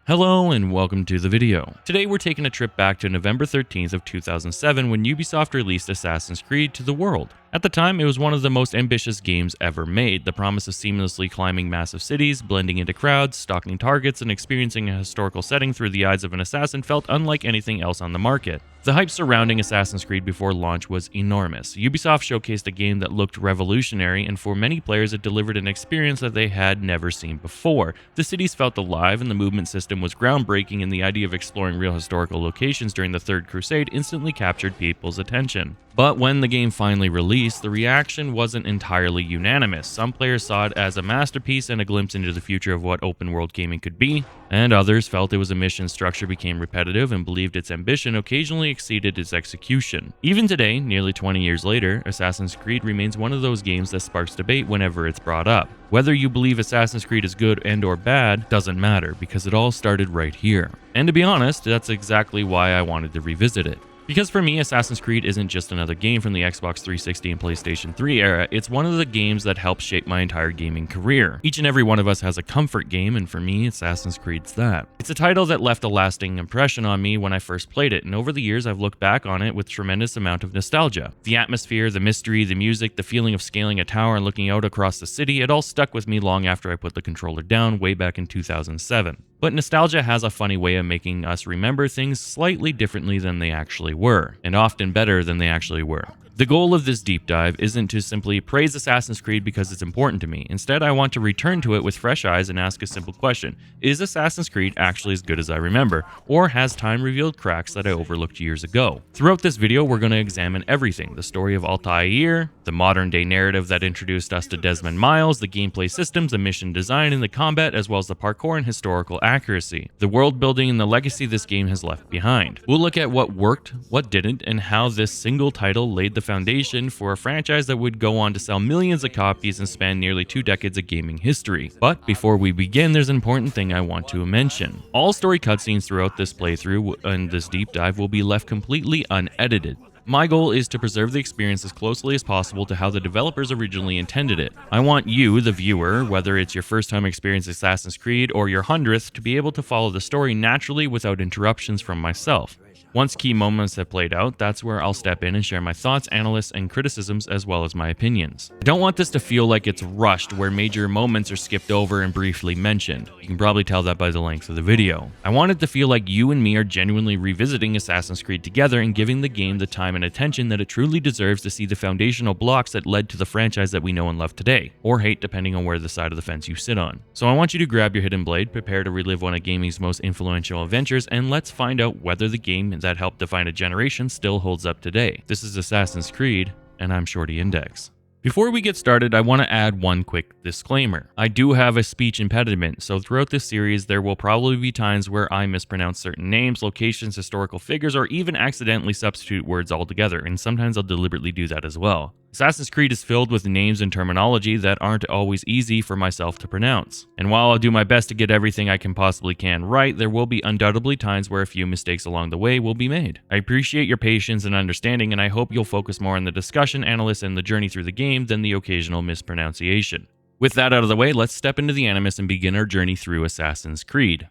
Hello and welcome to the video. Today we're taking a trip back to November 13th of 2007 when Ubisoft released Assassin's Creed to the world. At the time, it was one of the most ambitious games ever made. The promise of seamlessly climbing massive cities, blending into crowds, stalking targets, and experiencing a historical setting through the eyes of an assassin felt unlike anything else on the market. The hype surrounding Assassin's Creed before launch was enormous. Ubisoft showcased a game that looked revolutionary, and for many players it delivered an experience that they had never seen before. The cities felt alive, and the movement system was groundbreaking, and the idea of exploring real historical locations during the Third Crusade instantly captured people's attention. But when the game finally released, the reaction wasn't entirely unanimous. Some players saw it as a masterpiece and a glimpse into the future of what open-world gaming could be, and others felt it was a mission structure became repetitive and believed its ambition occasionally exceeded its execution. Even today, nearly 20 years later, Assassin's Creed remains one of those games that sparks debate whenever it's brought up. Whether you believe Assassin's Creed is good and or bad doesn't matter, because it all started right here. And to be honest, that's exactly why I wanted to revisit it. Because for me, Assassin's Creed isn't just another game from the Xbox 360 and PlayStation 3 era, it's one of the games that helped shape my entire gaming career. Each and every one of us has a comfort game, and for me, Assassin's Creed's that. It's a title that left a lasting impression on me when I first played it, and over the years I've looked back on it with tremendous amount of nostalgia. The atmosphere, the mystery, the music, the feeling of scaling a tower and looking out across the city, it all stuck with me long after I put the controller down way back in 2007. But nostalgia has a funny way of making us remember things slightly differently than they actually were, and often better than they actually were. The goal of this deep dive isn't to simply praise Assassin's Creed because it's important to me. Instead, I want to return to it with fresh eyes and ask a simple question. Is Assassin's Creed actually as good as I remember? Or has time revealed cracks that I overlooked years ago? Throughout this video, we're going to examine everything. The story of Altaïr, the modern day narrative that introduced us to Desmond Miles, the gameplay systems, the mission design, and the combat, as well as the parkour and historical accuracy, the world building, and the legacy this game has left behind. We'll look at what worked, what didn't, and how this single title laid the foundation for a franchise that would go on to sell millions of copies and span nearly 2 decades of gaming history. But before we begin, there's an important thing I want to mention. All story cutscenes throughout this playthrough and this deep dive will be left completely unedited. My goal is to preserve the experience as closely as possible to how the developers originally intended it. I want you, the viewer, whether it's your first time experiencing Assassin's Creed or your 100th, to be able to follow the story naturally without interruptions from myself. Once key moments have played out, that's where I'll step in and share my thoughts, analysis, and criticisms, as well as my opinions. I don't want this to feel like it's rushed, where major moments are skipped over and briefly mentioned. You can probably tell that by the length of the video. I want it to feel like you and me are genuinely revisiting Assassin's Creed together and giving the game the time and attention that it truly deserves to see the foundational blocks that led to the franchise that we know and love today, or hate depending on where the side of the fence you sit on. So I want you to grab your hidden blade, prepare to relive one of gaming's most influential adventures, and let's find out whether the game that helped define a generation still holds up today. This is Assassin's Creed, and I'm Shorty Index. Before we get started, I want to add one quick disclaimer. I do have a speech impediment, so throughout this series there will probably be times where I mispronounce certain names, locations, historical figures, or even accidentally substitute words altogether, and sometimes I'll deliberately do that as well. Assassin's Creed is filled with names and terminology that aren't always easy for myself to pronounce. And while I'll do my best to get everything I can possibly right, there will be undoubtedly times where a few mistakes along the way will be made. I appreciate your patience and understanding, and I hope you'll focus more on the discussion, analysis, and the journey through the game than the occasional mispronunciation. With that out of the way, let's step into the Animus and begin our journey through Assassin's Creed.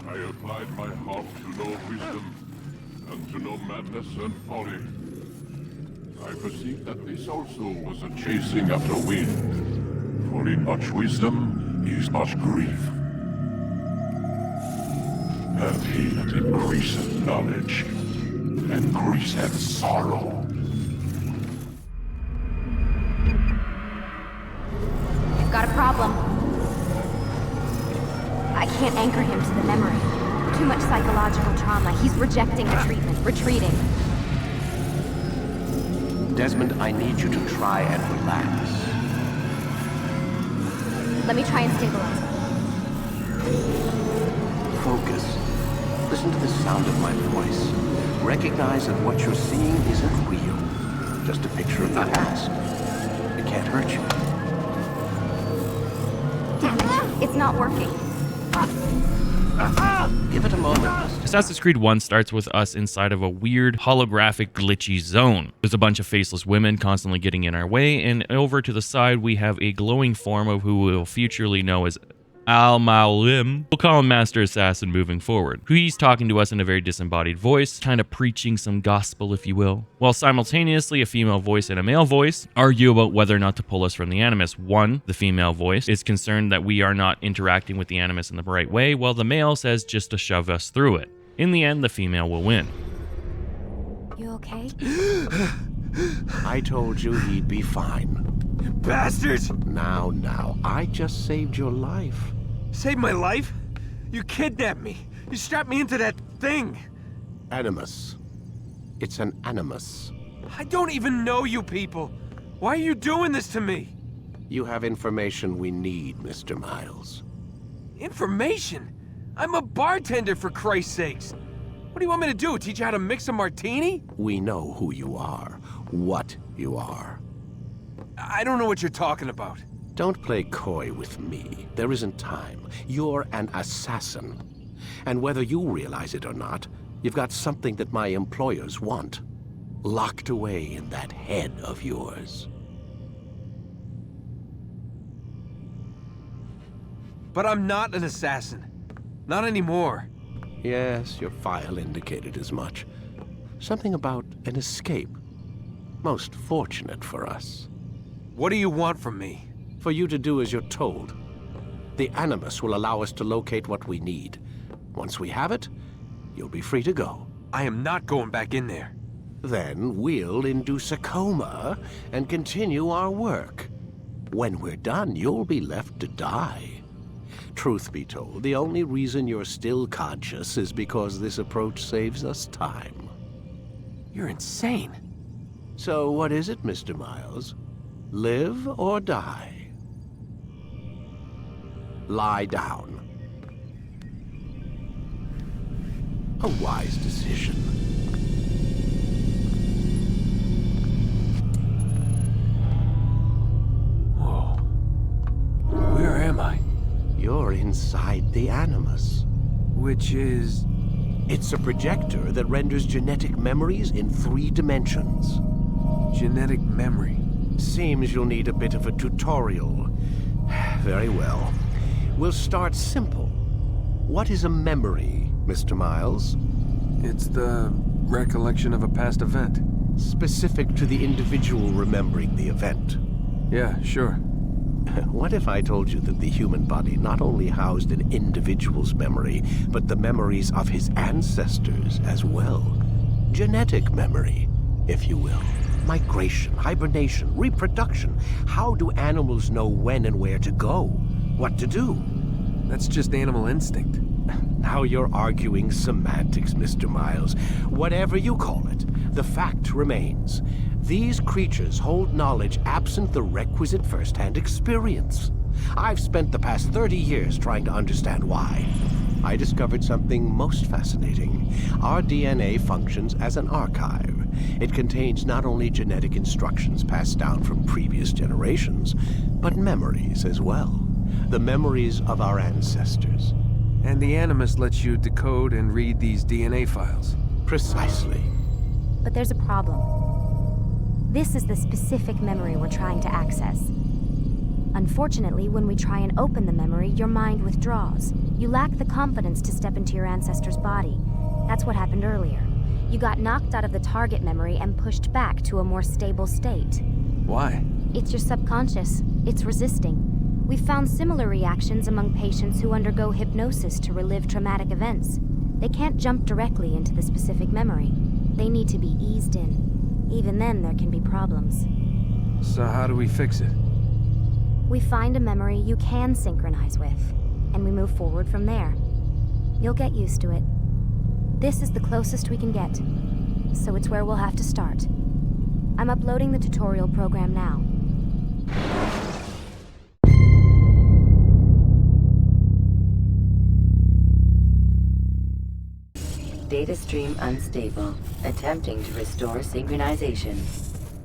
I applied my heart to know wisdom, and to know madness and folly. I perceived that this also was a chasing after wind, for in much wisdom is much grief. And he that increaseth knowledge, increaseth sorrow. I've got a problem. I can't anchor him to the memory. Too much psychological trauma. He's rejecting the treatment, retreating. Desmond, I need you to try and relax. Let me try and stabilize him. Focus. Listen to the sound of my voice. Recognize that what you're seeing isn't real. Just a picture of the past. It can't hurt you. Damn it. It's not working. Give it a moment. Assassin's Creed 1 starts with us inside of a weird, holographic, glitchy zone. There's a bunch of faceless women constantly getting in our way, and over to the side we have a glowing form of who we'll futurely know as Al-Ma'alim. We'll call him Master Assassin moving forward. He's talking to us in a very disembodied voice, kind of preaching some gospel, if you will, while simultaneously a female voice and a male voice argue about whether or not to pull us from the Animus. One, the female voice, is concerned that we are not interacting with the Animus in the right way, while the male says just to shove us through it. In the end, the female will win. You okay? I told you he'd be fine. Bastards! Now, I just saved your life. Saved my life? You kidnapped me. You strapped me into that thing. Animus. It's an animus. I don't even know you people. Why are you doing this to me? You have information we need, Mr. Miles. Information? I'm a bartender, for Christ's sakes. What do you want me to do? Teach you how to mix a martini? We know who you are, what you are. I don't know what you're talking about. Don't play coy with me. There isn't time. You're an assassin. And whether you realize it or not, you've got something that my employers want. Locked away in that head of yours. But I'm not an assassin. Not anymore. Yes, your file indicated as much. Something about an escape. Most fortunate for us. What do you want from me? For you to do as you're told. The Animus will allow us to locate what we need. Once we have it, you'll be free to go. I am not going back in there. Then we'll induce a coma and continue our work. When we're done, you'll be left to die. Truth be told, the only reason you're still conscious is because this approach saves us time. You're insane. So what is it, Mr. Miles? Live or die? Lie down. A wise decision. Whoa. Where am I? You're inside the Animus. Which is... It's a projector that renders genetic memories in 3 dimensions. genetic memory. Seems you'll need a bit of a tutorial. Very well. We'll start simple. What is a memory, Mr. Miles? It's the recollection of a past event. Specific to the individual remembering the event. Yeah, sure. What if I told you that the human body not only housed an individual's memory, but the memories of his ancestors as well? Genetic memory, if you will. Migration, hibernation, reproduction. How do animals know when and where to go? What to do? That's just animal instinct. Now you're arguing semantics, Mr. Miles. Whatever you call it, the fact remains. These creatures hold knowledge absent the requisite first-hand experience. I've spent the past 30 years trying to understand why. I discovered something most fascinating. Our DNA functions as an archive. It contains not only genetic instructions passed down from previous generations, but memories as well. The memories of our ancestors. And the Animus lets you decode and read these DNA files. Precisely. But there's a problem. This is the specific memory we're trying to access. Unfortunately, when we try and open the memory, your mind withdraws. You lack the confidence to step into your ancestor's body. That's what happened earlier. You got knocked out of the target memory and pushed back to a more stable state. Why? It's your subconscious. It's resisting. We've found similar reactions among patients who undergo hypnosis to relive traumatic events. They can't jump directly into the specific memory. They need to be eased in. Even then, there can be problems. So how do we fix it? We find a memory you can synchronize with, and we move forward from there. You'll get used to it. This is the closest we can get, so it's where we'll have to start. I'm uploading the tutorial program now. Data stream unstable. Attempting to restore synchronization.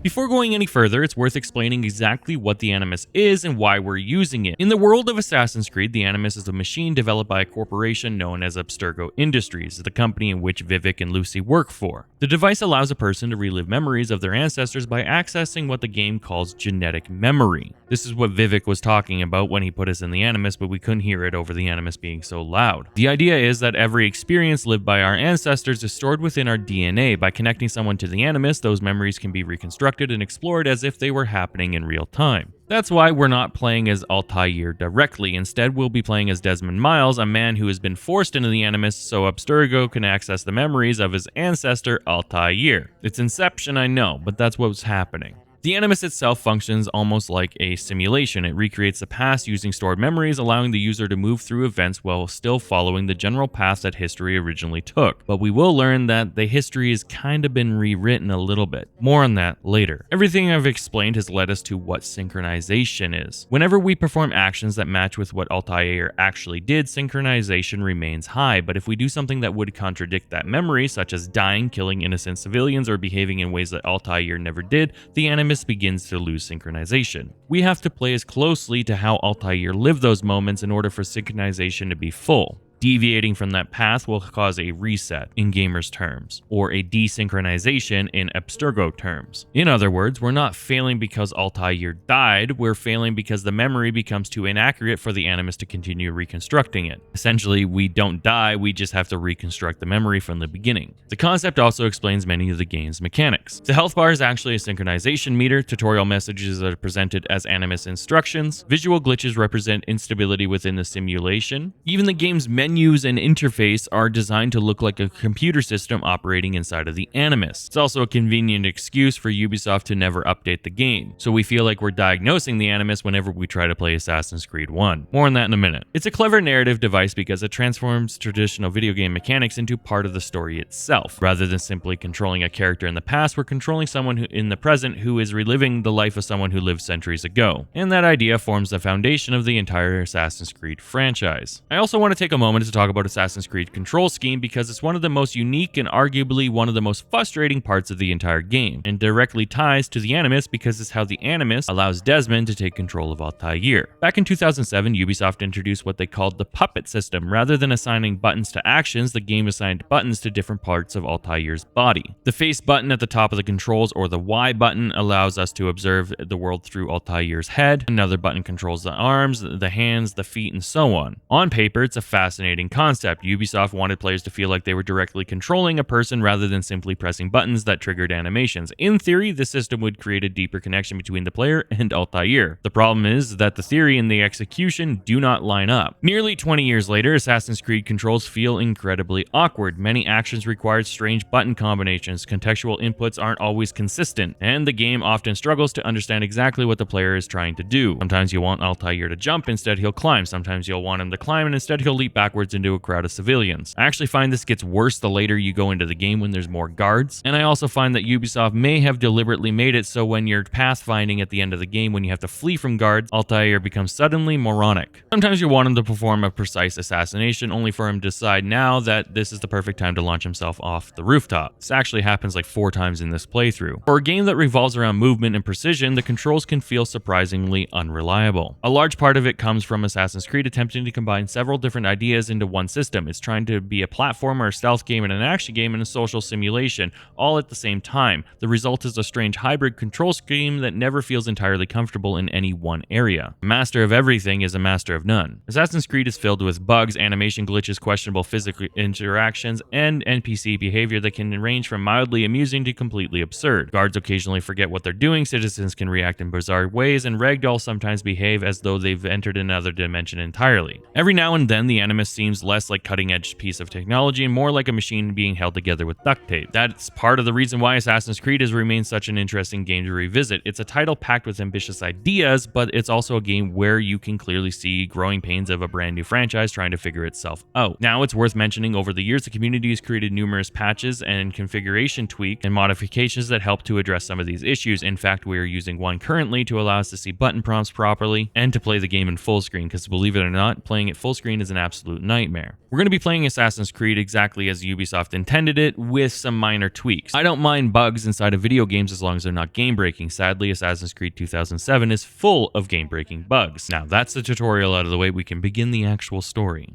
Before going any further, it's worth explaining exactly what the Animus is and why we're using it. In the world of Assassin's Creed, the Animus is a machine developed by a corporation known as Abstergo Industries, the company in which Vivek and Lucy work for. The device allows a person to relive memories of their ancestors by accessing what the game calls genetic memory. This is what Vivek was talking about when he put us in the Animus, but we couldn't hear it over the Animus being so loud. The idea is that every experience lived by our ancestors is stored within our DNA. By connecting someone to the Animus, those memories can be reconstructed and explored as if they were happening in real time. That's why we're not playing as Altaïr directly. Instead, we'll be playing as Desmond Miles, a man who has been forced into the Animus so Abstergo can access the memories of his ancestor Altaïr. It's Inception, I know, but that's what's happening. The Animus itself functions almost like a simulation. It recreates the past using stored memories, allowing the user to move through events while still following the general path that history originally took. But we will learn that the history has kind of been rewritten a little bit. More on that later. Everything I've explained has led us to what synchronization is. Whenever we perform actions that match with what Altaïr actually did, synchronization remains high. But if we do something that would contradict that memory, such as dying, killing innocent civilians, or behaving in ways that Altaïr never did, the Animus begins to lose synchronization. We have to play as closely to how Altaïr lived those moments in order for synchronization to be full. Deviating from that path will cause a reset in gamers' terms, or a desynchronization in Abstergo terms. In other words, we're not failing because Altaïr died, we're failing because the memory becomes too inaccurate for the Animus to continue reconstructing it. Essentially, we don't die, we just have to reconstruct the memory from the beginning. The concept also explains many of the game's mechanics. The health bar is actually a synchronization meter, tutorial messages are presented as Animus instructions, visual glitches represent instability within the simulation, even the game's menus and interface are designed to look like a computer system operating inside of the Animus. It's also a convenient excuse for Ubisoft to never update the game, so we feel like we're diagnosing the Animus whenever we try to play Assassin's Creed 1. More on that in a minute. It's a clever narrative device because it transforms traditional video game mechanics into part of the story itself. Rather than simply controlling a character in the past, we're controlling someone in the present who is reliving the life of someone who lived centuries ago. And that idea forms the foundation of the entire Assassin's Creed franchise. I also want to take a moment to talk about Assassin's Creed control scheme because it's one of the most unique and arguably one of the most frustrating parts of the entire game, and directly ties to the Animus because it's how the Animus allows Desmond to take control of Altaïr. Back in 2007, Ubisoft introduced what they called the puppet system. Rather than assigning buttons to actions, the game assigned buttons to different parts of Altaïr's body. The face button at the top of the controls, or the Y button, allows us to observe the world through Altaïr's head. Another button controls the arms, the hands, the feet, and so on. On paper, it's a fascinating concept. Ubisoft wanted players to feel like they were directly controlling a person rather than simply pressing buttons that triggered animations. In theory, the system would create a deeper connection between the player and Altaïr. The problem is that the theory and the execution do not line up. Nearly 20 years later, Assassin's Creed controls feel incredibly awkward. Many actions require strange button combinations, contextual inputs aren't always consistent, and the game often struggles to understand exactly what the player is trying to do. Sometimes you want Altaïr to jump, instead he'll climb. Sometimes you'll want him to climb, and instead he'll leap backwards into a crowd of civilians. I actually find this gets worse the later you go into the game when there's more guards, and I also find that Ubisoft may have deliberately made it so when you're pathfinding at the end of the game, when you have to flee from guards, Altaïr becomes suddenly moronic. Sometimes you want him to perform a precise assassination, only for him to decide now that this is the perfect time to launch himself off the rooftop. This actually happens like 4 times in this playthrough. For a game that revolves around movement and precision, the controls can feel surprisingly unreliable. A large part of it comes from Assassin's Creed attempting to combine several different ideas into one system. It's trying to be a platformer, a stealth game, and an action game, and a social simulation, all at the same time. The result is a strange hybrid control scheme that never feels entirely comfortable in any one area. A master of everything is a master of none. Assassin's Creed is filled with bugs, animation glitches, questionable physical interactions, and NPC behavior that can range from mildly amusing to completely absurd. Guards occasionally forget what they're doing, citizens can react in bizarre ways, and ragdolls sometimes behave as though they've entered another dimension entirely. Every now and then, the Animus seems less like a cutting-edge piece of technology and more like a machine being held together with duct tape. That's part of the reason why Assassin's Creed has remained such an interesting game to revisit. It's a title packed with ambitious ideas, but it's also a game where you can clearly see growing pains of a brand new franchise trying to figure itself out. Now, it's worth mentioning over the years, the community has created numerous patches and configuration tweaks and modifications that help to address some of these issues. In fact, we are using one currently to allow us to see button prompts properly and to play the game in full screen, because believe it or not, playing it full screen is an absolute absolute nightmare. We're going to be playing Assassin's Creed exactly as Ubisoft intended it, with some minor tweaks. I don't mind bugs inside of video games as long as they're not game-breaking. Sadly, Assassin's Creed 2007 is full of game-breaking bugs. Now that's the tutorial out of the way, we can begin the actual story.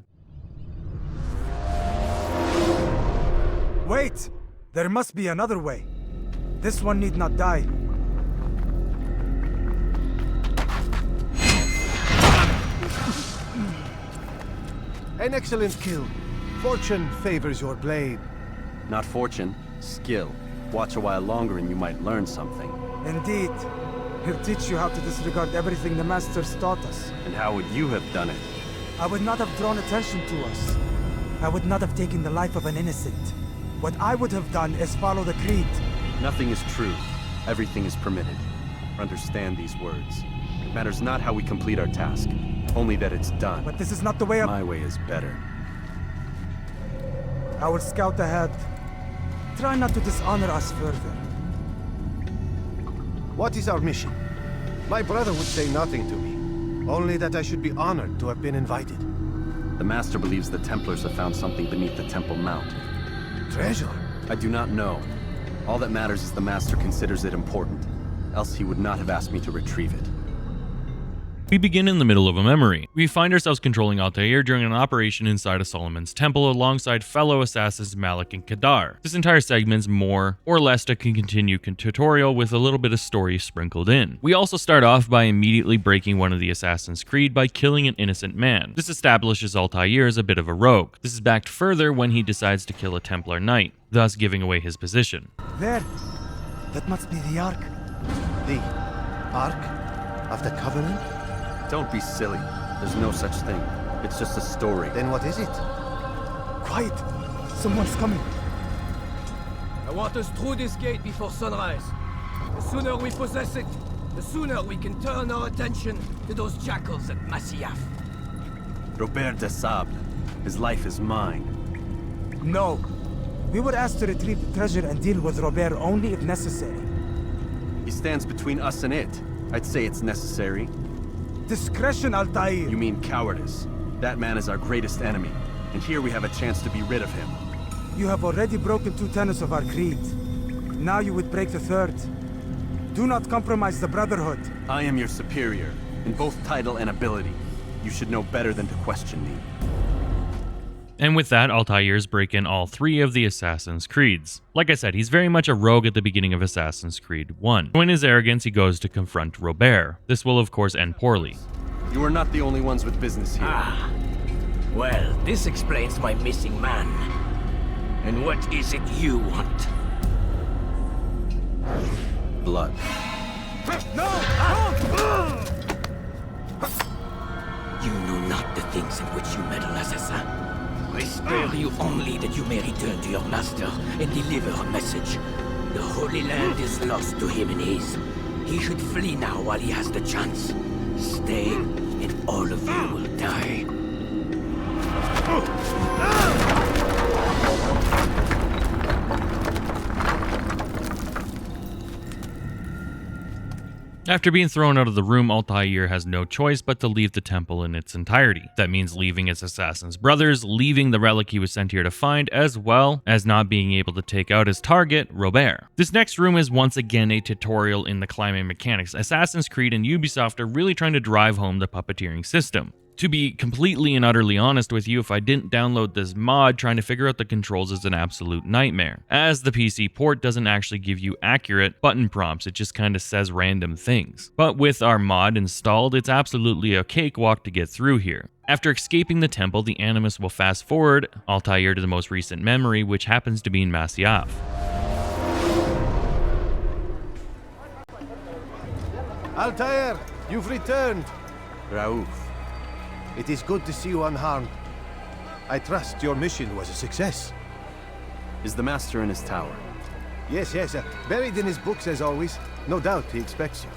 Wait! There must be another way. This one need not die. An excellent kill. Fortune favors your blade. Not fortune, skill. Watch a while longer and you might learn something. Indeed. He'll teach you how to disregard everything the Masters taught us. And how would you have done it? I would not have drawn attention to us. I would not have taken the life of an innocent. What I would have done is follow the creed. Nothing is true. Everything is permitted. Understand these words. It matters not how we complete our task, only that it's done. But this is not the way of... My way is better. I will scout ahead. Try not to dishonor us further. What is our mission? My brother would say nothing to me. Only that I should be honored to have been invited. The Master believes the Templars have found something beneath the Temple Mount. Treasure? I do not know. All that matters is the Master considers it important. Else he would not have asked me to retrieve it. We begin in the middle of a memory. We find ourselves controlling Altaïr during an operation inside of Solomon's temple alongside fellow assassins Malik and Kadar. This entire segment's more or less a continue tutorial with a little bit of story sprinkled in. We also start off by immediately breaking one of the Assassin's Creed by killing an innocent man. This establishes Altaïr as a bit of a rogue. This is backed further when he decides to kill a Templar knight, thus giving away his position. There! That must be the Ark. The Ark of the Covenant? Don't be silly. There's no such thing. It's just a story. Then what is it? Quiet! Someone's coming. I want us through this gate before sunrise. The sooner we possess it, the sooner we can turn our attention to those jackals at Masyaf. Robert de Sable. His life is mine. No. We were asked to retrieve the treasure and deal with Robert only if necessary. He stands between us and it. I'd say it's necessary. Discretion, Altaïr! You mean cowardice. That man is our greatest enemy, and here we have a chance to be rid of him. You have already broken 2 tenets of our creed. Now you would break the 3rd. Do not compromise the Brotherhood. I am your superior, in both title and ability. You should know better than to question me. And with that, Altaïr's break in all 3 of the Assassin's Creeds. Like I said, he's very much a rogue at the beginning of Assassin's Creed 1. In his arrogance, he goes to confront Robert. This will of course end poorly. You are not the only ones with business here. Ah. Well, this explains my missing man. And what is it you want? Blood. You know not the things in which you meddle, assassin. I spare you only that you may return to your master and deliver a message. The Holy Land is lost to him and his. He should flee now while he has the chance. Stay, and all of you will die. After being thrown out of the room, Altaïr has no choice but to leave the temple in its entirety. That means leaving his assassin's brothers, leaving the relic he was sent here to find, as well as not being able to take out his target, Robert. This next room is once again a tutorial in the climbing mechanics. Assassin's Creed and Ubisoft are really trying to drive home the puppeteering system. To be completely and utterly honest with you, if I didn't download this mod, trying to figure out the controls is an absolute nightmare, as the PC port doesn't actually give you accurate button prompts, it just kind of says random things. But with our mod installed, it's absolutely a cakewalk to get through here. After escaping the temple, the Animus will fast forward Altaïr to the most recent memory, which happens to be in Masyaf. Altaïr, you've returned. Raouf. It is good to see you unharmed. I trust your mission was a success. Is the Master in his tower? Yes, buried in his books as always. No doubt he expects you.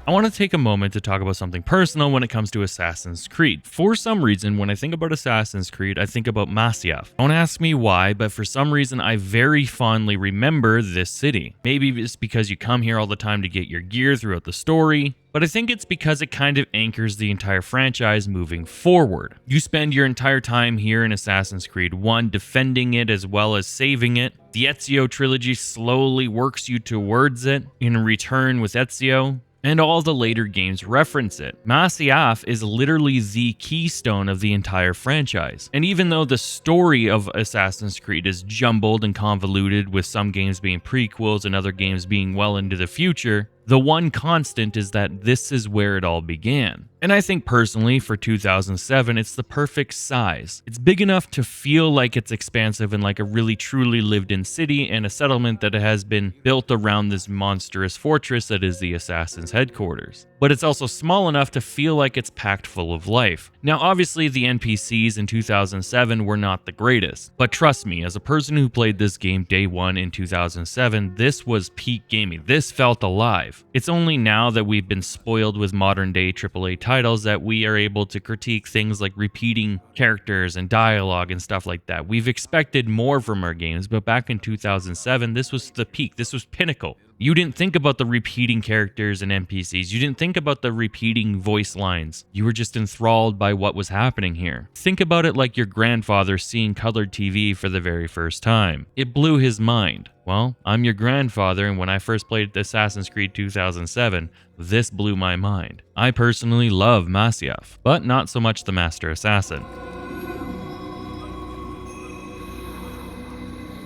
I want to take a moment to talk about something personal when it comes to Assassin's Creed. For some reason, when I think about Assassin's Creed, I think about Masyaf. Don't ask me why, but for some reason, I very fondly remember this city. Maybe it's because you come here all the time to get your gear throughout the story, but I think it's because it kind of anchors the entire franchise moving forward. You spend your entire time here in Assassin's Creed 1 defending it as well as saving it. The Ezio trilogy slowly works you towards it in return with Ezio, and all the later games reference it. Masyaf is literally the keystone of the entire franchise. And even though the story of Assassin's Creed is jumbled and convoluted, with some games being prequels and other games being well into the future, the one constant is that this is where it all began. And I think personally, for 2007, it's the perfect size. It's big enough to feel like it's expansive and like a really truly lived-in city and a settlement that has been built around this monstrous fortress that is the Assassin's headquarters. But it's also small enough to feel like it's packed full of life. Now, obviously, the NPCs in 2007 were not the greatest, but trust me, as a person who played this game day one in 2007, this was peak gaming. This felt alive. It's only now that we've been spoiled with modern-day AAA titles that we are able to critique things like repeating characters and dialogue and stuff like that. We've expected more from our games, but back in 2007, this was the peak. This was pinnacle. You didn't think about the repeating characters and NPCs. You didn't think about the repeating voice lines. You were just enthralled by what was happening here. Think about it like your grandfather seeing colored TV for the very first time. It blew his mind. Well, I'm your grandfather, and when I first played Assassin's Creed 2007, this blew my mind. I personally love Masyaf, but not so much the Master Assassin.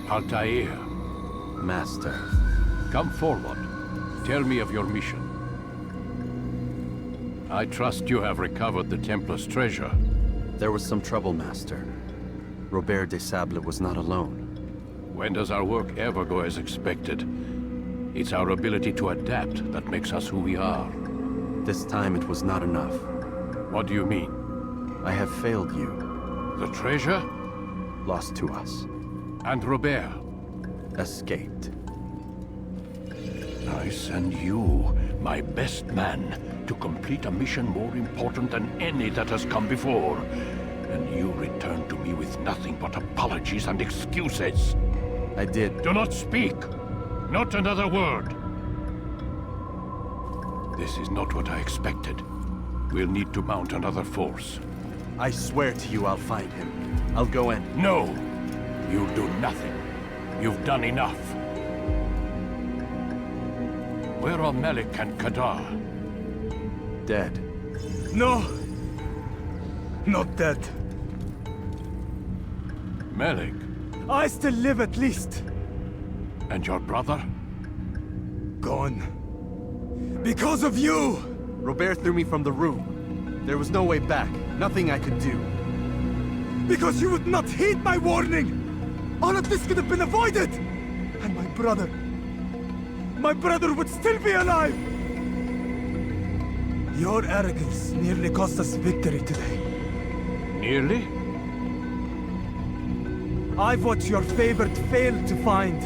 Altaïr, Master. come forward. Tell me of your mission. I trust you have recovered the Templar's treasure. There was some trouble, Master. Robert de Sable was not alone. When does our work ever go as expected? It's our ability to adapt that makes us who we are. This time it was not enough. What do you mean? I have failed you. The treasure? Lost to us. And Robert? Escaped. I send you, my best man, to complete a mission more important than any that has come before. And you return to me with nothing but apologies and excuses. I did. Do not speak! Not another word! This is not what I expected. We'll need to mount another force. I swear to you I'll find him. I'll go in. No! You'll do nothing. You've done enough. Where are Malik and Kadar? Dead. No! Not dead. Malik? I still live at least. And your brother? Gone. Because of you! Robert threw me from the room. There was no way back. Nothing I could do. Because you would not heed my warning! All of this could have been avoided! And my brother would still be alive! Your arrogance nearly cost us victory today. Nearly? I've what your favorite failed to find.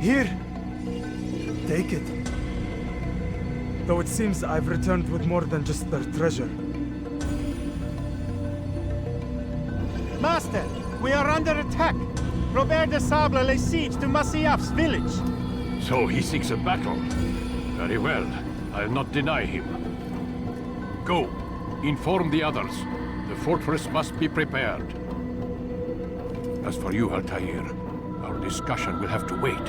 Here, take it. Though it seems I've returned with more than just their treasure. Master, we are under attack. Robert de Sable lays siege to Masyaf's village. So he seeks a battle. Very well. I'll not deny him. Go. Inform the others. The fortress must be prepared. As for you, Altaïr, our discussion will have to wait.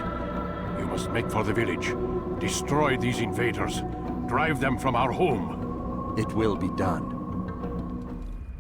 You must make for the village. Destroy these invaders. Drive them from our home. It will be done.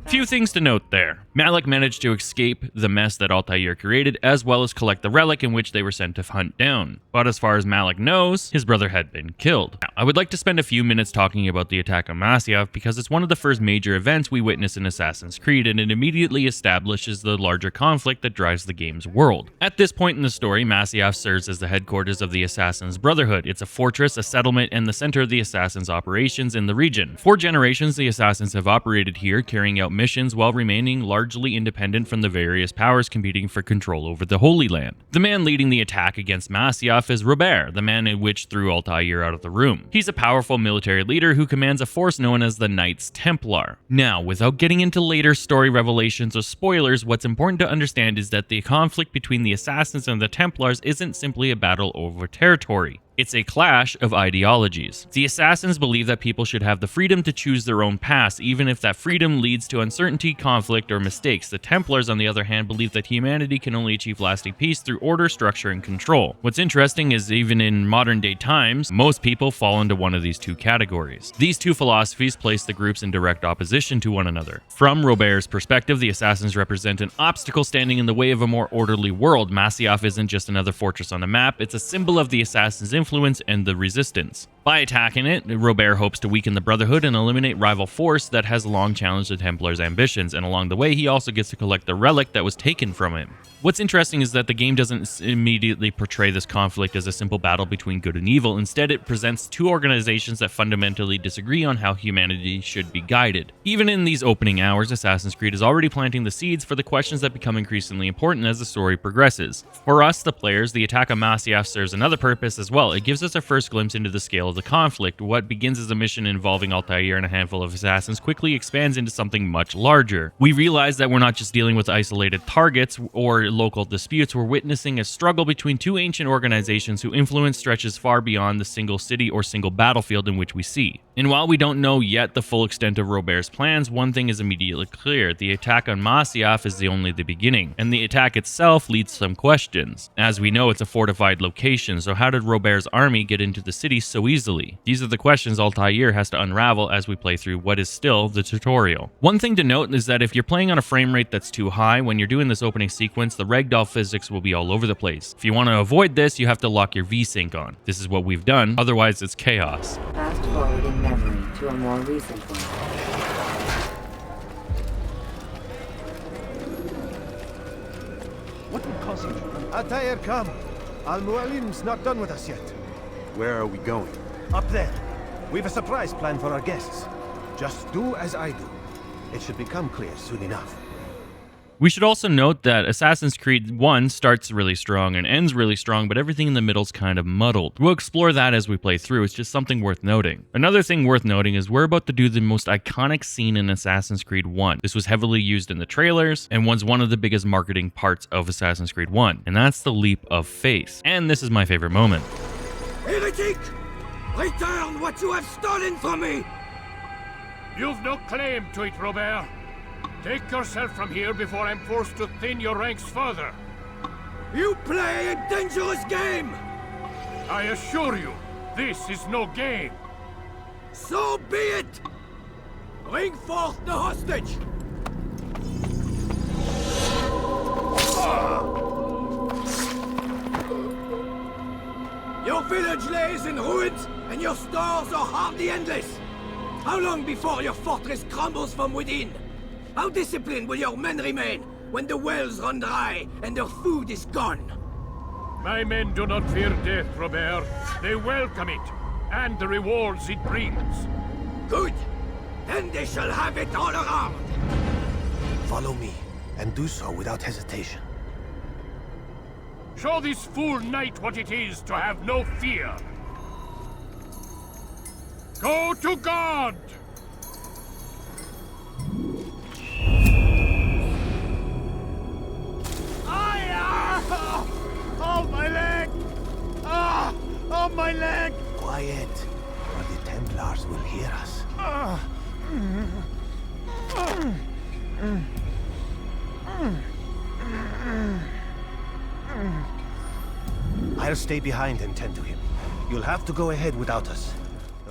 Few things to note there. Malik managed to escape the mess that Altaïr created, as well as collect the relic in which they were sent to hunt down. But as far as Malik knows, his brother had been killed. Now, I would like to spend a few minutes talking about the attack on Masyaf because it's one of the first major events we witness in Assassin's Creed, and it immediately establishes the larger conflict that drives the game's world. At this point in the story, Masyaf serves as the headquarters of the Assassin's Brotherhood. It's a fortress, a settlement, and the center of the Assassins' operations in the region. For generations, the Assassins have operated here, carrying out out missions while remaining largely independent from the various powers competing for control over the Holy Land. The man leading the attack against Masyaf is Robert, the man in which threw Altaïr out of the room. He's a powerful military leader who commands a force known as the Knights Templar. Now, without getting into later story revelations or spoilers, what's important to understand is that the conflict between the Assassins and the Templars isn't simply a battle over territory. It's a clash of ideologies. The Assassins believe that people should have the freedom to choose their own paths, even if that freedom leads to uncertainty, conflict, or mistakes. The Templars, on the other hand, believe that humanity can only achieve lasting peace through order, structure, and control. What's interesting is even in modern-day times, most people fall into one of these two categories. These two philosophies place the groups in direct opposition to one another. From Robert's perspective, the Assassins represent an obstacle standing in the way of a more orderly world. Masyaf isn't just another fortress on a map, it's a symbol of the Assassins' influence and the resistance. By attacking it, Robert hopes to weaken the Brotherhood and eliminate rival force that has long challenged the Templar's ambitions, and along the way he also gets to collect the relic that was taken from him. What's interesting is that the game doesn't immediately portray this conflict as a simple battle between good and evil. Instead, it presents two organizations that fundamentally disagree on how humanity should be guided. Even in these opening hours, Assassin's Creed is already planting the seeds for the questions that become increasingly important as the story progresses. For us, the players, the attack on Masyaf serves another purpose as well. It gives us a first glimpse into the scale of the conflict. What begins as a mission involving Altaïr and a handful of assassins quickly expands into something much larger. We realize that we're not just dealing with isolated targets or local disputes, we're witnessing a struggle between two ancient organizations whose influence stretches far beyond the single city or single battlefield in which we see. And while we don't know yet the full extent of Robert's plans, one thing is immediately clear: the attack on Masyaf is only the beginning, and the attack itself leads some questions. As we know, it's a fortified location, so how did Robert's army get into the city so easily? These are the questions Altaïr has to unravel as we play through what is still the tutorial. One thing to note is that if you're playing on a frame rate that's too high, when you're doing this opening sequence, the ragdoll physics will be all over the place. If you want to avoid this, you have to lock your V-Sync on. This is what we've done, otherwise it's chaos. Fast forward in memory to a more recent one. What would cause him? Altaïr, come. Al-Mualim's not done with us yet. Where are we going? Up there. We've a surprise plan for our guests. Just do as I do. It should become clear soon enough. We should also note that Assassin's Creed 1 starts really strong and ends really strong, but everything in the middle's kind of muddled. We'll explore that as we play through. It's just something worth noting. Another thing worth noting is we're about to do the most iconic scene in Assassin's Creed 1. This was heavily used in the trailers and was one of the biggest marketing parts of Assassin's Creed 1, and that's the leap of faith. And this is my favorite moment. Heretic! Return what you have stolen from me! You've no claim to it, Robert. Take yourself from here before I'm forced to thin your ranks further. You play a dangerous game! I assure you, this is no game. So be it! Bring forth the hostage! Your village lays in ruins, and your stores are hardly endless. How long before your fortress crumbles from within? How disciplined will your men remain when the wells run dry and their food is gone? My men do not fear death, Robert. They welcome it, and the rewards it brings. Good. Then they shall have it all around. Follow me, and do so without hesitation. Show this fool knight what it is to have no fear. Go to God! Oh, my leg! Ah! Oh, my leg! Quiet, or the Templars will hear us. I'll stay behind and tend to him. You'll have to go ahead without us.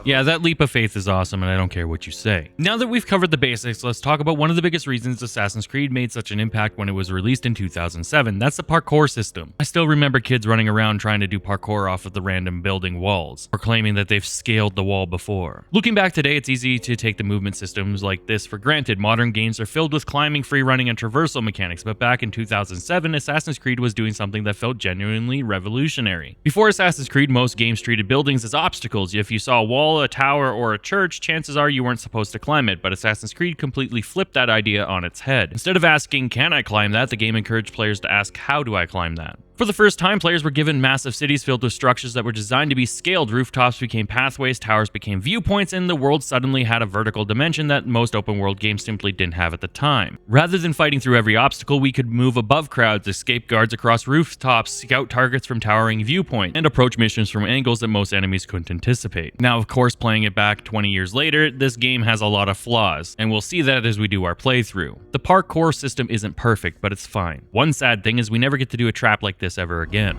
Yeah, that leap of faith is awesome, and I don't care what you say. Now that we've covered the basics, let's talk about one of the biggest reasons Assassin's Creed made such an impact when it was released in 2007. That's the parkour system. I still remember kids running around trying to do parkour off of the random building walls, or claiming that they've scaled the wall before. Looking back today, it's easy to take the movement systems like this for granted. Modern games are filled with climbing, free running, and traversal mechanics, but back in 2007, Assassin's Creed was doing something that felt genuinely revolutionary. Before Assassin's Creed, most games treated buildings as obstacles. If you saw a wall wall, a tower, or a church, chances are you weren't supposed to climb it, but Assassin's Creed completely flipped that idea on its head. Instead of asking, can I climb that, the game encouraged players to ask, how do I climb that? For the first time, players were given massive cities filled with structures that were designed to be scaled. Rooftops became pathways, towers became viewpoints, and the world suddenly had a vertical dimension that most open world games simply didn't have at the time. Rather than fighting through every obstacle, we could move above crowds, escape guards across rooftops, scout targets from towering viewpoints, and approach missions from angles that most enemies couldn't anticipate. Now, of course, playing it back 20 years later, this game has a lot of flaws, and we'll see that as we do our playthrough. The parkour system isn't perfect, but it's fine. One sad thing is we never get to do a trap like this ever again.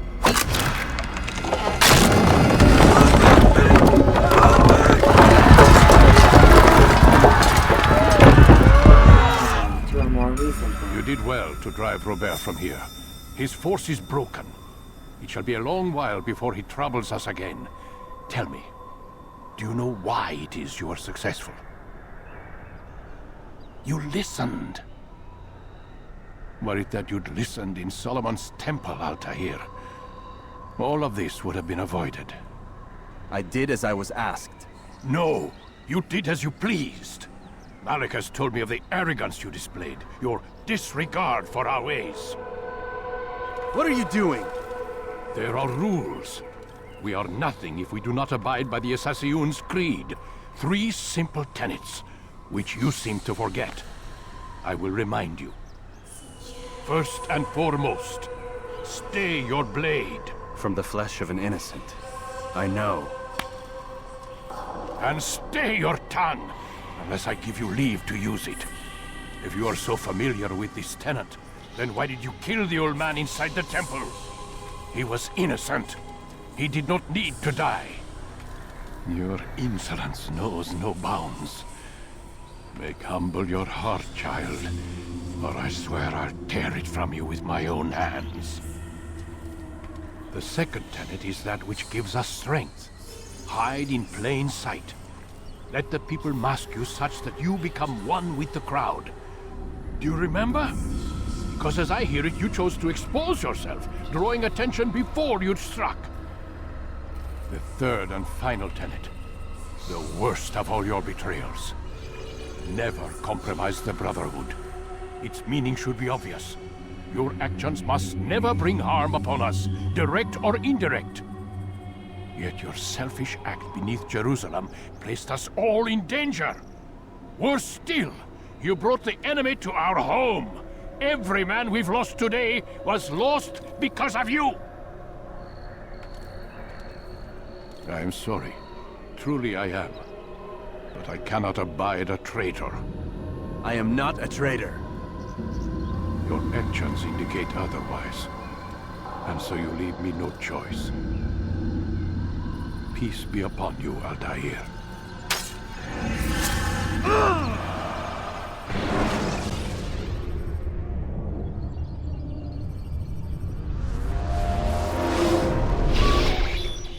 You did well to drive Robert from here. His force is broken. It shall be a long while before he troubles us again. Tell me, do you know why it is you are successful? You listened. Were it that you'd listened in Solomon's temple, Altaïr, all of this would have been avoided. I did as I was asked. No, you did as you pleased. Malik has told me of the arrogance you displayed, your disregard for our ways. What are you doing? There are rules. We are nothing if we do not abide by the Assassin's creed. 3 simple tenets, which you seem to forget. I will remind you. First and foremost, stay your blade. From the flesh of an innocent. I know. And stay your tongue, unless I give you leave to use it. If you are so familiar with this tenet, then why did you kill the old man inside the temple? He was innocent. He did not need to die. Your insolence knows no bounds. Make humble your heart, child, or I swear I'll tear it from you with my own hands. The second tenet is that which gives us strength. Hide in plain sight. Let the people mask you such that you become one with the crowd. Do you remember? Because as I hear it, you chose to expose yourself, drawing attention before you'd struck. The third and final tenet, the worst of all your betrayals. Never compromise the Brotherhood. Its meaning should be obvious. Your actions must never bring harm upon us, direct or indirect. Yet your selfish act beneath Jerusalem placed us all in danger. Worse still, you brought the enemy to our home. Every man we've lost today was lost because of you. I am sorry. Truly I am. But I cannot abide a traitor. I am not a traitor. Your actions indicate otherwise. And so you leave me no choice. Peace be upon you, Altaïr.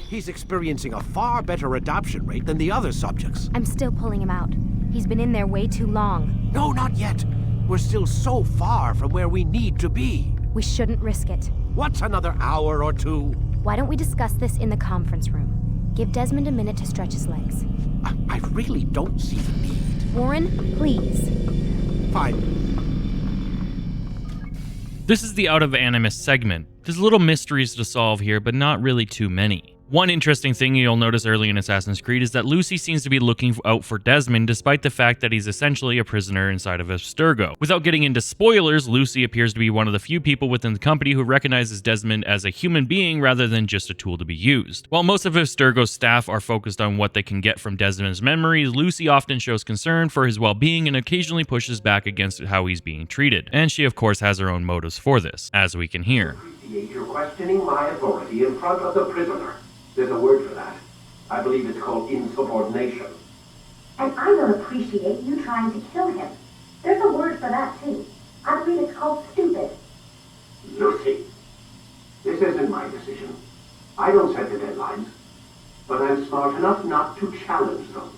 He's experiencing a far better adoption rate than the other subjects. I'm still pulling him out. He's been in there way too long. No, not yet. We're still so far from where we need to be. We shouldn't risk it. What's another hour or 2? Why don't we discuss this in the conference room? Give Desmond a minute to stretch his legs. I really don't see the need. Warren, please. Fine. This is the Out of Animus segment. There's little mysteries to solve here, but not really too many. One interesting thing you'll notice early in Assassin's Creed is that Lucy seems to be looking out for Desmond despite the fact that he's essentially a prisoner inside of Abstergo. Without getting into spoilers, Lucy appears to be one of the few people within the company who recognizes Desmond as a human being rather than just a tool to be used. While most of Abstergo's staff are focused on what they can get from Desmond's memories, Lucy often shows concern for his well-being and occasionally pushes back against how he's being treated. And she of course has her own motives for this, as we can hear. You're questioning my authority in front of the prisoner. There's a word for that. I believe it's called insubordination. And I don't appreciate you trying to kill him. There's a word for that, too. I believe it's called stupid. Lucy, this isn't my decision. I don't set the deadlines. But I'm smart enough not to challenge them.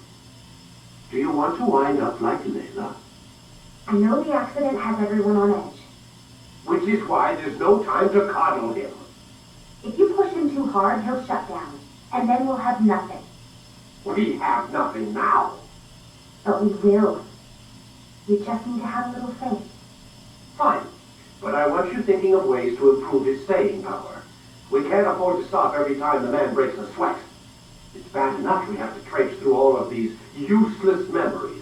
Do you want to wind up like Layla? I know the accident has everyone on edge. Which is why there's no time to coddle him. If you push him too hard, he'll shut down. And then we'll have nothing. We have nothing now. But we will. We just need to have a little faith. Fine. But I want you thinking of ways to improve his staying power. We can't afford to stop every time the man breaks a sweat. It's bad enough we have to traipse through all of these useless memories.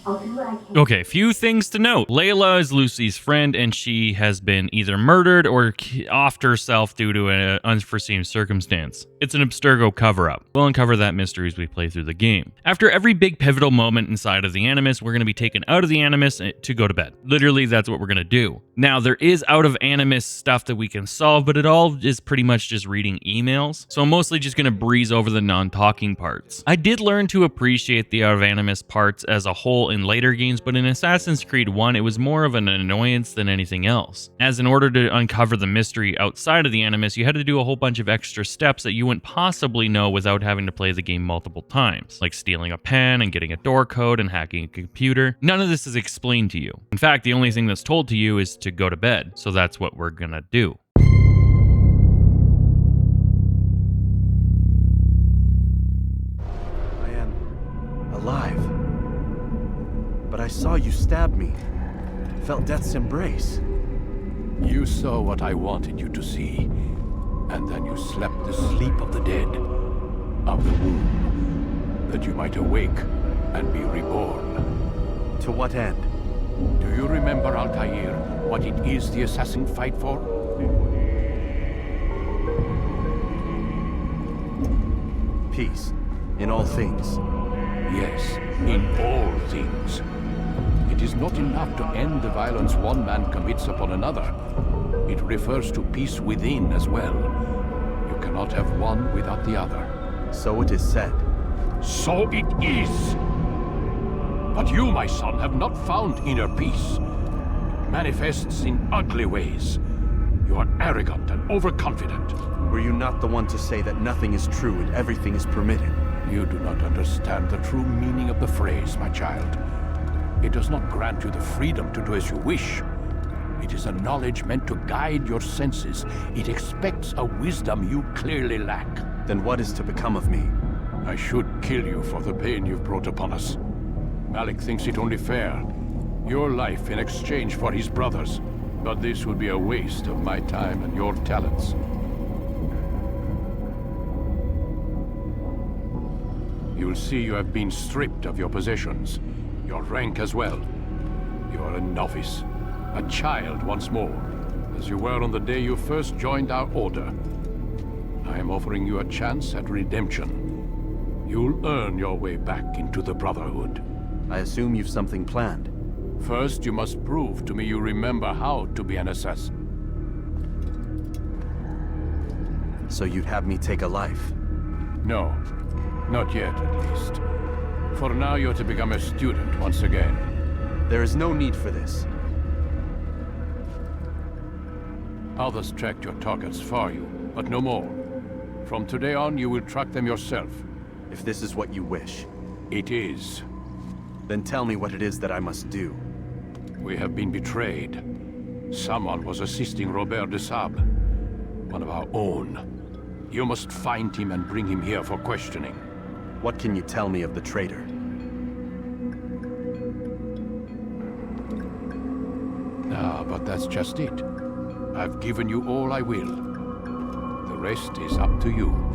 I'll do what I can. Okay, few things to note. Layla is Lucy's friend, and she has been either murdered or offed herself due to an unforeseen circumstance. It's an Abstergo cover-up. We'll uncover that mystery as we play through the game. After every big pivotal moment inside of the Animus, we're going to be taken out of the Animus to go to bed. Literally, that's what we're going to do. Now, there is out of Animus stuff that we can solve, but it all is pretty much just reading emails. So I'm mostly just going to breeze over the non-talking parts. I did learn to appreciate the out of Animus parts as a whole in later games, but in Assassin's Creed 1, it was more of an annoyance than anything else. As in order to uncover the mystery outside of the Animus, you had to do a whole bunch of extra steps that you wouldn't possibly know without having to play the game multiple times, like stealing a pen and getting a door code and hacking a computer. None of this is explained to you. In fact, the only thing that's told to you is to go to bed, so that's what we're gonna do. I am alive. But I saw you stab me. Felt death's embrace. You saw what I wanted you to see, and then you slept the sleep of the dead, of the womb, that you might awake and be reborn. To what end? Do you remember, Altaïr, what it is the assassin fight for? Peace. In all things. Yes, in all things. It is not enough to end the violence one man commits upon another. It refers to peace within as well. You cannot have one without the other. So it is said. So it is! But you, my son, have not found inner peace. It manifests in ugly ways. You are arrogant and overconfident. Were you not the one to say that nothing is true and everything is permitted? You do not understand the true meaning of the phrase, my child. It does not grant you the freedom to do as you wish. It is a knowledge meant to guide your senses. It expects a wisdom you clearly lack. Then what is to become of me? I should kill you for the pain you've brought upon us. Malik thinks it only fair. Your life in exchange for his brother's. But this would be a waste of my time and your talents. You'll see you have been stripped of your possessions. Your rank as well. You are a novice. A child once more. As you were on the day you first joined our order. I am offering you a chance at redemption. You'll earn your way back into the Brotherhood. I assume you've something planned. First, you must prove to me you remember how to be an assassin. So you'd have me take a life? No. Not yet, at least. For now, you're to become a student once again. There is no need for this. Others tracked your targets for you, but no more. From today on, you will track them yourself. If this is what you wish. It is. Then tell me what it is that I must do. We have been betrayed. Someone was assisting Robert de Sable, one of our own. You must find him and bring him here for questioning. What can you tell me of the traitor? Ah, but that's just it. I've given you all I will. The rest is up to you.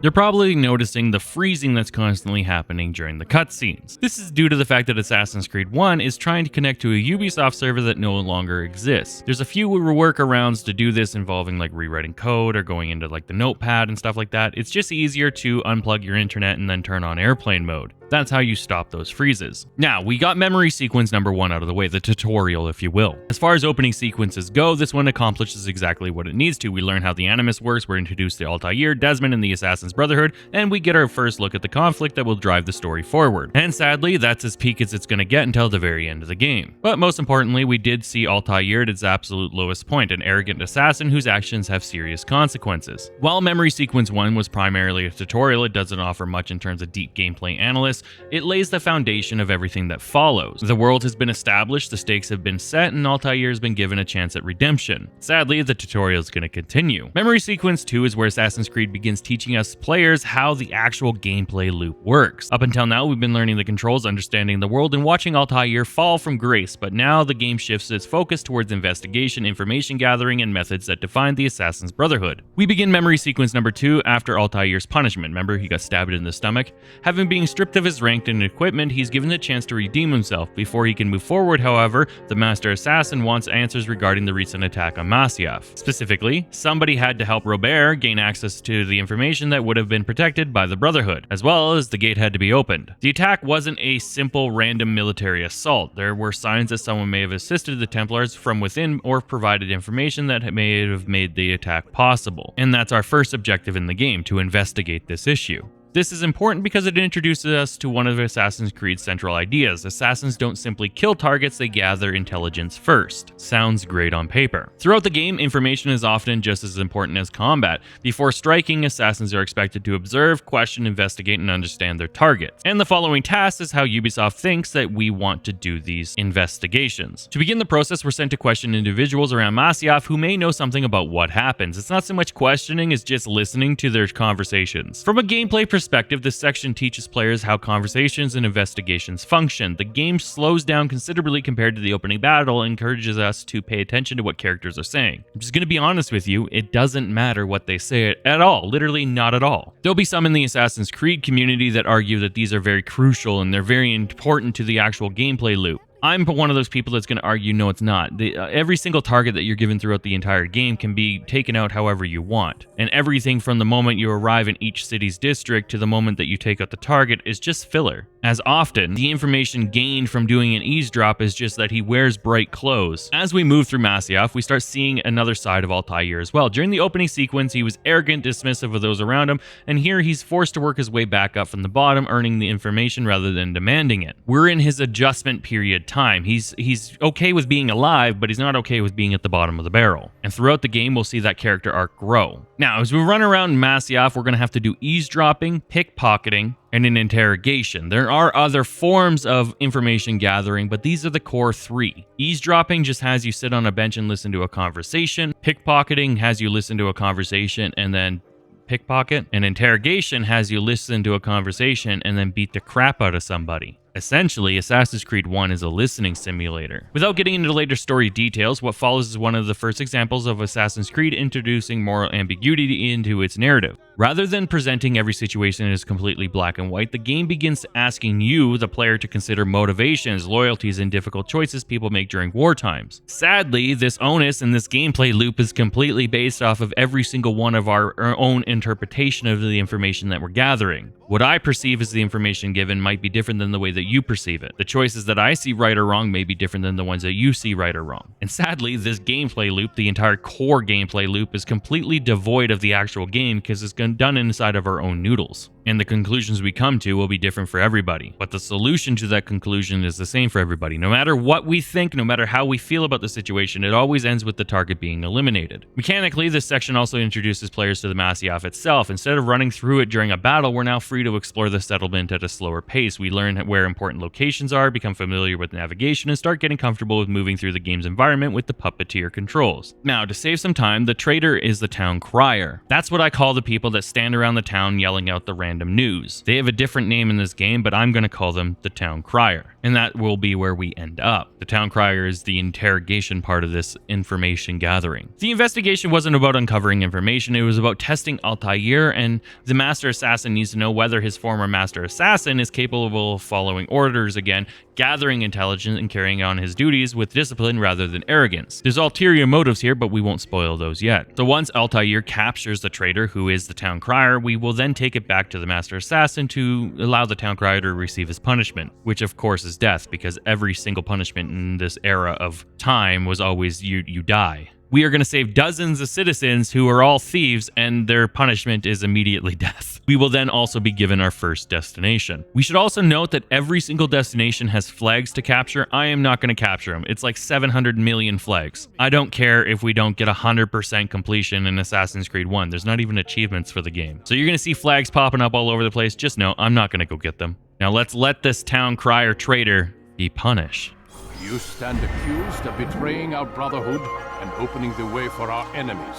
You're probably noticing the freezing that's constantly happening during the cutscenes. This is due to the fact that Assassin's Creed 1 is trying to connect to a Ubisoft server that no longer exists. There's a few workarounds to do this involving like rewriting code or going into like the notepad and stuff like that. It's just easier to unplug your internet and then turn on airplane mode. That's how you stop those freezes. Now, we got memory sequence number 1 out of the way, the tutorial, if you will. As far as opening sequences go, this one accomplishes exactly what it needs to. We learn how the Animus works, we're introduced to Altaïr, Desmond, and the Assassin's Brotherhood, and we get our first look at the conflict that will drive the story forward. And sadly, that's as peak as it's going to get until the very end of the game. But most importantly, we did see Altaïr at its absolute lowest point, an arrogant assassin whose actions have serious consequences. While memory sequence 1 was primarily a tutorial, it doesn't offer much in terms of deep gameplay analysis, this, it lays the foundation of everything that follows. The world has been established, the stakes have been set, and Altaïr has been given a chance at redemption. Sadly, the tutorial is going to continue. Memory Sequence 2 is where Assassin's Creed begins teaching us players how the actual gameplay loop works. Up until now, we've been learning the controls, understanding the world, and watching Altaïr fall from grace, but now the game shifts its focus towards investigation, information gathering, and methods that define the Assassin's Brotherhood. We begin Memory Sequence number 2 after Altaïr's punishment. Remember, he got stabbed in the stomach. Having been stripped of his rank and equipment, he's given the chance to redeem himself. Before he can move forward, however, the Master Assassin wants answers regarding the recent attack on Masyaf. Specifically, somebody had to help Robert gain access to the information that would have been protected by the Brotherhood, as well as the gate had to be opened. The attack wasn't a simple random military assault. There were signs that someone may have assisted the Templars from within or provided information that may have made the attack possible. And that's our first objective in the game, to investigate this issue. This is important because it introduces us to one of Assassin's Creed's central ideas. Assassins don't simply kill targets, they gather intelligence first. Sounds great on paper. Throughout the game, information is often just as important as combat. Before striking, assassins are expected to observe, question, investigate, and understand their targets. And the following task is how Ubisoft thinks that we want to do these investigations. To begin the process, we're sent to question individuals around Masyaf who may know something about what happens. It's not so much questioning as just listening to their conversations. From a gameplay perspective, this section teaches players how conversations and investigations function. The game slows down considerably compared to the opening battle and encourages us to pay attention to what characters are saying. I'm just going to be honest with you, it doesn't matter what they say at all, literally not at all. There'll be some in the Assassin's Creed community that argue that these are very crucial and they're very important to the actual gameplay loop. I'm one of those people that's going to argue, no, it's not. Every single target that you're given throughout the entire game can be taken out however you want. And everything from the moment you arrive in each city's district to the moment that you take out the target is just filler. As often, the information gained from doing an eavesdrop is just that he wears bright clothes. As we move through Masyaf, we start seeing another side of Altaïr as well. During the opening sequence, he was arrogant, dismissive of those around him, and here he's forced to work his way back up from the bottom, earning the information rather than demanding it. We're in his adjustment period time. He's okay with being alive, but he's not okay with being at the bottom of the barrel. And throughout the game, we'll see that character arc grow. Now, as we run around Masyaf, we're going to have to do eavesdropping, pickpocketing, and an interrogation. There are other forms of information gathering, but these are the core three. Eavesdropping just has you sit on a bench and listen to a conversation. Pickpocketing has you listen to a conversation and then pickpocket. And interrogation has you listen to a conversation and then beat the crap out of somebody. Essentially, Assassin's Creed 1 is a listening simulator. Without getting into later story details, what follows is one of the first examples of Assassin's Creed introducing moral ambiguity into its narrative. Rather than presenting every situation as completely black and white, the game begins asking you, the player, to consider motivations, loyalties, and difficult choices people make during war times. Sadly, this onus and this gameplay loop is completely based off of every single one of our own interpretation of the information that we're gathering. What I perceive as the information given might be different than the way that you perceive it. The choices that I see right or wrong may be different than the ones that you see right or wrong. And sadly, this gameplay loop, the entire core gameplay loop, is completely devoid of the actual game because it's done inside of our own noodles. And the conclusions we come to will be different for everybody. But the solution to that conclusion is the same for everybody. No matter what we think, no matter how we feel about the situation, it always ends with the target being eliminated. Mechanically, this section also introduces players to the Masyaf itself. Instead of running through it during a battle, we're now free to explore the settlement at a slower pace. We learn where important locations are, become familiar with navigation, and start getting comfortable with moving through the game's environment with the puppeteer controls. Now, to save some time, the traitor is the town crier. That's what I call the people that stand around the town yelling out the random news. They have a different name in this game, but I'm going to call them the town crier. And that will be where we end up. The town crier is the interrogation part of this information gathering. The investigation wasn't about uncovering information, it was about testing Altaïr, and the Master Assassin needs to know whether his former Master Assassin is capable of following orders again, gathering intelligence, and carrying on his duties with discipline rather than arrogance. There's ulterior motives here, but we won't spoil those yet. So once Altaïr captures the traitor, who is the town crier, we will then take it back to the Master Assassin to allow the town crier to receive his punishment, which of course is death, because every single punishment in this era of time was always you die. We are going to save dozens of citizens who are all thieves, and their punishment is immediately death. We will then also be given our first destination. We should also note that every single destination has flags to capture. I am not going to capture them. It's like 700 million flags. I don't care if we don't get 100% completion in Assassin's Creed 1. There's not even achievements for the game. So you're going to see flags popping up all over the place. Just know I'm not going to go get them. Now let's let this town crier traitor be punished. You stand accused of betraying our brotherhood and opening the way for our enemies.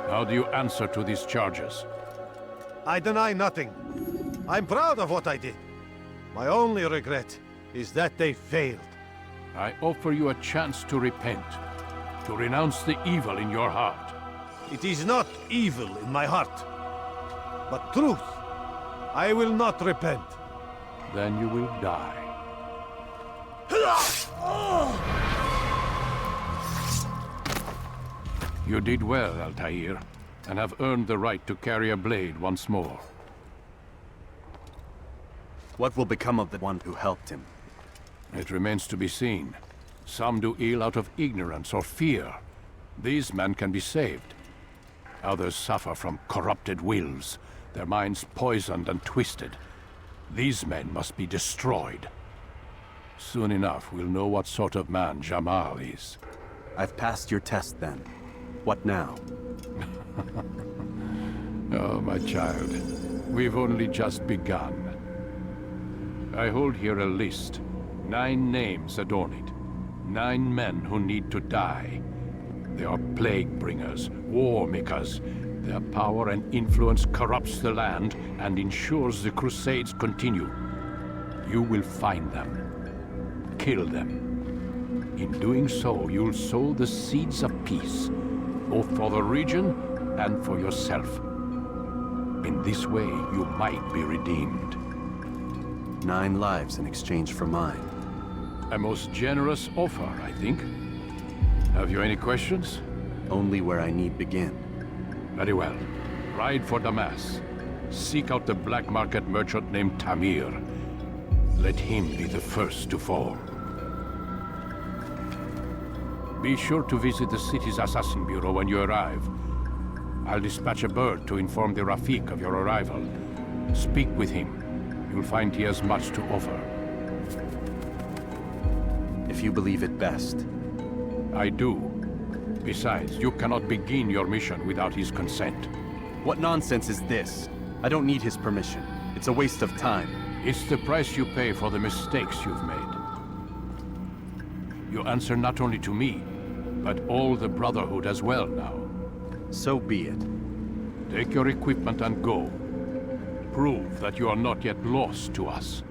How do you answer to these charges? I deny nothing. I'm proud of what I did. My only regret is that they failed. I offer you a chance to repent, to renounce the evil in your heart. It is not evil in my heart, but truth. I will not repent. Then you will die. You did well, Altaïr, and have earned the right to carry a blade once more. What will become of the one who helped him? It remains to be seen. Some do ill out of ignorance or fear. These men can be saved. Others suffer from corrupted wills, their minds poisoned and twisted. These men must be destroyed. Soon enough, we'll know what sort of man Jamal is. I've passed your test then. What now? Oh, my child. We've only just begun. I hold here a list. 9 names adorn it. 9 men who need to die. They are plague bringers, war makers. Their power and influence corrupts the land and ensures the crusades continue. You will find them. Kill them. In doing so, you'll sow the seeds of peace, both for the region and for yourself. In this way, you might be redeemed. 9 lives in exchange for mine. A most generous offer, I think. Have you any questions? Only where I need begin. Very well. Ride for Damas. Seek out the black market merchant named Tamir. Let him be the first to fall. Be sure to visit the city's assassin bureau when you arrive. I'll dispatch a bird to inform the Rafik of your arrival. Speak with him. You'll find he has much to offer. If you believe it best. I do. Besides, you cannot begin your mission without his consent. What nonsense is this? I don't need his permission. It's a waste of time. It's the price you pay for the mistakes you've made. You answer not only to me, but all the Brotherhood as well now. So be it. Take your equipment and go. Prove that you are not yet lost to us.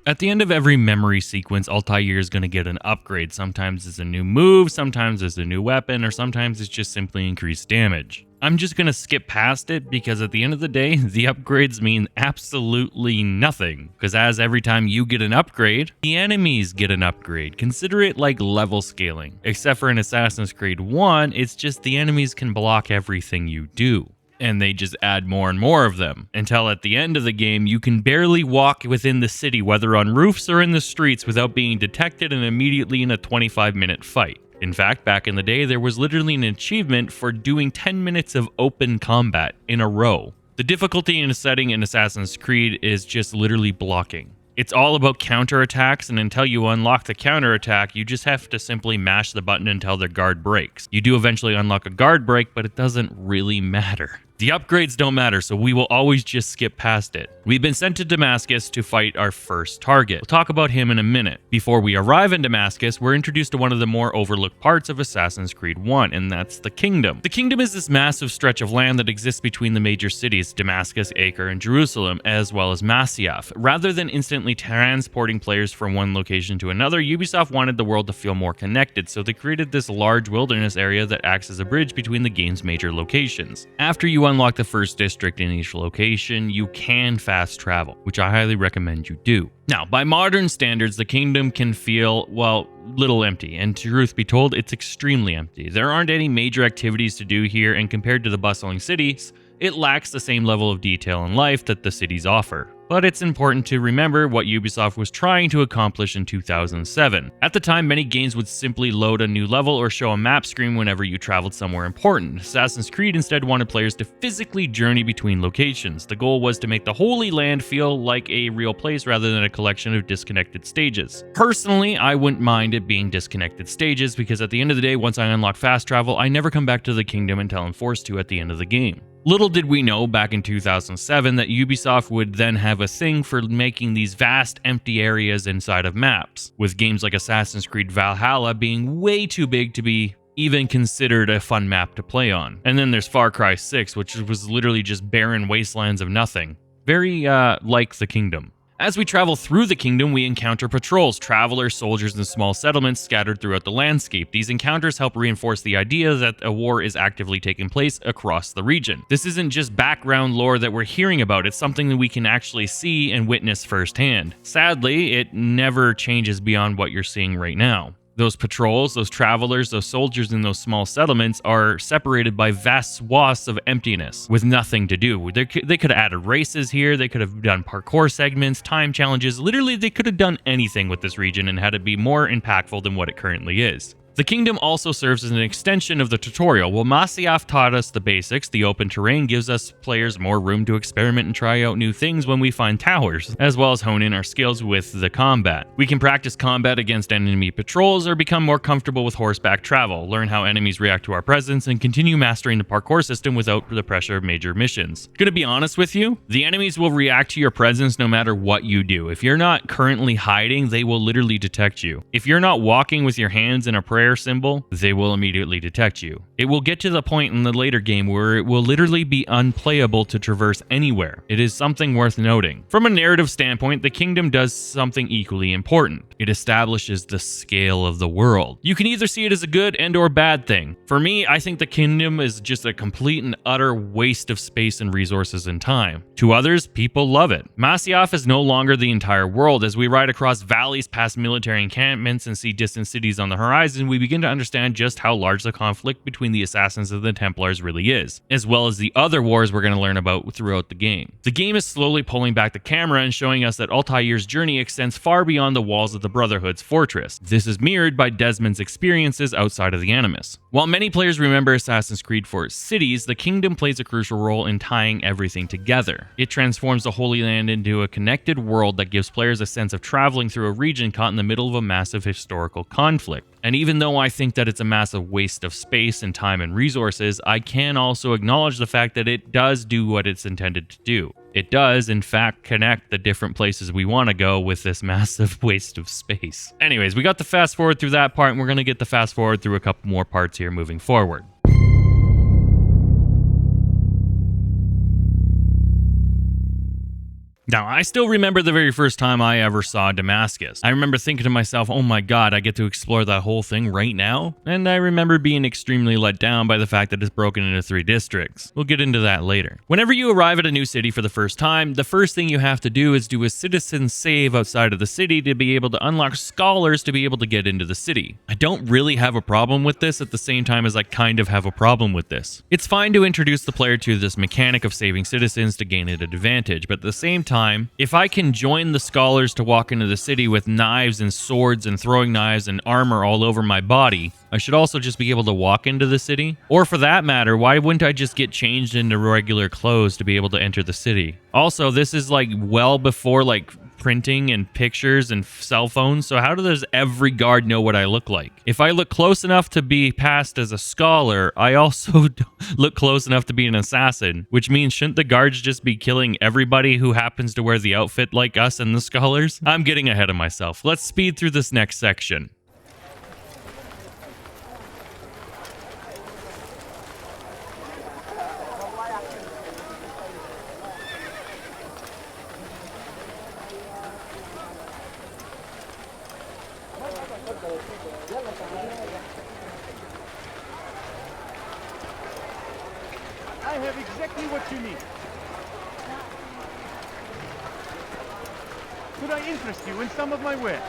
At the end of every memory sequence, Altaïr is going to get an upgrade. Sometimes it's a new move, sometimes it's a new weapon, or sometimes it's just simply increased damage. I'm just going to skip past it because at the end of the day, the upgrades mean absolutely nothing. Because as every time you get an upgrade, the enemies get an upgrade. Consider it like level scaling. Except for in Assassin's Creed 1, it's just the enemies can block everything you do. And they just add more and more of them, until at the end of the game, you can barely walk within the city, whether on roofs or in the streets, without being detected and immediately in a 25-minute fight. In fact, back in the day, there was literally an achievement for doing 10 minutes of open combat in a row. The difficulty in a setting in Assassin's Creed is just literally blocking. It's all about counterattacks, and until you unlock the counterattack, you just have to simply mash the button until their guard breaks. You do eventually unlock a guard break, but it doesn't really matter. The upgrades don't matter, so we will always just skip past it. We've been sent to Damascus to fight our first target. We'll talk about him in a minute. Before we arrive in Damascus, we're introduced to one of the more overlooked parts of Assassin's Creed 1, and that's the Kingdom. The Kingdom is this massive stretch of land that exists between the major cities, Damascus, Acre, and Jerusalem, as well as Masyaf. Rather than instantly transporting players from one location to another, Ubisoft wanted the world to feel more connected, so they created this large wilderness area that acts as a bridge between the game's major locations. After you unlock the first district in each location, you can fast travel, which I highly recommend you do. Now, by modern standards, the Kingdom can feel, well, little empty, and truth be told, it's extremely empty. There aren't any major activities to do here, and compared to the bustling cities, it lacks the same level of detail and life that the cities offer. but it's important to remember what Ubisoft was trying to accomplish in 2007. At the time, many games would simply load a new level or show a map screen whenever you traveled somewhere important. Assassin's Creed instead wanted players to physically journey between locations. The goal was to make the Holy Land feel like a real place rather than a collection of disconnected stages. Personally, I wouldn't mind it being disconnected stages because at the end of the day, once I unlock fast travel, I never come back to the kingdom until I'm forced to at the end of the game. Little did we know back in 2007 that Ubisoft would then have a thing for making these vast empty areas inside of maps, with games like Assassin's Creed Valhalla being way too big to be even considered a fun map to play on. And then there's Far Cry 6, which was literally just barren wastelands of nothing. Very like the kingdom. As we travel through the kingdom, we encounter patrols, travelers, soldiers, and small settlements scattered throughout the landscape. These encounters help reinforce the idea that a war is actively taking place across the region. This isn't just background lore that we're hearing about, it's something that we can actually see and witness firsthand. Sadly, it never changes beyond what you're seeing right now. Those patrols, those travelers, those soldiers in those small settlements are separated by vast swaths of emptiness with nothing to do. They could have added races here, they could have done parkour segments, time challenges. Literally, they could have done anything with this region and had it be more impactful than what it currently is. The kingdom also serves as an extension of the tutorial. While Masyaf taught us the basics, the open terrain gives us players more room to experiment and try out new things when we find towers, as well as hone in our skills with the combat. We can practice combat against enemy patrols or become more comfortable with horseback travel, learn how enemies react to our presence, and continue mastering the parkour system without the pressure of major missions. Gonna be honest with you, the enemies will react to your presence no matter what you do. If you're not currently hiding, they will literally detect you. If you're not walking with your hands in a prayer symbol, they will immediately detect you. It will get to the point in the later game where it will literally be unplayable to traverse anywhere. It is something worth noting. From a narrative standpoint, the kingdom does something equally important. It establishes the scale of the world. You can either see it as a good and or bad thing. For me, I think the kingdom is just a complete and utter waste of space and resources and time. To others, people love it. Masyaf is no longer the entire world. As we ride across valleys past military encampments and see distant cities on the horizon, we begin to understand just how large the conflict between the Assassins and the Templars really is, as well as the other wars we're going to learn about throughout the game. The game is slowly pulling back the camera and showing us that Altaïr's journey extends far beyond the walls of the Brotherhood's fortress. This is mirrored by Desmond's experiences outside of the Animus. While many players remember Assassin's Creed for its cities, the kingdom plays a crucial role in tying everything together. It transforms the Holy Land into a connected world that gives players a sense of traveling through a region caught in the middle of a massive historical conflict. And even though I think that it's a massive waste of space and time and resources, I can also acknowledge the fact that it does do what it's intended to do. It does, in fact, connect the different places we want to go with this massive waste of space. Anyways, we got the fast forward through that part, and we're going to get the fast forward through a couple more parts here moving forward. Now, I still remember the very first time I ever saw Damascus. I remember thinking to myself, oh my god, I get to explore that whole thing right now? And I remember being extremely let down by the fact that it's broken into 3 districts. We'll get into that later. Whenever you arrive at a new city for the first time, the first thing you have to do is do a citizen save outside of the city to be able to unlock scholars to be able to get into the city. I don't really have a problem with this at the same time as I kind of have a problem with this. It's fine to introduce the player to this mechanic of saving citizens to gain an advantage, but at the same time, if I can join the scholars to walk into the city with knives and swords and throwing knives and armor all over my body, I should also just be able to walk into the city. Or for that matter, why wouldn't I just get changed into regular clothes to be able to enter the city? Also, this is like well before like printing and pictures and cell phones, so how does every guard know what I look like? If I look close enough to be passed as a scholar, I also look close enough to be an assassin, which means shouldn't the guards just be killing everybody who happens to wear the outfit like us and the scholars? I'm getting ahead of myself. Let's speed through this next section. I have exactly what you need. Could I interest you in some of my wares?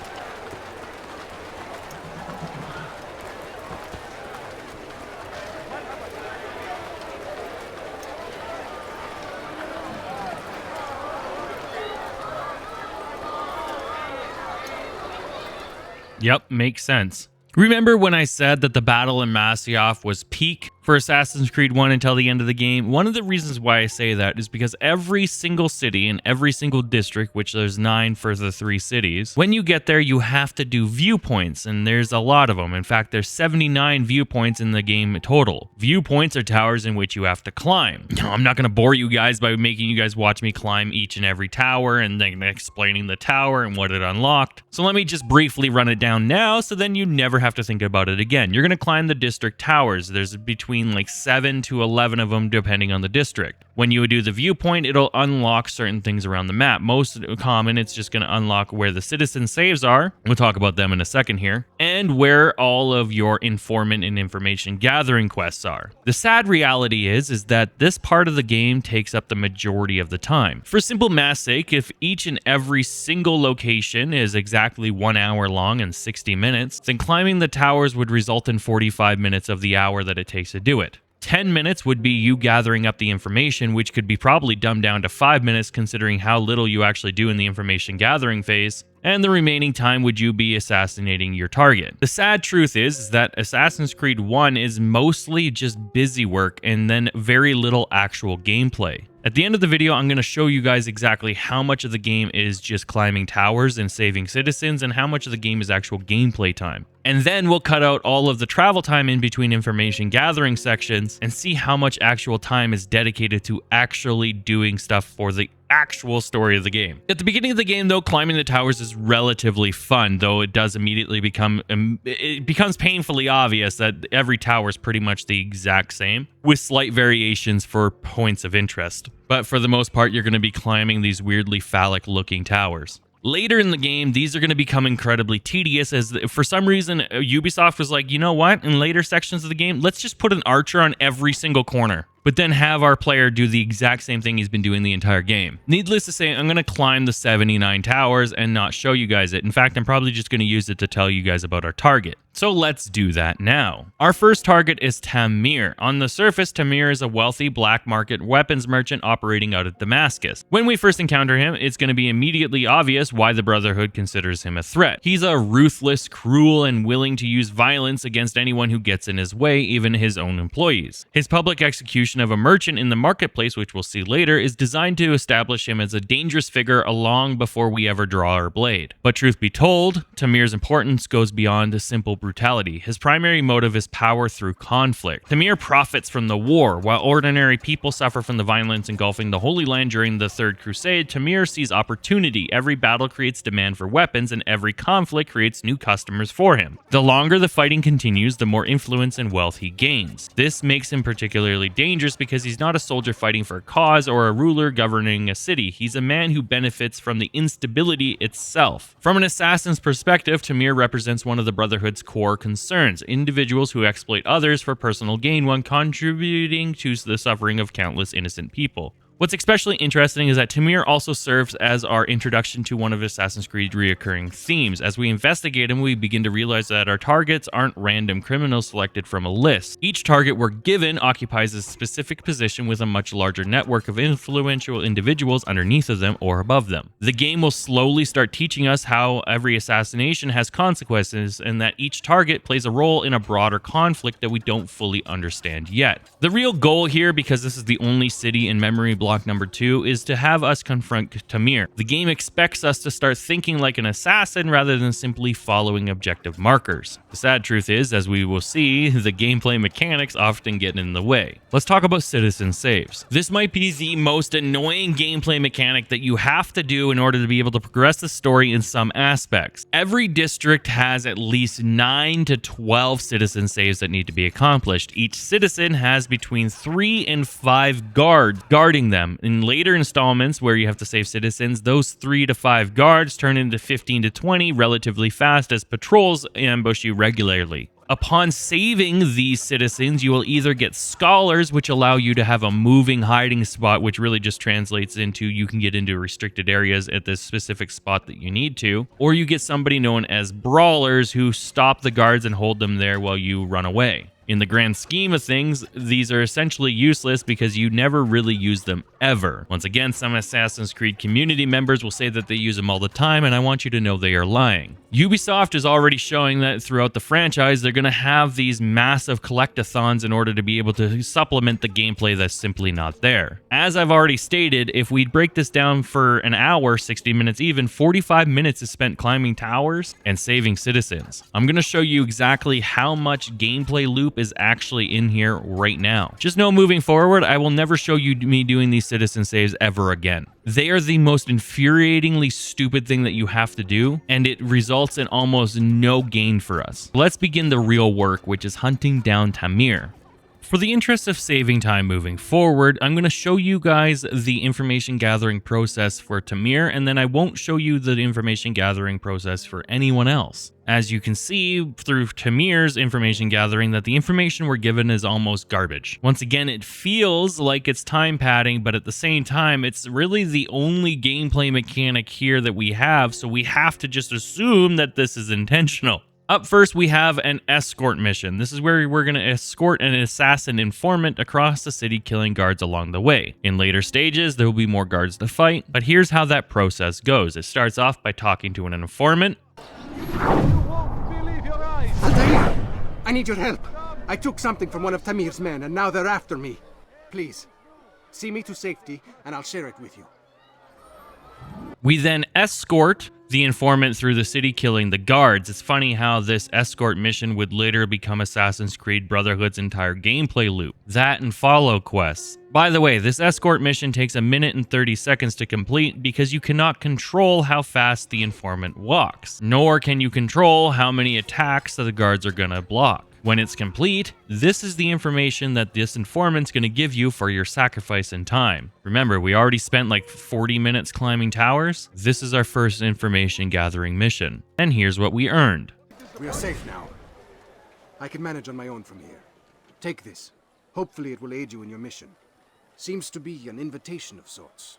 Yep, makes sense. Remember when I said that the battle in Masyaf was peak for Assassin's Creed 1 until the end of the game? One of the reasons why I say that is because every single city and every single district, which there's 9 for the 3 cities, when you get there, you have to do viewpoints, and there's a lot of them. In fact, there's 79 viewpoints in the game total. Viewpoints are towers in which you have to climb. I'm not going to bore you guys by making you guys watch me climb each and every tower and then explaining the tower and what it unlocked. So let me just briefly run it down now, so then you never have to think about it again. You're going to climb the district towers. There's between like 7 to 11 of them depending on the district. When you do the viewpoint, it'll unlock certain things around the map. Most common, it's just going to unlock where the citizen saves are. We'll talk about them in a second here. And where all of your informant and information gathering quests are. The sad reality is that this part of the game takes up the majority of the time. For simple math's sake, if each and every single location is exactly 1 hour long and 60 minutes, then climbing the towers would result in 45 minutes of the hour that it takes to do it. 10 minutes would be you gathering up the information, which could be probably dumbed down to 5 minutes considering how little you actually do in the information gathering phase. And the remaining time would you be assassinating your target. The sad truth is that Assassin's Creed 1 is mostly just busy work and then very little actual gameplay. At the end of the video, I'm going to show you guys exactly how much of the game is just climbing towers and saving citizens and how much of the game is actual gameplay time. And then we'll cut out all of the travel time in between information gathering sections and see how much actual time is dedicated to actually doing stuff for the actual story of the game. At the beginning of the game, though, climbing the towers is relatively fun, though it does immediately becomes painfully obvious that every tower is pretty much the exact same, with slight variations for points of interest. But for the most part, you're going to be climbing these weirdly phallic-looking towers. Later in the game, these are going to become incredibly tedious as for some reason, Ubisoft was like, you know what? In later sections of the game, let's just put an archer on every single corner, but then have our player do the exact same thing he's been doing the entire game. Needless to say, I'm going to climb the 79 towers and not show you guys it. In fact, I'm probably just going to use it to tell you guys about our target. So let's do that now. Our first target is Tamir. On the surface, Tamir is a wealthy black market weapons merchant operating out of Damascus. When we first encounter him, it's going to be immediately obvious why the Brotherhood considers him a threat. He's a ruthless, cruel, and willing to use violence against anyone who gets in his way, even his own employees. His public execution of a merchant in the marketplace, which we'll see later, is designed to establish him as a dangerous figure long before we ever draw our blade. But truth be told, Tamir's importance goes beyond a simple brutality. His primary motive is power through conflict. Tamir profits from the war. While ordinary people suffer from the violence engulfing the Holy Land during the Third Crusade, Tamir sees opportunity. Every battle creates demand for weapons, and every conflict creates new customers for him. The longer the fighting continues, the more influence and wealth he gains. This makes him particularly dangerous because he's not a soldier fighting for a cause or a ruler governing a city. He's a man who benefits from the instability itself. From an assassin's perspective, Tamir represents one of the Brotherhood's core concerns: individuals who exploit others for personal gain while contributing to the suffering of countless innocent people. What's especially interesting is that Tamir also serves as our introduction to one of Assassin's Creed's reoccurring themes. As we investigate him, we begin to realize that our targets aren't random criminals selected from a list. Each target we're given occupies a specific position with a much larger network of influential individuals underneath of them or above them. The game will slowly start teaching us how every assassination has consequences and that each target plays a role in a broader conflict that we don't fully understand yet. The real goal here, because this is the only city in memory block number 2, is to have us confront Tamir. The game expects us to start thinking like an assassin rather than simply following objective markers. The sad truth is, as we will see, the gameplay mechanics often get in the way. Let's talk about citizen saves. This might be the most annoying gameplay mechanic that you have to do in order to be able to progress the story in some aspects. Every district has at least 9 to 12 citizen saves that need to be accomplished. Each citizen has between 3 and 5 guards guarding them. In later installments where you have to save citizens, those 3 to 5 guards turn into 15 to 20 relatively fast as patrols ambush you regularly. Upon saving these citizens, you will either get scholars, which allow you to have a moving hiding spot, which really just translates into you can get into restricted areas at this specific spot that you need to, or you get somebody known as brawlers who stop the guards and hold them there while you run away. In the grand scheme of things, these are essentially useless because you never really use them ever. Once again, some Assassin's Creed community members will say that they use them all the time, and I want you to know they are lying. Ubisoft is already showing that throughout the franchise, they're going to have these massive collectathons in order to be able to supplement the gameplay that's simply not there. As I've already stated, if we break this down for an hour, 60 minutes even, 45 minutes is spent climbing towers and saving citizens. I'm going to show you exactly how much gameplay loop is actually in here right now. Just know moving forward, I will never show you me doing these citizen saves ever again. They are the most infuriatingly stupid thing that you have to do, and it results in almost no gain for us. Let's begin the real work, which is hunting down Tamir. For the interest of saving time moving forward, I'm going to show you guys the information gathering process for Tamir, and then I won't show you the information gathering process for anyone else. As you can see through Tamir's information gathering that the information we're given is almost garbage. Once again, it feels like it's time padding, but at the same time, it's really the only gameplay mechanic here that we have, so we have to just assume that this is intentional. Up first, we have an escort mission. This is where we're going to escort an assassin informant across the city, killing guards along the way. In later stages, there will be more guards to fight, but here's how that process goes. It starts off by talking to an informant. Altaïr, I need your help. I took something from one of Tamir's men, and now they're after me. Please, see me to safety, and I'll share it with you. We then escort the informant through the city, killing the guards. It's funny how this escort mission would later become Assassin's Creed Brotherhood's entire gameplay loop. That and follow quests. By the way, this escort mission takes 1 minute and 30 seconds to complete because you cannot control how fast the informant walks, nor can you control how many attacks that the guards are gonna block. When it's complete, this is the information that this informant's going to give you for your sacrifice in time. Remember, we already spent like 40 minutes climbing towers. This is our first information gathering mission. And here's what we earned. We are safe now. I can manage on my own from here. Take this. Hopefully it will aid you in your mission. Seems to be an invitation of sorts.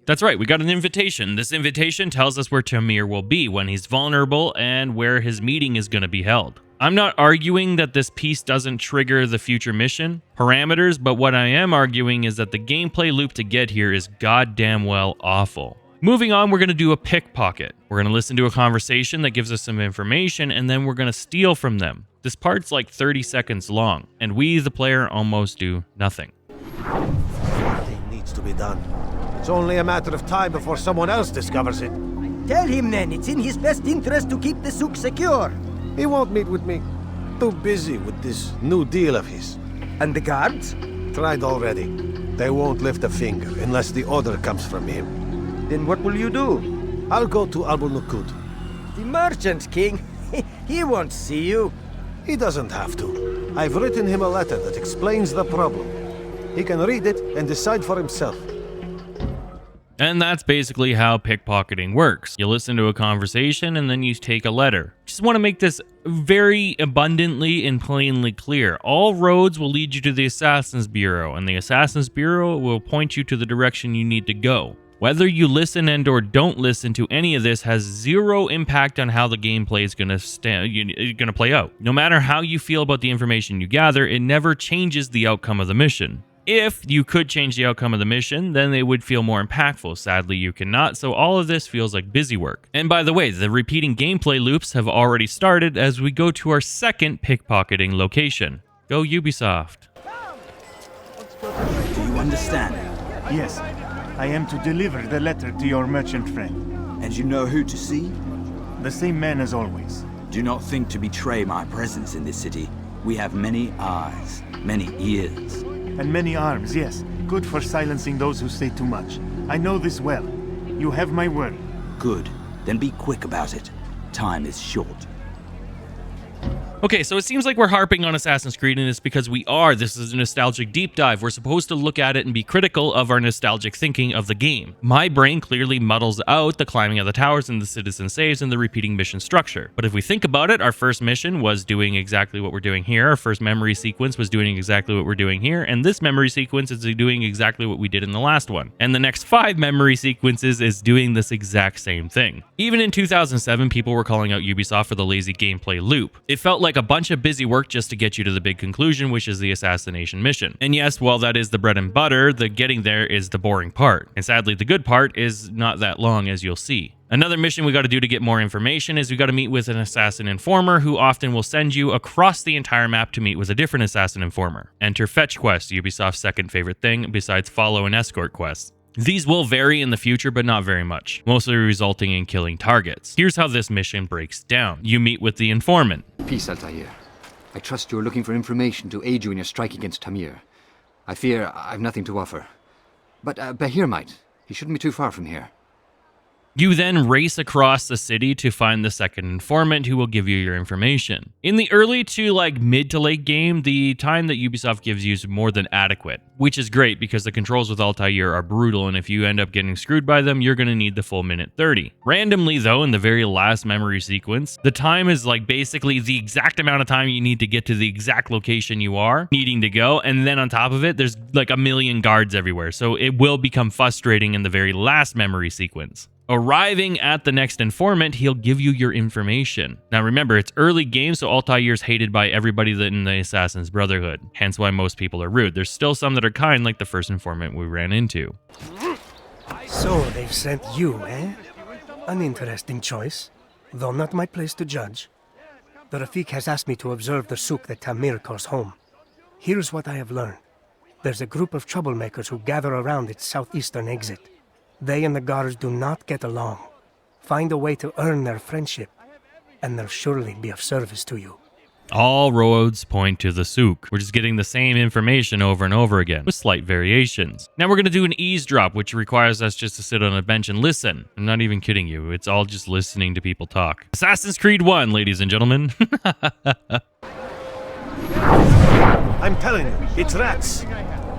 That's right, we got an invitation. This invitation tells us where Tamir will be when he's vulnerable and where his meeting is going to be held. I'm not arguing that this piece doesn't trigger the future mission parameters, but what I am arguing is that the gameplay loop to get here is goddamn well awful. Moving on, we're going to do a pickpocket. We're going to listen to a conversation that gives us some information, and then we're going to steal from them. This part's like 30 seconds long, and we, the player, almost do nothing. Something needs to be done. It's only a matter of time before someone else discovers it. Tell him then, it's in his best interest to keep the souk secure. He won't meet with me. Too busy with this new deal of his. And the guards? Tried already. They won't lift a finger unless the order comes from him. Then what will you do? I'll go to Abu Nukud. The merchant king? He won't see you. He doesn't have to. I've written him a letter that explains the problem. He can read it and decide for himself. And that's basically how pickpocketing works. You listen to a conversation and then you take a letter. Just want to make this very abundantly and plainly clear. All roads will lead you to the Assassin's Bureau, and the Assassin's Bureau will point you to the direction you need to go. Whether you listen and or don't listen to any of this has zero impact on how the gameplay is going to play out. No matter how you feel about the information you gather, it never changes the outcome of the mission. If you could change the outcome of the mission, then they would feel more impactful. Sadly, you cannot, so all of this feels like busy work. And by the way, the repeating gameplay loops have already started as we go to our second pickpocketing location. Go Ubisoft. Do you understand? Yes. I am to deliver the letter to your merchant friend. And you know who to see? The same man as always. Do not think to betray my presence in this city. We have many eyes, many ears. And many arms, yes. Good for silencing those who say too much. I know this well. You have my word. Good. Then be quick about it. Time is short. Okay, so it seems like we're harping on Assassin's Creed, and it's because we are. This is a nostalgic deep dive. We're supposed to look at it and be critical of our nostalgic thinking of the game. My brain clearly muddles out the climbing of the towers and the citizen saves and the repeating mission structure. But if we think about it, our first mission was doing exactly what we're doing here. Our first memory sequence was doing exactly what we're doing here. And this memory sequence is doing exactly what we did in the last one. And the next 5 memory sequences is doing this exact same thing. Even in 2007, people were calling out Ubisoft for the lazy gameplay loop. It felt like a bunch of busy work just to get you to the big conclusion, which is the assassination mission. And yes, while that is the bread and butter, the getting there is the boring part. And sadly, the good part is not that long, as you'll see. Another mission we got to do to get more information is we got to meet with an assassin informer who often will send you across the entire map to meet with a different assassin informer. Enter fetch quest, Ubisoft's second favorite thing besides follow and escort quests. These will vary in the future, but not very much, mostly resulting in killing targets. Here's how this mission breaks down. You meet with the informant. Peace, Altaïr. I trust you are looking for information to aid you in your strike against Tamir. I fear I've nothing to offer. But Bahir might. He shouldn't be too far from here. You then race across the city to find the second informant who will give you your information. In the early to mid to late game, the time that Ubisoft gives you is more than adequate, which is great because the controls with Altaïr are brutal, and if you end up getting screwed by them, you're going to need the full minute 30. Randomly though, in the very last memory sequence, the time is basically the exact amount of time you need to get to the exact location you are needing to go, and then on top of it, there's a million guards everywhere, so it will become frustrating in the very last memory sequence. Arriving at the next informant, he'll give you your information. Now remember, it's early game, so Altaïr's hated by everybody in the Assassin's Brotherhood, hence why most people are rude. There's still some that are kind, like the first informant we ran into. So they've sent you, eh? An interesting choice, though not my place to judge. The Rafik has asked me to observe the souk that Tamir calls home. Here's what I have learned. There's a group of troublemakers who gather around its southeastern exit. They and the guards do not get along. Find a way to earn their friendship, and they'll surely be of service to you. All roads point to the souk. We're just getting the same information over and over again, with slight variations. Now we're going to do an eavesdrop, which requires us just to sit on a bench and listen. I'm not even kidding you. It's all just listening to people talk. Assassin's Creed 1, ladies and gentlemen. I'm telling you, it's rats.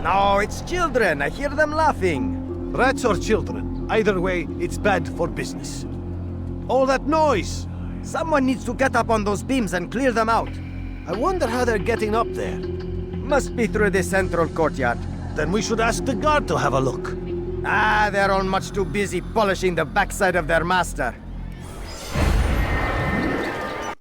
No, it's children. I hear them laughing. Rats or children, either way, it's bad for business. All that noise! Someone needs to get up on those beams and clear them out. I wonder how they're getting up there. Must be through the central courtyard. Then we should ask the guard to have a look. Ah, they're all much too busy polishing the backside of their master.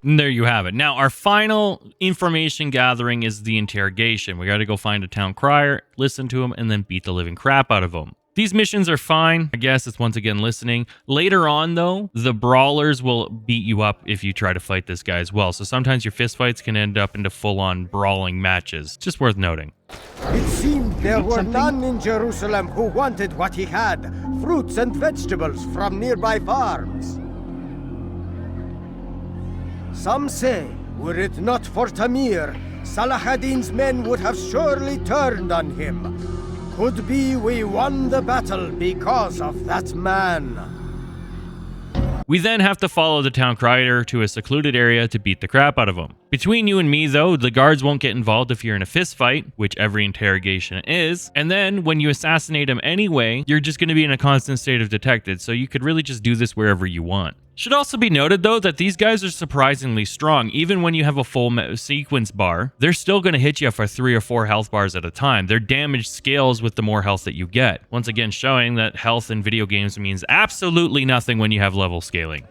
And there you have it. Now, our final information gathering is the interrogation. We got to go find a town crier, listen to him, and then beat the living crap out of him. These missions are fine. I guess it's once again listening. Later on, though, the brawlers will beat you up if you try to fight this guy as well. So sometimes your fistfights can end up into full-on brawling matches. Just worth noting. It seemed there were none in Jerusalem who wanted what he had. Fruits and vegetables from nearby farms. Some say, were it not for Tamir, Salah ad-Din's men would have surely turned on him. Could be we won the battle because of that man. We then have to follow the town crier to a secluded area to beat the crap out of him. Between you and me, though, the guards won't get involved if you're in a fist fight, which every interrogation is. And then, when you assassinate him anyway, you're just going to be in a constant state of detected, so you could really just do this wherever you want. Should also be noted, though, that these guys are surprisingly strong. Even when you have a full sequence bar, they're still going to hit you for 3 or 4 health bars at a time. Their damage scales with the more health that you get. Once again, showing that health in video games means absolutely nothing when you have level scaling.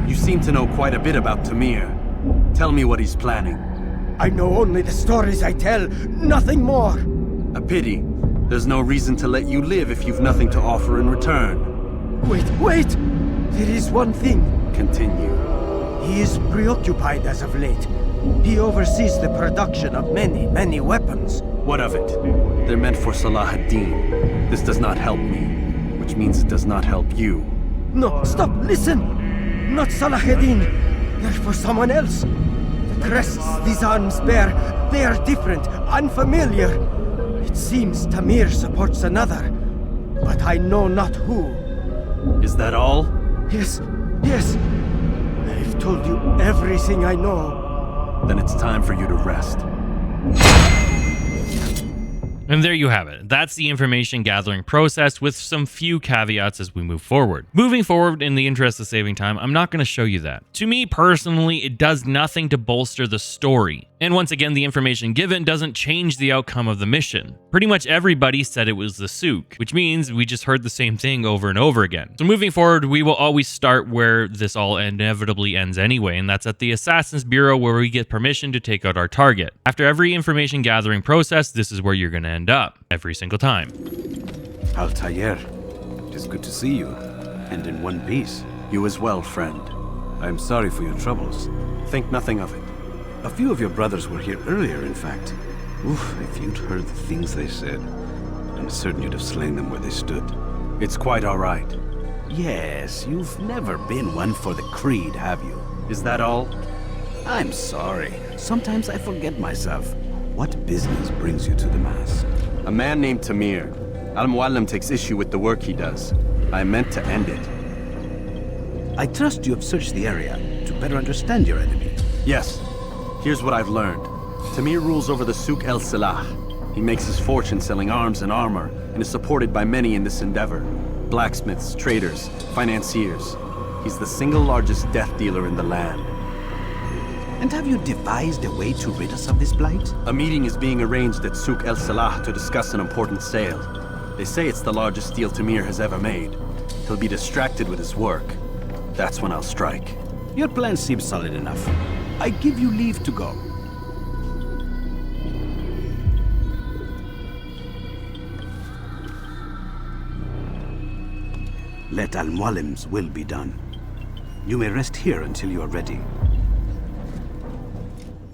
You seem to know quite a bit about Tamir. Tell me what he's planning. I know only the stories I tell, nothing more. A pity. There's no reason to let you live if you've nothing to offer in return. Wait! There is one thing. Continue. He is preoccupied as of late. He oversees the production of many weapons. What of it? They're meant for Salah ad-Din. This does not help me, which means it does not help you. No, stop, listen! Not Salah ad-Din. They're for someone else. The crests these arms bear, they are different, unfamiliar. It seems Tamir supports another, but I know not who. Is that all? Yes. I've told you everything I know. Then it's time for you to rest. And there you have it. That's the information gathering process with some few caveats as we move forward. Moving forward, in the interest of saving time, I'm not going to show you that. To me personally, it does nothing to bolster the story. And once again, the information given doesn't change the outcome of the mission. Pretty much everybody said it was the Souk, which means we just heard the same thing over and over again. So moving forward, we will always start where this all inevitably ends anyway, and that's at the Assassin's Bureau, where we get permission to take out our target. After every information gathering process, this is where you're going to end up every single time. Altaïr, it is good to see you, and in one piece. You as well, friend. I am sorry for your troubles. Think nothing of it. A few of your brothers were here earlier, in fact. Oof, if you'd heard the things they said, I'm certain you'd have slain them where they stood. It's quite all right. Yes, you've never been one for the creed, have you? Is that all? I'm sorry. Sometimes I forget myself. What business brings you to the Mass? A man named Tamir. Al-Muallim takes issue with the work he does. I meant to end it. I trust you have searched the area to better understand your enemy. Yes. Here's what I've learned. Tamir rules over the Souk el-Salah. He makes his fortune selling arms and armor, and is supported by many in this endeavor. Blacksmiths, traders, financiers. He's the single largest death dealer in the land. And have you devised a way to rid us of this blight? A meeting is being arranged at Souk el-Salah to discuss an important sale. They say it's the largest deal Tamir has ever made. He'll be distracted with his work. That's when I'll strike. Your plan seems solid enough. I give you leave to go. Let Al-Muallim's will be done. You may rest here until you are ready.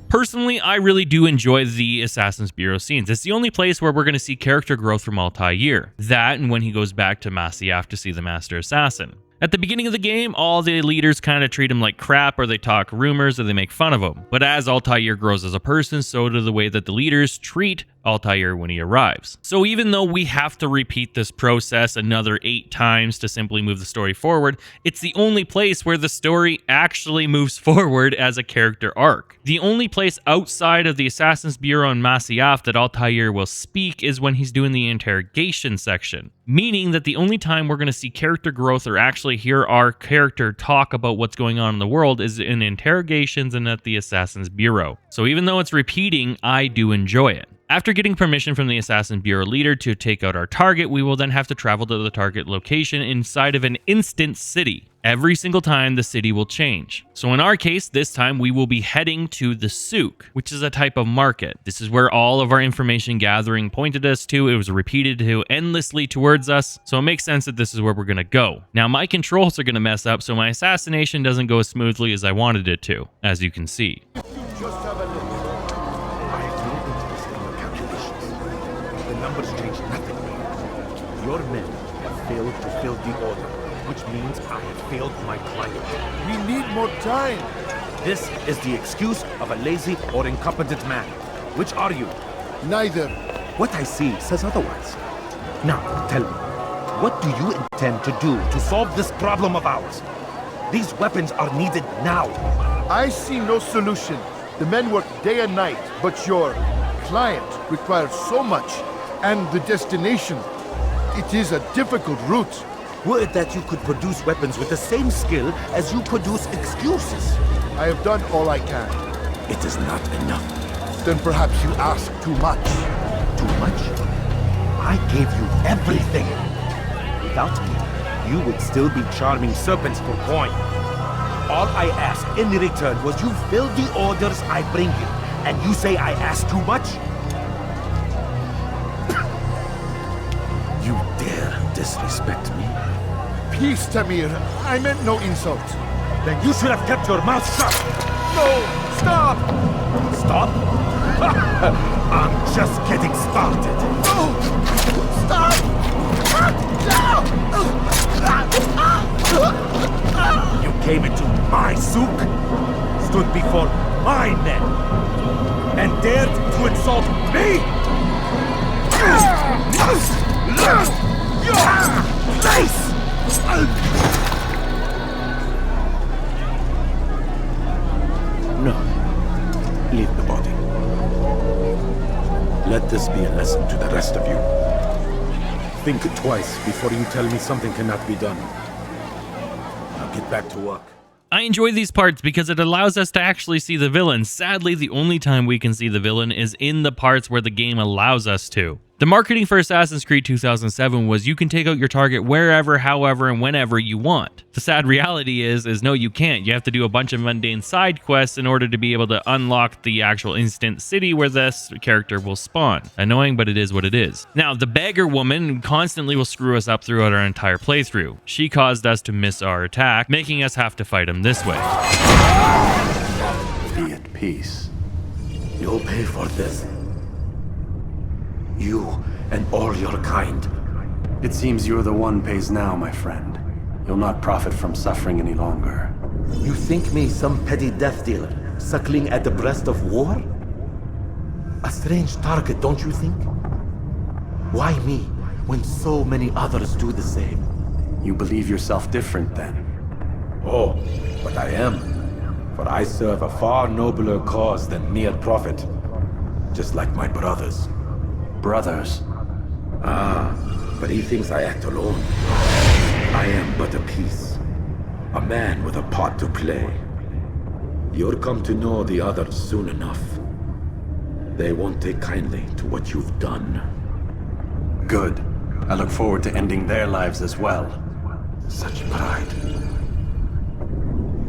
Personally, I really do enjoy the Assassin's Bureau scenes. It's the only place where we're going to see character growth from Altaïr. That and when he goes back to Masyaf to see the Master Assassin. At the beginning of the game, all the leaders kind of treat him like crap, or they talk rumors, or they make fun of him. But as Altaïr grows as a person, so do the way that the leaders treat Altaïr when he arrives. So even though we have to repeat this process another 8 times to simply move the story forward, it's the only place where the story actually moves forward as a character arc. The only place outside of the Assassin's Bureau and Masyaf that Altaïr will speak is when he's doing the interrogation section. Meaning that the only time we're going to see character growth or actually hear our character talk about what's going on in the world is in interrogations and at the Assassin's Bureau. So even though it's repeating, I do enjoy it. After getting permission from the Assassin Bureau leader to take out our target, we will then have to travel to the target location inside of an instant city. Every single time, the city will change. So in our case, this time we will be heading to the Souk, which is a type of market. This is where all of our information gathering pointed us to. It was repeated to endlessly towards us, so it makes sense that this is where we're going to go. Now, my controls are going to mess up, so my assassination doesn't go as smoothly as I wanted it to, as you can see. Your men have failed to fill the order, which means I have failed my client. We need more time. This is the excuse of a lazy or incompetent man. Which are you? Neither. What I see says otherwise. Now, tell me, what do you intend to do to solve this problem of ours? These weapons are needed now. I see no solution. The men work day and night, but your client requires so much, and the destination. It is a difficult route. Were it that you could produce weapons with the same skill as you produce excuses. I have done all I can. It is not enough. Then perhaps you ask too much. Too much? I gave you everything. Without me, you would still be charming serpents for coin. All I ask in return was you fill the orders I bring you. And you say I ask too much? You dare disrespect me? Peace, Tamir. I meant no insult. Then you should have kept your mouth shut. No! Stop! Stop? I'm just getting started. No! Stop! You came into my souk, stood before my men, and dared to insult me? Your place! Let this be a lesson to the rest of you. Think twice before you tell me something cannot be done. Now get back to work. I enjoy these parts because it allows us to actually see the villain. Sadly, the only time we can see the villain is in the parts where the game allows us to. The marketing for Assassin's Creed 2007 was you can take out your target wherever, however, and whenever you want. The sad reality is no, you can't. You have to do a bunch of mundane side quests in order to be able to unlock the actual instant city where this character will spawn. Annoying, but it is what it is. Now, the beggar woman constantly will screw us up throughout our entire playthrough. She caused us to miss our attack, making us have to fight him this way. Be at peace. You'll pay for this. You and all your kind. It seems you're the one pays now, my friend. You'll not profit from suffering any longer. You think me some petty death dealer, suckling at the breast of war? A strange target, don't you think? Why me, when so many others do the same? You believe yourself different, then? Oh, but I am. For I serve a far nobler cause than mere profit. Just like my brothers. Brothers? Ah, but he thinks I act alone. I am but a piece. A man with a part to play. You'll come to know the others soon enough. They won't take kindly to what you've done. Good. I look forward to ending their lives as well. Such pride.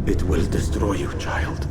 It will destroy you, child.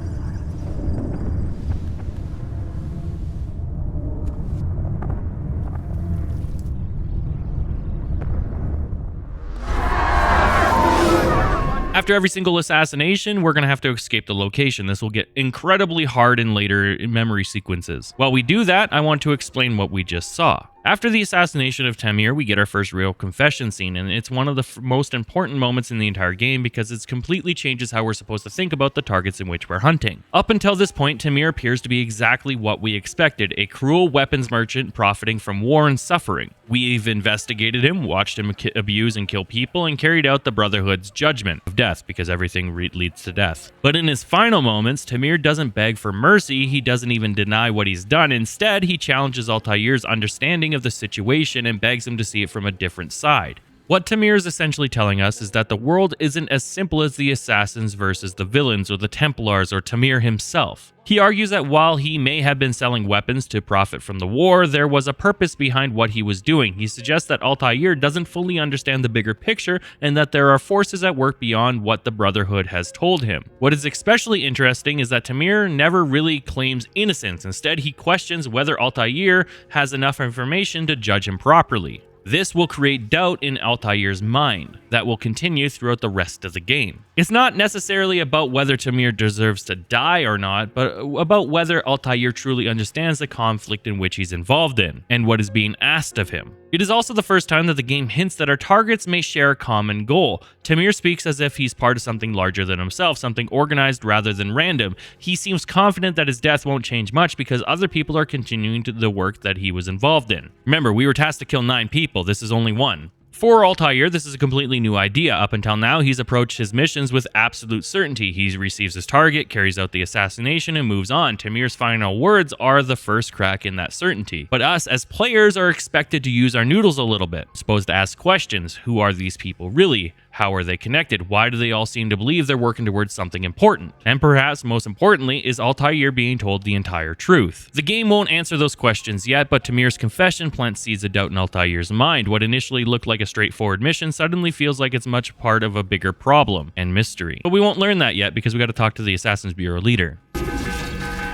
After every single assassination, we're going to have to escape the location. This will get incredibly hard in later memory sequences. While we do that, I want to explain what we just saw. After the assassination of Tamir, we get our first real confession scene, and it's one of the most important moments in the entire game because it completely changes how we're supposed to think about the targets in which we're hunting. Up until this point, Tamir appears to be exactly what we expected, a cruel weapons merchant profiting from war and suffering. We've investigated him, watched him abuse and kill people, and carried out the Brotherhood's judgment of death, because everything leads to death. But in his final moments, Tamir doesn't beg for mercy, he doesn't even deny what he's done. Instead, he challenges Altaïr's understanding of the situation and begs him to see it from a different side. What Tamir is essentially telling us is that the world isn't as simple as the assassins versus the villains or the Templars or Tamir himself. He argues that while he may have been selling weapons to profit from the war, there was a purpose behind what he was doing. He suggests that Altaïr doesn't fully understand the bigger picture and that there are forces at work beyond what the Brotherhood has told him. What is especially interesting is that Tamir never really claims innocence. Instead, he questions whether Altaïr has enough information to judge him properly. This will create doubt in Altaïr's mind that will continue throughout the rest of the game. It's not necessarily about whether Tamir deserves to die or not, but about whether Altaïr truly understands the conflict in which he's involved in, and what is being asked of him. It is also the first time that the game hints that our targets may share a common goal. Tamir speaks as if he's part of something larger than himself, something organized rather than random. He seems confident that his death won't change much because other people are continuing to the work that he was involved in. Remember, we were tasked to kill 9 people, this is only 1. For Altaïr, this is a completely new idea. Up until now, he's approached his missions with absolute certainty. He receives his target, carries out the assassination, and moves on. Tamir's final words are the first crack in that certainty. But us, as players, are expected to use our noodles a little bit. Supposed to ask questions. Who are these people really? How are they connected? Why do they all seem to believe they're working towards something important? And perhaps most importantly, is Altaïr being told the entire truth? The game won't answer those questions yet, but Tamir's confession plants seeds of doubt in Altaïr's mind. What initially looked like a straightforward mission suddenly feels like it's much part of a bigger problem and mystery. But we won't learn that yet because we got to talk to the Assassin's Bureau leader.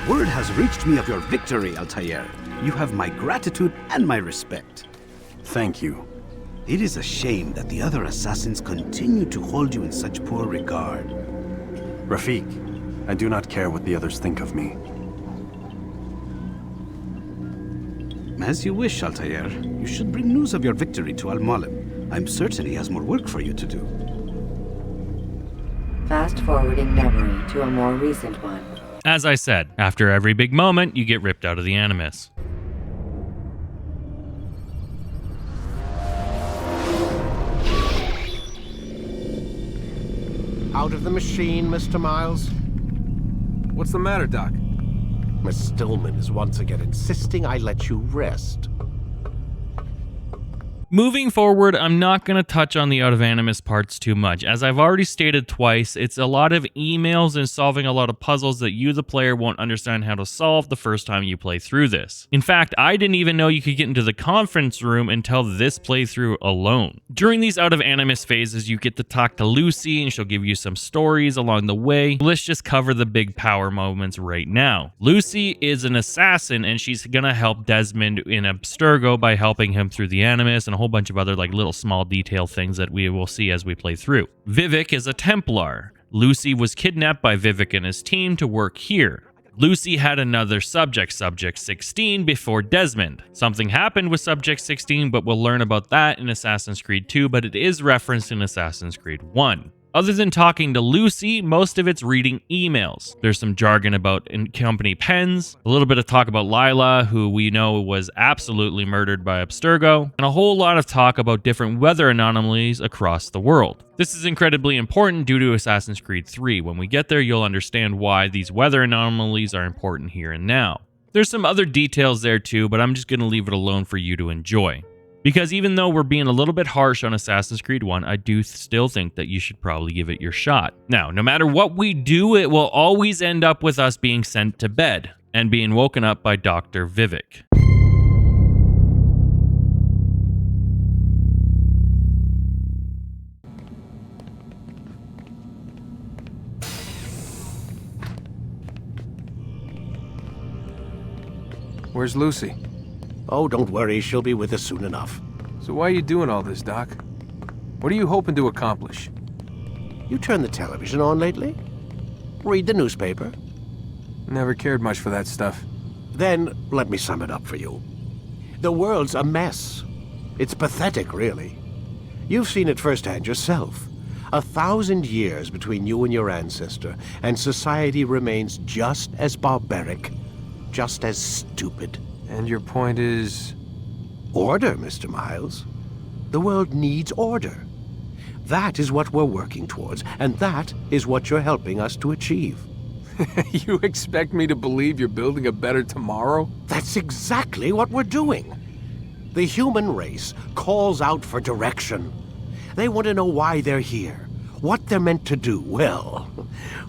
Word has reached me of your victory, Altaïr. You have my gratitude and my respect. Thank you. It is a shame that the other assassins continue to hold you in such poor regard. Rafik, I do not care what the others think of me. As you wish, Altaïr. You should bring news of your victory to Al-Mualim. I'm certain he has more work for you to do. Fast-forwarding memory to a more recent one. As I said, after every big moment, you get ripped out of the Animus. Out of the machine, Mr. Miles. What's the matter, Doc? Miss Stillman is once again insisting I let you rest. Moving forward, I'm not going to touch on the Out of Animus parts too much. As I've already stated twice, it's a lot of emails and solving a lot of puzzles that you, the player, won't understand how to solve the first time you play through this. In fact, I didn't even know you could get into the conference room until this playthrough alone. During these Out of Animus phases, you get to talk to Lucy and she'll give you some stories along the way. Let's just cover the big power moments right now. Lucy is an assassin and she's going to help Desmond in Abstergo by helping him through the Animus and a whole bunch of other like little small detail things that we will see as we play through. Vivek is a Templar. Lucy was kidnapped by Vivek and his team to work here. Lucy had another subject 16, before Desmond. Something happened with Subject 16, but we'll learn about that in Assassin's Creed 2, but it is referenced in Assassin's Creed 1. Other than talking to Lucy, most of it's reading emails. There's some jargon about company pens, a little bit of talk about Lila, who we know was absolutely murdered by Abstergo, and a whole lot of talk about different weather anomalies across the world. This is incredibly important due to Assassin's Creed 3. When we get there, you'll understand why these weather anomalies are important here and now. There's some other details there too, but I'm just going to leave it alone for you to enjoy. Because even though we're being a little bit harsh on Assassin's Creed 1, I do still think that you should probably give it your shot. Now, no matter what we do, it will always end up with us being sent to bed and being woken up by Dr. Vivek. Where's Lucy? Oh, don't worry, she'll be with us soon enough. So why are you doing all this, Doc? What are you hoping to accomplish? You turned the television on lately? Read the newspaper? Never cared much for that stuff. Then, let me sum it up for you. The world's a mess. It's pathetic, really. You've seen it firsthand yourself. 1,000 years between you and your ancestor, and society remains just as barbaric, just as stupid. And your point is? Order, Mr. Miles. The world needs order. That is what we're working towards, and that is what you're helping us to achieve. You expect me to believe you're building a better tomorrow? That's exactly what we're doing. The human race calls out for direction. They want to know why they're here, what they're meant to do. Well,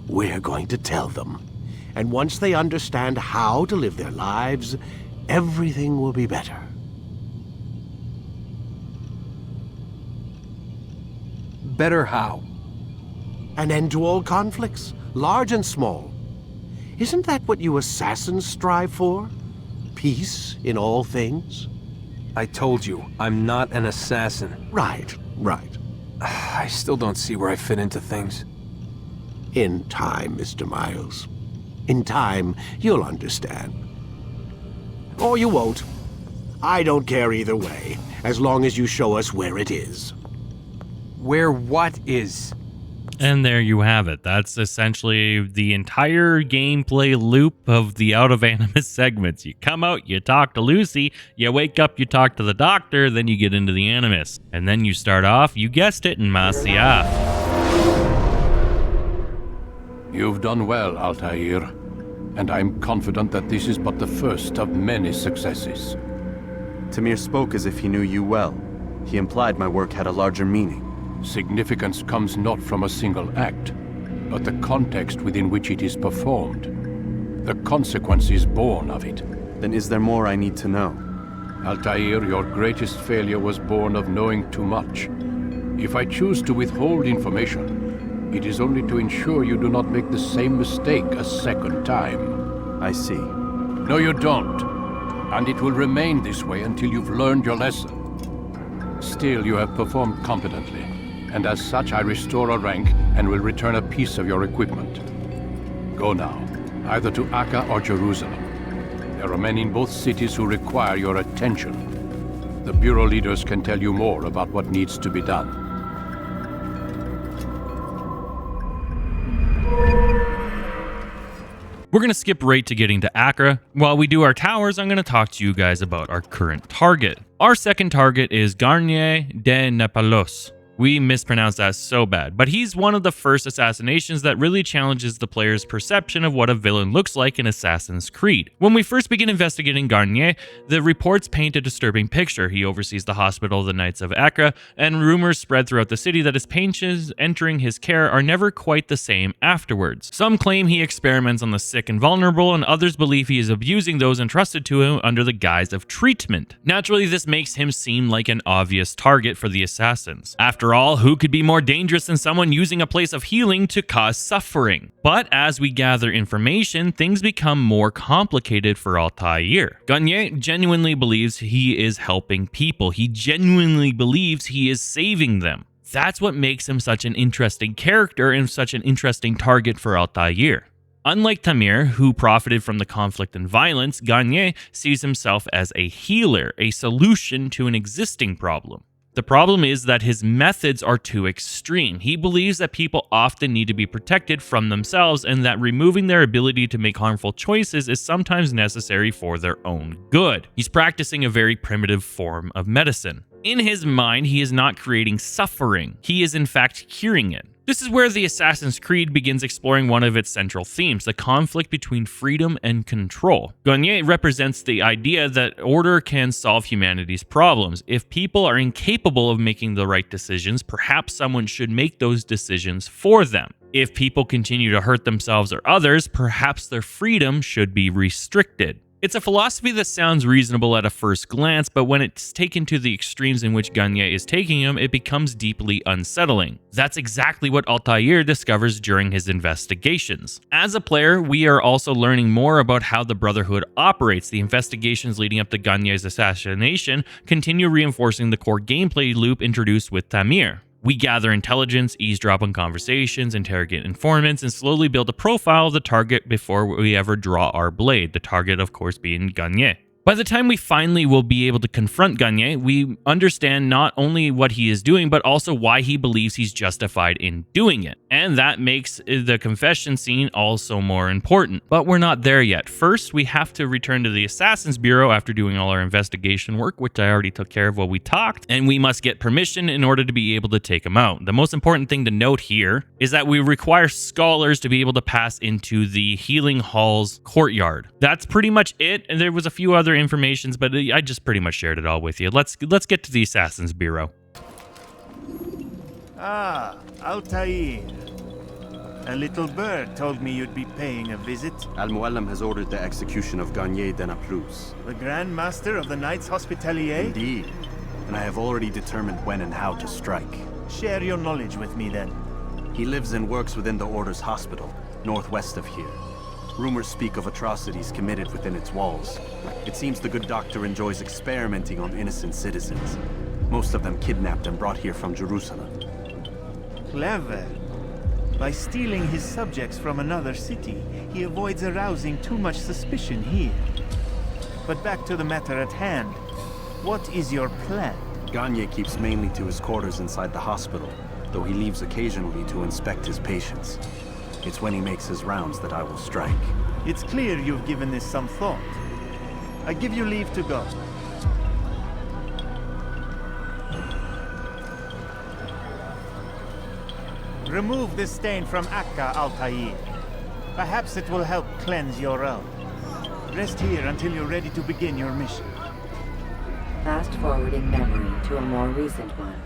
we're going to tell them. And once they understand how to live their lives, everything will be better. Better how? An end to all conflicts, large and small. Isn't that what you assassins strive for? Peace in all things? I told you, I'm not an assassin. Right. I still don't see where I fit into things. In time, Mr. Miles. In time, you'll understand. Or you won't. I don't care either way, as long as you show us where it is. Where what is? And there you have it. That's essentially the entire gameplay loop of the Out of Animus segments. You come out, you talk to Lucy, you wake up, you talk to the doctor, then you get into the Animus. And then you start off, you guessed it, in Masyaf. You've done well, Altaïr. And I'm confident that this is but the first of many successes. Tamir spoke as if he knew you well. He implied my work had a larger meaning. Significance comes not from a single act, but the context within which it is performed. The consequence is born of it. Then is there more I need to know? Altaïr, your greatest failure was born of knowing too much. If I choose to withhold information, it is only to ensure you do not make the same mistake a second time. I see. No, you don't. And it will remain this way until you've learned your lesson. Still, you have performed competently, and as such I restore a rank and will return a piece of your equipment. Go now, either to Acre or Jerusalem. There are men in both cities who require your attention. The Bureau leaders can tell you more about what needs to be done. We're going to skip right to getting to Acre. While we do our towers, I'm going to talk to you guys about our current target. Our second target is Garnier de Nepalos. We mispronounced that so bad, but he's one of the first assassinations that really challenges the player's perception of what a villain looks like in Assassin's Creed. When we first begin investigating Garnier, the reports paint a disturbing picture. He oversees the hospital of the Knights of Acre, and rumors spread throughout the city that his patients entering his care are never quite the same afterwards. Some claim he experiments on the sick and vulnerable, and others believe he is abusing those entrusted to him under the guise of treatment. Naturally, this makes him seem like an obvious target for the assassins. After all, who could be more dangerous than someone using a place of healing to cause suffering? But as we gather information, things become more complicated for Altaïr. Garnier genuinely believes he is helping people. He genuinely believes he is saving them. That's what makes him such an interesting character and such an interesting target for Altaïr. Unlike Tamir, who profited from the conflict and violence, Garnier sees himself as a healer, a solution to an existing problem. The problem is that his methods are too extreme. He believes that people often need to be protected from themselves and that removing their ability to make harmful choices is sometimes necessary for their own good. He's practicing a very primitive form of medicine. In his mind, he is not creating suffering. He is in fact curing it. This is where the Assassin's Creed begins exploring one of its central themes, the conflict between freedom and control. Garnier represents the idea that order can solve humanity's problems. If people are incapable of making the right decisions, perhaps someone should make those decisions for them. If people continue to hurt themselves or others, perhaps their freedom should be restricted. It's a philosophy that sounds reasonable at a first glance, but when it's taken to the extremes in which Garnier is taking him, it becomes deeply unsettling. That's exactly what Altaïr discovers during his investigations. As a player, we are also learning more about how the Brotherhood operates. The investigations leading up to Garnier's assassination continue reinforcing the core gameplay loop introduced with Tamir. We gather intelligence, eavesdrop on conversations, interrogate informants, and slowly build a profile of the target before we ever draw our blade, the target of course being Garnier. By the time we finally will be able to confront Garnier, we understand not only what he is doing, but also why he believes he's justified in doing it. And that makes the confession scene also more important. But we're not there yet. First, we have to return to the Assassin's Bureau after doing all our investigation work, which I already took care of while we talked, and we must get permission in order to be able to take him out. The most important thing to note here is that we require scholars to be able to pass into the Healing Hall's courtyard. That's pretty much it, and there was a few other informations, but I just pretty much shared it all with you. Let's get to the Assassin's Bureau. Ah, Altaïr. A little bird told me you'd be paying a visit. Al-Muallim has ordered the execution of Garnier de Naplouse. The Grand Master of the Knights Hospitalier? Indeed. And I have already determined when and how to strike. Share your knowledge with me then. He lives and works within the Order's hospital, northwest of here. Rumors speak of atrocities committed within its walls. It seems the good doctor enjoys experimenting on innocent citizens. Most of them kidnapped and brought here from Jerusalem. Clever. By stealing his subjects from another city, he avoids arousing too much suspicion here. But back to the matter at hand. What is your plan? Garnier keeps mainly to his quarters inside the hospital, though he leaves occasionally to inspect his patients. It's when he makes his rounds that I will strike. It's clear you've given this some thought. I give you leave to go. Remove this stain from Akka, Altaïr. Perhaps it will help cleanse your own. Rest here until you're ready to begin your mission. Fast-forwarding memory to a more recent one.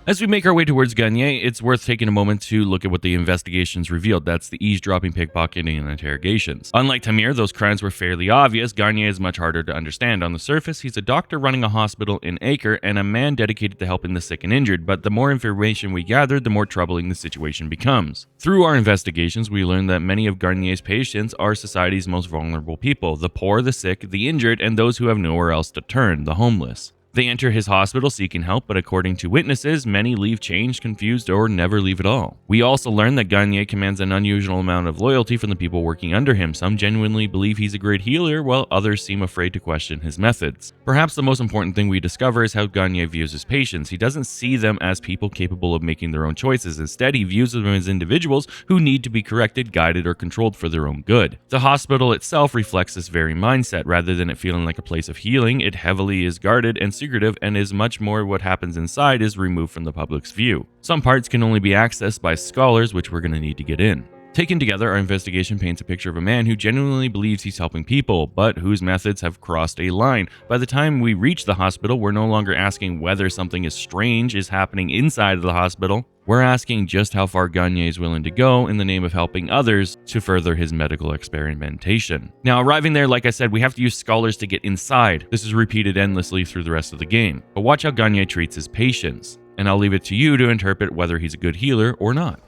As we make our way towards Garnier, it's worth taking a moment to look at what the investigations revealed. That's the eavesdropping, pickpocketing, and interrogations. Unlike Tamir, those crimes were fairly obvious. Garnier is much harder to understand. On the surface, he's a doctor running a hospital in Acre and a man dedicated to helping the sick and injured, but the more information we gathered, the more troubling the situation becomes. Through our investigations, we learned that many of Garnier's patients are society's most vulnerable people: the poor, the sick, the injured, and those who have nowhere else to turn, the homeless. They enter his hospital seeking help, but according to witnesses, many leave changed, confused, or never leave at all. We also learn that Gagne commands an unusual amount of loyalty from the people working under him. Some genuinely believe he's a great healer, while others seem afraid to question his methods. Perhaps the most important thing we discover is how Gagne views his patients. He doesn't see them as people capable of making their own choices. Instead, he views them as individuals who need to be corrected, guided, or controlled for their own good. The hospital itself reflects this very mindset. Rather than it feeling like a place of healing, it heavily is guarded and secretive, and is much more what happens inside is removed from the public's view. Some parts can only be accessed by scholars, which we're going to need to get in. Taken together, our investigation paints a picture of a man who genuinely believes he's helping people, but whose methods have crossed a line. By the time we reach the hospital, we're no longer asking whether something strange is happening inside of the hospital. We're asking just how far Gagne is willing to go in the name of helping others to further his medical experimentation. Now, arriving there, like I said, we have to use scholars to get inside. This is repeated endlessly through the rest of the game. But watch how Gagne treats his patients, and I'll leave it to you to interpret whether he's a good healer or not.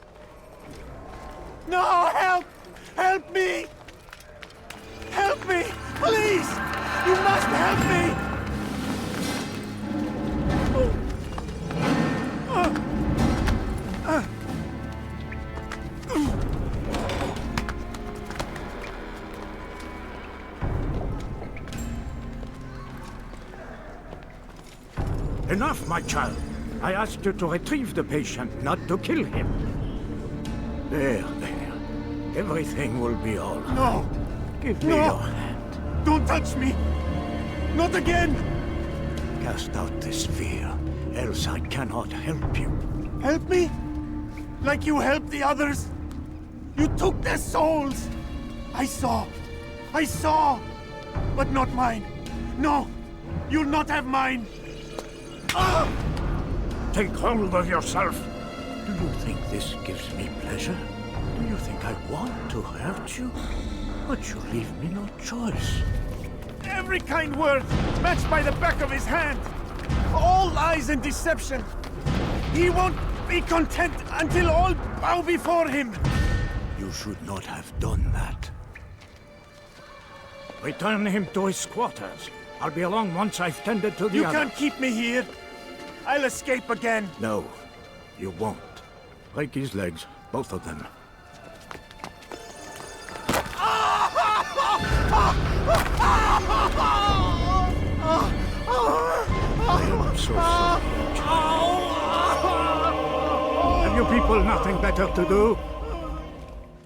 No, help! Help me! Help me! Please! You must help me! Enough, my child. I asked you to retrieve the patient, not to kill him. There. Everything will be all right. No! Give me your hand. Don't touch me! Not again! Cast out this fear, else I cannot help you. Help me? Like you helped the others? You took their souls! I saw! But not mine! No! You'll not have mine! Ah! Take hold of yourself! Do you think this gives me pleasure? Do you think I want to hurt you? But you leave me no choice. Every kind word matched by the back of his hand! All lies and deception! He won't be content until all bow before him! You should not have done that. Return him to his quarters. I'll be along once I've tended to the You other. can't keep me here! I'll escape again! No, you won't. Break his legs, both of them. I am so sorry, child. Have you people nothing better to do?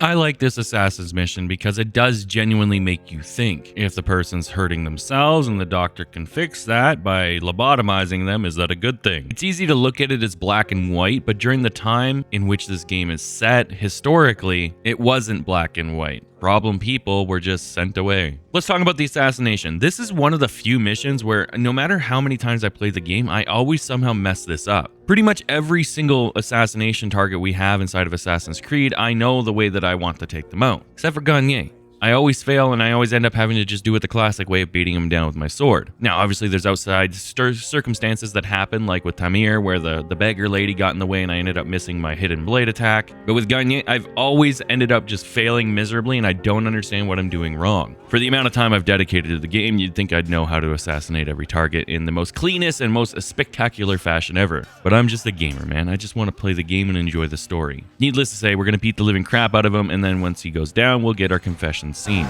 I like this assassin's mission because it does genuinely make you think. If the person's hurting themselves and the doctor can fix that by lobotomizing them, is that a good thing? It's easy to look at it as black and white, but during the time in which this game is set, historically, it wasn't black and white. Problem people were just sent away. Let's talk about the assassination. This is one of the few missions where no matter how many times I play the game, I always somehow mess this up. Pretty much every single assassination target we have inside of Assassin's Creed, I know the way that I want to take them out. Except for Gagne. I always fail, and I always end up having to just do it the classic way of beating him down with my sword. Now, obviously, there's outside circumstances that happen, like with Altaïr, where the beggar lady got in the way and I ended up missing my hidden blade attack. But with Gagne, I've always ended up just failing miserably, and I don't understand what I'm doing wrong. For the amount of time I've dedicated to the game, you'd think I'd know how to assassinate every target in the most cleanest and most spectacular fashion ever. But I'm just a gamer, man. I just want to play the game and enjoy the story. Needless to say, we're going to beat the living crap out of him, and then once he goes down, we'll get our confession scene.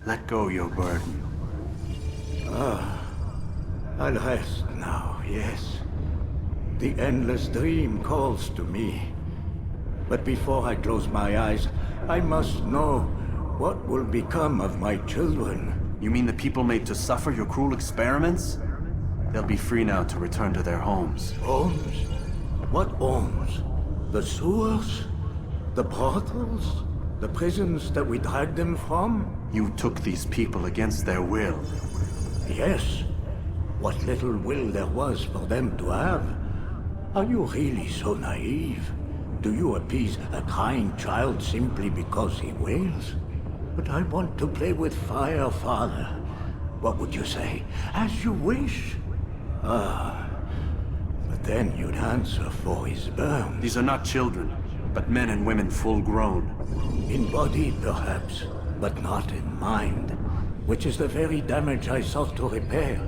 Let go your burden. I'll rest now, yes. The endless dream calls to me. But before I close my eyes, I must know what will become of my children. You mean the people made to suffer your cruel experiments? They'll be free now to return to their homes. Homes? What homes? The sewers? The brothels? The prisons that we dragged them from? You took these people against their will. Yes. What little will there was for them to have. Are you really so naive? Do you appease a crying child simply because he wails? But I want to play with fire, Father. What would you say? As you wish. But then you'd answer for his burn. These are not children, but men and women full grown. In body, perhaps, but not in mind, which is the very damage I sought to repair.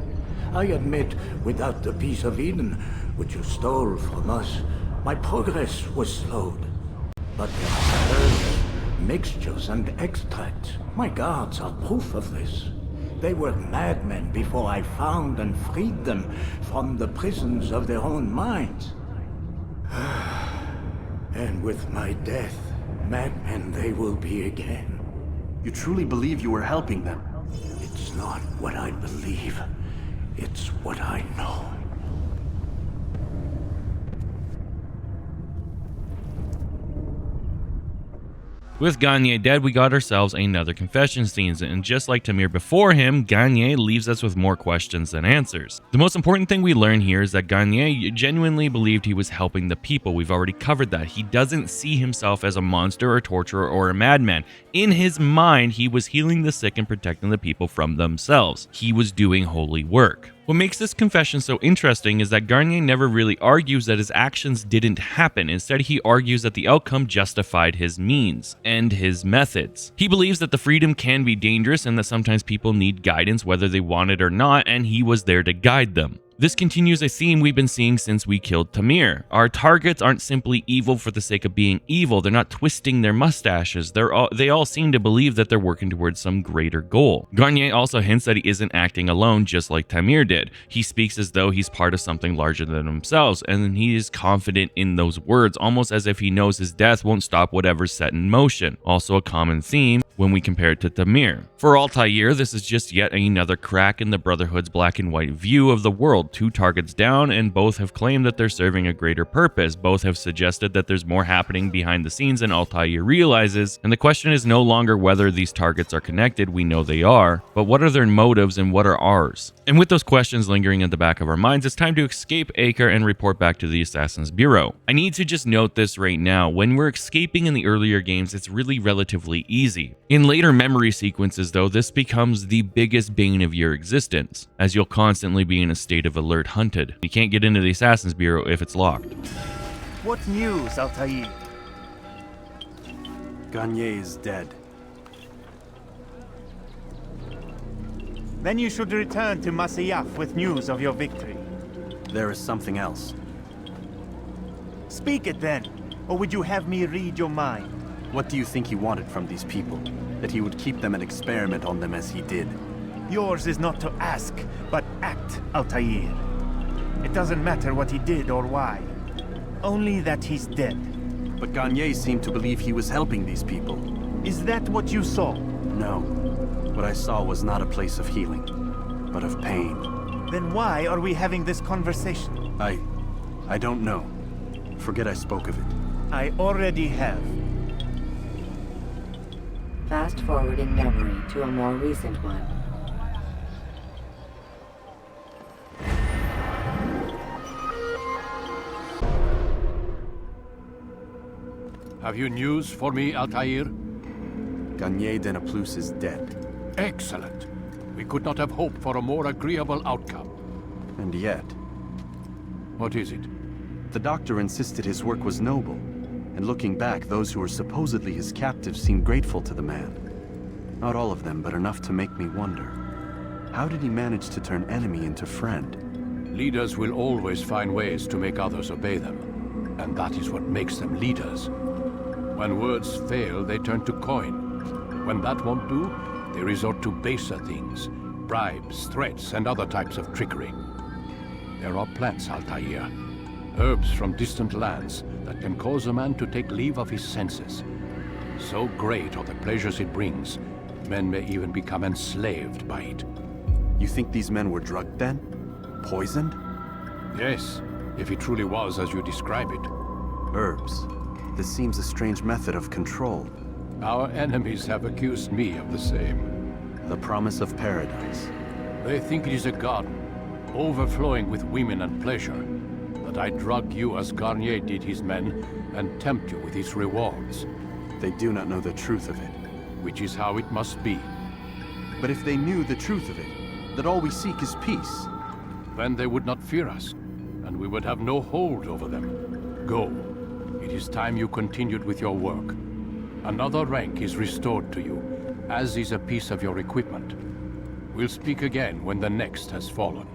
I admit, without the piece of Eden, which you stole from us, my progress was slowed. But there are herbs, mixtures, and extracts. My guards are proof of this. They were madmen before I found and freed them from the prisons of their own minds. And with my death, madmen they will be again. You truly believe you were helping them? It's not what I believe. It's what I know. With Gagne dead, we got ourselves another confession scene, and just like Tamir before him, Gagne leaves us with more questions than answers. The most important thing we learn here is that Gagne genuinely believed he was helping the people. We've already covered that. He doesn't see himself as a monster or torturer or a madman. In his mind, he was healing the sick and protecting the people from themselves. He was doing holy work. What makes this confession so interesting is that Gagne never really argues that his actions didn't happen. Instead, he argues that the outcome justified his means and his methods. He believes that the freedom can be dangerous and that sometimes people need guidance whether they want it or not, and he was there to guide them. This continues a theme we've been seeing since we killed Tamir. Our targets aren't simply evil for the sake of being evil. They're not twisting their mustaches. They all seem to believe that they're working towards some greater goal. Gagne also hints that he isn't acting alone just like Tamir did. He speaks as though he's part of something larger than himself, and he is confident in those words, almost as if he knows his death won't stop whatever's set in motion. Also a common theme when we compare it to Tamir. For Altaïr, this is just yet another crack in the Brotherhood's black and white view of the world. Two targets down, and both have claimed that they're serving a greater purpose. Both have suggested that there's more happening behind the scenes than Altaïr realizes, and the question is no longer whether these targets are connected. We know they are, but what are their motives and what are ours? And with those questions lingering at the back of our minds, it's time to escape Acre and report back to the Assassin's Bureau. I need to just note this right now. When we're escaping in the earlier games, it's really relatively easy. In later memory sequences, though, this becomes the biggest bane of your existence, as you'll constantly be in a state of alert hunted. You can't get into the Assassin's Bureau if it's locked. What news, Altaïr? Gagne is dead. Then you should return to Masyaf with news of your victory. There is something else. Speak it then, or would you have me read your mind? What do you think he wanted from these people? That he would keep them and experiment on them as he did? Yours is not to ask, but act, Altaïr. It doesn't matter what he did or why. Only that he's dead. But Gagne seemed to believe he was helping these people. Is that what you saw? No. What I saw was not a place of healing, but of pain. Then why are we having this conversation? I don't know. Forget I spoke of it. I already have. Fast forwarding memory to a more recent one. Have you news for me, Altaïr? Gagne de Naplouse is dead. Excellent. We could not have hoped for a more agreeable outcome. And yet... What is it? The doctor insisted his work was noble, and looking back, those who were supposedly his captives seemed grateful to the man. Not all of them, but enough to make me wonder. How did he manage to turn enemy into friend? Leaders will always find ways to make others obey them, and that is what makes them leaders. When words fail, they turn to coin. When that won't do, they resort to baser things, bribes, threats, and other types of trickery. There are plants, Altaïr, herbs from distant lands that can cause a man to take leave of his senses. So great are the pleasures it brings, men may even become enslaved by it. You think these men were drugged then? Poisoned? Yes, if it truly was as you describe it. Herbs. This seems a strange method of control. Our enemies have accused me of the same. The promise of paradise. They think it is a garden, overflowing with women and pleasure. That I drug you as Gagne did his men, and tempt you with his rewards. They do not know the truth of it. Which is how it must be. But if they knew the truth of it, that all we seek is peace, then they would not fear us, and we would have no hold over them. Go. It is time you continued with your work. Another rank is restored to you, as is a piece of your equipment. We'll speak again when the next has fallen.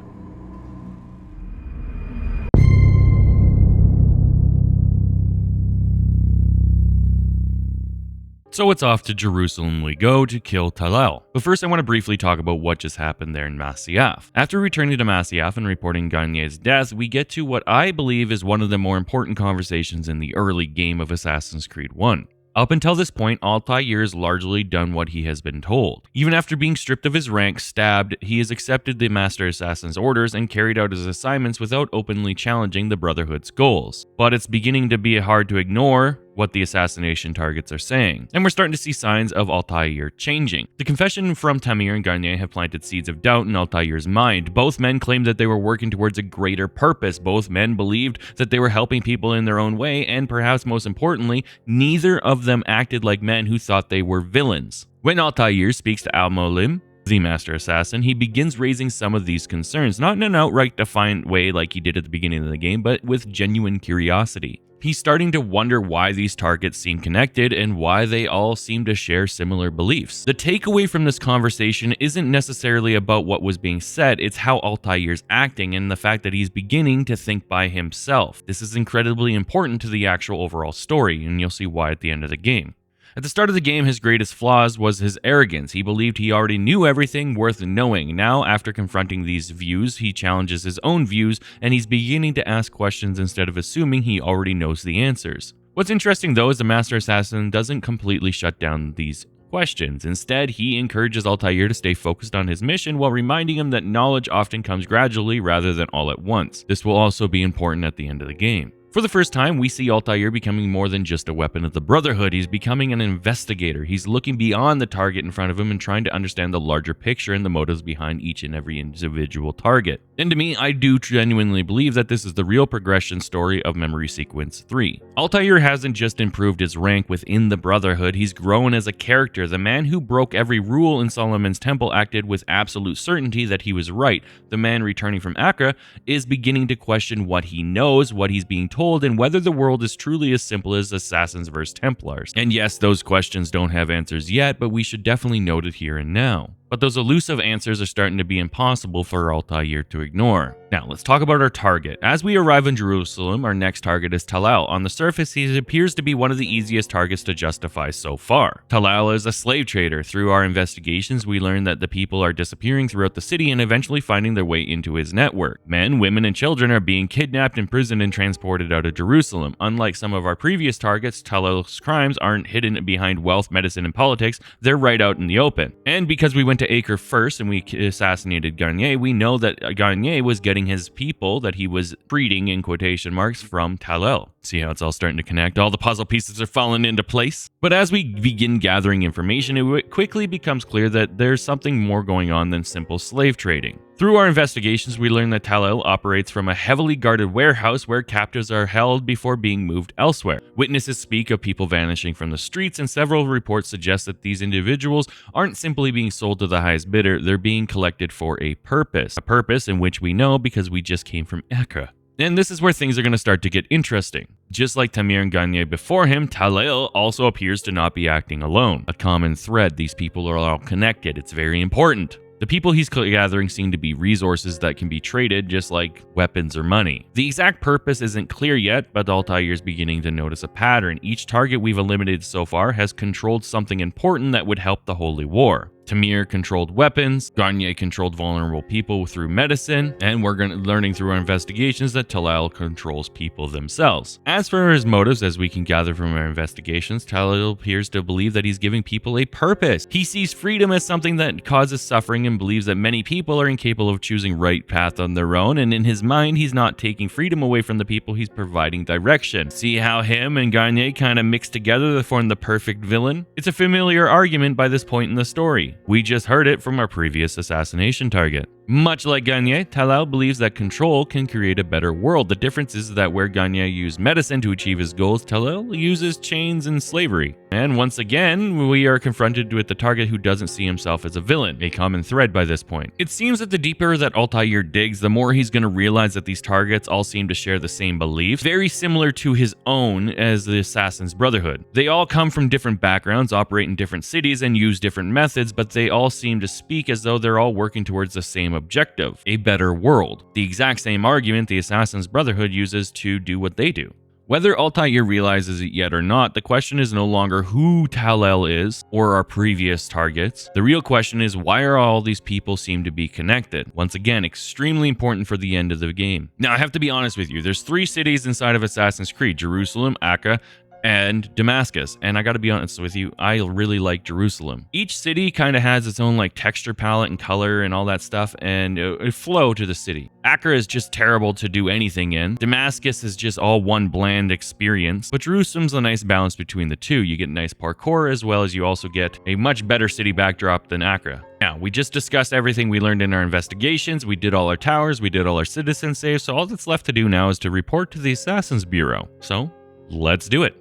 So it's off to Jerusalem we go to kill Talal. But first I want to briefly talk about what just happened there in Masyaf. After returning to Masyaf and reporting Garnier's death, we get to what I believe is one of the more important conversations in the early game of Assassin's Creed 1. Up until this point, Altaïr has largely done what he has been told. Even after being stripped of his rank, stabbed, he has accepted the Master Assassin's orders and carried out his assignments without openly challenging the Brotherhood's goals. But it's beginning to be hard to ignore what the assassination targets are saying, and we're starting to see signs of Altaïr changing. The confession from Tamir and Garnier have planted seeds of doubt in Altaïr's mind. Both men claimed that they were working towards a greater purpose. Both men believed that they were helping people in their own way, and perhaps most importantly, neither of them acted like men who thought they were villains. When Altaïr speaks to Al-Molim, the Master Assassin, he begins raising some of these concerns, not in an outright defiant way like he did at the beginning of the game, but with genuine curiosity. He's starting to wonder why these targets seem connected and why they all seem to share similar beliefs. The takeaway from this conversation isn't necessarily about what was being said, it's how Altaïr's acting and the fact that he's beginning to think by himself. This is incredibly important to the actual overall story, and you'll see why at the end of the game. At the start of the game, his greatest flaws was his arrogance. He believed he already knew everything worth knowing. Now, after confronting these views, he challenges his own views, and he's beginning to ask questions instead of assuming he already knows the answers. What's interesting, though, is the Master Assassin doesn't completely shut down these questions. Instead, he encourages Altaïr to stay focused on his mission while reminding him that knowledge often comes gradually rather than all at once. This will also be important at the end of the game. For the first time, we see Altaïr becoming more than just a weapon of the Brotherhood. He's becoming an investigator. He's looking beyond the target in front of him and trying to understand the larger picture and the motives behind each and every individual target. And to me, I do genuinely believe that this is the real progression story of Memory Sequence 3. Altaïr hasn't just improved his rank within the Brotherhood, he's grown as a character. The man who broke every rule in Solomon's Temple acted with absolute certainty that he was right. The man returning from Acre is beginning to question what he knows, what he's being told, and whether the world is truly as simple as Assassins vs. Templars. And yes, those questions don't have answers yet, but we should definitely note it here and now. But those elusive answers are starting to be impossible for Altaïr to ignore. Now, let's talk about our target. As we arrive in Jerusalem, our next target is Talal. On the surface, he appears to be one of the easiest targets to justify so far. Talal is a slave trader. Through our investigations, we learn that the people are disappearing throughout the city and eventually finding their way into his network. Men, women, and children are being kidnapped, imprisoned, and transported out of Jerusalem. Unlike some of our previous targets, Talal's crimes aren't hidden behind wealth, medicine, and politics. They're right out in the open. And because we went to Acre first and we assassinated Garnier, we know that Garnier was getting his people that he was breeding in quotation marks from Talal. See how it's all starting to connect? All the puzzle pieces are falling into place. But as we begin gathering information, it quickly becomes clear that there's something more going on than simple slave trading. Through our investigations, we learn that Talal operates from a heavily guarded warehouse where captives are held before being moved elsewhere. Witnesses speak of people vanishing from the streets, and several reports suggest that these individuals aren't simply being sold to the highest bidder, they're being collected for a purpose in which we know because we just came from Acre. And this is where things are going to start to get interesting. Just like Tamir and Garnier before him, Talal also appears to not be acting alone. A common thread, these people are all connected, it's very important. The people he's gathering seem to be resources that can be traded, just like weapons or money. The exact purpose isn't clear yet, but Altaïr is beginning to notice a pattern. Each target we've eliminated so far has controlled something important that would help the Holy War. Tamir controlled weapons, Garnier controlled vulnerable people through medicine, and we're learning through our investigations that Talal controls people themselves. As for his motives, as we can gather from our investigations, Talal appears to believe that he's giving people a purpose. He sees freedom as something that causes suffering and believes that many people are incapable of choosing right path on their own, and in his mind, he's not taking freedom away from the people, he's providing direction. See how him and Garnier kind of mix together to form the perfect villain? It's a familiar argument by this point in the story. We just heard it from our previous assassination target. Much like Garnier, Talal believes that control can create a better world. The difference is that where Garnier used medicine to achieve his goals, Talal uses chains and slavery. And once again, we are confronted with the target who doesn't see himself as a villain, a common thread by this point. It seems that the deeper that Altaïr digs, the more he's going to realize that these targets all seem to share the same beliefs, very similar to his own as the Assassin's Brotherhood. They all come from different backgrounds, operate in different cities, and use different methods, but they all seem to speak as though they're all working towards the same objective, a better world. The exact same argument the Assassin's Brotherhood uses to do what they do. Whether Altaïr realizes it yet or not, the question is no longer who Talel is or our previous targets. The real question is why are all these people seem to be connected? Once again, extremely important for the end of the game. Now, I have to be honest with you. There's 3 cities inside of Assassin's Creed: Jerusalem, Acre, and Damascus. And I gotta be honest with you, I really like Jerusalem. Each city kind of has its own like texture palette and color and all that stuff, and it flow to the city. Acre is just terrible to do anything in. Damascus is just all one bland experience, but Jerusalem's a nice balance between the two. You get nice parkour, as well as you also get a much better city backdrop than Acre. Now, we just discussed everything we learned in our investigations. We did all our towers, we did all our citizen saves, so all that's left to do now is to report to the Assassin's Bureau. So, let's do it.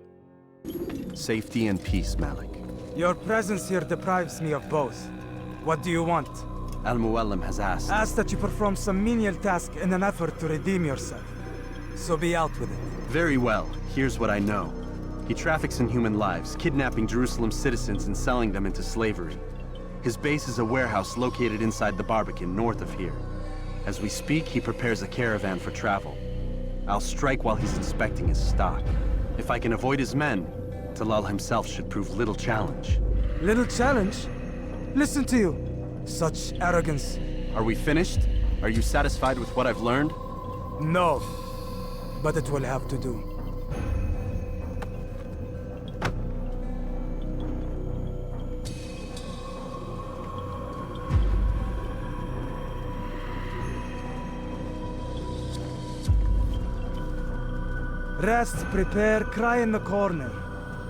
Safety and peace, Malik. Your presence here deprives me of both. What do you want? Al-Muallim has asked. Asked that you perform some menial task in an effort to redeem yourself. So be out with it. Very well. Here's what I know. He traffics in human lives, kidnapping Jerusalem citizens and selling them into slavery. His base is a warehouse located inside the Barbican, north of here. As we speak, he prepares a caravan for travel. I'll strike while he's inspecting his stock. If I can avoid his men, Talal himself should prove little challenge. Little challenge? Listen to you. Such arrogance. Are we finished? Are you satisfied with what I've learned? No. But it will have to do. Rest, prepare, cry in the corner.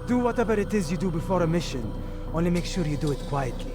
Do whatever it is you do before a mission. Only make sure you do it quietly.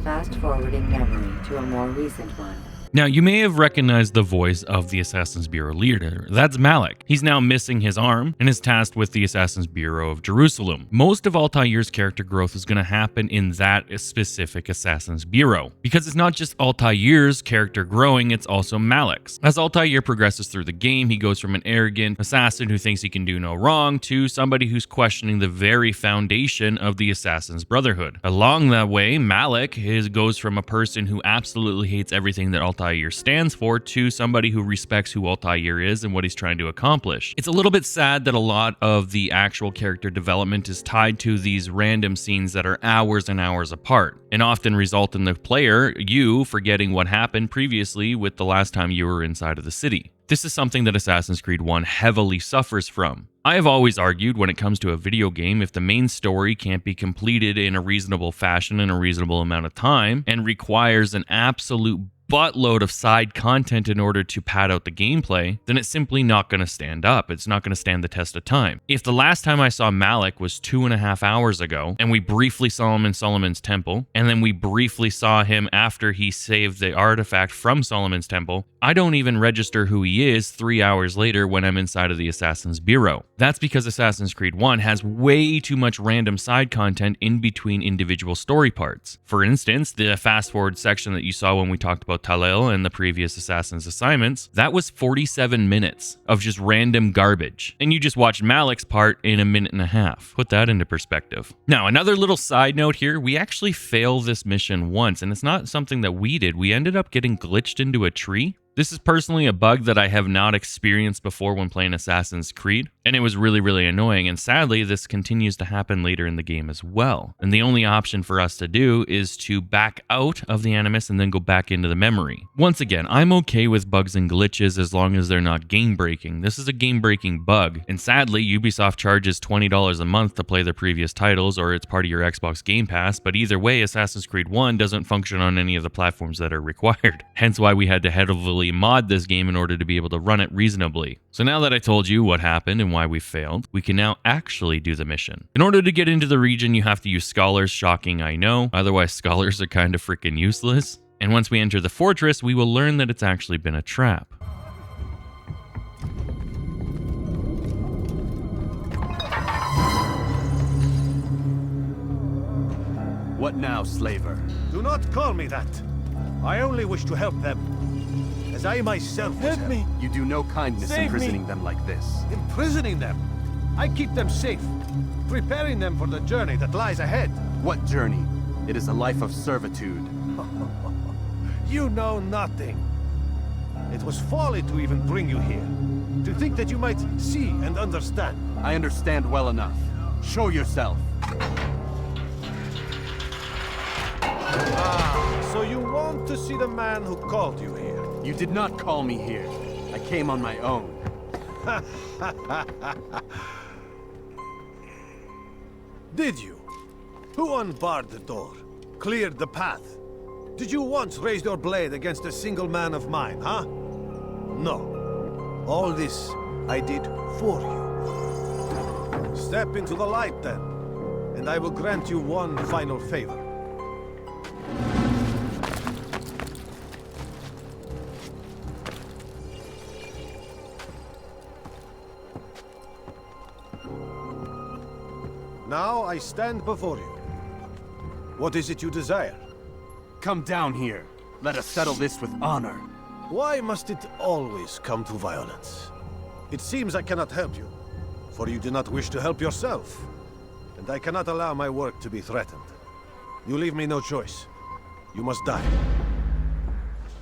Fast forwarding memory to a more recent one. Now, you may have recognized the voice of the Assassin's Bureau leader. That's Malik. He's now missing his arm and is tasked with the Assassin's Bureau of Jerusalem. Most of Altaïr's character growth is going to happen in that specific Assassin's Bureau, because it's not just Altaïr's character growing, it's also Malik's. As Altaïr progresses through the game, he goes from an arrogant assassin who thinks he can do no wrong to somebody who's questioning the very foundation of the Assassin's Brotherhood. Along that way, Malik goes from a person who absolutely hates everything that Altaïr stands for to somebody who respects who Altaïr is and what he's trying to accomplish. It's a little bit sad that a lot of the actual character development is tied to these random scenes that are hours and hours apart, and often result in the player, you, forgetting what happened previously with the last time you were inside of the city. This is something that Assassin's Creed 1 heavily suffers from. I have always argued when it comes to a video game, if the main story can't be completed in a reasonable fashion in a reasonable amount of time and requires an absolute buttload of side content in order to pad out the gameplay, then it's simply not going to stand up. It's not going to stand the test of time. If the last time I saw Malik was 2.5 hours ago, and we briefly saw him in Solomon's Temple, and then we briefly saw him after he saved the artifact from Solomon's Temple, I don't even register who he is 3 hours later when I'm inside of the Assassin's Bureau. That's because Assassin's Creed 1 has way too much random side content in between individual story parts. For instance, the fast forward section that you saw when we talked about Talel and the previous Assassin's assignments, that was 47 minutes of just random garbage. And you just watched Malik's part in 1.5 minutes. Put that into perspective. Now, another little side note here, we actually failed this mission once, and it's not something that we did. We ended up getting glitched into a tree. This is personally a bug that I have not experienced before when playing Assassin's Creed, and it was really, really annoying, and sadly, this continues to happen later in the game as well. And the only option for us to do is to back out of the Animus and then go back into the memory. Once again, I'm okay with bugs and glitches as long as they're not game-breaking. This is a game-breaking bug, and sadly, Ubisoft charges $20 a month to play their previous titles, or it's part of your Xbox Game Pass, but either way, Assassin's Creed 1 doesn't function on any of the platforms that are required. Hence why we had to heavily mod this game in order to be able to run it reasonably. So now that I told you what happened and why we failed, we can now actually do the mission. In order to get into the region, you have to use scholars. Shocking, I know. Otherwise, scholars are kind of freaking useless. And once we enter the fortress, we will learn that it's actually been a trap. What now, slaver? Do not call me that. I only wish to help them. As I myself was help me. You do no kindness Save imprisoning me. them like this. Imprisoning them? I keep them safe, preparing them for the journey that lies ahead. What journey? It is a life of servitude. You know nothing. It was folly to even bring you here. To think that you might see and understand. I understand well enough. Show yourself. Ah, so you want to see the man who called you here? You did not call me here. I came on my own. Did you? Who unbarred the door? Cleared the path? Did you once raise your blade against a single man of mine, huh? No. All this I did for you. Step into the light then, and I will grant you one final favor. Now I stand before you. What is it you desire? Come down here. Let us settle this with honor. Why must it always come to violence? It seems I cannot help you, for you do not wish to help yourself. And I cannot allow my work to be threatened. You leave me no choice. You must die.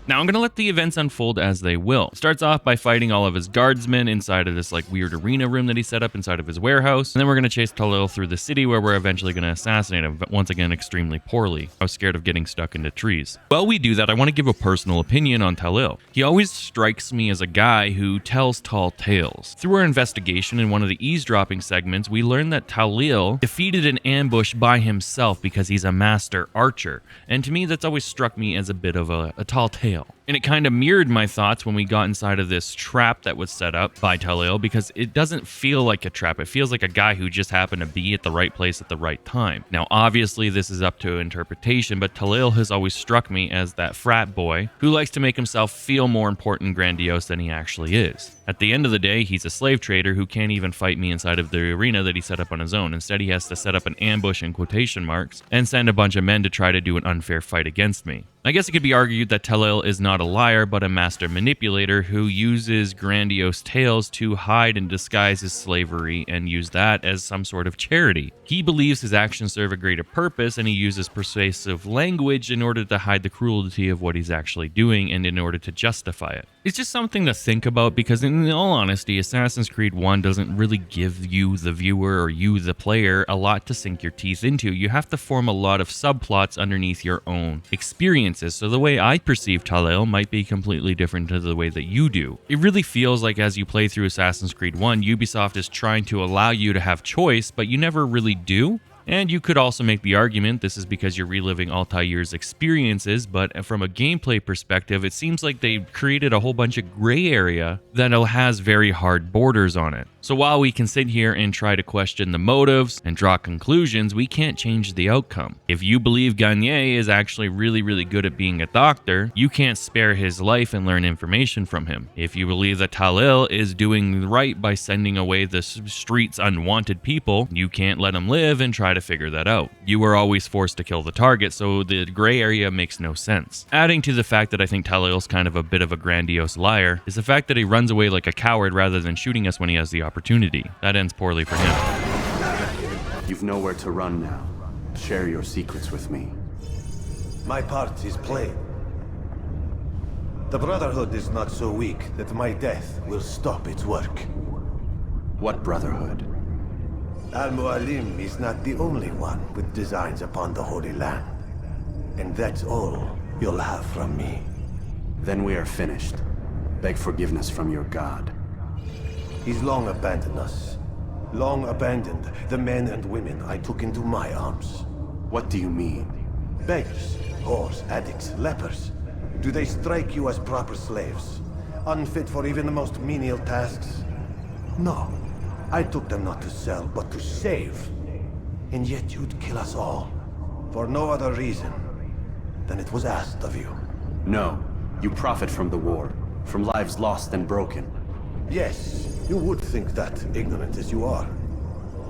Now I'm going to let the events unfold as they will. Starts off by fighting all of his guardsmen inside of this like weird arena room that he set up inside of his warehouse. And then we're going to chase Talil through the city where we're eventually going to assassinate him, once again extremely poorly. I was scared of getting stuck into trees. While we do that, I want to give a personal opinion on Talil. He always strikes me as a guy who tells tall tales. Through our investigation in one of the eavesdropping segments, we learned that Talil defeated an ambush by himself because he's a master archer. And to me, that's always struck me as a bit of a tall tale. And it kind of mirrored my thoughts when we got inside of this trap that was set up by Talil, because it doesn't feel like a trap. It feels like a guy who just happened to be at the right place at the right time. Now, obviously, this is up to interpretation, but Talil has always struck me as that frat boy who likes to make himself feel more important and grandiose than he actually is. At the end of the day, he's a slave trader who can't even fight me inside of the arena that he set up on his own. Instead, he has to set up an ambush in quotation marks and send a bunch of men to try to do an unfair fight against me. I guess it could be argued that Talil is not a liar, but a master manipulator who uses grandiose tales to hide and disguise his slavery and use that as some sort of charity. He believes his actions serve a greater purpose, and he uses persuasive language in order to hide the cruelty of what he's actually doing and in order to justify it. It's just something to think about, because in all honesty, Assassin's Creed 1 doesn't really give you, the viewer, or you, the player, a lot to sink your teeth into. You have to form a lot of subplots underneath your own experiences, so the way I perceive Talil might be completely different to the way that you do. It really feels like as you play through Assassin's Creed 1, Ubisoft is trying to allow you to have choice, but you never really do. And you could also make the argument this is because you're reliving Altaïr's experiences, but from a gameplay perspective, it seems like they created a whole bunch of gray area that has very hard borders on it. So while we can sit here and try to question the motives and draw conclusions, we can't change the outcome. If you believe Garnier is actually really good at being a doctor, you can't spare his life and learn information from him. If you believe that Talil is doing right by sending away the street's unwanted people, you can't let him live and try to figure that out. You are always forced to kill the target, so the gray area makes no sense. Adding to the fact that I think Talil's kind of a bit of a grandiose liar is the fact that he runs away like a coward rather than shooting us when he has the opportunity. That ends poorly for him. You've nowhere to run now. Share your secrets with me. My part is plain. The Brotherhood is not so weak that my death will stop its work. What Brotherhood? Al-Mualim is not the only one with designs upon the Holy Land. And that's all you'll have from me. Then we are finished. Beg forgiveness from your god. He's long abandoned us. Long abandoned the men and women I took into my arms. What do you mean? Beggars, whores, addicts, lepers. Do they strike you as proper slaves? Unfit for even the most menial tasks? No. I took them not to sell, but to save. And yet you'd kill us all. For no other reason than it was asked of you. No. You profit from the war. From lives lost and broken. Yes, you would think that, ignorant as you are.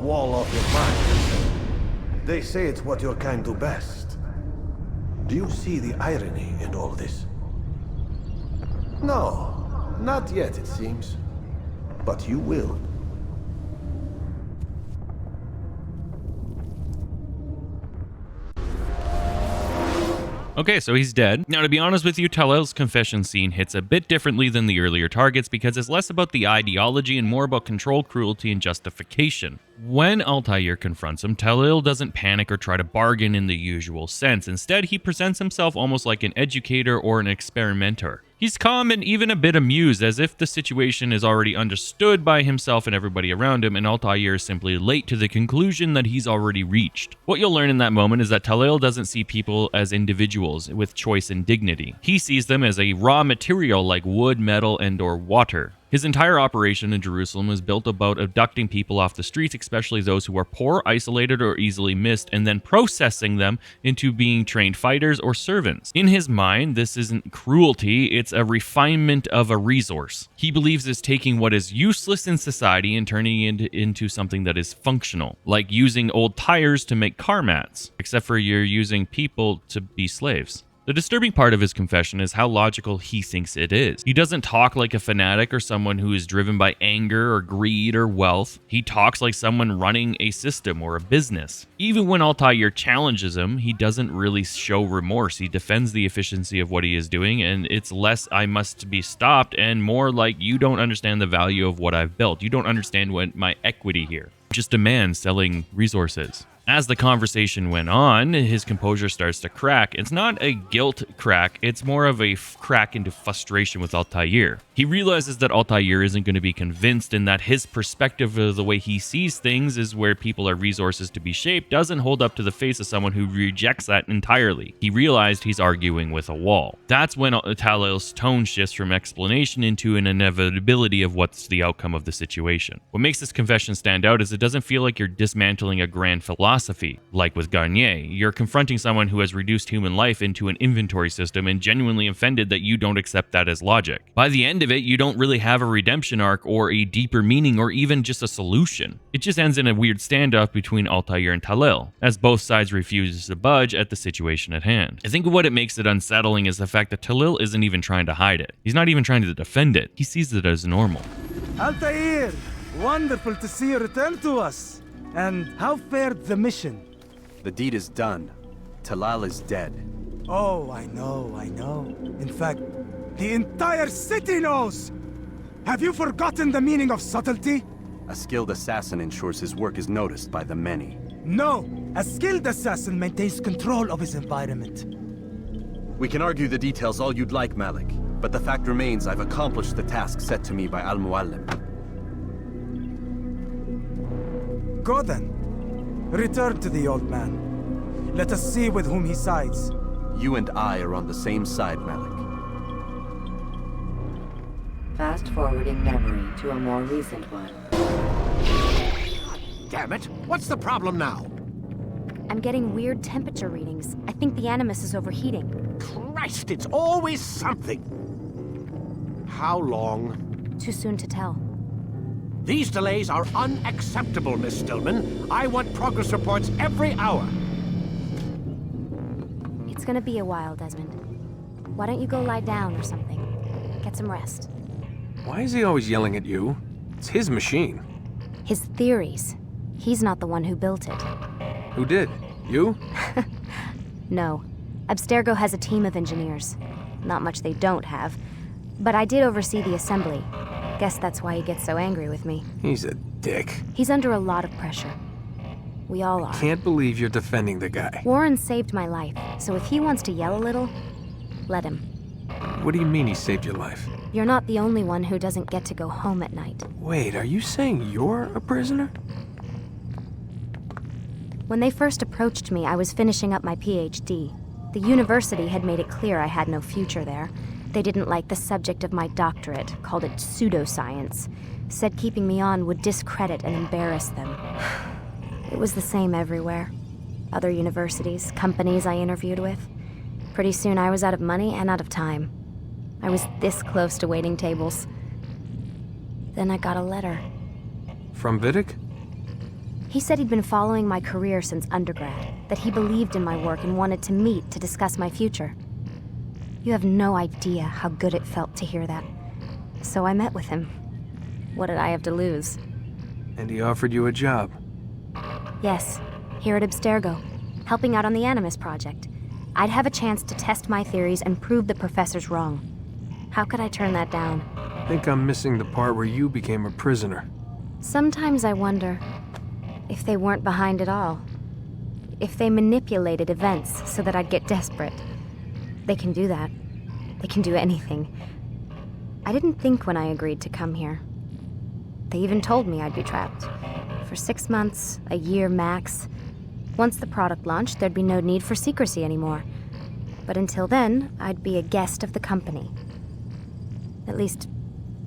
Wall off your mind. They say it's what your kind do best. Do you see the irony in all this? No, not yet it seems. But you will. Okay, so he's dead. Now, to be honest with you, Tallil's confession scene hits a bit differently than the earlier targets because it's less about the ideology and more about control, cruelty, and justification. When Altaïr confronts him, Tallil doesn't panic or try to bargain in the usual sense. Instead, he presents himself almost like an educator or an experimenter. He's calm and even a bit amused, as if the situation is already understood by himself and everybody around him, and Altaïr is simply late to the conclusion that he's already reached. What you'll learn in that moment is that Tallil doesn't see people as individuals with choice and dignity. He sees them as a raw material like wood, metal, and/or water. His entire operation in Jerusalem is built about abducting people off the streets, especially those who are poor, isolated, or easily missed, and then processing them into being trained fighters or servants. In his mind, this isn't cruelty, it's a refinement of a resource. He believes it's taking what is useless in society and turning it into something that is functional, like using old tires to make car mats, except for you're using people to be slaves. The disturbing part of his confession is how logical he thinks it is. He doesn't talk like a fanatic or someone who is driven by anger or greed or wealth. He talks like someone running a system or a business. Even when Altaïr challenges him, he doesn't really show remorse. He defends the efficiency of what he is doing, and it's less "I must be stopped" and more like "you don't understand the value of what I've built. You don't understand what my equity here. Just a man selling resources." As the conversation went on, his composure starts to crack. It's not a guilt crack, it's more of a crack into frustration with Altaïr. He realizes that Altaïr isn't going to be convinced and that his perspective of the way he sees things is where people are resources to be shaped doesn't hold up to the face of someone who rejects that entirely. He realized he's arguing with a wall. That's when Tallil's tone shifts from explanation into an inevitability of what's the outcome of the situation. What makes this confession stand out is it doesn't feel like you're dismantling a grand philosophy. Like with Garnier, you're confronting someone who has reduced human life into an inventory system and genuinely offended that you don't accept that as logic. By the end of it, you don't really have a redemption arc or a deeper meaning or even just a solution. It just ends in a weird standoff between Altaïr and Tallil, as both sides refuse to budge at the situation at hand. I think what it makes it unsettling is the fact that Tallil isn't even trying to hide it. He's not even trying to defend it. He sees it as normal. Altaïr, wonderful to see you return to us. And how fared the mission? The deed is done. Talal is dead. Oh, I know. In fact, the entire city knows! Have you forgotten the meaning of subtlety? A skilled assassin ensures his work is noticed by the many. No! A skilled assassin maintains control of his environment. We can argue the details all you'd like, Malik, but the fact remains I've accomplished the task set to me by Al-Muallim. Go then. Return to the old man. Let us see with whom he sides. You and I are on the same side, Malik. Fast forwarding memory to a more recent one. Damn it! What's the problem now? I'm getting weird temperature readings. I think the Animus is overheating. Christ, it's always something! How long? Too soon to tell. These delays are unacceptable, Miss Stillman. I want progress reports every hour. It's gonna be a while, Desmond. Why don't you go lie down or something? Get some rest. Why is he always yelling at you? It's his machine. His theories. He's not the one who built it. Who did? You? No. Abstergo has a team of engineers. Not much they don't have. But I did oversee the assembly. Guess that's why he gets so angry with me. He's a dick. He's under a lot of pressure. We all are. Can't believe you're defending the guy. Warren saved my life, so if he wants to yell a little, let him. What do you mean he saved your life? You're not the only one who doesn't get to go home at night. Wait, are you saying you're a prisoner? When they first approached me, I was finishing up my PhD. The university had made it clear I had no future there. They didn't like the subject of my doctorate, called it pseudoscience. Said keeping me on would discredit and embarrass them. It was the same everywhere. Other universities, companies I interviewed with. Pretty soon I was out of money and out of time. I was this close to waiting tables. Then I got a letter. From Vidic? He said he'd been following my career since undergrad, that he believed in my work and wanted to meet to discuss my future. You have no idea how good it felt to hear that. So I met with him. What did I have to lose? And he offered you a job? Yes, here at Abstergo, helping out on the Animus project. I'd have a chance to test my theories and prove the professor's wrong. How could I turn that down? I think I'm missing the part where you became a prisoner. Sometimes I wonder if they weren't behind it all. If they manipulated events so that I'd get desperate. They can do that. They can do anything. I didn't think when I agreed to come here. They even told me I'd be trapped. For 6 months, a year max. Once the product launched, there'd be no need for secrecy anymore. But until then, I'd be a guest of the company. At least,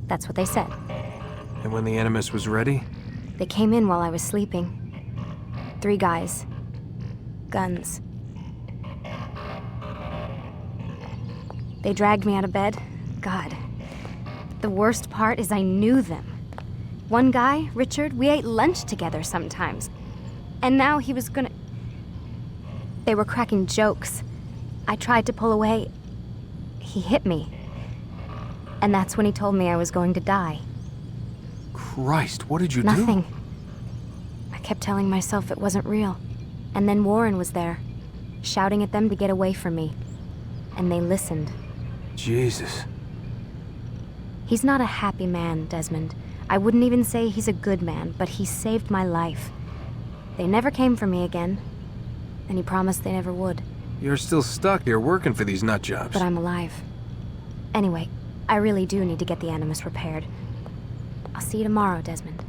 that's what they said. And when the Animus was ready? They came in while I was sleeping. 3 guys. Guns. They dragged me out of bed. God. The worst part is I knew them. One guy, Richard, we ate lunch together sometimes. And now he was gonna... They were cracking jokes. I tried to pull away. He hit me. And that's when he told me I was going to die. Christ, what did you do? Nothing. I kept telling myself it wasn't real. And then Warren was there, shouting at them to get away from me. And they listened. Jesus. He's not a happy man, Desmond. I wouldn't even say he's a good man, but he saved my life. They never came for me again, and he promised they never would. You're still stuck here working for these nut jobs. But I'm alive. Anyway, I really do need to get the Animus repaired. I'll see you tomorrow, Desmond.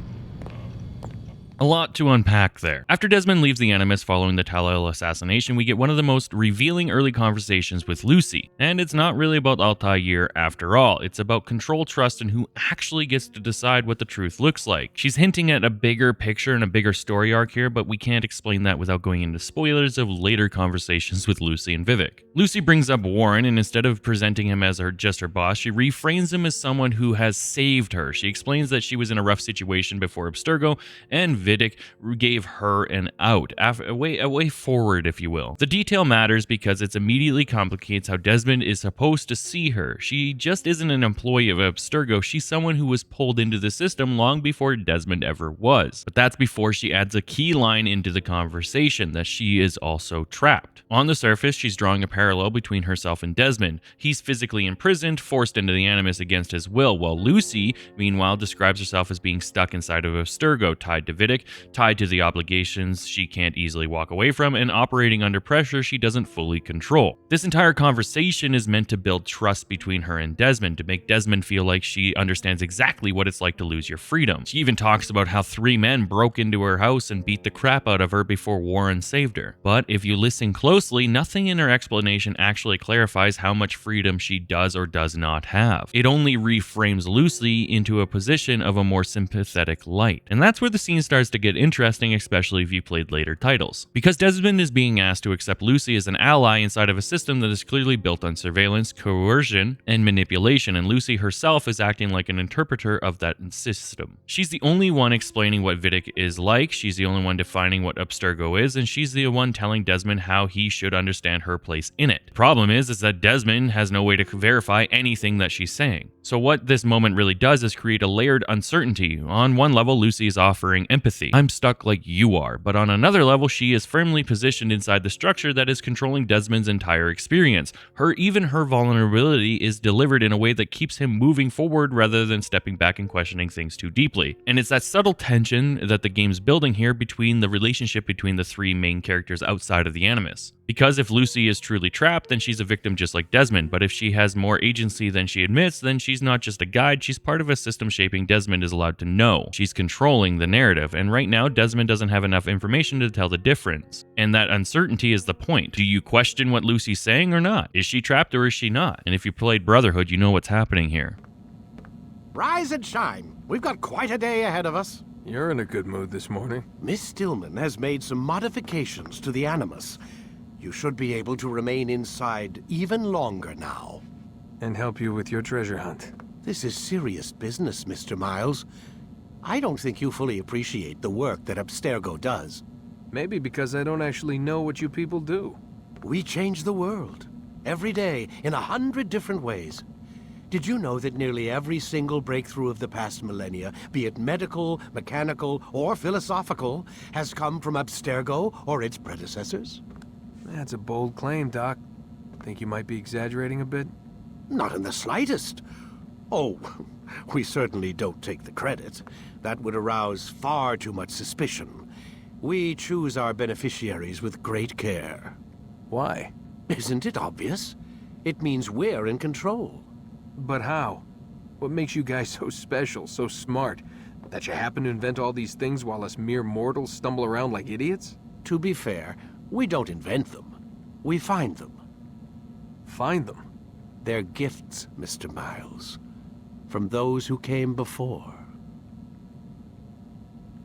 A lot to unpack there. After Desmond leaves the Animus following the Talal assassination, we get one of the most revealing early conversations with Lucy. And it's not really about Altaïr after all. It's about control, trust, and who actually gets to decide what the truth looks like. She's hinting at a bigger picture and a bigger story arc here, but we can't explain that without going into spoilers of later conversations with Lucy and Vivek. Lucy brings up Warren, and instead of presenting him as just her boss, she reframes him as someone who has saved her. She explains that she was in a rough situation before Abstergo, and Vidic gave her an out, a way forward, if you will. The detail matters because it immediately complicates how Desmond is supposed to see her. She just isn't an employee of Abstergo, she's someone who was pulled into the system long before Desmond ever was. But that's before she adds a key line into the conversation, that she is also trapped. On the surface, she's drawing a parallel between herself and Desmond. He's physically imprisoned, forced into the Animus against his will, while Lucy, meanwhile, describes herself as being stuck inside of Abstergo, tied to Vidic, tied to the obligations she can't easily walk away from, and operating under pressure she doesn't fully control. This entire conversation is meant to build trust between her and Desmond, to make Desmond feel like she understands exactly what it's like to lose your freedom. She even talks about how 3 men broke into her house and beat the crap out of her before Warren saved her. But if you listen closely, nothing in her explanation actually clarifies how much freedom she does or does not have. It only reframes Lucy into a position of a more sympathetic light. And that's where the scene starts to get interesting, especially if you played later titles. Because Desmond is being asked to accept Lucy as an ally inside of a system that is clearly built on surveillance, coercion, and manipulation, and Lucy herself is acting like an interpreter of that system. She's the only one explaining what Vidic is like, she's the only one defining what Abstergo is, and she's the one telling Desmond how he should understand her place in it. The problem is that Desmond has no way to verify anything that she's saying. So what this moment really does is create a layered uncertainty. On one level, Lucy is offering empathy. I'm stuck like you are. But on another level, she is firmly positioned inside the structure that is controlling Desmond's entire experience. Even her vulnerability is delivered in a way that keeps him moving forward rather than stepping back and questioning things too deeply. And it's that subtle tension that the game's building here between the relationship between the 3 main characters outside of the Animus. Because if Lucy is truly trapped, then she's a victim just like Desmond, but if she has more agency than she admits, then she's not just a guide, she's part of a system shaping Desmond is allowed to know. She's controlling the narrative, and right now Desmond doesn't have enough information to tell the difference. And that uncertainty is the point. Do you question what Lucy's saying or not? Is she trapped or is she not? And if you played Brotherhood, you know what's happening here. Rise and shine. We've got quite a day ahead of us. You're in a good mood this morning. Miss Stillman has made some modifications to the Animus. You should be able to remain inside even longer now. And help you with your treasure hunt. This is serious business, Mr. Miles. I don't think you fully appreciate the work that Abstergo does. Maybe because I don't actually know what you people do. We change the world. Every day, in 100 different ways. Did you know that nearly every single breakthrough of the past millennia, be it medical, mechanical, or philosophical, has come from Abstergo or its predecessors? That's a bold claim, Doc. Think you might be exaggerating a bit? Not in the slightest. Oh, we certainly don't take the credit. That would arouse far too much suspicion. We choose our beneficiaries with great care. Why? Isn't it obvious? It means we're in control. But how? What makes you guys so special, so smart? That you happen to invent all these things while us mere mortals stumble around like idiots? To be fair, we don't invent them. We find them. Find them? They're gifts, Mr. Miles. From those who came before.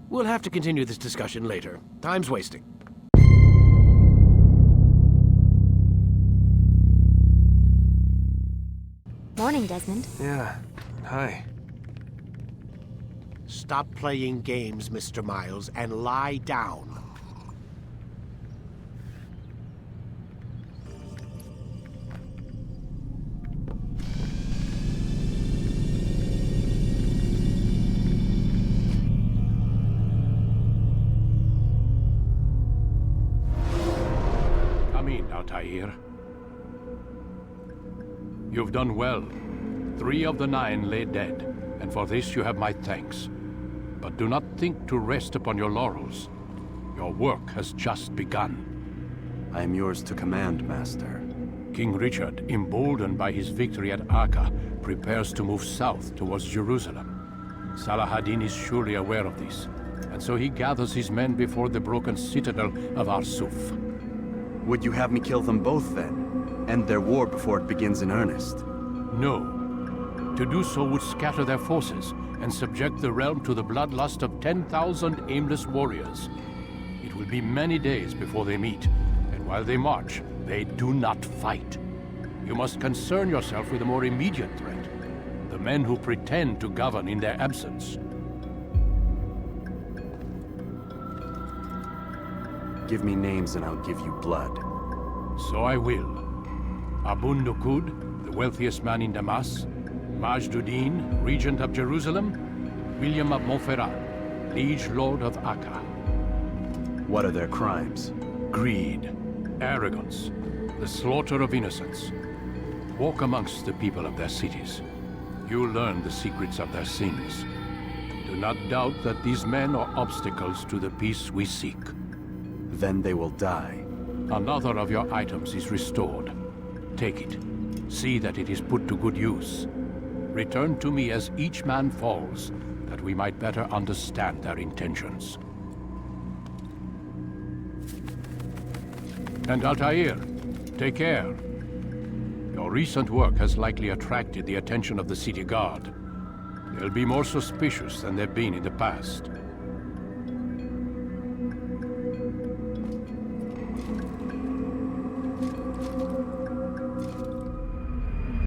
We'll have to continue this discussion later. Time's wasting. Morning, Desmond. Yeah. Hi. Stop playing games, Mr. Miles, and lie down. Come in, Altaïr. You've done well. 3 of the 9 lay dead, and for this you have my thanks. But do not think to rest upon your laurels. Your work has just begun. I am yours to command, Master. King Richard, emboldened by his victory at Acre, prepares to move south towards Jerusalem. Salah-ad-Din is surely aware of this, and so he gathers his men before the broken citadel of Arsuf. Would you have me kill them both, then? End their war before it begins in earnest? No. To do so would scatter their forces and subject the realm to the bloodlust of 10,000 aimless warriors. It will be many days before they meet, and while they march, they do not fight. You must concern yourself with a more immediate threat, the men who pretend to govern in their absence. Give me names and I'll give you blood. So I will. Abun Nukud, the wealthiest man in Damas, Majduddin, regent of Jerusalem, William of Montferrat, liege lord of Acre. What are their crimes? Greed, arrogance, the slaughter of innocents. Walk amongst the people of their cities. You'll learn the secrets of their sins. Do not doubt that these men are obstacles to the peace we seek. Then they will die. Another of your items is restored. Take it. See that it is put to good use. Return to me as each man falls, that we might better understand their intentions. And Altaïr, take care. Your recent work has likely attracted the attention of the city guard. They'll be more suspicious than they've been in the past.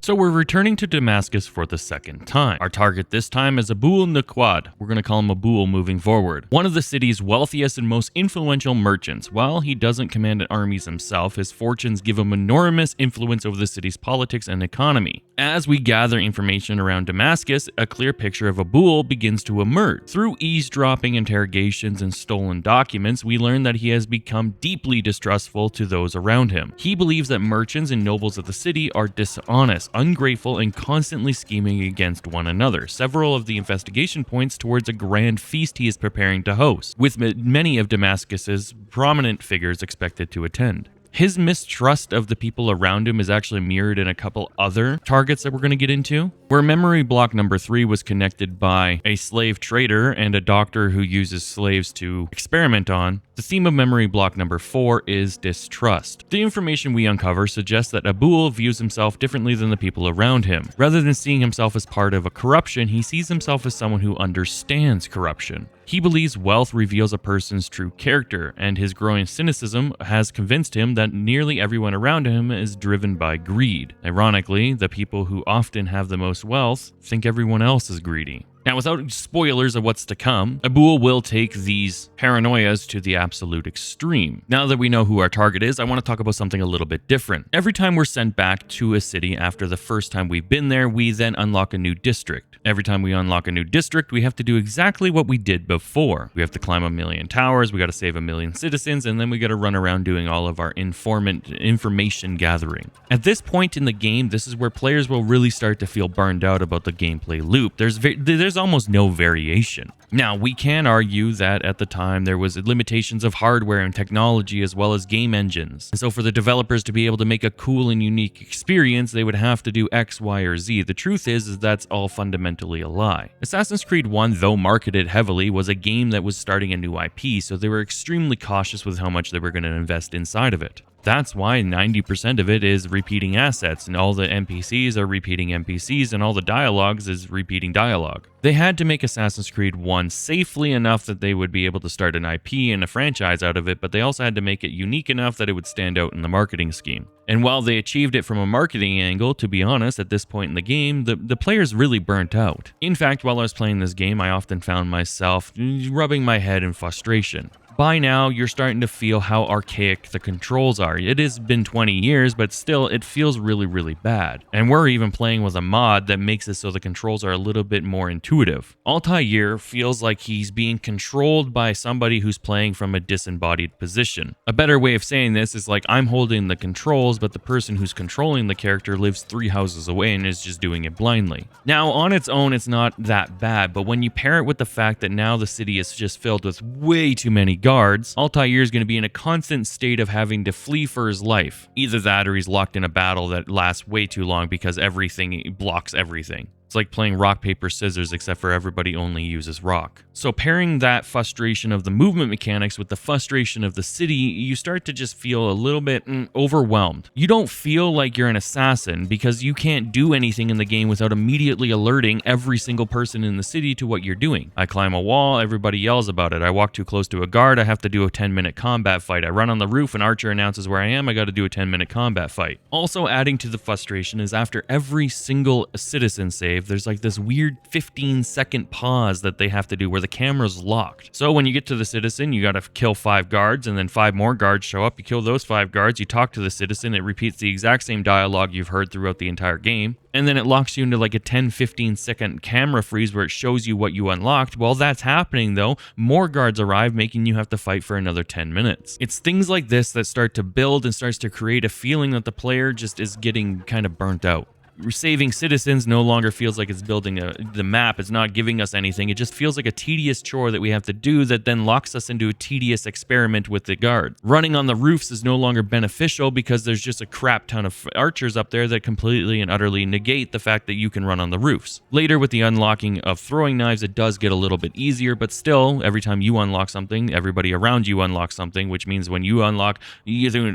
So we're returning to Damascus for the second time. Our target this time is Abul Nuqad. We're going to call him Abul moving forward. One of the city's wealthiest and most influential merchants. While he doesn't command armies himself, his fortunes give him enormous influence over the city's politics and economy. As we gather information around Damascus, a clear picture of Abul begins to emerge. Through eavesdropping, interrogations, and stolen documents, we learn that he has become deeply distrustful to those around him. He believes that merchants and nobles of the city are dishonest, ungrateful, and constantly scheming against one another. Several of the investigation points towards a grand feast he is preparing to host, with many of Damascus's prominent figures expected to attend. His mistrust of the people around him is actually mirrored in a couple other targets that we're going to get into. Where memory block number 3 was connected by a slave trader and a doctor who uses slaves to experiment on, the theme of memory block number 4 is distrust. The information we uncover suggests that Abul views himself differently than the people around him. Rather than seeing himself as part of a corruption, he sees himself as someone who understands corruption. He believes wealth reveals a person's true character, and his growing cynicism has convinced him that nearly everyone around him is driven by greed. Ironically, the people who often have the most wealth think everyone else is greedy. Now, without spoilers of what's to come, Abul will take these paranoias to the absolute extreme. Now that we know who our target is, I want to talk about something a little bit different. Every time we're sent back to a city after the first time we've been there, we then unlock a new district. Every time we unlock a new district, we have to do exactly what we did before. We have to climb 1,000,000 towers, we got to save 1,000,000 citizens, and then we got to run around doing all of our information gathering. At this point in the game, this is where players will really start to feel burned out about the gameplay loop. There's almost no variation. Now, we can argue that at the time there was limitations of hardware and technology as well as game engines. And so for the developers to be able to make a cool and unique experience, they would have to do X, Y, or Z. The truth is that's all fundamentally a lie. Assassin's Creed 1, though marketed heavily, was a game that was starting a new IP, so they were extremely cautious with how much they were going to invest inside of it. That's why 90% of it is repeating assets, and all the NPCs are repeating NPCs, and all the dialogues is repeating dialogue. They had to make Assassin's Creed 1 safely enough that they would be able to start an IP and a franchise out of it, but they also had to make it unique enough that it would stand out in the marketing scheme. And while they achieved it from a marketing angle, to be honest, at this point in the game, the players really burnt out. In fact, while I was playing this game, I often found myself rubbing my head in frustration. By now, you're starting to feel how archaic the controls are. It has been 20 years, but still, it feels really, really bad. And we're even playing with a mod that makes it so the controls are a little bit more intuitive. Altaïr feels like he's being controlled by somebody who's playing from a disembodied position. A better way of saying this is like I'm holding the controls, but the person who's controlling the character lives 3 houses away and is just doing it blindly. Now, on its own, it's not that bad, but when you pair it with the fact that now the city is just filled with way too many guards, Altaïr is going to be in a constant state of having to flee for his life. Either that or he's locked in a battle that lasts way too long because everything blocks everything. It's like playing rock, paper, scissors, except for everybody only uses rock. So pairing that frustration of the movement mechanics with the frustration of the city, you start to just feel a little bit overwhelmed. You don't feel like you're an assassin because you can't do anything in the game without immediately alerting every single person in the city to what you're doing. I climb a wall, everybody yells about it. I walk too close to a guard, I have to do a 10-minute combat fight. I run on the roof, an archer announces where I am, I got to do a 10-minute combat fight. Also adding to the frustration is after every single citizen save, there's like this weird 15-second pause that they have to do where the camera's locked. So when you get to the citizen, you gotta kill 5 guards, and then 5 more guards show up. You kill those 5 guards, you talk to the citizen, it repeats the exact same dialogue you've heard throughout the entire game. And then it locks you into like a 10-15 second camera freeze where it shows you what you unlocked. While that's happening though, more guards arrive, making you have to fight for another 10 minutes. It's things like this that start to build and starts to create a feeling that the player just is getting kind of burnt out. Saving citizens no longer feels like it's building the map. It's not giving us anything. It just feels like a tedious chore that we have to do that then locks us into a tedious experiment with the guard. Running on the roofs is no longer beneficial because there's just a crap ton of archers up there that completely and utterly negate the fact that you can run on the roofs. Later, with the unlocking of throwing knives, it does get a little bit easier, but still, every time you unlock something, everybody around you unlocks something, which means when you unlock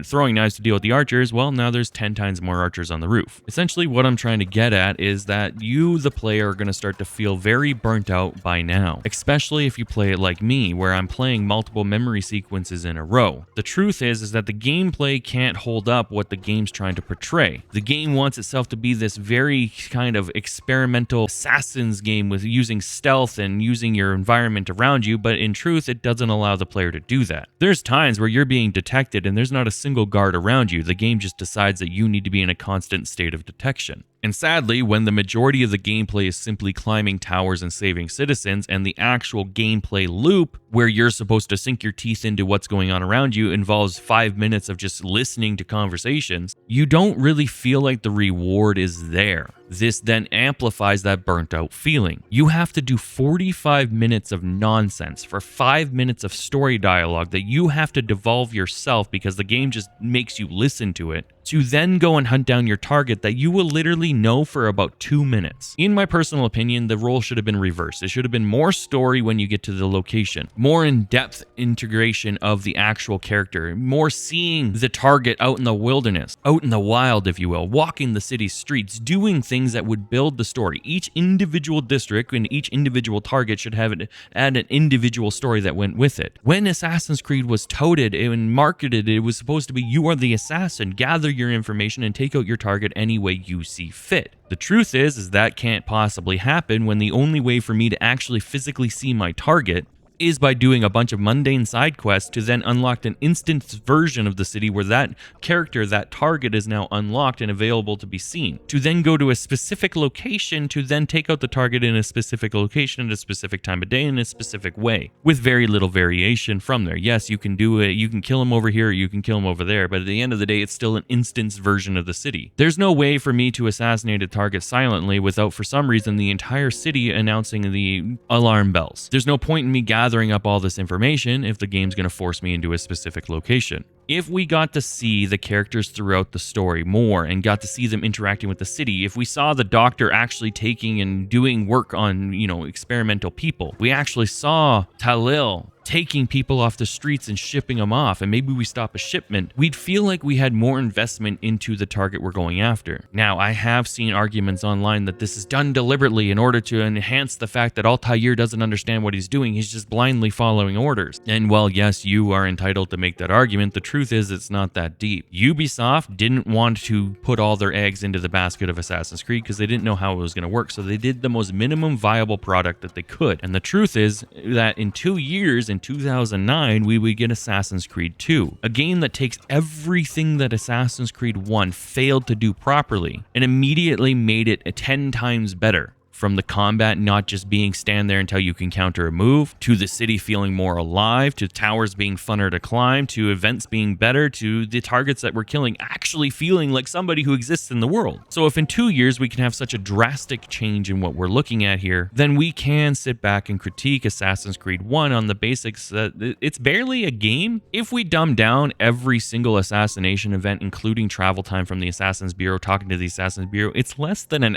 throwing knives to deal with the archers, well, now there's 10 times more archers on the roof. Essentially, what I'm trying to get at is that you, the player, are going to start to feel very burnt out by now, especially if you play it like me, where I'm playing multiple memory sequences in a row. The truth is that the gameplay can't hold up what the game's trying to portray. The game wants itself to be this very kind of experimental assassin's game with using stealth and using your environment around you, but in truth, it doesn't allow the player to do that. There's times where you're being detected and there's not a single guard around you. The game just decides that you need to be in a constant state of detection. And sadly, when the majority of the gameplay is simply climbing towers and saving citizens, and the actual gameplay loop, where you're supposed to sink your teeth into what's going on around you, involves 5 minutes of just listening to conversations, you don't really feel like the reward is there. This then amplifies that burnt out feeling. You have to do 45 minutes of nonsense for 5 minutes of story dialogue that you have to devolve yourself because the game just makes you listen to it, to then go and hunt down your target that you will literally know for about 2 minutes. In my personal opinion, the role should have been reversed. It should have been more story when you get to the location, more in-depth integration of the actual character, more seeing the target out in the wilderness, out in the wild, if you will, walking the city streets, doing things that would build the story. Each individual district and each individual target should have add an individual story that went with it. When Assassin's Creed was touted and marketed, it was supposed to be you are the assassin, gather your information and take out your target any way you see fit. The truth is that can't possibly happen when the only way for me to actually physically see my target is by doing a bunch of mundane side quests to then unlock an instance version of the city where that character, that target, is now unlocked and available to be seen. To then go to a specific location to then take out the target in a specific location at a specific time of day in a specific way, with very little variation from there. Yes, you can do it, you can kill him over here, you can kill him over there, but at the end of the day, it's still an instance version of the city. There's no way for me to assassinate a target silently without, for some reason, the entire city announcing the alarm bells. There's no point in me gathering up all this information if the game's going to force me into a specific location. If we got to see the characters throughout the story more and got to see them interacting with the city, if we saw the doctor actually taking and doing work on, experimental people, we actually saw Talil taking people off the streets and shipping them off, and maybe we stop a shipment, we'd feel like we had more investment into the target we're going after. Now, I have seen arguments online that this is done deliberately in order to enhance the fact that Altaïr doesn't understand what he's doing, he's just blindly following orders. And while yes, you are entitled to make that argument, the truth is it's not that deep. Ubisoft didn't want to put all their eggs into the basket of Assassin's Creed because they didn't know how it was going to work, so they did the most minimum viable product that they could. And the truth is that in 2 years, in 2009, we would get Assassin's Creed 2, a game that takes everything that Assassin's Creed 1 failed to do properly and immediately made it 10 times better. From the combat not just being stand there until you can counter a move, to the city feeling more alive, to towers being funner to climb, to events being better, to the targets that we're killing actually feeling like somebody who exists in the world. So if in 2 years we can have such a drastic change in what we're looking at here, then we can sit back and critique Assassin's Creed 1 on the basics that it's barely a game. If we dumb down every single assassination event, including travel time from the Assassin's Bureau, talking to the Assassin's Bureau, it's less than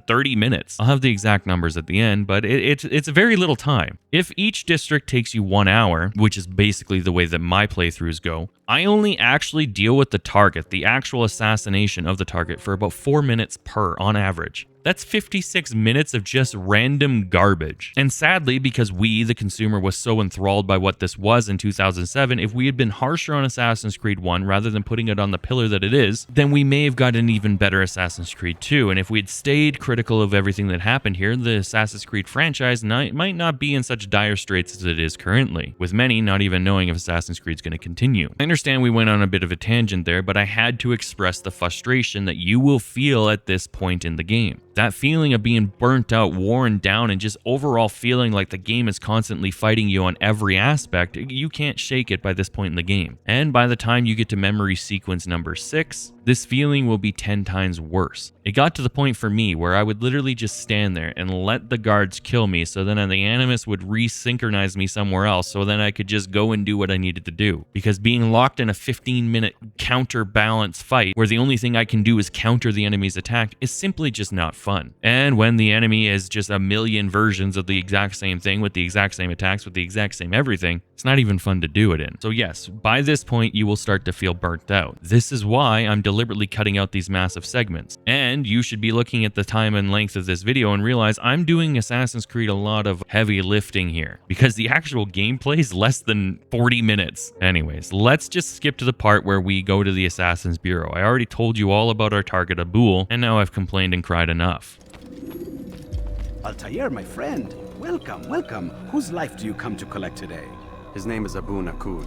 30 minutes. I'll have the exact numbers at the end, but it's very little time. If each district takes you 1 hour, which is basically the way that my playthroughs go, I only actually deal with the target, the actual assassination of the target, for about 4 minutes per on average. That's 56 minutes of just random garbage. And sadly, because we, the consumer, was so enthralled by what this was in 2007, if we had been harsher on Assassin's Creed 1 rather than putting it on the pillar that it is, then we may have got an even better Assassin's Creed 2. And if we had stayed critical of everything that happened here, the Assassin's Creed franchise might not be in such dire straits as it is currently, with many not even knowing if Assassin's Creed's going to continue. I understand we went on a bit of a tangent there, but I had to express the frustration that you will feel at this point in the game. That feeling of being burnt out, worn down, and just overall feeling like the game is constantly fighting you on every aspect, you can't shake it by this point in the game. And by the time you get to memory sequence number 6, this feeling will be 10 times worse. It got to the point for me where I would literally just stand there and let the guards kill me, so then the Animus would resynchronize me somewhere else, so then I could just go and do what I needed to do. Because being locked in a 15-minute counterbalance fight where the only thing I can do is counter the enemy's attack is simply just not fun. And when the enemy is just a million versions of the exact same thing with the exact same attacks with the exact same everything, it's not even fun to do it in. So yes, by this point you will start to feel burnt out. This is why I'm deliberately cutting out these massive segments. And you should be looking at the time and length of this video and realize I'm doing Assassin's Creed a lot of heavy lifting here, because the actual gameplay is less than 40 minutes. Anyways, let's just skip to the part where we go to the Assassin's Bureau. I already told you all about our target Abul, and now I've complained and cried enough. Altaïr, my friend. Welcome, welcome. Whose life do you come to collect today? His name is Abu Nakud.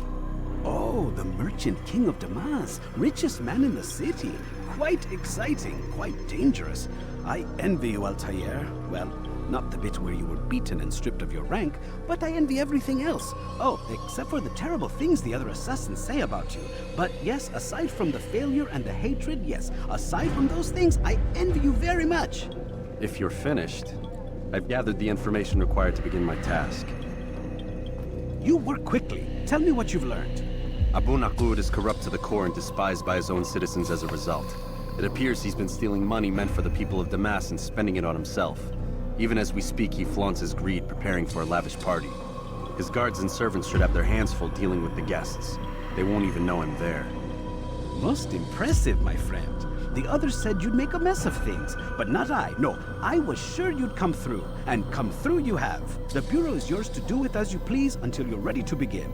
Oh, the merchant king of Damas. Richest man in the city. Quite exciting, quite dangerous. I envy you, Altaïr. Well, not the bit where you were beaten and stripped of your rank, but I envy everything else. Oh, except for the terrible things the other assassins say about you. But yes, aside from the failure and the hatred, yes, aside from those things, I envy you very much. If you're finished, I've gathered the information required to begin my task. You work quickly. Tell me what you've learned. Abu Nakud is corrupt to the core and despised by his own citizens as a result. It appears he's been stealing money meant for the people of Damas and spending it on himself. Even as we speak, he flaunts his greed, preparing for a lavish party. His guards and servants should have their hands full dealing with the guests. They won't even know him there. Most impressive, my friend. The others said you'd make a mess of things, but not I. No, I was sure you'd come through, and come through you have. The Bureau is yours to do with as you please until you're ready to begin.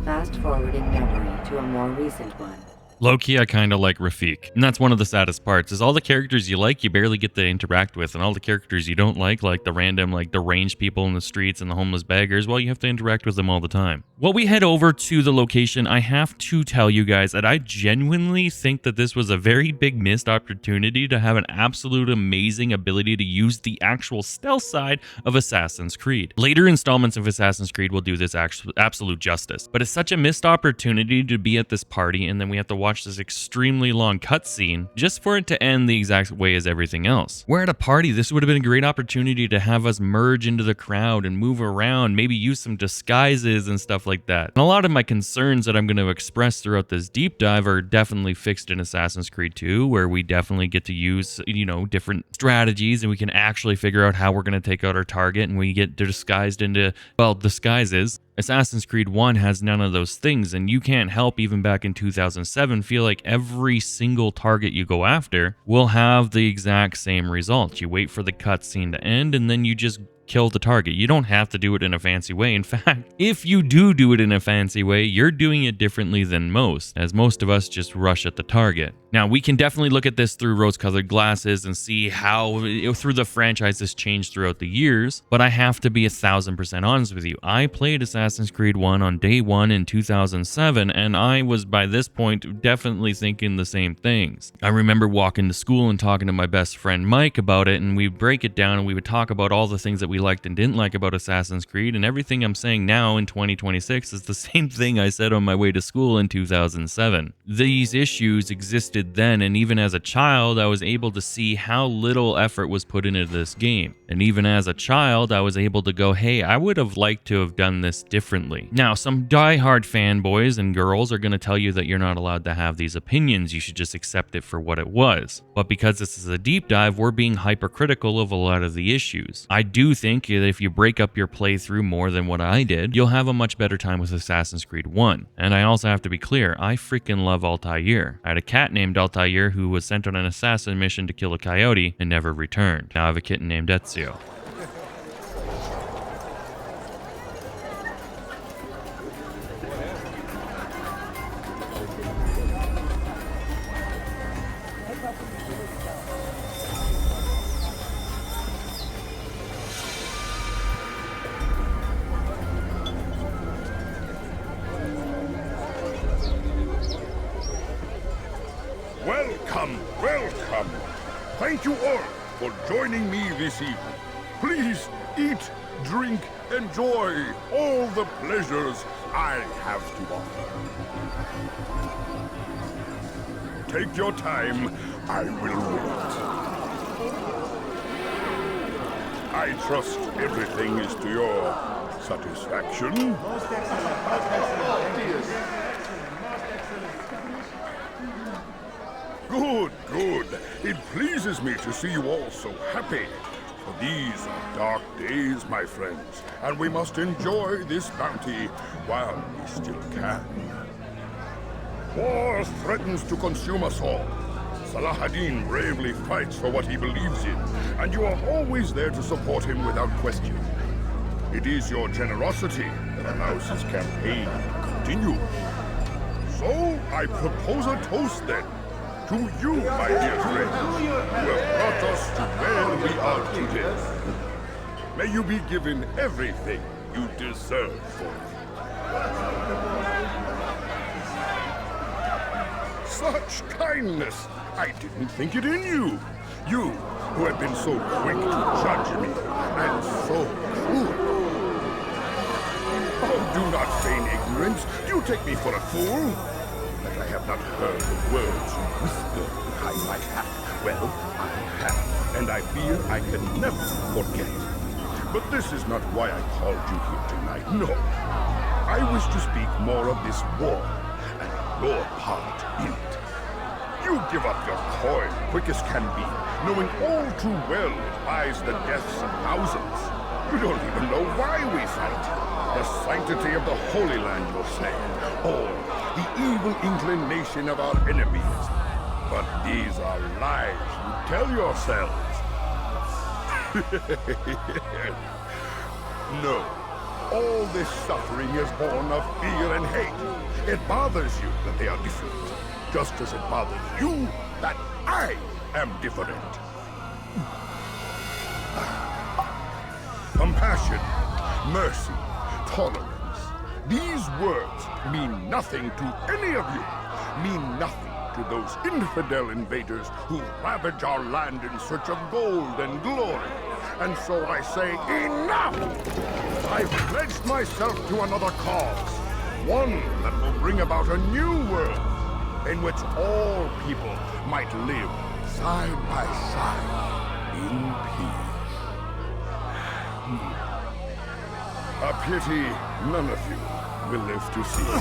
Fast forwarding memory to a more recent one. Low-key, I kind of like Rafik. And that's one of the saddest parts, is all the characters you like, you barely get to interact with. And all the characters you don't like the random, like, deranged people in the streets and the homeless beggars, well, you have to interact with them all the time. While we head over to the location, I have to tell you guys that I genuinely think that this was a very big missed opportunity to have an absolute amazing ability to use the actual stealth side of Assassin's Creed. Later installments of Assassin's Creed will do this absolute justice, but it's such a missed opportunity to be at this party and then we have to watch this extremely long cutscene just for it to end the exact way as everything else. We're at a party. This would have been a great opportunity to have us merge into the crowd and move around, maybe use some disguises and stuff like that. And a lot of my concerns that I'm going to express throughout this deep dive are definitely fixed in Assassin's Creed 2, where we definitely get to use, you know, different strategies and we can actually figure out how we're going to take out our target, and we get disguised into, well, disguises. Assassin's Creed 1 has none of those things, and you can't help, even back in 2007, feel like every single target you go after will have the exact same result. You wait for the cutscene to end, and then you just kill the target. You don't have to do it in a fancy way. In fact, if you do it in a fancy way, you're doing it differently than most, as most of us just rush at the target. Now, we can definitely look at this through rose-colored glasses and see how through the franchise has changed throughout the years, but I have to be 1000% honest with you. I played Assassin's Creed 1 on day 1 in 2007, and I was by this point definitely thinking the same things. I remember walking to school and talking to my best friend Mike about it, and we'd break it down and we would talk about all the things that we liked and didn't like about Assassin's Creed, and everything I'm saying now in 2026 is the same thing I said on my way to school in 2007. These issues existed then, and even as a child, I was able to see how little effort was put into this game. And even as a child, I was able to go, hey, I would have liked to have done this differently. Now, some diehard fanboys and girls are going to tell you that you're not allowed to have these opinions. You should just accept it for what it was. But because this is a deep dive, we're being hypercritical of a lot of the issues. I do think that if you break up your playthrough more than what I did, you'll have a much better time with Assassin's Creed 1. And I also have to be clear, I freaking love Altaïr. I had a cat named Altaïr who was sent on an assassin mission to kill a coyote and never returned. Now I have a kitten named Ezio. Welcome, welcome. Thank you all for joining me this evening. Please eat, drink, enjoy all the pleasures I have to offer. Take your time, I will wait. I trust everything is to your satisfaction. Good, good. It pleases me to see you all so happy. For these are dark days, my friends, and we must enjoy this bounty while we still can. War threatens to consume us all. Salah ad-Din bravely fights for what he believes in, and you are always there to support him without question. It is your generosity that allows his campaign to continue. So, I propose a toast then. To you, my dear friends, who have brought us to where we are today. May you be given everything you deserve for it. Such kindness! I didn't think it in you. You, who have been so quick to judge me, and so cruel. Oh, do not feign ignorance. You take me for a fool. That I have not heard the words you whisper behind my hat. Well, I have, and I fear I can never forget. But this is not why I called you here tonight, no. I wish to speak more of this war, and your part in it. You give up your coin quick as can be, knowing all too well it buys the deaths of thousands. You don't even know why we fight. The sanctity of the Holy Land, you'll say, or the evil inclination of our enemies. But these are lies you tell yourselves. No, All this suffering is born of fear and hate. It bothers you that they are different, just as it bothers you that I am different. Compassion, mercy, tolerance. These words mean nothing to any of you. Mean nothing to those infidel invaders who ravage our land in search of gold and glory. And so I say, enough! I've pledged myself to another cause. One that will bring about a new world in which all people might live side by side in peace. A pity none of you will live to see it.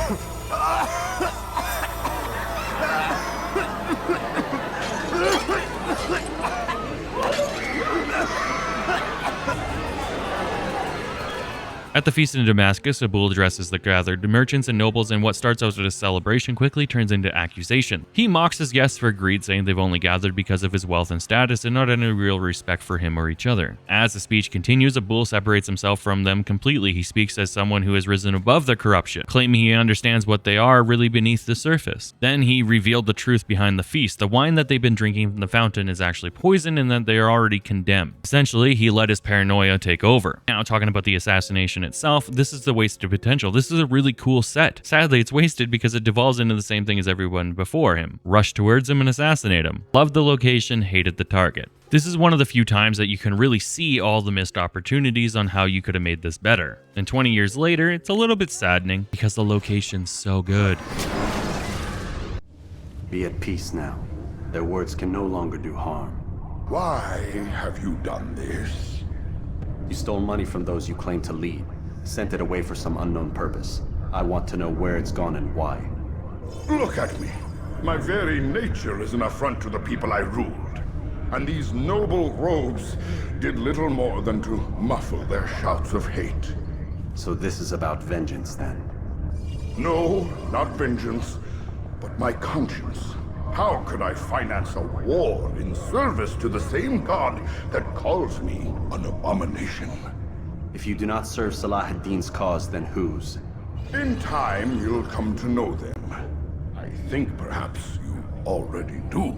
At the feast in Damascus, Abul addresses the gathered merchants and nobles, and what starts out as a celebration quickly turns into accusation. He mocks his guests for greed, saying they've only gathered because of his wealth and status and not any real respect for him or each other. As the speech continues, Abul separates himself from them completely. He speaks as someone who has risen above the corruption, claiming he understands what they are really beneath the surface. Then he revealed the truth behind the feast. The wine that they've been drinking from the fountain is actually poison and that they are already condemned. Essentially, he let his paranoia take over. Now, talking about the assassination itself, this is the wasted potential. This is a really cool set. Sadly, it's wasted because it devolves into the same thing as everyone before him. Rush towards him and assassinate him. Loved the location, hated the target. This is one of the few times that you can really see all the missed opportunities on how you could have made this better. And 20 years later, it's a little bit saddening because the location's so good. Be at peace now. Their words can no longer do harm. Why have you done this? You stole money from those you claim to lead. Sent it away for some unknown purpose. I want to know where it's gone and why. Look at me. My very nature is an affront to the people I ruled. And these noble robes did little more than to muffle their shouts of hate. So this is about vengeance, then? No, not vengeance, but my conscience. How could I finance a war in service to the same god that calls me an abomination? If you do not serve Salah ad-Din's cause, then whose? In time, you'll come to know them. I think perhaps you already do.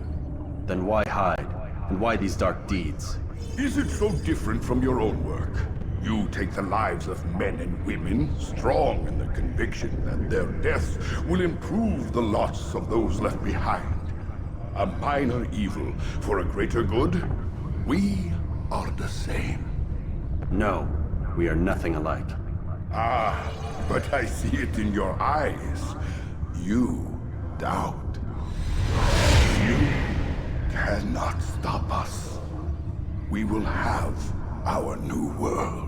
Then why hide? And why these dark deeds? Is it so different from your own work? You take the lives of men and women, strong in the conviction that their deaths will improve the lots of those left behind. A minor evil for a greater good? We are the same. No. We are nothing alike. Ah, but I see it in your eyes. You doubt. You cannot stop us. We will have our new world.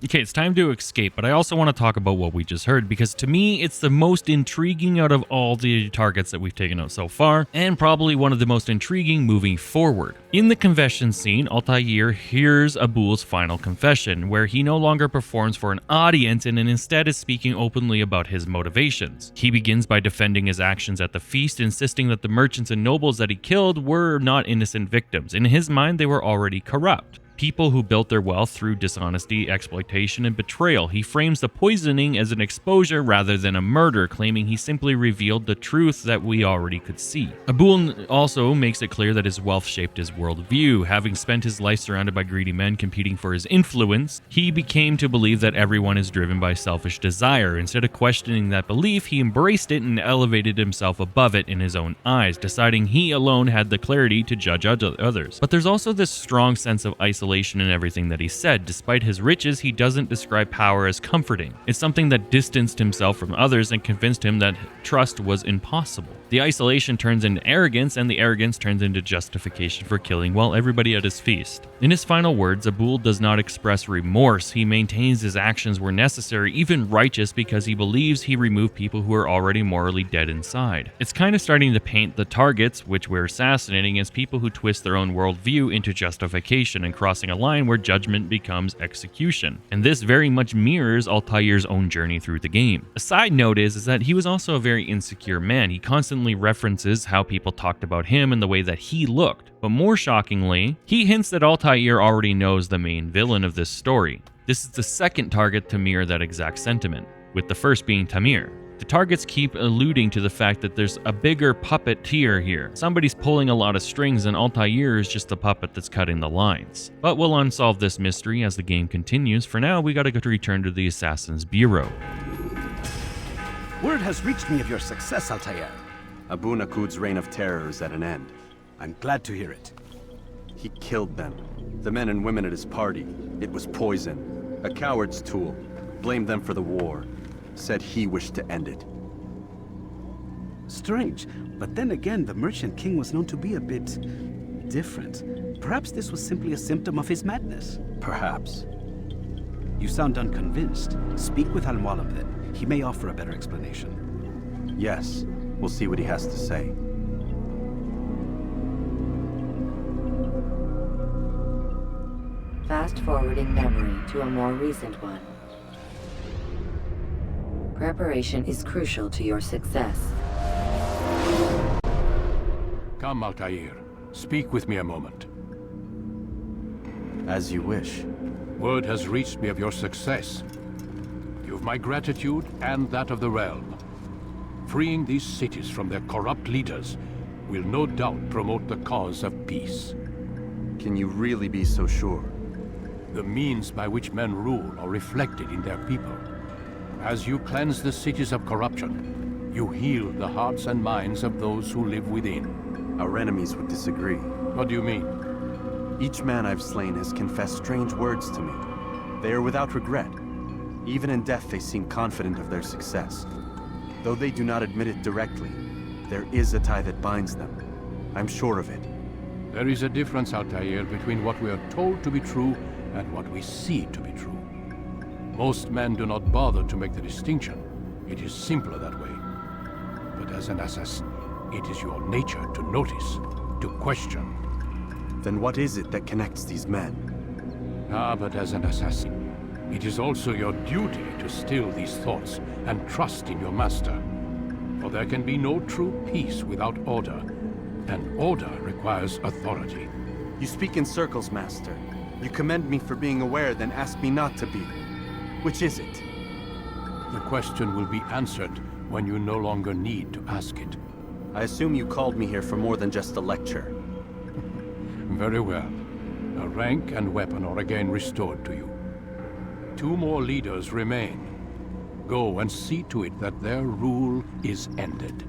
Okay, it's time to escape, but I also want to talk about what we just heard, because to me, it's the most intriguing out of all the targets that we've taken out so far, and probably one of the most intriguing moving forward. In the confession scene, Altaïr hears Abul's final confession, where he no longer performs for an audience and instead is speaking openly about his motivations. He begins by defending his actions at the feast, insisting that the merchants and nobles that he killed were not innocent victims. In his mind, they were already corrupt. People who built their wealth through dishonesty, exploitation, and betrayal. He frames the poisoning as an exposure rather than a murder, claiming he simply revealed the truth that we already could see. Abul also makes it clear that his wealth shaped his worldview. Having spent his life surrounded by greedy men competing for his influence, he became to believe that everyone is driven by selfish desire. Instead of questioning that belief, he embraced it and elevated himself above it in his own eyes, deciding he alone had the clarity to judge others. But there's also this strong sense of isolation in everything that he said. Despite his riches, he doesn't describe power as comforting. It's something that distanced himself from others and convinced him that trust was impossible. The isolation turns into arrogance, and the arrogance turns into justification for killing, well, everybody at his feast. In his final words, Abul does not express remorse. He maintains his actions were necessary, even righteous, because he believes he removed people who are already morally dead inside. It's kind of starting to paint the targets, which we're assassinating, as people who twist their own worldview into justification and crossing a line where judgment becomes execution. And this very much mirrors Altaïr's own journey through the game. A side note is that he was also a very insecure man. He constantly constantly references how people talked about him and the way that he looked. But more shockingly, he hints that Altaïr already knows the main villain of this story. This is the second target to mirror that exact sentiment, with the first being Tamir. The targets keep alluding to the fact that there's a bigger puppeteer here. Somebody's pulling a lot of strings and Altaïr is just the puppet that's cutting the lines. But we'll unsolve this mystery as the game continues. For now, we gotta go to return to the Assassin's Bureau. Word has reached me of your success, Altaïr. Abu Nakud's reign of terror is at an end. I'm glad to hear it. He killed them. The men and women at his party. It was poison. A coward's tool. Blamed them for the war. Said he wished to end it. Strange, but then again, the Merchant King was known to be a bit different. Perhaps this was simply a symptom of his madness. Perhaps. You sound unconvinced. Speak with Al-Mualim then. He may offer a better explanation. Yes, we'll see what he has to say. Fast-forwarding memory to a more recent one. Preparation is crucial to your success. Come, Altaïr. Speak with me a moment. As you wish. Word has reached me of your success. You've my gratitude and that of the realm. Freeing these cities from their corrupt leaders will no doubt promote the cause of peace. Can you really be so sure? The means by which men rule are reflected in their people. As you cleanse the cities of corruption, you heal the hearts and minds of those who live within. Our enemies would disagree. What do you mean? Each man I've slain has confessed strange words to me. They are without regret. Even in death they seem confident of their success. Though they do not admit it directly, there is a tie that binds them. I'm sure of it. There is a difference, Altaïr, between what we are told to be true and what we see to be true. Most men do not bother to make the distinction. It is simpler that way. But as an assassin, it is your nature to notice, to question. Then what is it that connects these men? But as an assassin, it is also your duty to still these thoughts and trust in your master. For there can be no true peace without order, and order requires authority. You speak in circles, master. You commend me for being aware, then ask me not to be. Which is it? The question will be answered when you no longer need to ask it. I assume you called me here for more than just a lecture. Very well. A rank and weapon are again restored to you. 2 more leaders remain. Go and see to it that their rule is ended.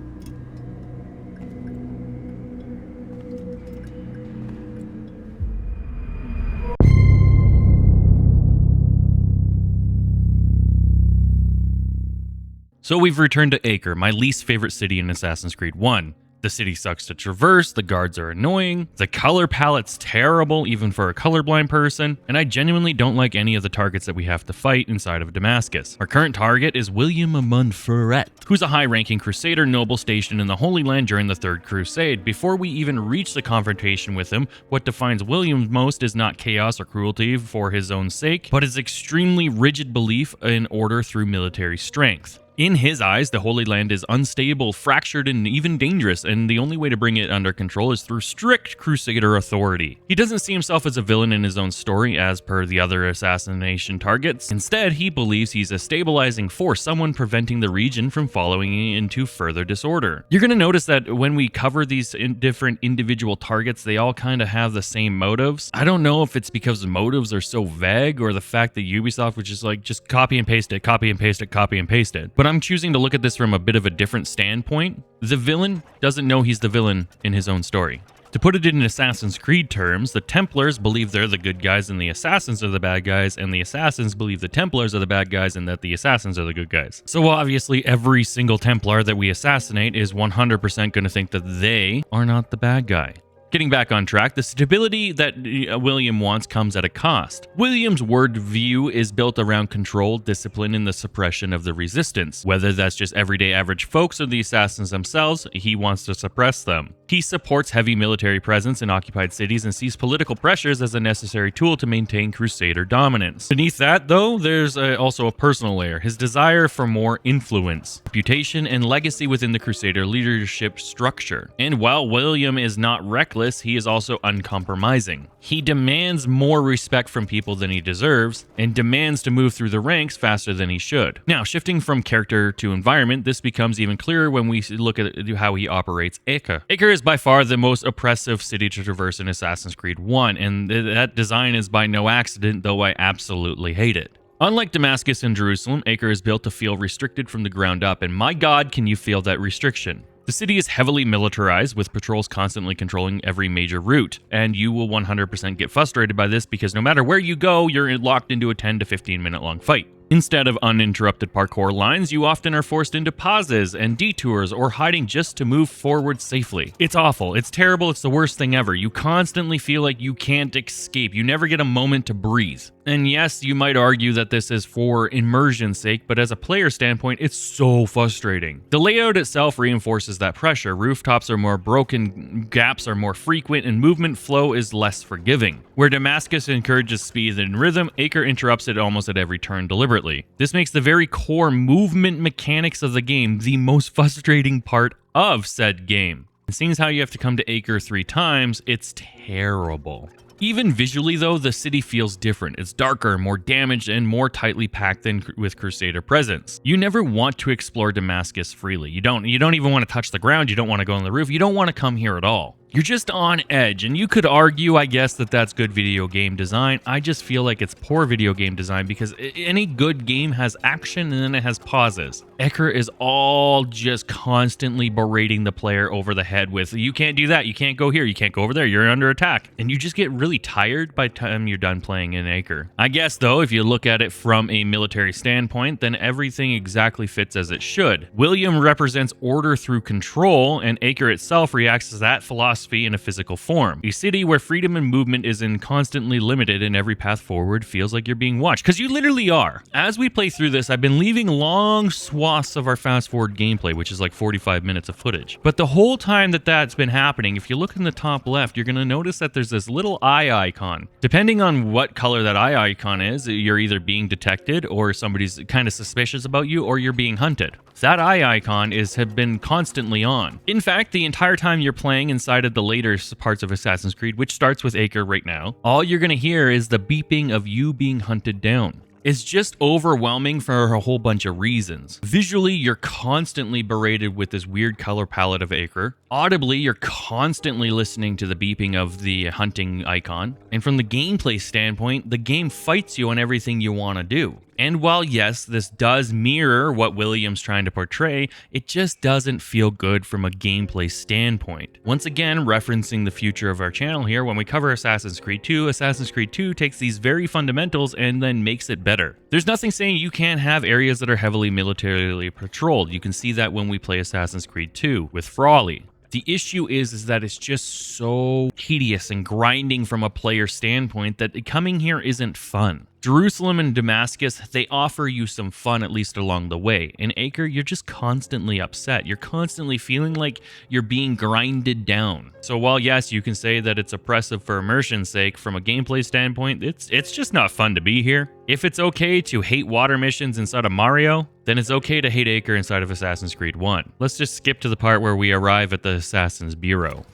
So we've returned to Acre, my least favorite city in Assassin's Creed 1. The city sucks to traverse, the guards are annoying, the color palette's terrible even for a colorblind person, and I genuinely don't like any of the targets that we have to fight inside of Damascus. Our current target is William Montferrat, who's a high-ranking Crusader noble stationed in the Holy Land during the Third Crusade. Before we even reach the confrontation with him, what defines William most is not chaos or cruelty for his own sake, but his extremely rigid belief in order through military strength. In his eyes, the Holy Land is unstable, fractured, and even dangerous, and the only way to bring it under control is through strict Crusader authority. He doesn't see himself as a villain in his own story, as per the other assassination targets. Instead, he believes he's a stabilizing force, someone preventing the region from following into further disorder. You're going to notice that when we cover these different individual targets, they all kind of have the same motives. I don't know if it's because the motives are so vague, or the fact that Ubisoft was just like, just copy and paste it, copy and paste it, copy and paste it. But I'm choosing to look at this from a bit of a different standpoint. The villain doesn't know he's the villain in his own story. To put it in Assassin's Creed terms, the Templars believe they're the good guys and the Assassins are the bad guys, and the Assassins believe the Templars are the bad guys and that the Assassins are the good guys. So obviously every single Templar that we assassinate is 100% going to think that they are not the bad guy. Getting back on track, the stability that William wants comes at a cost. William's worldview is built around control, discipline, and the suppression of the resistance. Whether that's just everyday average folks or the assassins themselves, he wants to suppress them. He supports heavy military presence in occupied cities and sees political pressures as a necessary tool to maintain Crusader dominance. Beneath that, though, there's also a personal layer, his desire for more influence, reputation, and legacy within the Crusader leadership structure. And while William is not reckless, he is also uncompromising. He demands more respect from people than he deserves, and demands to move through the ranks faster than he should. Now, shifting from character to environment, this becomes even clearer when we look at how he operates Acre. Acre is by far the most oppressive city to traverse in Assassin's Creed 1, and that design is by no accident, though I absolutely hate it. Unlike Damascus and Jerusalem, Acre is built to feel restricted from the ground up, and my god, can you feel that restriction. The city is heavily militarized, with patrols constantly controlling every major route, and you will 100% get frustrated by this because no matter where you go, you're locked into a 10 to 15 minute long fight. Instead of uninterrupted parkour lines, you often are forced into pauses and detours or hiding just to move forward safely. It's awful, it's terrible, it's the worst thing ever. You constantly feel like you can't escape, you never get a moment to breathe. And yes, you might argue that this is for immersion's sake, but as a player standpoint, it's so frustrating. The layout itself reinforces that pressure. Rooftops are more broken, gaps are more frequent, and movement flow is less forgiving. Where Damascus encourages speed and rhythm, Acre interrupts it almost at every turn deliberately. This makes the very core movement mechanics of the game the most frustrating part of said game. And seeing as how you have to come to Acre 3 times, it's terrible. Even visually though, the city feels different. It's darker, more damaged, and more tightly packed than with Crusader presence. You never want to explore Damascus freely. You don't even want to touch the ground, you don't want to go on the roof, you don't want to come here at all. You're just on edge, and you could argue, I guess, that that's good video game design. I just feel like it's poor video game design because any good game has action and then it has pauses. Acre is all just constantly berating the player over the head with, you can't do that, you can't go here, you can't go over there, you're under attack. And you just get really tired by the time you're done playing in Acre. I guess, though, if you look at it from a military standpoint, then everything exactly fits as it should. William represents order through control, and Acre itself reacts to that philosophy in a physical form. A city where freedom and movement is constantly limited and every path forward feels like you're being watched, because you literally are. As we play through this, I've been leaving long swaths of our fast forward gameplay, which is like 45 minutes of footage. But the whole time that that's been happening, if you look in the top left, you're going to notice that there's this little eye icon. Depending on what color that eye icon is, you're either being detected or somebody's kind of suspicious about you or you're being hunted. That eye icon has been constantly on. In fact, the entire time you're playing inside of the later parts of Assassin's Creed, which starts with Acre right now, all you're going to hear is the beeping of you being hunted down. It's just overwhelming for a whole bunch of reasons. Visually, you're constantly berated with this weird color palette of Acre. Audibly, you're constantly listening to the beeping of the hunting icon. And from the gameplay standpoint, the game fights you on everything you want to do. And while yes, this does mirror what William's trying to portray, it just doesn't feel good from a gameplay standpoint. Once again, referencing the future of our channel here, when we cover Assassin's Creed 2 takes these very fundamentals and then makes it better. There's nothing saying you can't have areas that are heavily militarily patrolled. You can see that when we play Assassin's Creed 2 with Frawley. The issue is that it's just so tedious and grinding from a player standpoint that coming here isn't fun. Jerusalem and Damascus, they offer you some fun at least along the way. In Acre, you're just constantly upset. You're constantly feeling like you're being grinded down. So while yes, you can say that it's oppressive for immersion's sake, from a gameplay standpoint, it's just not fun to be here. If it's okay to hate water missions inside of Mario, then it's okay to hate Acre inside of Assassin's Creed 1. Let's just skip to the part where we arrive at the Assassin's Bureau.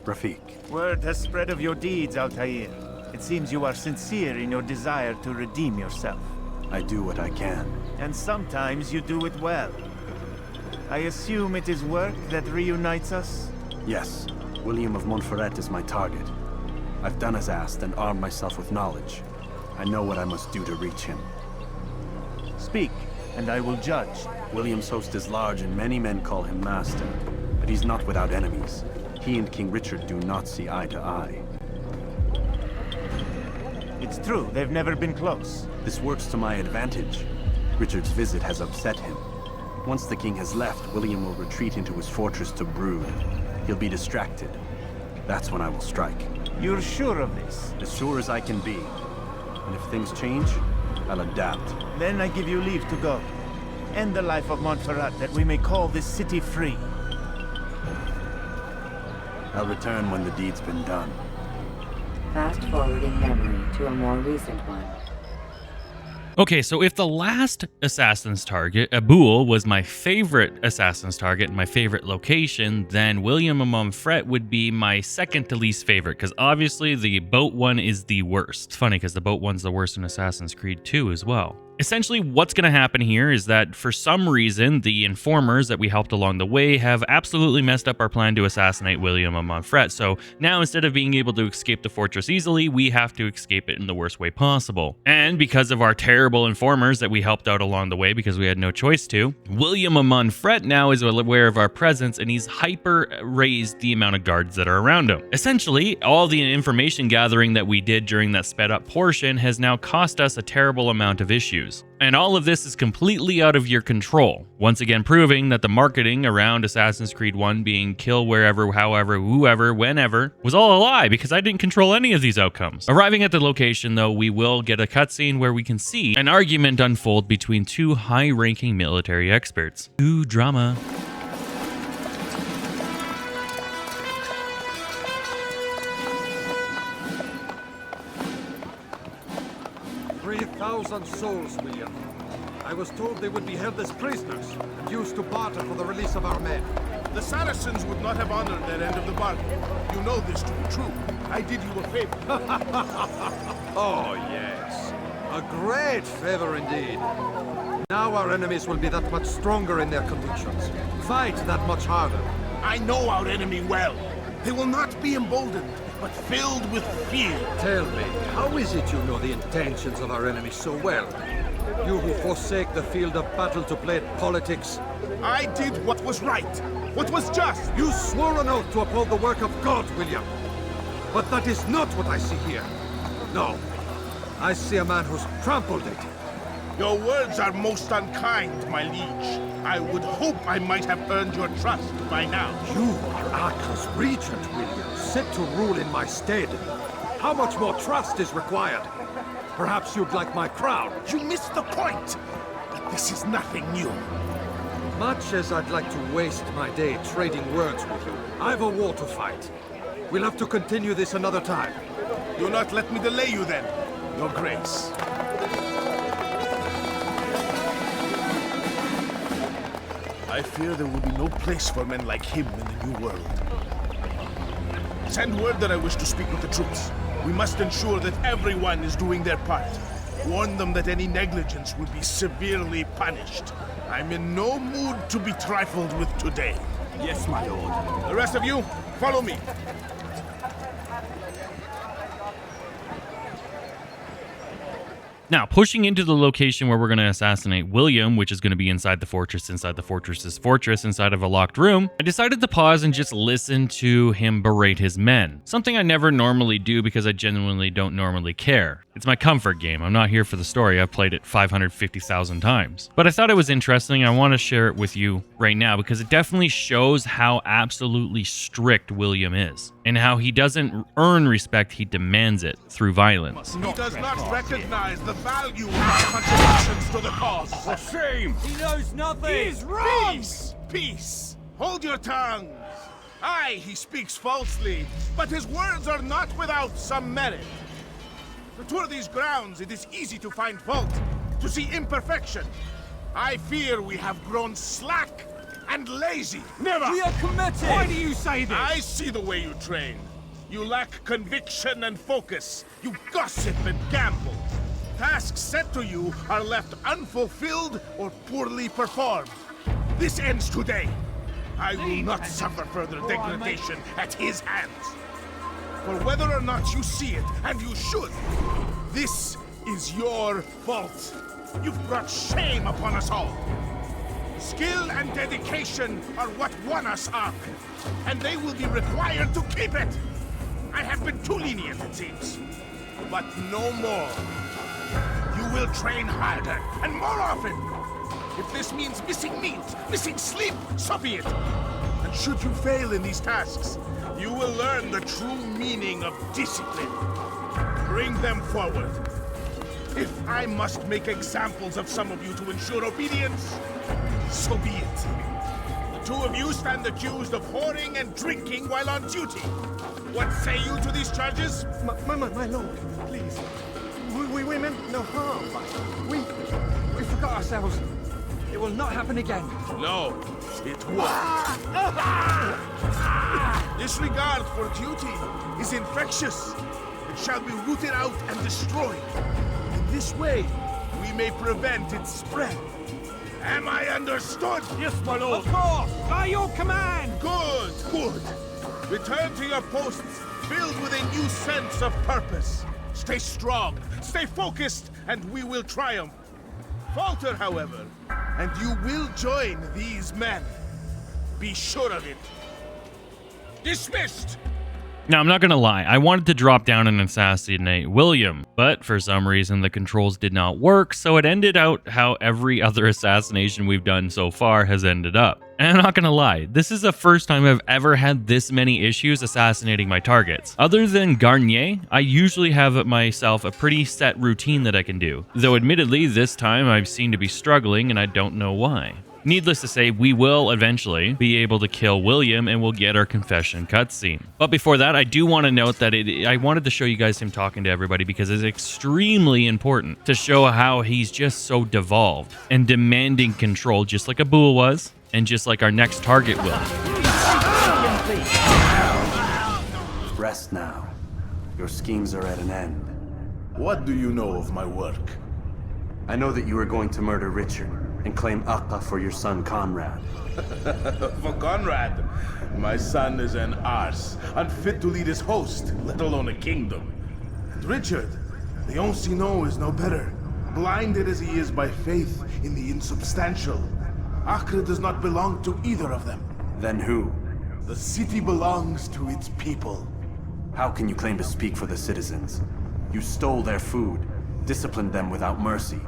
Rafik. Word has spread of your deeds, Altaïr. It seems you are sincere in your desire to redeem yourself. I do what I can. And sometimes you do it well. I assume it is work that reunites us? Yes. William of Montferrat is my target. I've done as asked and armed myself with knowledge. I know what I must do to reach him. Speak, and I will judge. William's host is large and many men call him master. But he's not without enemies. He and King Richard do not see eye to eye. It's true, they've never been close. This works to my advantage. Richard's visit has upset him. Once the king has left, William will retreat into his fortress to brood. He'll be distracted. That's when I will strike. You're sure of this? As sure as I can be. And if things change, I'll adapt. Then I give you leave to go. End the life of Montferrat that we may call this city free. I'll return when the deed's been done. Fast forwarding memory to a more recent one. Okay, so if the last assassin's target, Abul, was my favorite assassin's target and my favorite location, then William among Fret would be my second to least favorite, because obviously the boat one is the worst. It's funny because the boat one's the worst in Assassin's Creed 2 as well. Essentially, what's going to happen here is that for some reason, the informers that we helped along the way have absolutely messed up our plan to assassinate William among Fret. So now, instead of being able to escape the fortress easily, we have to escape it in the worst way possible. And because of our terrible informers that we helped out along the way because we had no choice to, William among Fret now is aware of our presence and he's hyper raised the amount of guards that are around him. Essentially, all the information gathering that we did during that sped up portion has now cost us a terrible amount of issues. And all of this is completely out of your control, once again proving that the marketing around Assassin's Creed 1 being kill wherever, however, whoever, whenever, was all a lie because I didn't control any of these outcomes. Arriving at the location, though, we will get a cutscene where we can see an argument unfold between two high-ranking military experts. Ooh, drama. 3,000 souls, William. I was told they would be held as prisoners and used to barter for the release of our men. The Saracens would not have honored their end of the bargain. You know this to be true. I did you a favor. Oh, yes. A great favor indeed. Now our enemies will be that much stronger in their convictions. Fight that much harder. I know our enemy well. They will not be emboldened, but filled with fear. Tell me, how is it you know the intentions of our enemy so well? You who forsake the field of battle to play at politics. I did what was right, what was just. You swore an oath to uphold the work of God, William. But that is not what I see here. No, I see a man who's trampled it. Your words are most unkind, my liege. I would hope I might have earned your trust by now. You are Acre's regent, William, set to rule in my stead. How much more trust is required? Perhaps you'd like my crown. You missed the point. But this is nothing new. Much as I'd like to waste my day trading words with you, I've a war to fight. We'll have to continue this another time. Do not let me delay you then, Your Grace. I fear there will be no place for men like him in the New World. Send word that I wish to speak with the troops. We must ensure that everyone is doing their part. Warn them that any negligence will be severely punished. I'm in no mood to be trifled with today. Yes, my lord. The rest of you, follow me. Now, pushing into the location where we're going to assassinate William, which is going to be inside the fortress's fortress, inside of a locked room, I decided to pause and just listen to him berate his men. Something I never normally do because I genuinely don't normally care. It's my comfort game. I'm not here for the story. I've played it 550,000 times. But I thought it was interesting. I want to share it with you right now because it definitely shows how absolutely strict William is and how he doesn't earn respect, he demands it through violence. He does not recognize the value of our contributions to the cause. For shame! He knows nothing! He's wrong! Peace! Peace! Hold your tongues! Aye, he speaks falsely, but his words are not without some merit. To tour these grounds, it is easy to find fault, to see imperfection. I fear we have grown slack and lazy. Never! We are committed! Why do you say this? I see the way you train. You lack conviction and focus. You gossip and gamble. Tasks set to you are left unfulfilled or poorly performed. This ends today. I will not suffer further degradation at his hands. For whether or not you see it, and you should, this is your fault. You've brought shame upon us all. Skill and dedication are what won us Ark, and they will be required to keep it. I have been too lenient, it seems, but no more. You will train harder and more often. If this means missing meals, missing sleep, so be it. And should you fail in these tasks, you will learn the true meaning of discipline. Bring them forward. If I must make examples of some of you to ensure obedience, so be it. The two of you stand accused of whoring and drinking while on duty. What say you to these charges? My lord, please. We meant no harm. We forgot ourselves. It will not happen again. No, it won't. Disregard for duty is infectious. It shall be rooted out and destroyed. In this way, we may prevent its spread. Am I understood? Yes, my lord. Of course, by your command. Good, good. Return to your posts, filled with a new sense of purpose. Stay strong, stay focused, and we will triumph. Falter, however, and you will join these men. Be sure of it. Dismissed! Now, I'm not gonna lie, I wanted to drop down and assassinate William, but for some reason the controls did not work, so it ended out how every other assassination we've done so far has ended up. And I'm not gonna lie, this is the first time I've ever had this many issues assassinating my targets. Other than Garnier, I usually have myself a pretty set routine that I can do, though admittedly this time I seem to be struggling and I don't know why. Needless to say, we will eventually be able to kill William and we'll get our confession cutscene. But before that, I do want to note that I wanted to show you guys him talking to everybody because it's extremely important to show how he's just so devolved and demanding control, just like Abul was, and just like our next target will. Rest now. Your schemes are at an end. What do you know of my work? I know that you are going to murder Richard and claim Akka for your son Conrad. For Conrad, my son is an arse, unfit to lead his host, let alone a kingdom. And Richard, the Oncino is no better, blinded as he is by faith in the insubstantial. Acre does not belong to either of them. Then who? The city belongs to its people. How can you claim to speak for the citizens? You stole their food, disciplined them without mercy,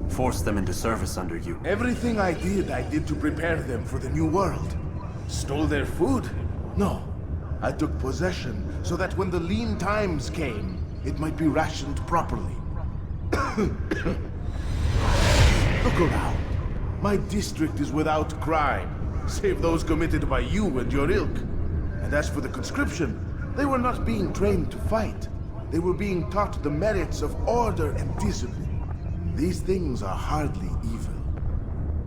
forced them into service under you. Everything I did to prepare them for the new world. Stole their food? No. I took possession so that when the lean times came, it might be rationed properly. Look around. My district is without crime, save those committed by you and your ilk. And as for the conscription, they were not being trained to fight. They were being taught the merits of order and discipline. These things are hardly evil.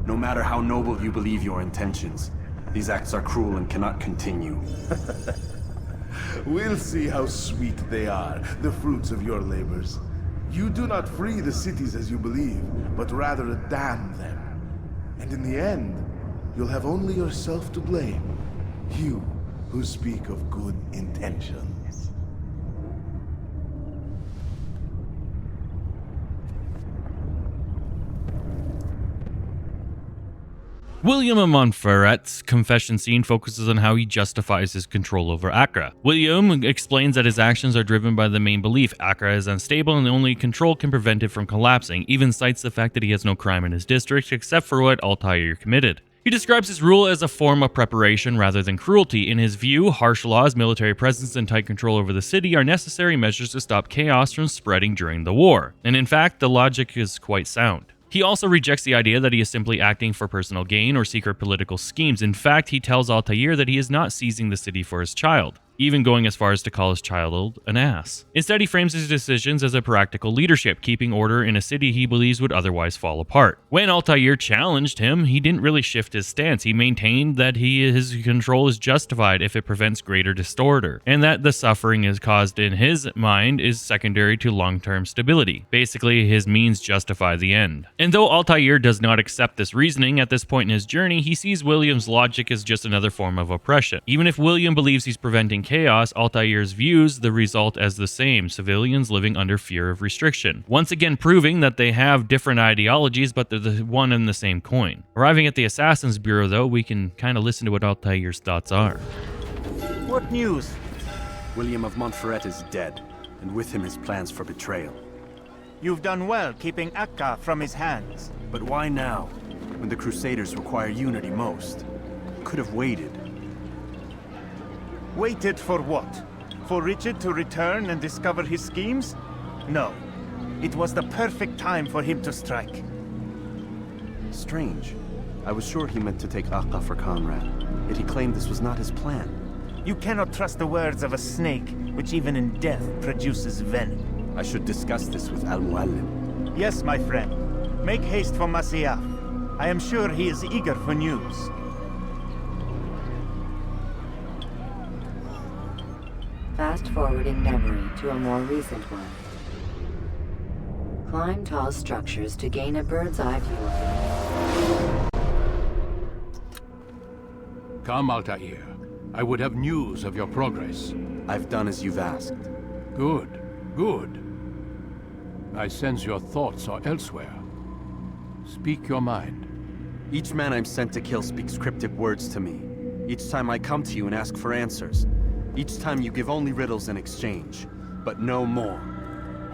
No matter how noble you believe your intentions, these acts are cruel and cannot continue. We'll see how sweet they are, the fruits of your labors. You do not free the cities as you believe, but rather damn them. And in the end, you'll have only yourself to blame. You who speak of good intentions. William of Montferrat's confession scene focuses on how he justifies his control over Acre. William explains that his actions are driven by the main belief Acre is unstable and only control can prevent it from collapsing, even cites the fact that he has no crime in his district except for what Altaïr committed. He describes his rule as a form of preparation rather than cruelty. In his view, harsh laws, military presence, and tight control over the city are necessary measures to stop chaos from spreading during the war. And in fact, the logic is quite sound. He also rejects the idea that he is simply acting for personal gain or secret political schemes. In fact, he tells Altaïr that he is not seizing the city for his child, even going as far as to call his child an ass. Instead, he frames his decisions as a practical leadership, keeping order in a city he believes would otherwise fall apart. When Altaïr challenged him, he didn't really shift his stance. He maintained that his control is justified if it prevents greater disorder, and that the suffering is caused in his mind is secondary to long-term stability. Basically, his means justify the end. And though Altaïr does not accept this reasoning at this point in his journey, he sees William's logic as just another form of oppression. Even if William believes he's preventing chaos, Altaïr's views the result as the same, civilians living under fear of restriction. Once again proving that they have different ideologies, but they're the one and the same coin. Arriving at the Assassin's Bureau though, we can kind of listen to what Altaïr's thoughts are. What news? William of Montferrat is dead, and with him his plans for betrayal. You've done well keeping Akka from his hands. But why now, when the Crusaders require unity most? Could have waited. Waited for what? For Richard to return and discover his schemes? No. It was the perfect time for him to strike. Strange. I was sure he meant to take Akka for Conrad, yet he claimed this was not his plan. You cannot trust the words of a snake, which even in death produces venom. I should discuss this with Al-Muallim. Yes, my friend. Make haste for Masyaf. I am sure he is eager for news. Fast-forwarding memory to a more recent one. Climb tall structures to gain a bird's-eye view of them. Come, Altaïr. I would have news of your progress. I've done as you've asked. Good, good. I sense your thoughts are elsewhere. Speak your mind. Each man I'm sent to kill speaks cryptic words to me. Each time I come to you and ask for answers. Each time you give only riddles in exchange, but no more.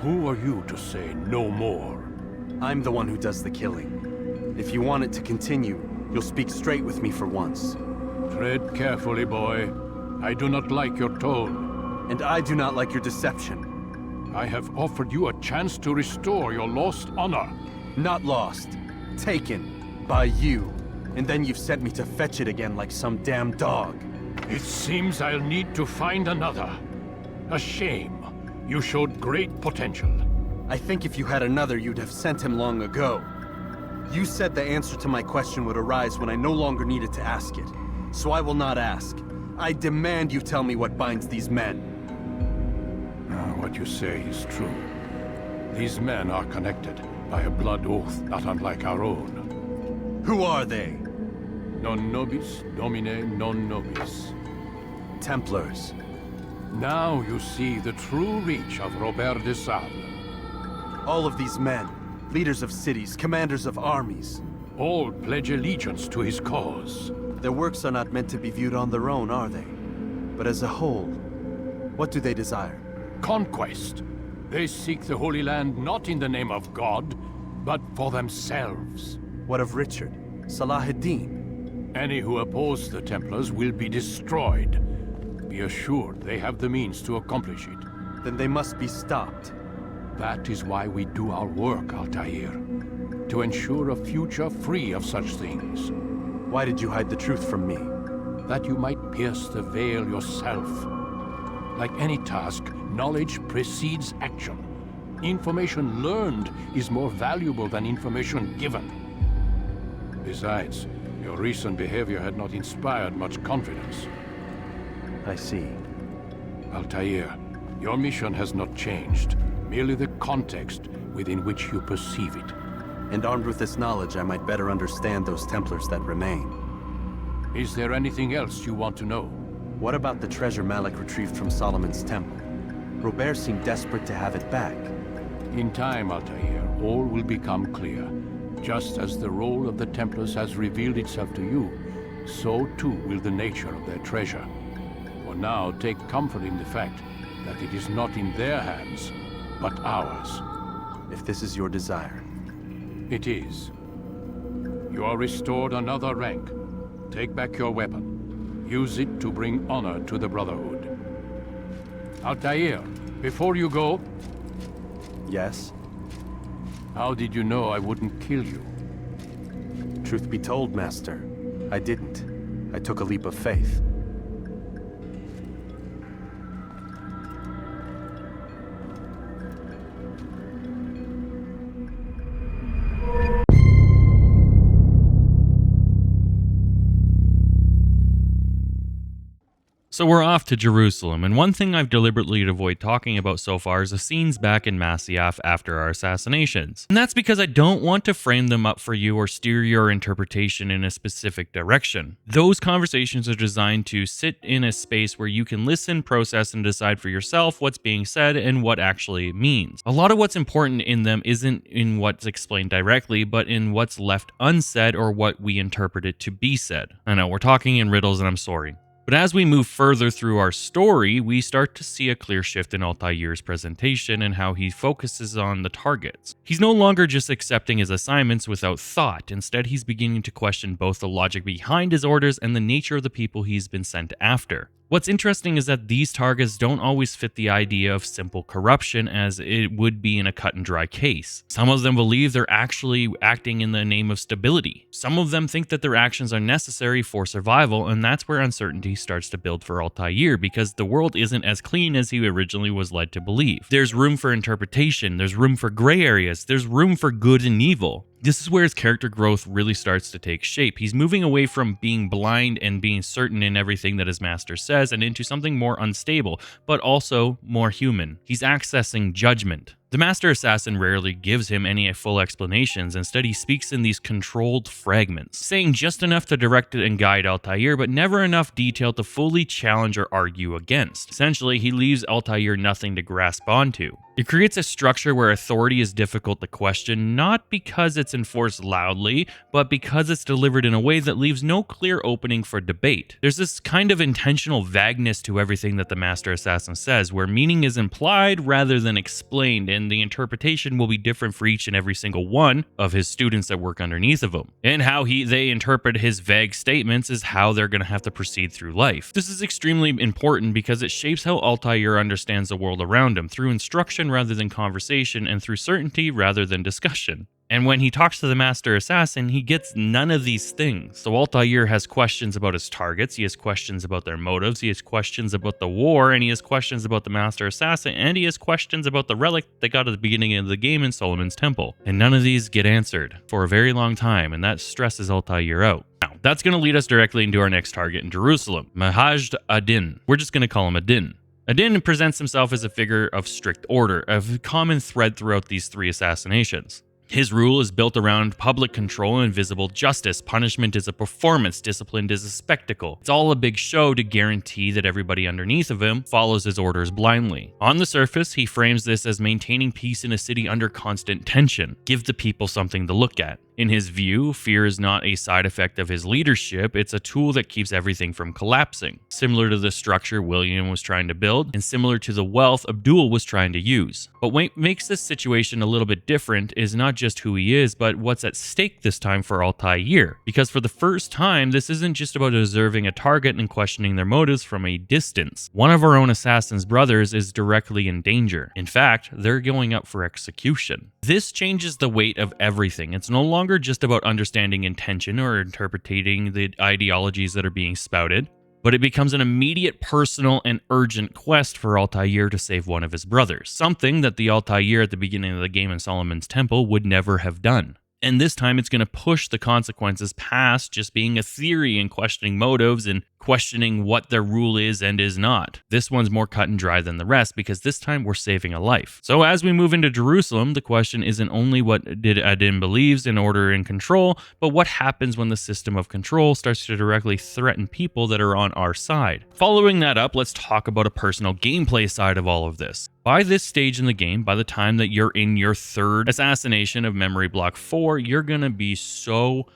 Who are you to say no more? I'm the one who does the killing. If you want it to continue, you'll speak straight with me for once. Tread carefully, boy. I do not like your tone. And I do not like your deception. I have offered you a chance to restore your lost honor. Not lost. Taken. By you. And then you've sent me to fetch it again like some damn dog. It seems I'll need to find another. A shame. You showed great potential. I think if you had another, you'd have sent him long ago. You said the answer to my question would arise when I no longer needed to ask it. So I will not ask. I demand you tell me what binds these men. What you say is true. These men are connected by a blood oath not unlike our own. Who are they? Non nobis, domine non nobis. Templars. Now you see the true reach of Robert de Sable. All of these men, leaders of cities, commanders of armies. All pledge allegiance to his cause. Their works are not meant to be viewed on their own, are they? But as a whole, what do they desire? Conquest. They seek the Holy Land not in the name of God, but for themselves. What of Richard? Salahuddin? Any who oppose the Templars will be destroyed. Be assured they have the means to accomplish it. Then they must be stopped. That is why we do our work, Altaïr. To ensure a future free of such things. Why did you hide the truth from me? That you might pierce the veil yourself. Like any task, knowledge precedes action. Information learned is more valuable than information given. Besides, your recent behavior had not inspired much confidence. I see. Altaïr, your mission has not changed. Merely the context within which you perceive it. And armed with this knowledge, I might better understand those Templars that remain. Is there anything else you want to know? What about the treasure Malik retrieved from Solomon's temple? Robert seemed desperate to have it back. In time, Altaïr, all will become clear. Just as the role of the Templars has revealed itself to you, so too will the nature of their treasure. For now, take comfort in the fact that it is not in their hands, but ours. If this is your desire. It is. You are restored another rank. Take back your weapon. Use it to bring honor to the Brotherhood. Altaïr, before you go... Yes? How did you know I wouldn't kill you? Truth be told, Master, I didn't. I took a leap of faith. So we're off to Jerusalem, and one thing I've deliberately avoided talking about so far is the scenes back in Masyaf after our assassinations. And that's because I don't want to frame them up for you or steer your interpretation in a specific direction. Those conversations are designed to sit in a space where you can listen, process, and decide for yourself what's being said and what actually it means. A lot of what's important in them isn't in what's explained directly, but in what's left unsaid or what we interpret it to be said. I know, we're talking in riddles and I'm sorry. But as we move further through our story, we start to see a clear shift in Altaïr's presentation and how he focuses on the targets. He's no longer just accepting his assignments without thought. Instead, he's beginning to question both the logic behind his orders and the nature of the people he's been sent after. What's interesting is that these targets don't always fit the idea of simple corruption as it would be in a cut and dry case. Some of them believe they're actually acting in the name of stability. Some of them think that their actions are necessary for survival, and that's where uncertainty starts to build for Altaïr, because the world isn't as clean as he originally was led to believe. There's room for interpretation, there's room for gray areas, there's room for good and evil. This is where his character growth really starts to take shape. He's moving away from being blind and being certain in everything that his master says and into something more unstable, but also more human. He's accessing judgment. The Master Assassin rarely gives him any full explanations. Instead, he speaks in these controlled fragments, saying just enough to direct and guide Altaïr, but never enough detail to fully challenge or argue against. Essentially, he leaves Altaïr nothing to grasp onto. It creates a structure where authority is difficult to question, not because it's enforced loudly, but because it's delivered in a way that leaves no clear opening for debate. There's this kind of intentional vagueness to everything that the Master Assassin says, where meaning is implied rather than explained, and the interpretation will be different for each and every single one of his students that work underneath of him. And how they interpret his vague statements is how they're going to have to proceed through life. This is extremely important because it shapes how Altaïr understands the world around him, through instruction rather than conversation, and through certainty rather than discussion. And when he talks to the Master Assassin, he gets none of these things. So Altaïr has questions about his targets, he has questions about their motives, he has questions about the war, and he has questions about the Master Assassin, and he has questions about the relic they got at the beginning of the game in Solomon's Temple. And none of these get answered for a very long time, and that stresses Altaïr out. Now, that's going to lead us directly into our next target in Jerusalem, Majd ad-Din. We're just going to call him Adin. Adin presents himself as a figure of strict order, a common thread throughout these three assassinations. His rule is built around public control and visible justice. Punishment is a performance, discipline is a spectacle. It's all a big show to guarantee that everybody underneath of him follows his orders blindly. On the surface, he frames this as maintaining peace in a city under constant tension. Give the people something to look at. In his view, fear is not a side effect of his leadership, it's a tool that keeps everything from collapsing. Similar to the structure William was trying to build, and similar to the wealth Abdul was trying to use. But what makes this situation a little bit different is not just who he is, but what's at stake this time for Altaïr. Because for the first time, this isn't just about observing a target and questioning their motives from a distance. One of our own assassin's brothers is directly in danger. In fact, they're going up for execution. This changes the weight of everything. It's no longer just about understanding intention or interpreting the ideologies that are being spouted, but it becomes an immediate, personal, and urgent quest for Altaïr to save one of his brothers, something that the Altaïr at the beginning of the game in Solomon's Temple would never have done. And this time it's going to push the consequences past just being a theory and questioning motives and questioning what their rule is and is not. This one's more cut and dry than the rest because this time we're saving a life. So as we move into Jerusalem, the question isn't only what did Adin believes in order and control, but what happens when the system of control starts to directly threaten people that are on our side. Following that up, let's talk about a personal gameplay side of all of this. By this stage in the game, by the time that you're in your third assassination of Memory Block 4, you're going to be so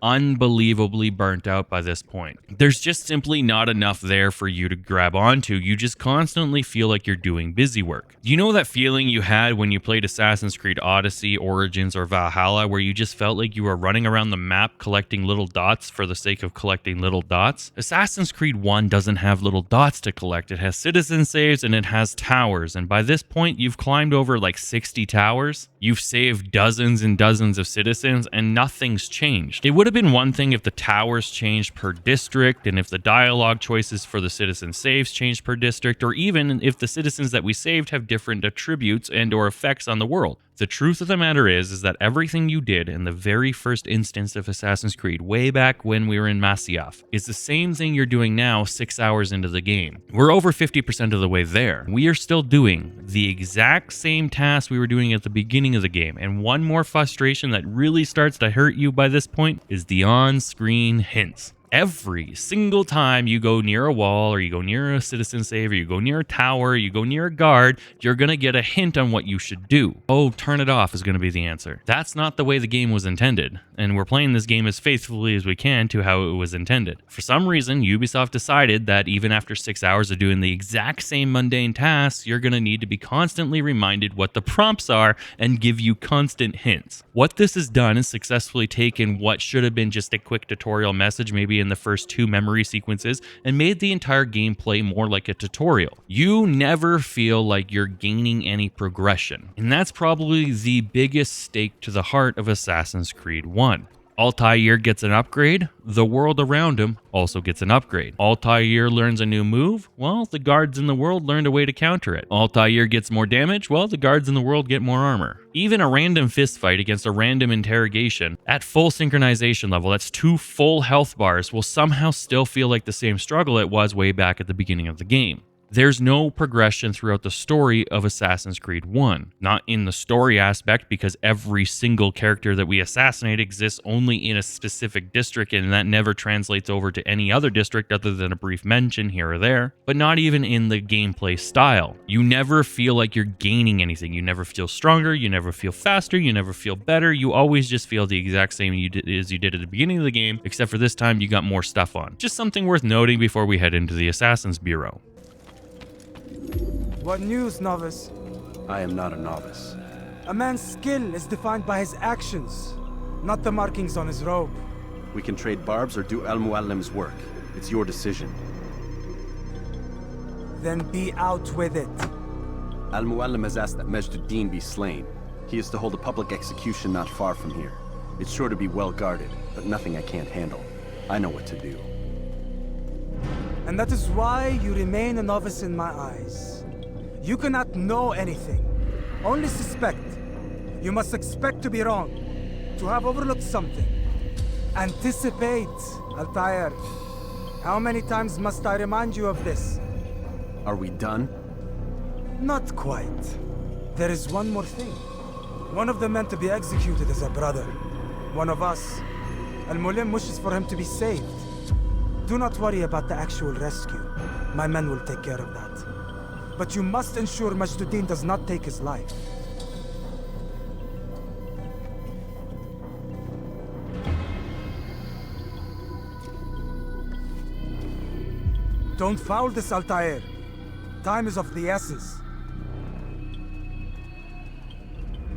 unbelievably burnt out by this point. There's just simply not enough there for you to grab onto. You just constantly feel like you're doing busy work. You know that feeling you had when you played Assassin's Creed Odyssey, Origins, or Valhalla, where you just felt like you were running around the map collecting little dots for the sake of collecting little dots? Assassin's Creed 1 doesn't have little dots to collect. It has citizen saves and it has towers, and by this point you've climbed over like 60 towers. You've saved dozens and dozens of citizens and nothing's changed. It would have been one thing if the towers changed per district and if the dialogue choices for the citizen saves changed per district, or even if the citizens that we saved have different attributes and or effects on the world. The truth of the matter is that everything you did in the very first instance of Assassin's Creed, way back when we were in Masyaf, is the same thing you're doing now 6 hours into the game. We're over 50% of the way there. We are still doing the exact same task we were doing at the beginning of the game, and one more frustration that really starts to hurt you by this point is the on-screen hints. Every single time you go near a wall, or you go near a citizen save, or you go near a tower, or you go near a guard, you're going to get a hint on what you should do. Oh, turn it off is going to be the answer. That's not the way the game was intended, and we're playing this game as faithfully as we can to how it was intended. For some reason, Ubisoft decided that even after 6 hours of doing the exact same mundane tasks, you're going to need to be constantly reminded what the prompts are and give you constant hints. What this has done is successfully taken what should have been just a quick tutorial message, maybe in the first 2 memory sequences and made the entire gameplay more like a tutorial. You never feel like you're gaining any progression, and that's probably the biggest stake to the heart of Assassin's Creed 1. Altaïr gets an upgrade, the world around him also gets an upgrade. Altaïr learns a new move, well, the guards in the world learned a way to counter it. Altaïr gets more damage, well, the guards in the world get more armor. Even a random fist fight against a random interrogation at full synchronization level, that's 2 full health bars, will somehow still feel like the same struggle it was way back at the beginning of the game. There's no progression throughout the story of Assassin's Creed 1. Not in the story aspect, because every single character that we assassinate exists only in a specific district, and that never translates over to any other district other than a brief mention here or there. But not even in the gameplay style. You never feel like you're gaining anything. You never feel stronger, you never feel faster, you never feel better. You always just feel the exact same as you did at the beginning of the game, except for this time you got more stuff on. Just something worth noting before we head into the Assassin's Bureau. What news, novice? I am not a novice. A man's skill is defined by his actions, not the markings on his robe. We can trade barbs or do Al-Muallim's work. It's your decision. Then be out with it. Al-Muallim has asked that Majduddin be slain. He is to hold a public execution not far from here. It's sure to be well guarded, but nothing I can't handle. I know what to do. And that is why you remain a novice in my eyes. You cannot know anything, only suspect. You must expect to be wrong, to have overlooked something. Anticipate, Altaïr. How many times must I remind you of this? Are we done? Not quite. There is one more thing. One of the men to be executed is a brother. One of us. Al-Muallim wishes for him to be saved. Do not worry about the actual rescue. My men will take care of that. But you must ensure Majduddin does not take his life. Don't foul this, Altaïr. Time is of the essence.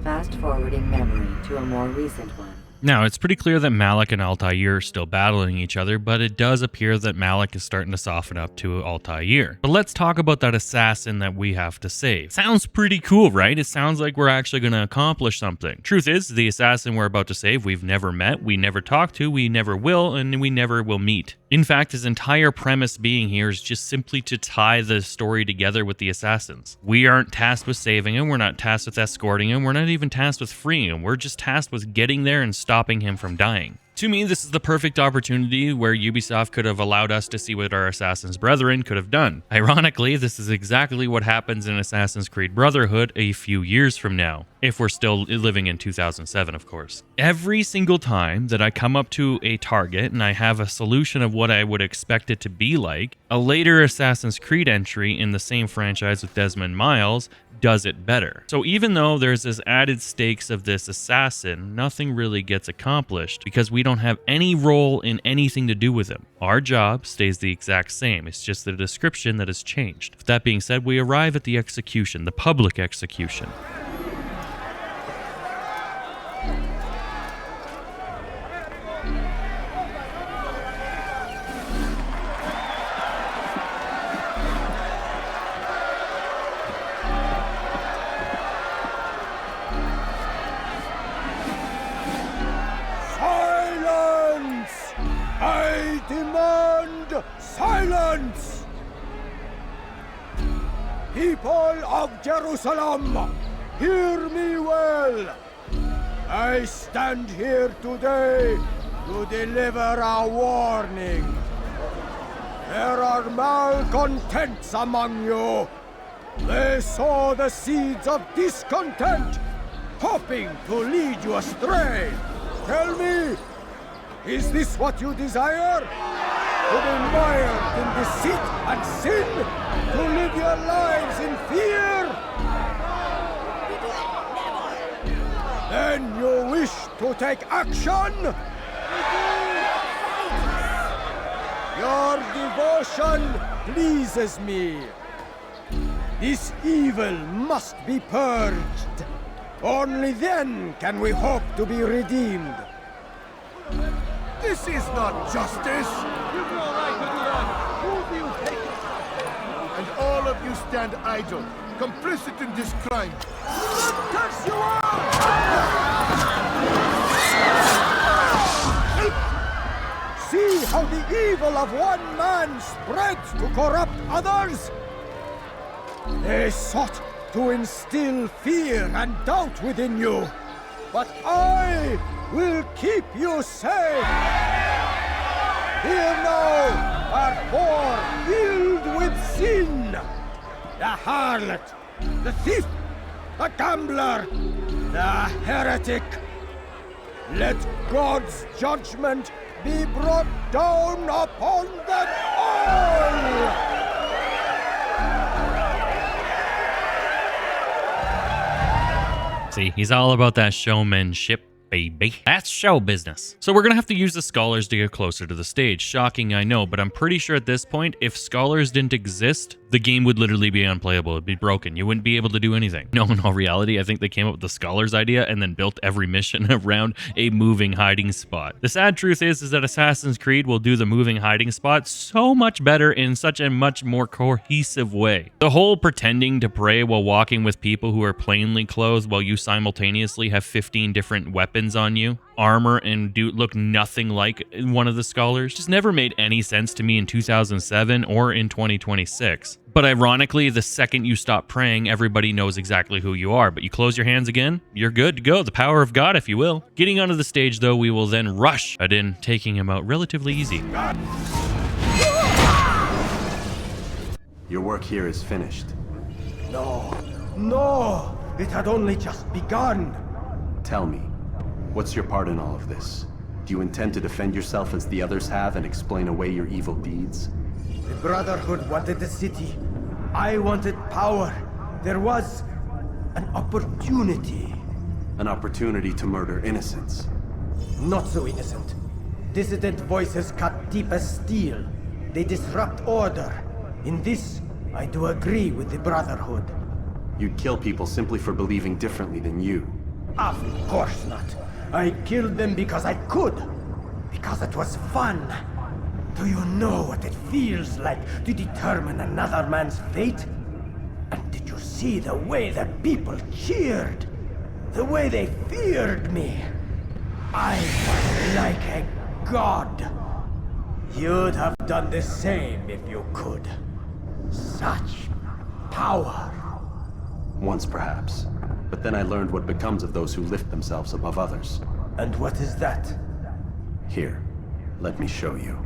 Fast-forwarding memory to a more recent one. Now, it's pretty clear that Malik and Altaïr are still battling each other, but it does appear that Malik is starting to soften up to Altaïr. But let's talk about that assassin that we have to save. Sounds pretty cool, right? It sounds like we're actually going to accomplish something. Truth is, the assassin we're about to save, we've never met, we never talked to, we never will, and we never will meet. In fact, his entire premise being here is just simply to tie the story together with the assassins. We aren't tasked with saving him, we're not tasked with escorting him, we're not even tasked with freeing him, we're just tasked with getting there and stopping him from dying. To me, this is the perfect opportunity where Ubisoft could have allowed us to see what our Assassin's Brethren could have done. Ironically, this is exactly what happens in Assassin's Creed Brotherhood a few years from now, if we're still living in 2007, of course. Every single time that I come up to a target and I have a solution of what I would expect it to be like, a later Assassin's Creed entry in the same franchise with Desmond Miles does it better. So even though there's this added stakes of this assassin, nothing really gets accomplished because we don't have any role in anything to do with him. Our job stays the exact same, it's just the description that has changed. With that being said, we arrive at the execution, the public execution. Silence! People of Jerusalem, hear me well. I stand here today to deliver a warning. There are malcontents among you. They sow the seeds of discontent, hoping to lead you astray. Tell me, is this what you desire? To be mired in deceit and sin? To live your lives in fear? Then you wish to take action? Your devotion pleases me. This evil must be purged. Only then can we hope to be redeemed. This is not justice! You've no right to do that! Who do you take it? And all of you stand idle, complicit in this crime. Curse you all! See how the evil of one man spreads to corrupt others? They sought to instill fear and doubt within you, but I will keep you safe. Here now are four filled with sin. The harlot, the thief, the gambler, the heretic. Let God's judgment be brought down upon them all! See, he's all about that showmanship, baby. That's show business. So we're gonna have to use the scholars to get closer to the stage. Shocking, I know, but I'm pretty sure at this point, if scholars didn't exist, the game would literally be unplayable. It'd be broken. You wouldn't be able to do anything. No, in all reality, I think they came up with the scholars idea and then built every mission around a moving hiding spot. The sad truth is that Assassin's Creed will do the moving hiding spot so much better in such a much more cohesive way. The whole pretending to pray while walking with people who are plainly clothed while you simultaneously have 15 different weapons on you, armor, and look nothing like one of the scholars just never made any sense to me in 2007 or in 2026. But ironically, the second you stop praying, everybody knows exactly who you are. But you close your hands again, you're good to go. The power of God, if you will. Getting onto the stage, though, we will then rush Adin, taking him out relatively easy. Your work here is finished. No, no! It had only just begun! Tell me, what's your part in all of this? Do you intend to defend yourself as the others have and explain away your evil deeds? The Brotherhood wanted the city. I wanted power. There was an opportunity. An opportunity to murder innocents. Not so innocent. Dissident voices cut deep as steel. They disrupt order. In this, I do agree with the Brotherhood. You'd kill people simply for believing differently than you. Of course not. I killed them because I could. Because it was fun. Do you know what it feels like to determine another man's fate? And did you see the way the people cheered? The way they feared me? I was like a god. You'd have done the same if you could. Such power. Once perhaps. But then I learned what becomes of those who lift themselves above others. And what is that? Here, let me show you.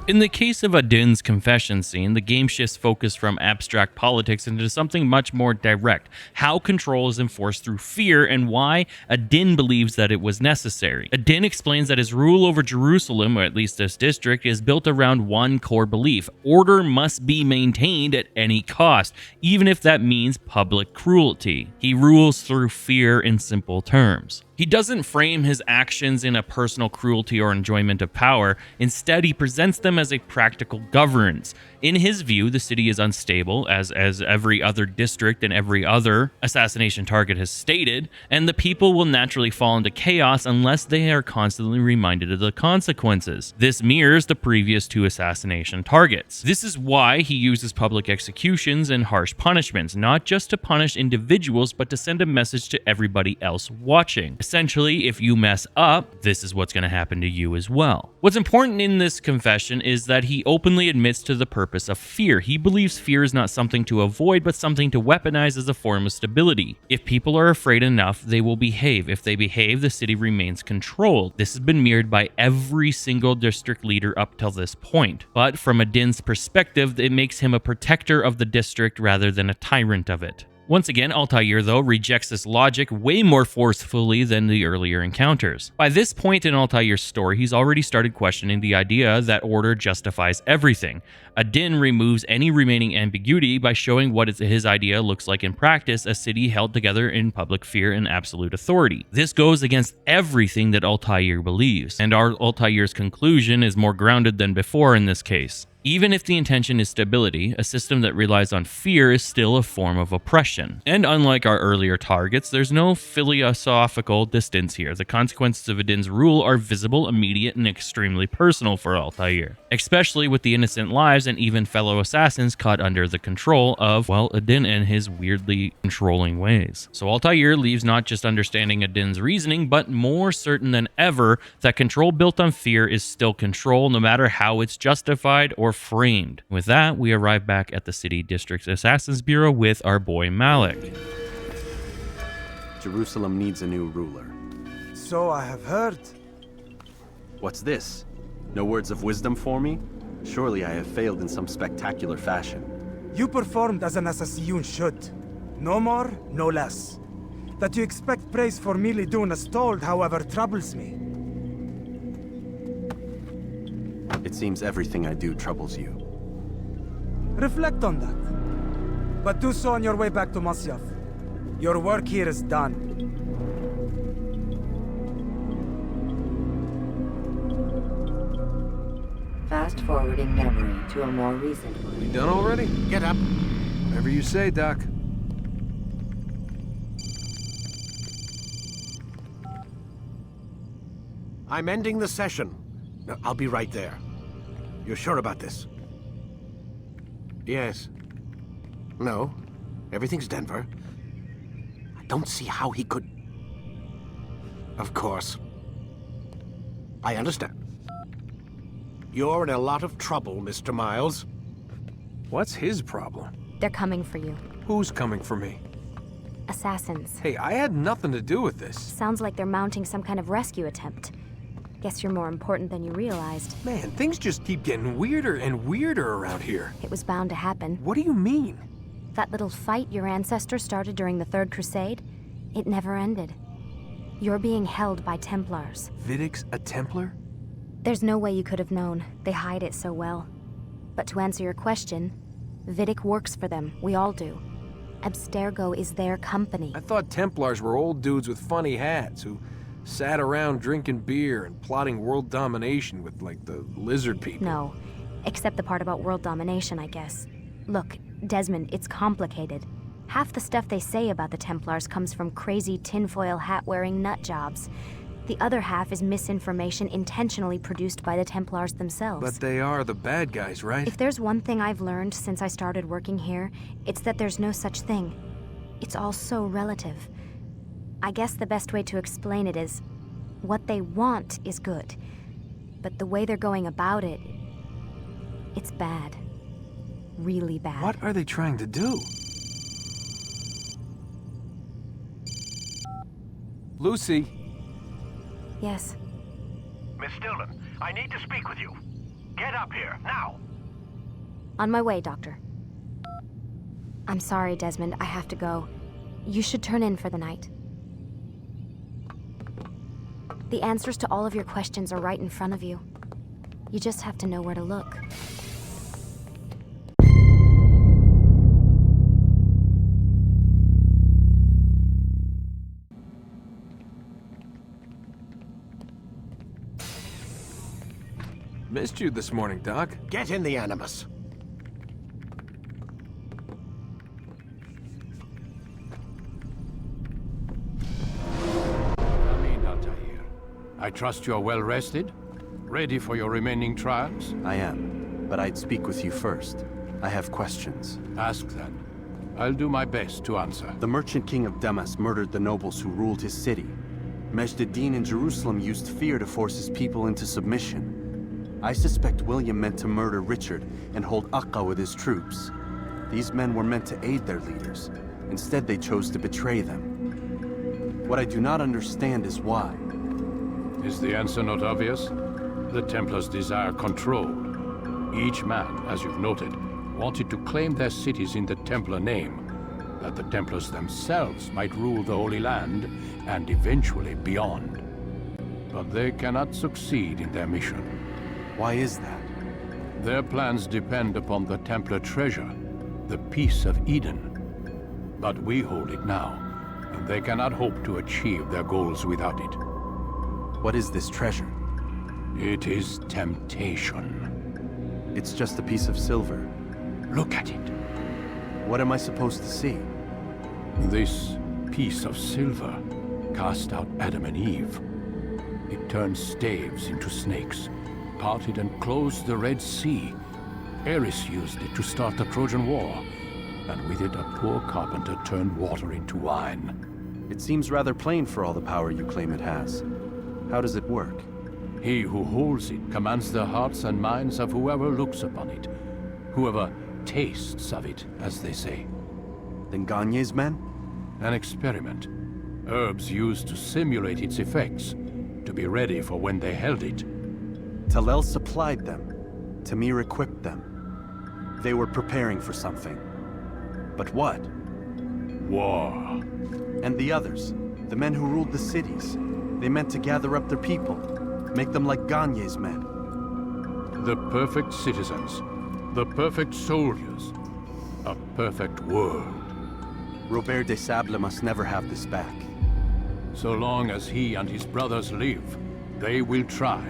In the case of Adin's confession scene, the game shifts focus from abstract politics into something much more direct: how control is enforced through fear and why Adin believes that it was necessary. Adin explains that his rule over Jerusalem, or at least this district, is built around one core belief: order must be maintained at any cost, even if that means public cruelty. He rules through fear in simple terms. He doesn't frame his actions in a personal cruelty or enjoyment of power. Instead, he presents them as a practical governance. In his view, the city is unstable, as every other district and every other assassination target has stated, and the people will naturally fall into chaos unless they are constantly reminded of the consequences. This mirrors the previous two assassination targets. This is why he uses public executions and harsh punishments, not just to punish individuals, but to send a message to everybody else watching. Essentially, if you mess up, this is what's going to happen to you as well. What's important in this confession is that he openly admits to the purpose of fear. He believes fear is not something to avoid, but something to weaponize as a form of stability. If people are afraid enough, they will behave. If they behave, the city remains controlled. This has been mirrored by every single district leader up till this point. But from Adin's perspective, it makes him a protector of the district rather than a tyrant of it. Once again, Altaïr, though, rejects this logic way more forcefully than the earlier encounters. By this point in Altaïr's story, he's already started questioning the idea that order justifies everything. Adin removes any remaining ambiguity by showing what his idea looks like in practice: a city held together in public fear and absolute authority. This goes against everything that Altaïr believes, and Altaïr's conclusion is more grounded than before in this case. Even if the intention is stability, a system that relies on fear is still a form of oppression. And unlike our earlier targets, there's no philosophical distance here. The consequences of Adin's rule are visible, immediate, and extremely personal for Altaïr, especially with the innocent lives and even fellow assassins caught under the control of, well, Adin and his weirdly controlling ways. So Altaïr leaves not just understanding Adin's reasoning, but more certain than ever that control built on fear is still control, no matter how it's justified or framed. With that, we arrive back at the City District's Assassins Bureau with our boy Malik. Jerusalem needs a new ruler. So I have heard. What's this? No words of wisdom for me? Surely I have failed in some spectacular fashion. You performed as an assassin should. No more, no less. That you expect praise for merely doing as told, however, troubles me. It seems everything I do troubles you. Reflect on that. But do so on your way back to Masyaf. Your work here is done. Fast-forwarding memory to a more recent one. We done already? Get up. Whatever you say, Doc. I'm ending the session. I'll be right there. You're sure about this? Yes. No. Everything's Denver. I don't see how he could... Of course. I understand. You're in a lot of trouble, Mr. Miles. What's his problem? They're coming for you. Who's coming for me? Assassins. Hey, I had nothing to do with this. Sounds like they're mounting some kind of rescue attempt. Guess you're more important than you realized. Man, things just keep getting weirder and weirder around here. It was bound to happen. What do you mean? That little fight your ancestors started during the Third Crusade, it never ended. You're being held by Templars. Vidic's a Templar? There's no way you could have known. They hide it so well. But to answer your question, Vidic works for them. We all do. Abstergo is their company. I thought Templars were old dudes with funny hats who sat around drinking beer and plotting world domination with, like, the lizard people. No, except the part about world domination, I guess. Look, Desmond, it's complicated. Half the stuff they say about the Templars comes from crazy tinfoil hat-wearing nut jobs. The other half is misinformation intentionally produced by the Templars themselves. But they are the bad guys, right? If there's one thing I've learned since I started working here, it's that there's no such thing. It's all so relative. I guess the best way to explain it is, what they want is good, but the way they're going about it, it's bad. Really bad. What are they trying to do? Lucy? Yes? Miss Dillon, I need to speak with you. Get up here, now! On my way, Doctor. I'm sorry, Desmond, I have to go. You should turn in for the night. The answers to all of your questions are right in front of you. You just have to know where to look. Missed you this morning, Doc. Get in the Animus. I trust you're well rested? Ready for your remaining trials? I am, but I'd speak with you first. I have questions. Ask then. I'll do my best to answer. The Merchant King of Damas murdered the nobles who ruled his city. Majd-ad-Din in Jerusalem used fear to force his people into submission. I suspect William meant to murder Richard and hold Akka with his troops. These men were meant to aid their leaders. Instead, they chose to betray them. What I do not understand is why. Is the answer not obvious? The Templars desire control. Each man, as you've noted, wanted to claim their cities in the Templar name, that the Templars themselves might rule the Holy Land and eventually beyond. But they cannot succeed in their mission. Why is that? Their plans depend upon the Templar treasure, the Peace of Eden. But we hold it now, and they cannot hope to achieve their goals without it. What is this treasure? It is temptation. It's just a piece of silver. Look at it. What am I supposed to see? This piece of silver cast out Adam and Eve. It turned staves into snakes, parted and closed the Red Sea. Ares used it to start the Trojan War, and with it a poor carpenter turned water into wine. It seems rather plain for all the power you claim it has. How does it work? He who holds it commands the hearts and minds of whoever looks upon it, whoever tastes of it, as they say. Then Gagne's men? An experiment. Herbs used to simulate its effects, to be ready for when they held it. Talel supplied them. Tamir equipped them. They were preparing for something. But what? War. And the others, the men who ruled the cities, they meant to gather up their people, make them like Gagne's men. The perfect citizens, the perfect soldiers, a perfect world. Robert de Sable must never have this back. So long as he and his brothers live, they will try.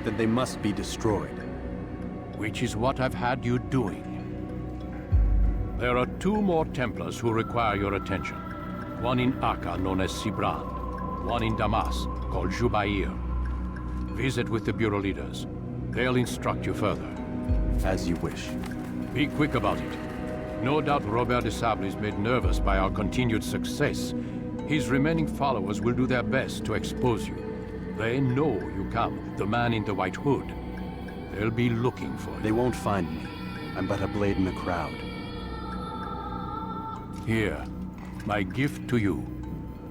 Then they must be destroyed. Which is what I've had you doing. There are 2 more Templars who require your attention. One in Acre, known as Sibran. One in Damas, called Jubair. Visit with the Bureau leaders. They'll instruct you further. As you wish. Be quick about it. No doubt Robert de Sable is made nervous by our continued success. His remaining followers will do their best to expose you. They know you come, the man in the white hood. They'll be looking for you. They won't find me. I'm but a blade in the crowd. Here, my gift to you,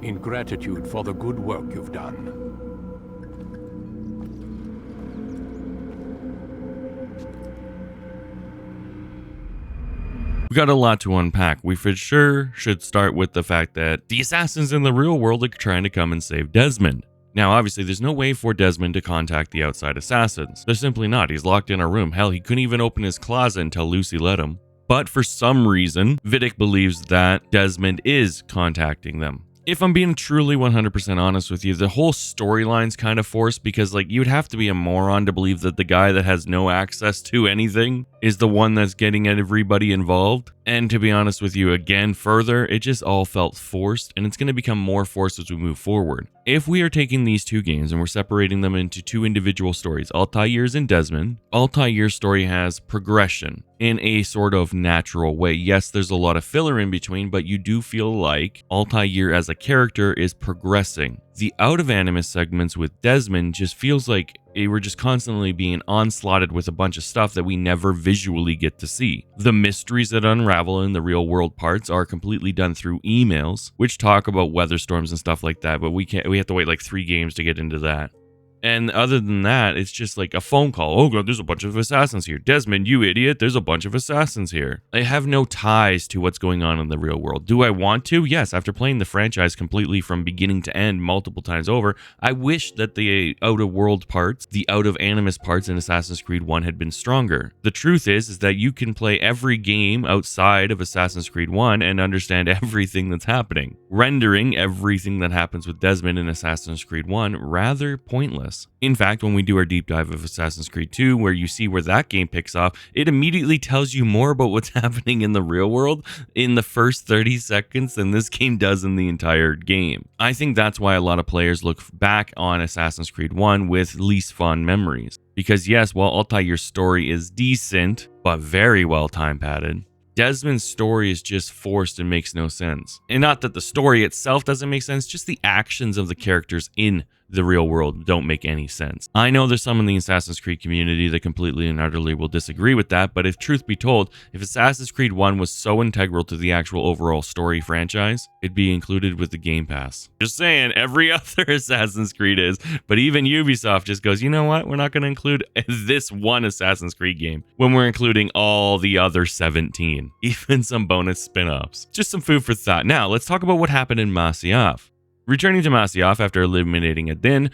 in gratitude for the good work you've done. We got a lot to unpack. We for sure should start with the fact that the assassins in the real world are trying to come and save Desmond. Now, obviously, there's no way for Desmond to contact the outside assassins. There's simply not. He's locked in a room. Hell, he couldn't even open his closet until Lucy let him. But for some reason, Vidic believes that Desmond is contacting them. If I'm being truly 100% honest with you, the whole storyline's kind of forced because, like, you'd have to be a moron to believe that the guy that has no access to anything is the one that's getting everybody involved. And to be honest with you, again, further, it just all felt forced, and it's going to become more forced as we move forward. If we are taking these 2 games and we're separating them into 2 individual stories, Altaïr's and Desmond, Altaïr's story has progression in a sort of natural way. Yes, there's a lot of filler in between, but you do feel like Altaïr as a character is progressing. The Out of Animus segments with Desmond just feels like we're just constantly being onslaughted with a bunch of stuff that we never visually get to see. The mysteries that unravel in the real world parts are completely done through emails, which talk about weather storms and stuff like that, but we have to wait like 3 games to get into that. And other than that, it's just like a phone call. Oh god, there's a bunch of assassins here. Desmond, you idiot, there's a bunch of assassins here. I have no ties to what's going on in the real world. Do I want to? Yes, after playing the franchise completely from beginning to end multiple times over, I wish that the out-of-world parts, the out-of-animus parts in Assassin's Creed 1 had been stronger. The truth is that you can play every game outside of Assassin's Creed 1 and understand everything that's happening, rendering everything that happens with Desmond in Assassin's Creed 1 rather pointless. In fact, when we do our deep dive of Assassin's Creed 2, where you see where that game picks off, it immediately tells you more about what's happening in the real world in the first 30 seconds than this game does in the entire game. I think that's why a lot of players look back on Assassin's Creed 1 with least fond memories. Because yes, while Altaïr's story is decent, but very well time padded, Desmond's story is just forced and makes no sense. And not that the story itself doesn't make sense, just the actions of the characters in the real world don't make any sense. I know there's some in the Assassin's Creed community that completely and utterly will disagree with that, but if truth be told, if Assassin's Creed 1 was so integral to the actual overall story franchise, it'd be included with the Game Pass. Just saying, every other Assassin's Creed is, but even Ubisoft just goes, you know what, we're not going to include this one Assassin's Creed game when we're including all the other 17, even some bonus spin-offs. Just some food for thought. Now, let's talk about what happened in Masyaf. Returning to Masyaf after eliminating Adin,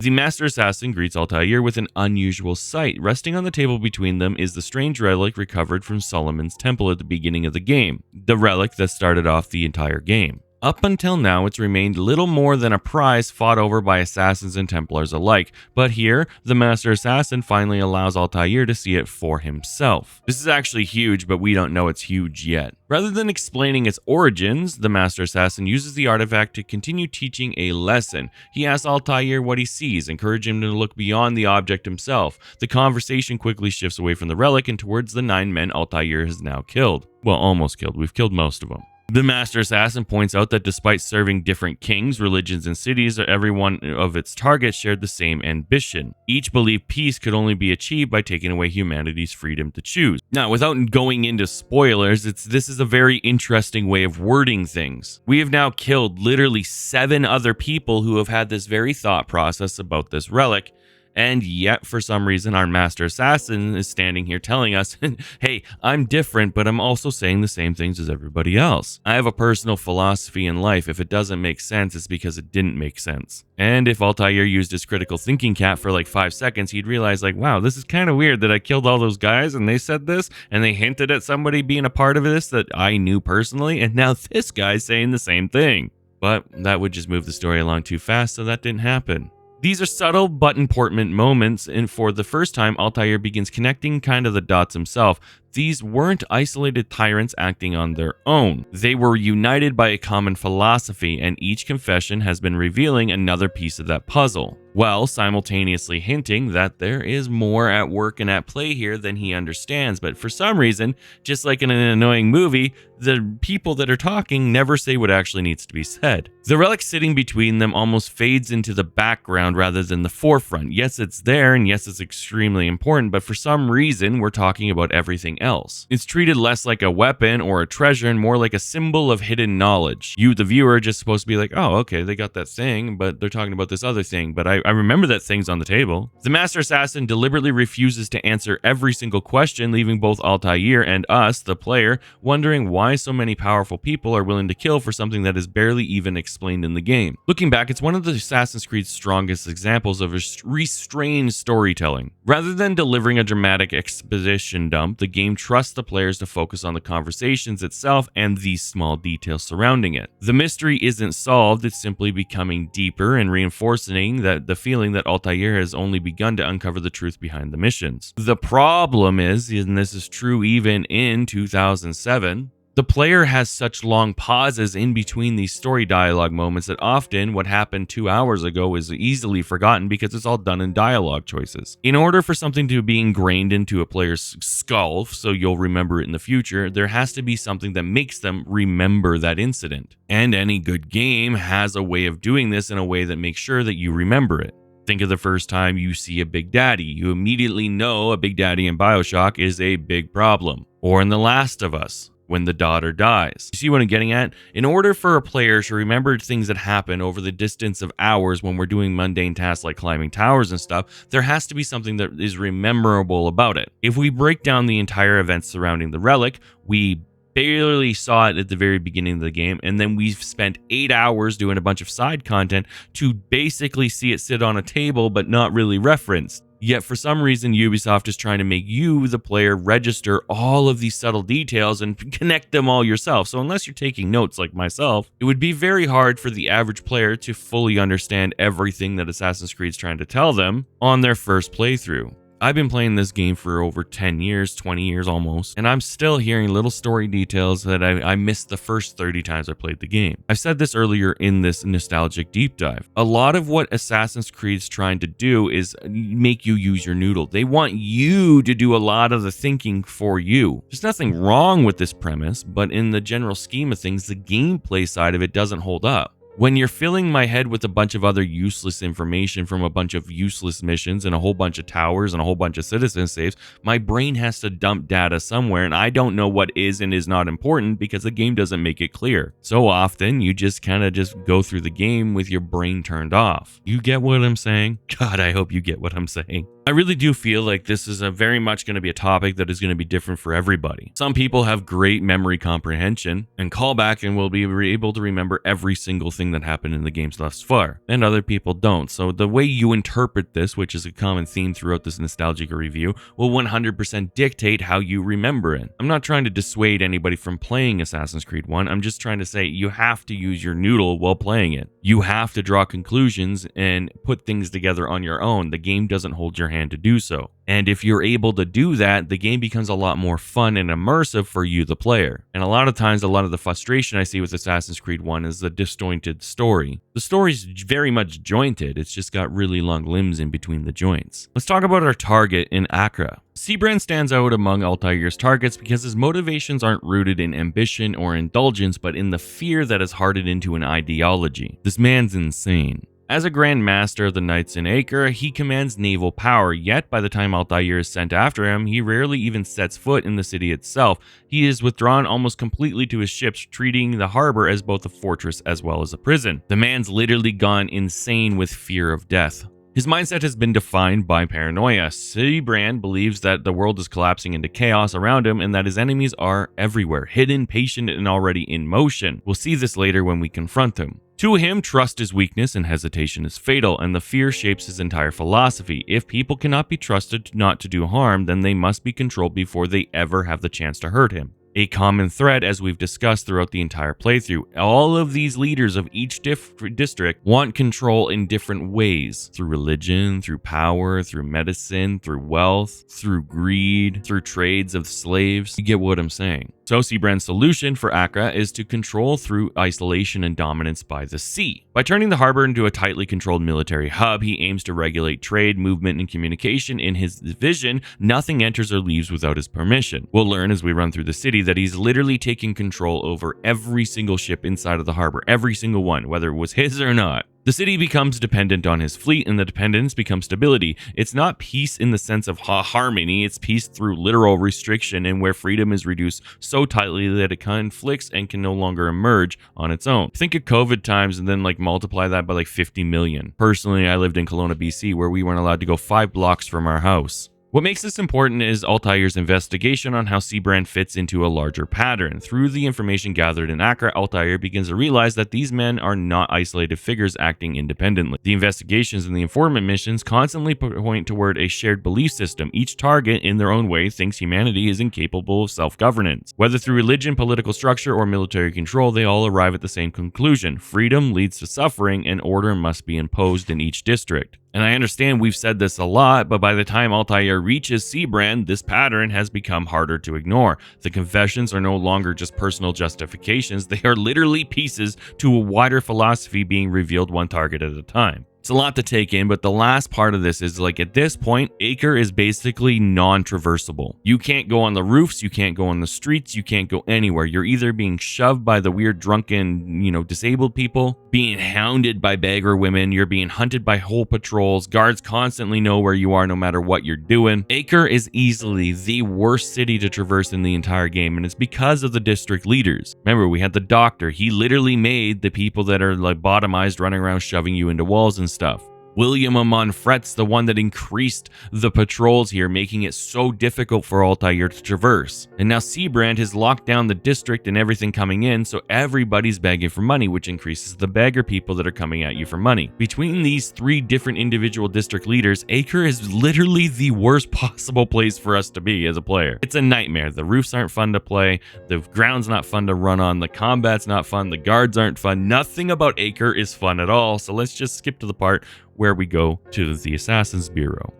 the Master Assassin greets Altaïr with an unusual sight. Resting on the table between them is the strange relic recovered from Solomon's temple at the beginning of the game, the relic that started off the entire game. Up until now, it's remained little more than a prize fought over by assassins and Templars alike, but here, the Master Assassin finally allows Altaïr to see it for himself. This is actually huge, but we don't know it's huge yet. Rather than explaining its origins, the Master Assassin uses the artifact to continue teaching a lesson. He asks Altaïr what he sees, encouraging him to look beyond the object himself. The conversation quickly shifts away from the relic and towards the 9 men Altaïr has now killed. Well, almost killed. We've killed most of them. The Master Assassin points out that despite serving different kings, religions, and cities, every one of its targets shared the same ambition. Each believed peace could only be achieved by taking away humanity's freedom to choose. Now, without going into spoilers, this is a very interesting way of wording things. We have now killed literally 7 other people who have had this very thought process about this relic. And yet, for some reason, our Master Assassin is standing here telling us, hey, I'm different, but I'm also saying the same things as everybody else. I have a personal philosophy in life. If it doesn't make sense, it's because it didn't make sense. And if Altaïr used his critical thinking cap for like 5 seconds, he'd realize like, wow, this is kind of weird that I killed all those guys and they said this and they hinted at somebody being a part of this that I knew personally. And now this guy's saying the same thing. But that would just move the story along too fast, so that didn't happen. These are subtle but important moments, and for the first time, Altaïr begins connecting kind of the dots himself. These weren't isolated tyrants acting on their own. They were united by a common philosophy, and each confession has been revealing another piece of that puzzle, while simultaneously hinting that there is more at work and at play here than he understands. But for some reason, just like in an annoying movie, the people that are talking never say what actually needs to be said. The relic sitting between them almost fades into the background rather than the forefront. Yes, it's there, and yes, it's extremely important, but for some reason, we're talking about everything else. It's treated less like a weapon or a treasure and more like a symbol of hidden knowledge. You, the viewer, are just supposed to be like, oh, okay, they got that thing, but they're talking about this other thing, but I remember that thing's on the table. The Master Assassin deliberately refuses to answer every single question, leaving both Altaïr and us, the player, wondering why so many powerful people are willing to kill for something that is barely even explained in the game. Looking back, it's one of the Assassin's Creed's strongest examples of restrained storytelling. Rather than delivering a dramatic exposition dump, the game trusts the players to focus on the conversations itself and these small details surrounding it. The mystery isn't solved, it's simply becoming deeper and reinforcing that the feeling that Altaïr has only begun to uncover the truth behind the missions. The problem is, and this is true even in 2007, the player has such long pauses in between these story dialogue moments that often what happened 2 hours ago is easily forgotten because it's all done in dialogue choices. In order for something to be ingrained into a player's skull so you'll remember it in the future, there has to be something that makes them remember that incident. And any good game has a way of doing this in a way that makes sure that you remember it. Think of the first time you see a Big Daddy. You immediately know a Big Daddy in BioShock is a big problem. Or in The Last of Us, when the daughter dies. You see what I'm getting at? In order for a player to remember things that happen over the distance of hours when we're doing mundane tasks like climbing towers and stuff, there has to be something that is rememberable about it. If we break down the entire events surrounding the relic, we barely saw it at the very beginning of the game, and then we've spent 8 hours doing a bunch of side content to basically see it sit on a table but not really referenced. Yet for some reason, Ubisoft is trying to make you, the player, register all of these subtle details and connect them all yourself. So unless you're taking notes like myself, it would be very hard for the average player to fully understand everything that Assassin's Creed is trying to tell them on their first playthrough. I've been playing this game for over 10 years, 20 years almost, and I'm still hearing little story details that I missed the first 30 times I played the game. I've said this earlier in this nostalgic deep dive. A lot of what Assassin's Creed's trying to do is make you use your noodle. They want you to do a lot of the thinking for you. There's nothing wrong with this premise, but in the general scheme of things, the gameplay side of it doesn't hold up. When you're filling my head with a bunch of other useless information from a bunch of useless missions and a whole bunch of towers and a whole bunch of citizen saves, my brain has to dump data somewhere, and I don't know what is and is not important because the game doesn't make it clear. So often, you just kind of just go through the game with your brain turned off. You get what I'm saying? God, I hope you get what I'm saying. I really do feel like this is very much going to be a topic that is going to be different for everybody. Some people have great memory comprehension and call back and will be able to remember every single thing that happened in the games thus far, and other people don't. So the way you interpret this, which is a common theme throughout this Nostalgica review, will 100% dictate how you remember it. I'm not trying to dissuade anybody from playing Assassin's Creed 1. I'm just trying to say you have to use your noodle while playing it. You have to draw conclusions and put things together on your own. The game doesn't hold your hand to do so. And if you're able to do that, the game becomes a lot more fun and immersive for you, the player. And a lot of times, a lot of the frustration I see with Assassin's Creed 1 is the disjointed story. The story's very much jointed, it's just got really long limbs in between the joints. Let's talk about our target in Acre. Sibrand stands out among Altaïr's targets because his motivations aren't rooted in ambition or indulgence, but in the fear that is hardened into an ideology. This man's insane. As a Grand Master of the Knights in Acre, he commands naval power, yet by the time Altaïr is sent after him, he rarely even sets foot in the city itself. He is withdrawn almost completely to his ships, treating the harbor as both a fortress as well as a prison. The man's literally gone insane with fear of death. His mindset has been defined by paranoia. Sibrand believes that the world is collapsing into chaos around him and that his enemies are everywhere, hidden, patient, and already in motion. We'll see this later when we confront him. To him, trust is weakness and hesitation is fatal, and the fear shapes his entire philosophy. If people cannot be trusted not to do harm, then they must be controlled before they ever have the chance to hurt him. A common thread, as we've discussed throughout the entire playthrough, all of these leaders of each district want control in different ways. Through religion, through power, through medicine, through wealth, through greed, through trades of slaves. You get what I'm saying. So Sibrand's solution for Acre is to control through isolation and dominance by the sea. By turning the harbor into a tightly controlled military hub, he aims to regulate trade, movement, and communication. In his vision, nothing enters or leaves without his permission. We'll learn as we run through the city that he's literally taking control over every single ship inside of the harbor, every single one, whether it was his or not. The city becomes dependent on his fleet, and the dependence becomes stability. It's not peace in the sense of harmony, it's peace through literal restriction, and where freedom is reduced so tightly that it conflicts and can no longer emerge on its own. Think of COVID times and then multiply that by 50 million. Personally, I lived in Kelowna, BC, where we weren't allowed to go 5 blocks from our house. What makes this important is Altaïr's investigation on how Sibrand fits into a larger pattern. Through the information gathered in Acre, Altaïr begins to realize that these men are not isolated figures acting independently. The investigations and the informant missions constantly point toward a shared belief system. Each target, in their own way, thinks humanity is incapable of self-governance. Whether through religion, political structure, or military control, they all arrive at the same conclusion. Freedom leads to suffering, and order must be imposed in each district. And I understand we've said this a lot, but by the time Altaïr reaches Sibrand, this pattern has become harder to ignore. The confessions are no longer just personal justifications, they are literally pieces to a wider philosophy being revealed one target at a time. It's a lot to take in, but the last part of this is at this point, Acre is basically non-traversable. You can't go on the roofs, you can't go on the streets, you can't go anywhere. You're either being shoved by the weird drunken, disabled people, being hounded by beggar women, you're being hunted by whole patrols, guards constantly know where you are no matter what you're doing. Acre is easily the worst city to traverse in the entire game, and it's because of the district leaders. Remember, we had the doctor. He literally made the people that are bottomized running around shoving you into walls and stuff. William Amon Fret's the one that increased the patrols here, making it so difficult for Altaïr to traverse. And now Sibrand has locked down the district and everything coming in, so everybody's begging for money, which increases the beggar people that are coming at you for money. Between these 3 different individual district leaders, Acre is literally the worst possible place for us to be as a player. It's a nightmare. The roofs aren't fun to play, the ground's not fun to run on, the combat's not fun, the guards aren't fun, nothing about Acre is fun at all, so let's just skip to the part where we go to the Assassin's Bureau.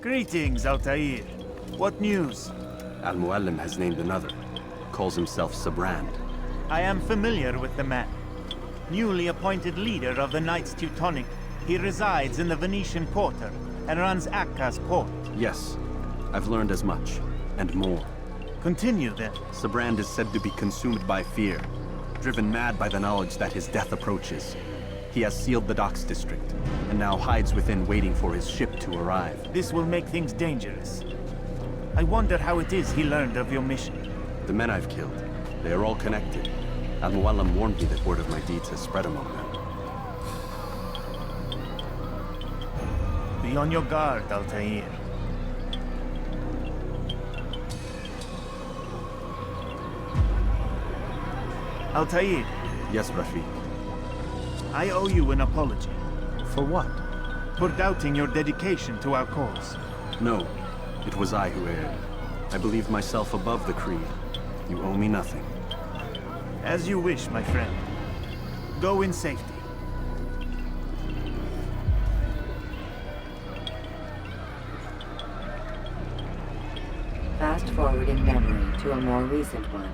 Greetings, Altaïr. What news? Al-Muallim has named another. Calls himself Sibrand. I am familiar with the man. Newly appointed leader of the Knights Teutonic, he resides in the Venetian Quarter and runs Acre's port. Yes, I've learned as much, and more. Continue then. Sibrand is said to be consumed by fear, driven mad by the knowledge that his death approaches. He has sealed the docks district, and now hides within waiting for his ship to arrive. This will make things dangerous. I wonder how it is he learned of your mission. The men I've killed, they are all connected. Al-Muallim warned me that word of my deeds has spread among them. Be on your guard, Altaïr. Altaïr. Yes, Rafi. I owe you an apology. For what? For doubting your dedication to our cause. No, it was I who erred. I believed myself above the creed. You owe me nothing. As you wish, my friend. Go in safety. Fast forward in memory to a more recent one.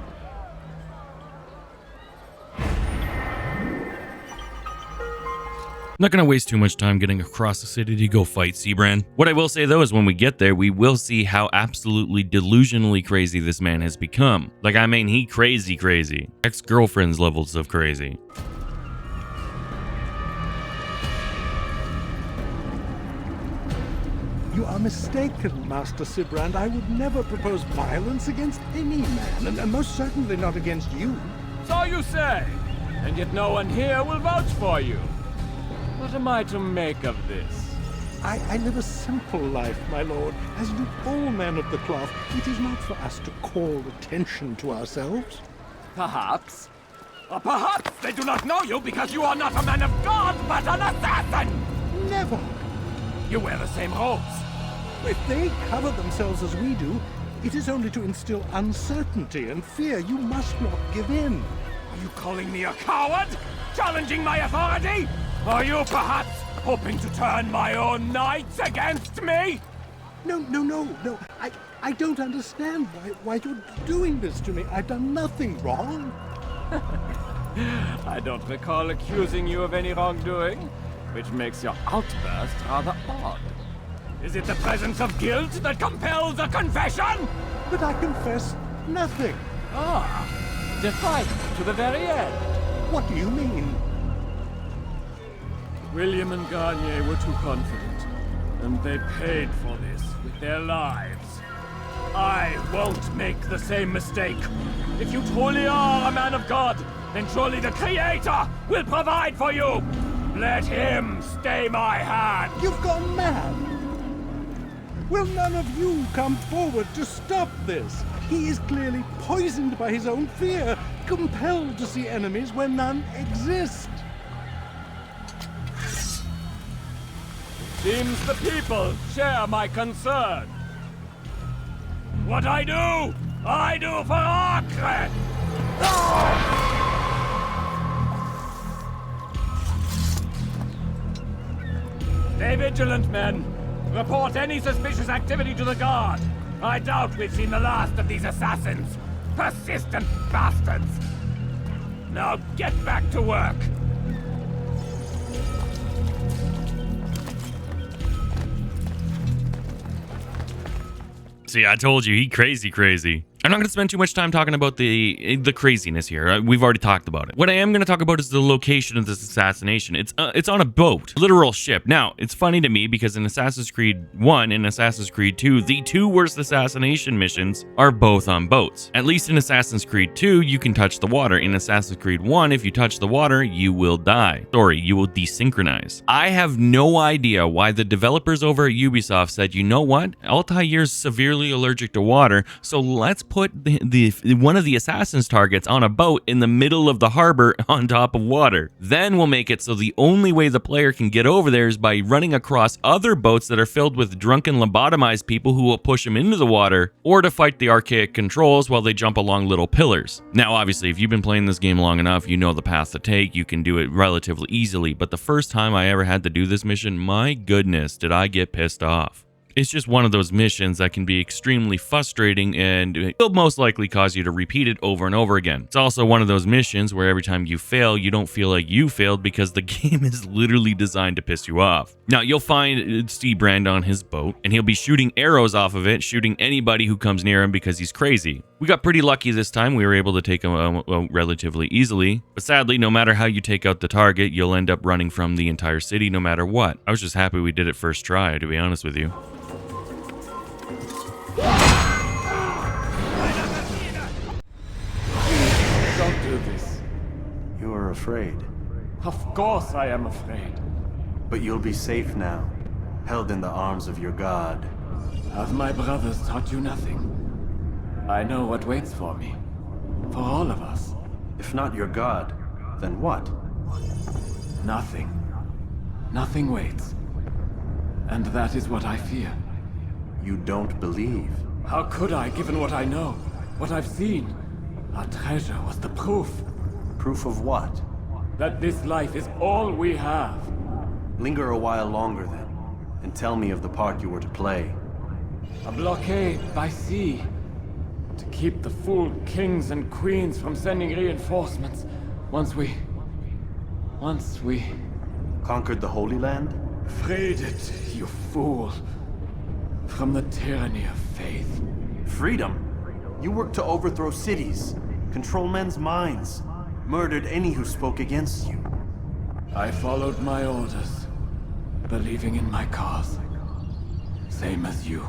Not gonna waste too much time getting across the city to go fight Seabrand. What I will say though is when we get there, we will see how absolutely delusionally crazy this man has become. Like, I mean, he crazy. Ex-girlfriend's levels of crazy. You are mistaken, Master Seabrand. I would never propose violence against any man, and most certainly not against you. So you say, and yet no one here will vouch for you. What am I to make of this? I live a simple life, my lord, as do all men of the cloth. It is not for us to call attention to ourselves. Perhaps. Or perhaps they do not know you because you are not a man of God, but an assassin! Never! You wear the same robes. If they cover themselves as we do, it is only to instill uncertainty and fear. You must not give in. Are you calling me a coward? Challenging my authority? Are you perhaps hoping to turn my own knights against me? No. I don't understand why you're doing this to me. I've done nothing wrong. I don't recall accusing you of any wrongdoing, which makes your outburst rather odd. Is it the presence of guilt that compels a confession? But I confess nothing. Ah, defiant to the very end. What do you mean? William and Garnier were too confident, and they paid for this with their lives. I won't make the same mistake. If you truly are a man of God, then surely the Creator will provide for you. Let him stay my hand. You've gone mad. Will none of you come forward to stop this? He is clearly poisoned by his own fear, compelled to see enemies where none exist. Seems the people share my concern. What I do for Acre! Stay vigilant, men. Report any suspicious activity to the guard. I doubt we've seen the last of these assassins. Persistent bastards. Now get back to work. See, I told you, he crazy. I'm not going to spend too much time talking about the craziness here. We've already talked about it. What I am going to talk about is the location of this assassination. It's on a boat, literal ship. Now, it's funny to me because in Assassin's Creed 1 and Assassin's Creed 2, the two worst assassination missions are both on boats. At least in Assassin's Creed 2, you can touch the water. In Assassin's Creed 1, if you touch the water, you will die. Sorry, you will desynchronize. I have no idea why the developers over at Ubisoft said, you know what? Altaïr's severely allergic to water, so let's put one of the assassin's targets on a boat in the middle of the harbor on top of water. Then we'll make it so the only way the player can get over there is by running across other boats that are filled with drunken lobotomized people who will push them into the water, or to fight the archaic controls while they jump along little pillars. Now, obviously, if you've been playing this game long enough, you know the path to take. You can do it relatively easily, but the first time I ever had to do this mission, my goodness, did I get pissed off. It's just one of those missions that can be extremely frustrating and will most likely cause you to repeat it over and over again. It's also one of those missions where every time you fail, you don't feel like you failed because the game is literally designed to piss you off. Now, you'll find Seabrand on his boat, and he'll be shooting arrows off of it, shooting anybody who comes near him because he's crazy. We got pretty lucky this time. We were able to take him relatively easily, but sadly, no matter how you take out the target, you'll end up running from the entire city no matter what. I was just happy we did it first try, to be honest with you. Don't do this. You are afraid. Of course I am afraid. But you'll be safe now. held in the arms of your god. Have my brothers taught you nothing? I know what waits for me. For all of us. If not your god, then what? Nothing. Nothing waits. And that is what I fear. You don't believe? How could I, given what I know? What I've seen? Our treasure was the proof. Proof of what? That this life is all we have. Linger a while longer then, and tell me of the part you were to play. A blockade by sea. To keep the fool kings and queens from sending reinforcements. Once we... Conquered the Holy Land? Freed it, you fool. From the tyranny of faith. Freedom? You worked to overthrow cities, control men's minds, murdered any who spoke against you. I followed my orders, believing in my cause. Same as you.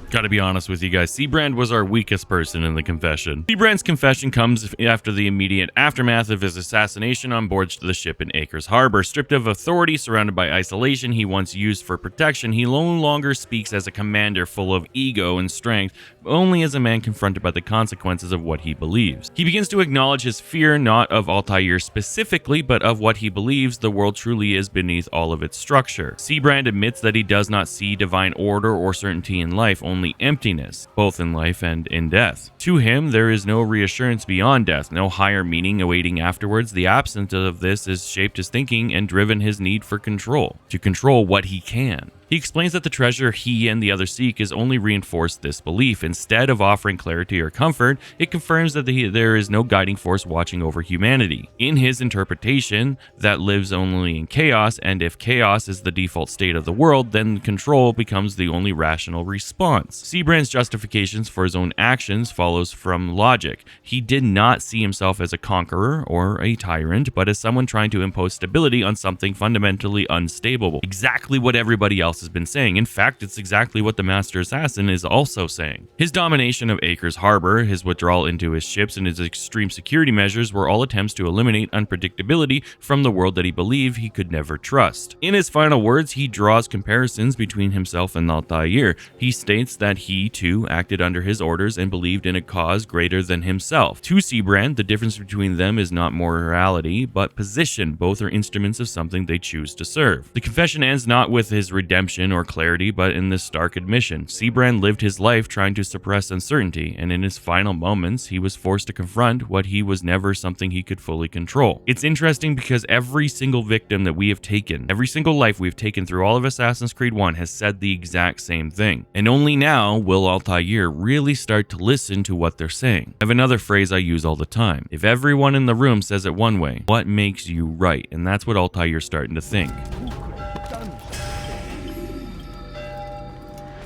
Gotta be honest with you guys, Seabrand was our weakest person in the confession. Seabrand's confession comes after the immediate aftermath of his assassination on board the ship in Acres Harbor. Stripped of authority, surrounded by isolation he once used for protection, he no longer speaks as a commander full of ego and strength, but only as a man confronted by the consequences of what he believes. He begins to acknowledge his fear not of Altaïr specifically, but of what he believes the world truly is beneath all of its structure. Seabrand admits that he does not see divine order or certainty in life, only emptiness, both in life and in death. To him, there is no reassurance beyond death, no higher meaning awaiting afterwards. The absence of this has shaped his thinking and driven his need for control, to control what he can. He explains that the treasure he and the others seek is only reinforced this belief. Instead of offering clarity or comfort, it confirms that there is no guiding force watching over humanity. In his interpretation, that lives only in chaos, and if chaos is the default state of the world, then control becomes the only rational response. Seabrand's justifications for his own actions follows from logic. He did not see himself as a conqueror or a tyrant, but as someone trying to impose stability on something fundamentally unstable. Exactly what everybody else has been saying. In fact, it's exactly what the Master Assassin is also saying. His domination of Acres Harbor, his withdrawal into his ships, and his extreme security measures were all attempts to eliminate unpredictability from the world that he believed he could never trust. In his final words, he draws comparisons between himself and Altaïr. He states that he, too, acted under his orders and believed in a cause greater than himself. To Seabrand, the difference between them is not morality, but position. Both are instruments of something they choose to serve. The confession ends not with his redemption or clarity, but in this stark admission. Seabrand lived his life trying to suppress uncertainty, and in his final moments, he was forced to confront what he was never something he could fully control. It's interesting because every single victim that we have taken, every single life we've taken through all of Assassin's Creed 1 has said the exact same thing. And only now will Altaïr really start to listen to what they're saying. I have another phrase I use all the time. If everyone in the room says it one way, what makes you right? And that's what Altaïr's starting to think.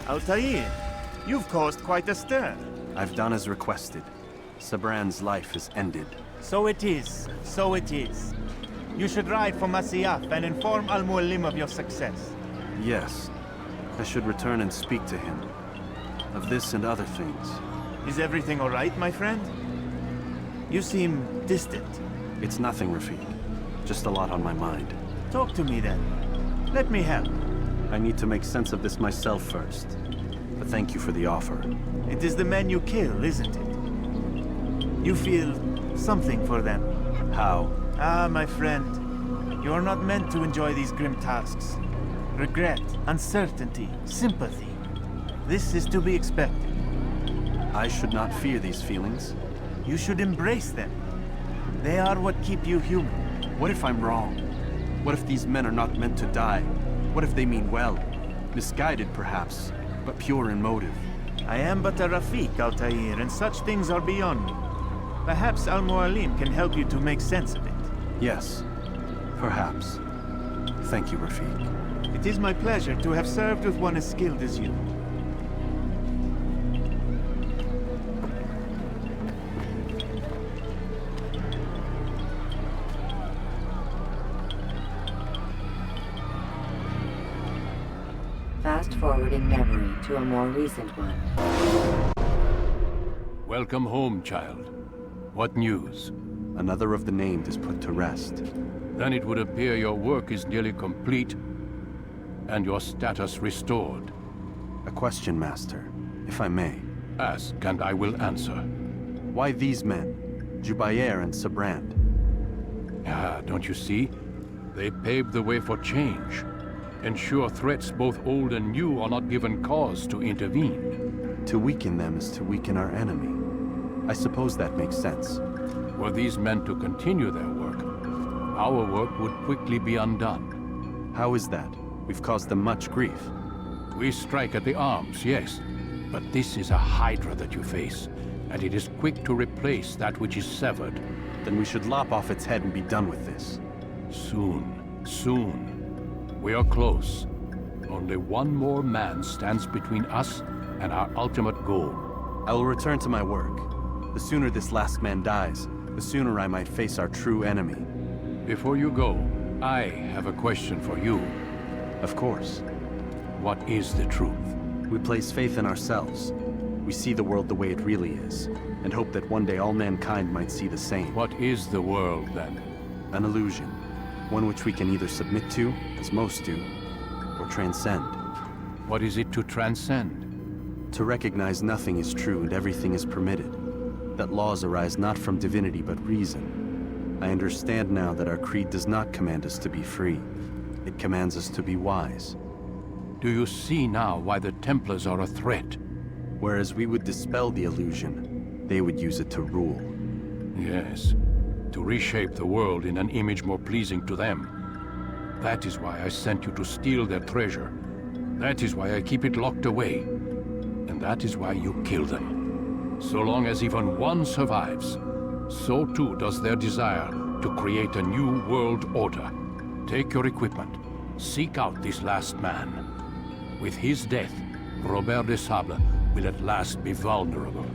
Altaïr, you've caused quite a stir. I've done as requested. Seabrand's life is ended. So it is. So it is. You should ride for Masyaf and inform Al-Mualim of your success. Yes. I should return and speak to him. Of this and other things. Is everything all right, my friend? You seem distant. It's nothing, Rafik. Just a lot on my mind. Talk to me then. Let me help. I need to make sense of this myself first. But thank you for the offer. It is the men you kill, isn't it? You feel something for them. How? Ah, my friend. You are not meant to enjoy these grim tasks. Regret, uncertainty, sympathy. This is to be expected. I should not fear these feelings. You should embrace them. They are what keep you human. What if I'm wrong? What if these men are not meant to die? What if they mean well? Misguided, perhaps, but pure in motive. I am but a Rafik, Altaïr, and such things are beyond me. Perhaps Al-Mualim can help you to make sense of it. Yes, perhaps. Thank you, Rafik. It is my pleasure to have served with one as skilled as you. Fast forward in memory to a more recent one. Welcome home, child. What news? another of the named is put to rest. Then it would appear your work is nearly complete, and your status restored. A question, Master, if I may. Ask, and I will answer. Why these men, Jubair and Sabrand? Ah, don't you see? They paved the way for change. Ensure threats both old and new are not given cause to intervene. To weaken them is to weaken our enemy. I suppose that makes sense. Were these men to continue their work, our work would quickly be undone. How is that? We've caused them much grief. We strike at the arms, yes. But this is a hydra that you face, and it is quick to replace that which is severed. Then we should lop off its head and be done with this. Soon, soon. We are close. Only one more man stands between us and our ultimate goal. I will return to my work. The sooner this last man dies, the sooner I might face our true enemy. Before you go, I have a question for you. Of course. What is the truth? We place faith in ourselves. We see the world the way it really is, and hope that one day all mankind might see the same. What is the world, then? An illusion. One which we can either submit to, as most do, or transcend. What is it to transcend? To recognize nothing is true and everything is permitted. That laws arise not from divinity but reason. I understand now that our creed does not command us to be free. It commands us to be wise. Do you see now why the Templars are a threat? Whereas we would dispel the illusion, they would use it to rule. Yes, to reshape the world in an image more pleasing to them. That is why I sent you to steal their treasure. That is why I keep it locked away. And that is why you kill them. So long as even one survives, so too does their desire to create a new world order. Take your equipment. Seek out this last man. With his death, Robert de Sable will at last be vulnerable.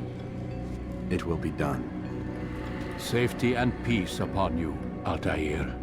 It will be done. Safety and peace upon you, Altaïr.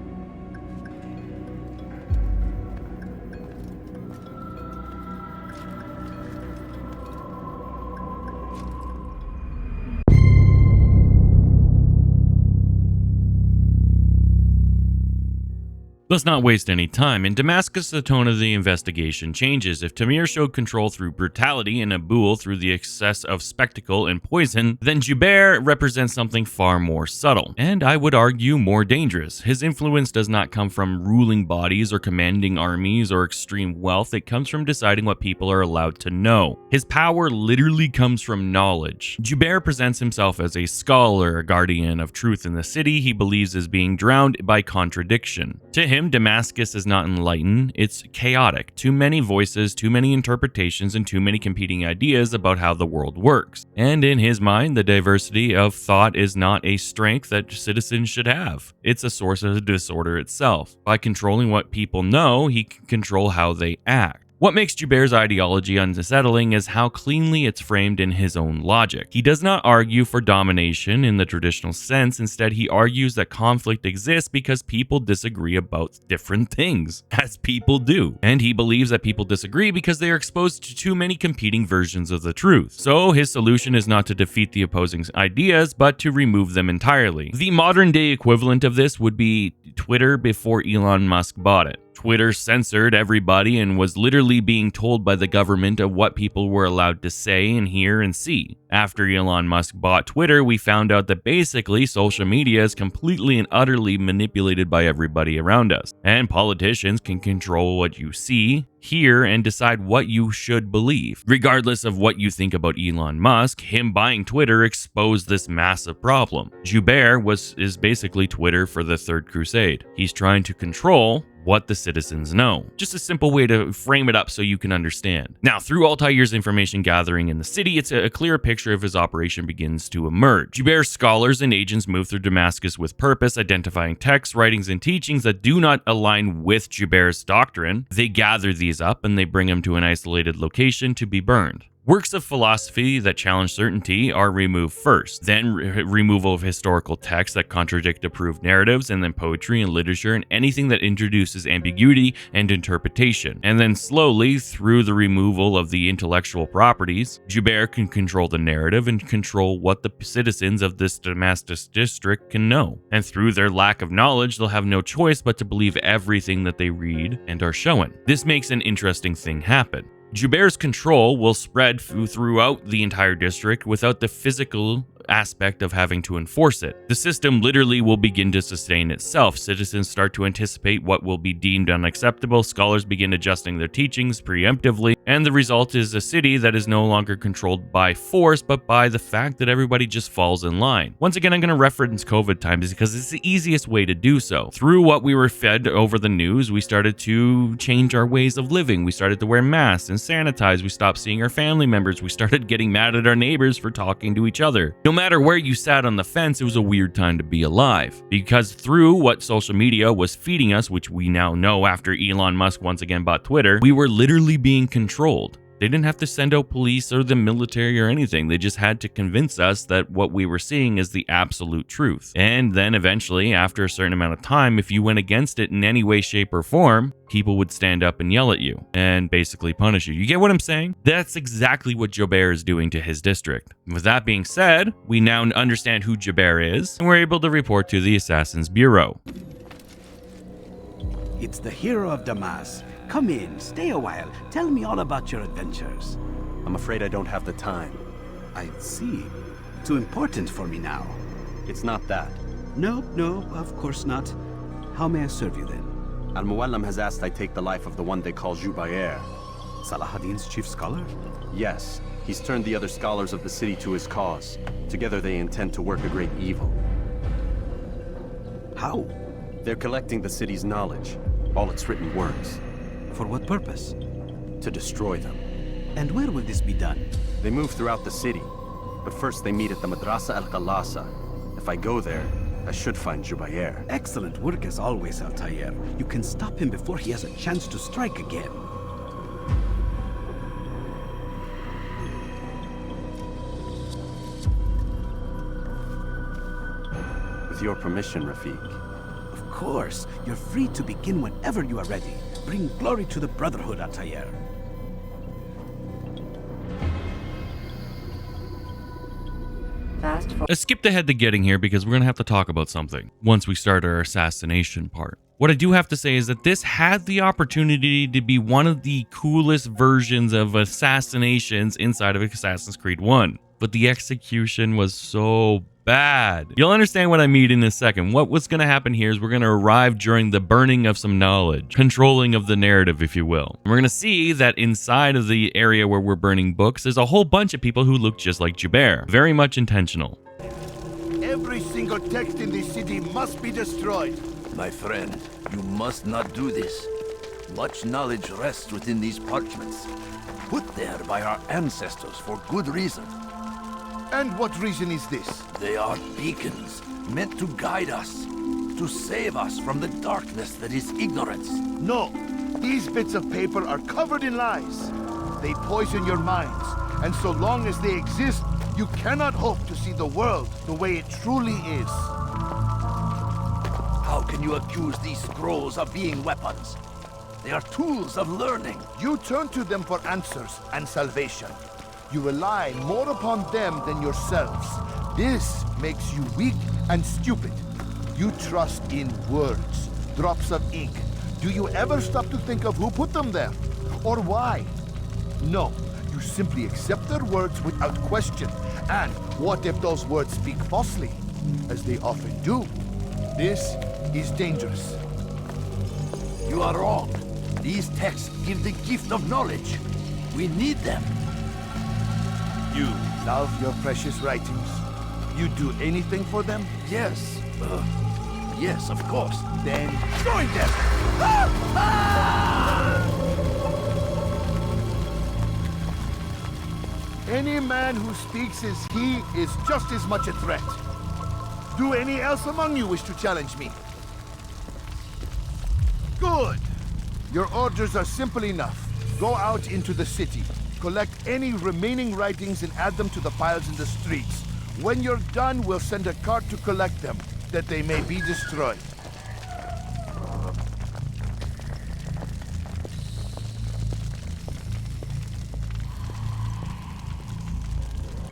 Let's not waste any time. In Damascus, the tone of the investigation changes. If Tamir showed control through brutality and Abul through the excess of spectacle and poison, then Jubair represents something far more subtle, and I would argue more dangerous. His influence does not come from ruling bodies or commanding armies or extreme wealth. It comes from deciding what people are allowed to know. His power literally comes from knowledge. Jubair presents himself as a scholar, a guardian of truth in the city he believes is being drowned by contradiction. To him, Damascus is not enlightened, it's chaotic. Too many voices, too many interpretations, and too many competing ideas about how the world works. And in his mind, the diversity of thought is not a strength that citizens should have. It's a source of disorder itself. By controlling what people know, he can control how they act. What makes Jubair's ideology unsettling is how cleanly it's framed in his own logic. He does not argue for domination in the traditional sense. Instead, he argues that conflict exists because people disagree about different things, as people do. And he believes that people disagree because they are exposed to too many competing versions of the truth. So his solution is not to defeat the opposing ideas, but to remove them entirely. The modern day equivalent of this would be Twitter before Elon Musk bought it. Twitter censored everybody and was literally being told by the government of what people were allowed to say and hear and see. After Elon Musk bought Twitter, we found out that basically social media is completely and utterly manipulated by everybody around us. And politicians can control what you see, hear, and decide what you should believe. Regardless of what you think about Elon Musk, him buying Twitter exposed this massive problem. Jubair is basically Twitter for the Third Crusade. He's trying to control what the citizens know. Just a simple way to frame it up so you can understand. Now, through Altaïr's information gathering in the city, it's a clear picture of his operation begins to emerge. Jubair's scholars and agents move through Damascus with purpose, identifying texts, writings, and teachings that do not align with Jubair's doctrine. They gather these up and they bring them to an isolated location to be burned. Works of philosophy that challenge certainty are removed first, then removal of historical texts that contradict approved narratives, and then poetry and literature and anything that introduces ambiguity and interpretation. And then slowly, through the removal of the intellectual properties, Joubert can control the narrative and control what the citizens of this Damascus district can know. And through their lack of knowledge, they'll have no choice but to believe everything that they read and are shown. This makes an interesting thing happen. Joubert's control will spread throughout the entire district without the physical aspect of having to enforce it. The system literally will begin to sustain itself. Citizens start to anticipate what will be deemed unacceptable, scholars begin adjusting their teachings preemptively, and the result is a city that is no longer controlled by force, but by the fact that everybody just falls in line. Once again, I'm going to reference COVID times because it's the easiest way to do so. Through what we were fed over the news, we started to change our ways of living. We started to wear masks and sanitize. We stopped seeing our family members. We started getting mad at our neighbors for talking to each other. No matter where you sat on the fence, it was a weird time to be alive. Because through what social media was feeding us, which we now know after Elon Musk once again bought Twitter, we were literally being controlled. They didn't have to send out police or the military or anything. They just had to convince us that what we were seeing is the absolute truth. And then eventually, after a certain amount of time, if you went against it in any way, shape, or form, people would stand up and yell at you and basically punish you. You get what I'm saying? That's exactly what Joubert is doing to his district. With that being said, we now understand who Joubert is, and we're able to report to the Assassin's Bureau. It's the hero of Damas. Come in, stay a while. Tell me all about your adventures. I'm afraid I don't have the time. I see. Too important for me now. It's not that. No, of course not. How may I serve you then? Al-Muallim has asked I take the life of the one they call Joubert. Salahadin's chief scholar? Yes. He's turned the other scholars of the city to his cause. Together they intend to work a great evil. How? They're collecting the city's knowledge, all its written words. For what purpose? To destroy them. And where will this be done? They move throughout the city, but first they meet at the Madrasa al-Qalasa. If I go there, I should find Joubert. Excellent work as always, Altaïr. You can stop him before he has a chance to strike again. With your permission, Rafiq. Of course. You're free to begin whenever you are ready. Bring glory to the Brotherhood, Altaïr. I skipped ahead to getting here because we're going to have to talk about something once we start our assassination part. What I do have to say is that this had the opportunity to be one of the coolest versions of assassinations inside of Assassin's Creed 1, but the execution was so bad. You'll understand what I mean in a second. What's going to happen here is we're going to arrive during the burning of some knowledge, controlling of the narrative, if you will. And we're going to see that inside of the area where we're burning books, there's a whole bunch of people who look just like Joubert. Very much intentional. Every single text in this city must be destroyed. My friend, you must not do this. Much knowledge rests within these parchments, put there by our ancestors for good reason. And what reason is this? They are beacons, meant to guide us, to save us from the darkness that is ignorance. No, these bits of paper are covered in lies. They poison your minds, and so long as they exist, you cannot hope to see the world the way it truly is. How can you accuse these scrolls of being weapons? They are tools of learning. You turn to them for answers and salvation. You rely more upon them than yourselves. This makes you weak and stupid. You trust in words, drops of ink. Do you ever stop to think of who put them there? Or why? No, you simply accept their words without question. And what if those words speak falsely? As they often do. This is dangerous. You are wrong. These texts give the gift of knowledge. We need them. You love your precious writings? You do anything for them? Yes. Yes, of course. Then join them! Any man who speaks as he is just as much a threat. Do any else among you wish to challenge me? Good. Your orders are simple enough. Go out into the city. Collect any remaining writings and add them to the piles in the streets. When you're done, we'll send a cart to collect them, that they may be destroyed.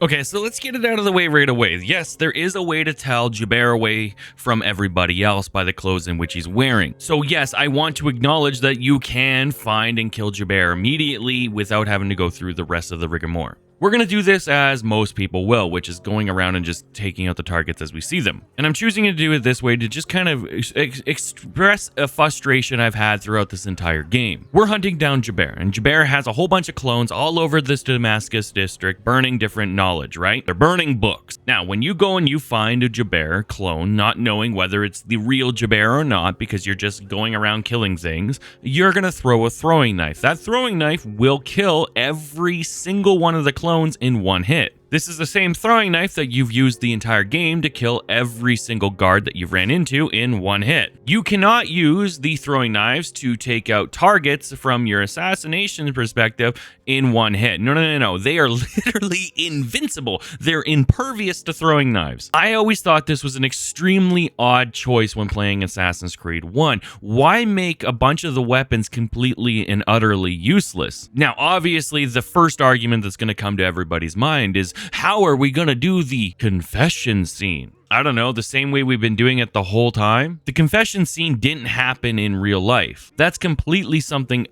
Okay, so let's get it out of the way right away. Yes, there is a way to tell Jabbar away from everybody else by the clothes in which he's wearing. So yes, I want to acknowledge that you can find and kill Jabbar immediately without having to go through the rest of the rigmarole. We're going to do this as most people will, which is going around and just taking out the targets as we see them. And I'm choosing to do it this way to just kind of express a frustration I've had throughout this entire game. We're hunting down Jabbar, and Jabbar has a whole bunch of clones all over this Damascus district burning different knowledge, right? They're burning books. Now, when you go and you find a Jabbar clone, not knowing whether it's the real Jabbar or not, because you're just going around killing things, you're going to throw a throwing knife. That throwing knife will kill every single one of the clones in one hit. This is the same throwing knife that you've used the entire game to kill every single guard that you've ran into in one hit. You cannot use the throwing knives to take out targets from your assassination perspective in one hit. No. They are literally invincible. They're impervious to throwing knives. I always thought this was an extremely odd choice when playing Assassin's Creed 1. Why make a bunch of the weapons completely and utterly useless? Now, obviously, the first argument that's going to come to everybody's mind is, how are we going to do the confession scene? I don't know, the same way we've been doing it the whole time? The confession scene didn't happen in real life. That's completely something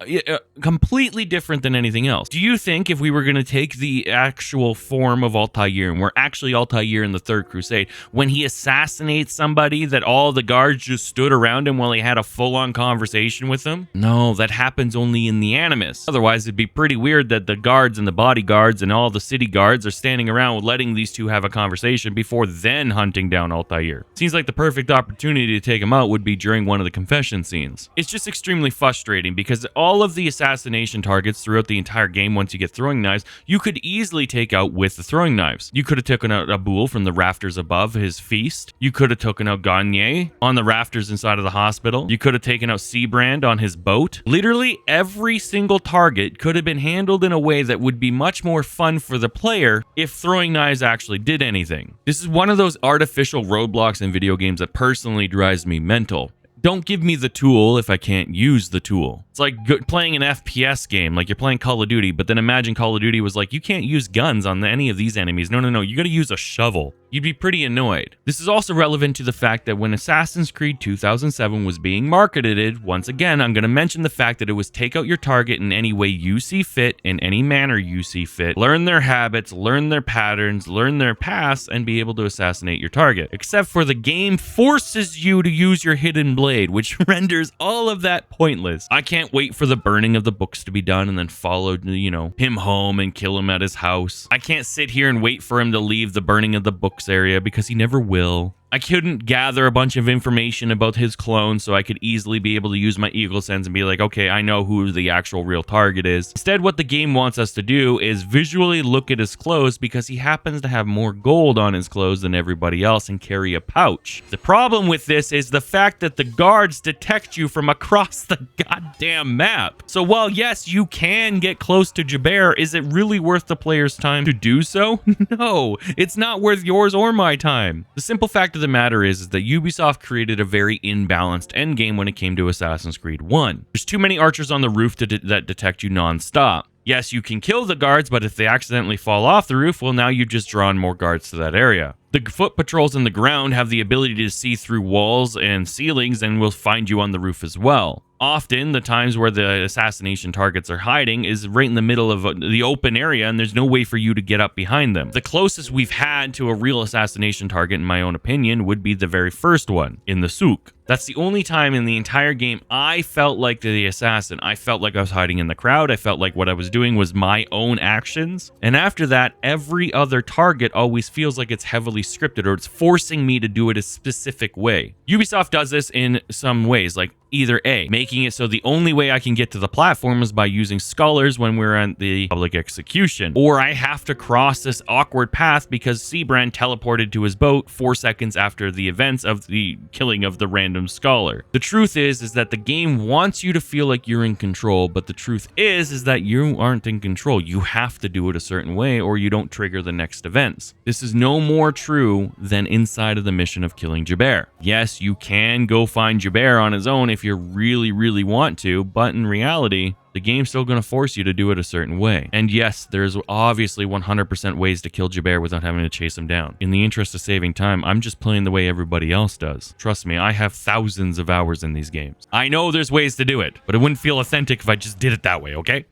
completely different than anything else. Do you think if we were going to take the actual form of Altaïr, and we're actually Altaïr in the Third Crusade, when he assassinates somebody, that all the guards just stood around him while he had a full-on conversation with them? No, that happens only in the Animus. Otherwise, it'd be pretty weird that the guards and the bodyguards and all the city guards are standing around letting these two have a conversation before then hunting down Altaïr. Seems like the perfect opportunity to take him out would be during one of the confession scenes. It's just extremely frustrating because all of the assassination targets throughout the entire game, once you get throwing knives, you could easily take out with the throwing knives. You could have taken out Abul from the rafters above his feast. You could have taken out Gagne on the rafters inside of the hospital. You could have taken out Seabrand on his boat. Literally every single target could have been handled in a way that would be much more fun for the player if throwing knives actually did anything. This is one of those artificial roadblocks in video games that personally drives me mental. Don't give me the tool if I can't use the tool. It's like playing an FPS game, like you're playing Call of Duty, but then imagine Call of Duty was like, you can't use guns on any of these enemies. No, you gotta use a shovel. You'd be pretty annoyed. This is also relevant to the fact that when Assassin's Creed 2007 was being marketed, once again, I'm gonna mention the fact that it was take out your target in any way you see fit, in any manner you see fit, learn their habits, learn their patterns, learn their past, and be able to assassinate your target. Except for the game forces you to use your hidden blade, which renders all of that pointless. I can't wait for the burning of the books to be done and then follow, him home and kill him at his house. I can't sit here and wait for him to leave the burning of the books area because he never will. I couldn't gather a bunch of information about his clone so I could easily be able to use my eagle sense and be like, okay, I know who the actual real target is. Instead, what the game wants us to do is visually look at his clothes because he happens to have more gold on his clothes than everybody else and carry a pouch. The problem with this is the fact that the guards detect you from across the goddamn map. So while yes, you can get close to Jabbar, is it really worth the player's time to do so? No, it's not worth yours or my time. The simple fact of the matter is that Ubisoft created a very imbalanced endgame when it came to Assassin's Creed 1. There's too many archers on the roof that detect you non-stop. Yes, you can kill the guards, but if they accidentally fall off the roof, well, now you've just drawn more guards to that area. The foot patrols in the ground have the ability to see through walls and ceilings and will find you on the roof as well. Often, the times where the assassination targets are hiding is right in the middle of the open area, and there's no way for you to get up behind them. The closest we've had to a real assassination target, in my own opinion, would be the very first one, in the souk. That's the only time in the entire game I felt like the assassin. I felt like I was hiding in the crowd. I felt like what I was doing was my own actions. And after that, every other target always feels like it's heavily scripted or it's forcing me to do it a specific way. Ubisoft does this in some ways. Like, Either A, making it so the only way I can get to the platform is by using scholars when we're at the public execution, or I have to cross this awkward path because Seabrand teleported to his boat 4 seconds after the events of the killing of the random scholar. The truth is that the game wants you to feel like you're in control, but the truth is that you aren't in control. You have to do it a certain way or you don't trigger the next events. This is no more true than inside of the mission of killing Jabbar. Yes, you can go find Jabbar on his own if you really want to, but in reality, the game's still going to force you to do it a certain way. And yes, there's obviously 100% ways to kill Jabbar without having to chase him down. In the interest of saving time, I'm just playing the way everybody else does. Trust me, I have thousands of hours in these games. I know there's ways to do it, but it wouldn't feel authentic if I just did it that way, okay?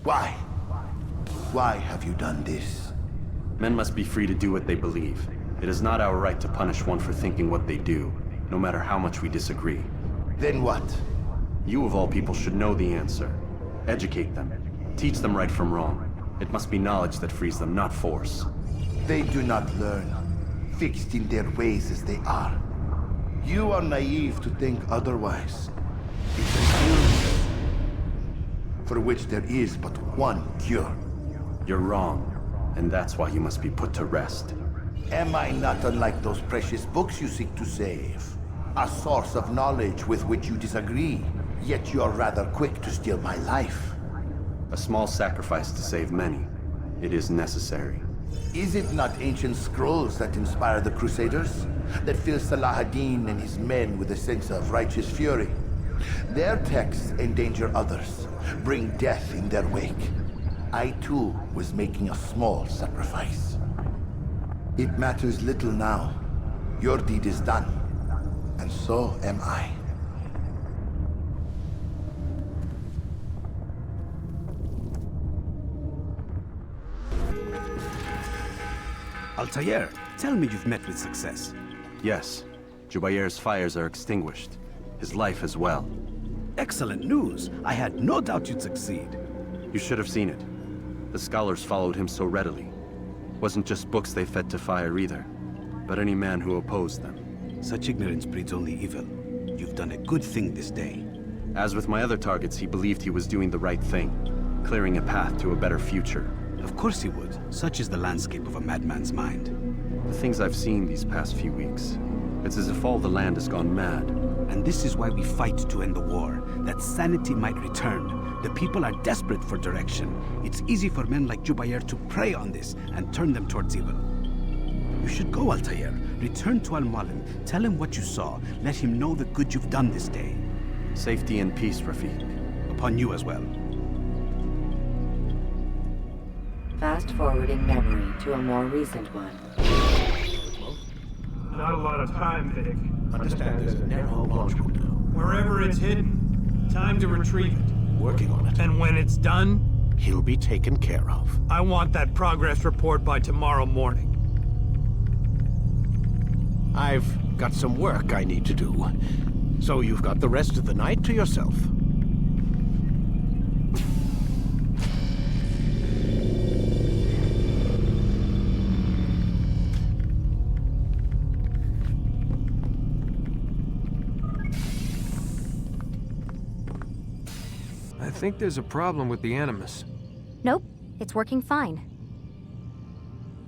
Why? Why have you done this? Men must be free to do what they believe. It is not our right to punish one for thinking what they do, no matter how much we disagree. Then what? You of all people should know the answer. Educate them. Teach them right from wrong. It must be knowledge that frees them, not force. They do not learn, fixed in their ways as they are. You are naive to think otherwise. It's an illness for which there is but one cure. You're wrong, and that's why you must be put to rest. Am I not unlike those precious books you seek to save? A source of knowledge with which you disagree, yet you're rather quick to steal my life. A small sacrifice to save many. It is necessary. Is it not ancient scrolls that inspire the Crusaders? That fill Salah ad-Din and his men with a sense of righteous fury? Their texts endanger others, bring death in their wake. I too was making a small sacrifice. It matters little now. Your deed is done, and so am I. Altaïr, tell me you've met with success. Yes. Jubayr's fires are extinguished. His life as well. Excellent news. I had no doubt you'd succeed. You should have seen it. The scholars followed him so readily. Wasn't just books they fed to fire either, but any man who opposed them. Such ignorance breeds only evil. You've done a good thing this day. As with my other targets, he believed he was doing the right thing, clearing a path to a better future. Of course he would. Such is the landscape of a madman's mind. The things I've seen these past few weeks, it's as if all the land has gone mad. And this is why we fight to end the war, that sanity might return. The people are desperate for direction. It's easy for men like Jubayr to prey on this and turn them towards evil. You should go, Altaïr. Return to Al-Mualim. Tell him what you saw. Let him know the good you've done this day. Safety and peace, Rafiq. Upon you as well. Fast-forwarding memory to a more recent one. Not a lot of time, Vic. Understand there's a narrow launch window. Wherever it's hidden, time to retrieve it. Working on it. And when it's done, he'll be taken care of. I want that progress report by tomorrow morning. I've got some work I need to do. So you've got the rest of the night to yourself. I think there's a problem with the Animus. Nope, it's working fine.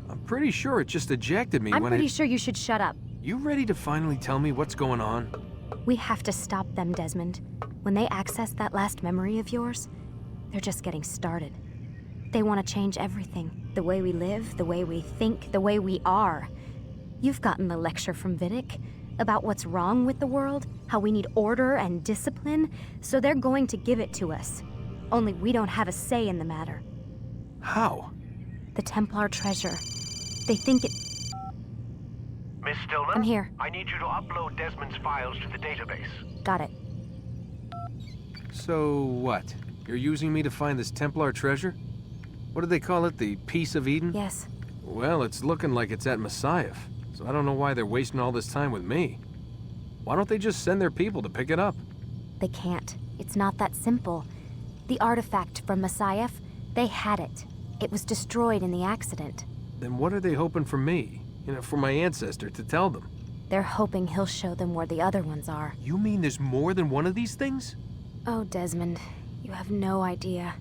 I'm pretty sure it just ejected me I'm when pretty sure you should shut up. You ready to finally tell me what's going on? We have to stop them, Desmond. When they access that last memory of yours, they're just getting started. They want to change everything. The way we live, the way we think, the way we are. You've gotten the lecture from Vidic about what's wrong with the world, how we need order and discipline, so they're going to give it to us. Only we don't have a say in the matter. How? The Templar treasure. They think it... Miss Stillman? I'm here. I need you to upload Desmond's files to the database. Got it. So what? You're using me to find this Templar treasure? What do they call it? The Peace of Eden? Yes. Well, it's looking like it's at Messiah, so I don't know why they're wasting all this time with me. Why don't they just send their people to pick it up? They can't. It's not that simple. The artifact from Messiah, they had it. It was destroyed in the accident. Then what are they hoping for me? You know, for my ancestor to tell them? They're hoping he'll show them where the other ones are. You mean there's more than one of these things? Oh, Desmond, you have no idea.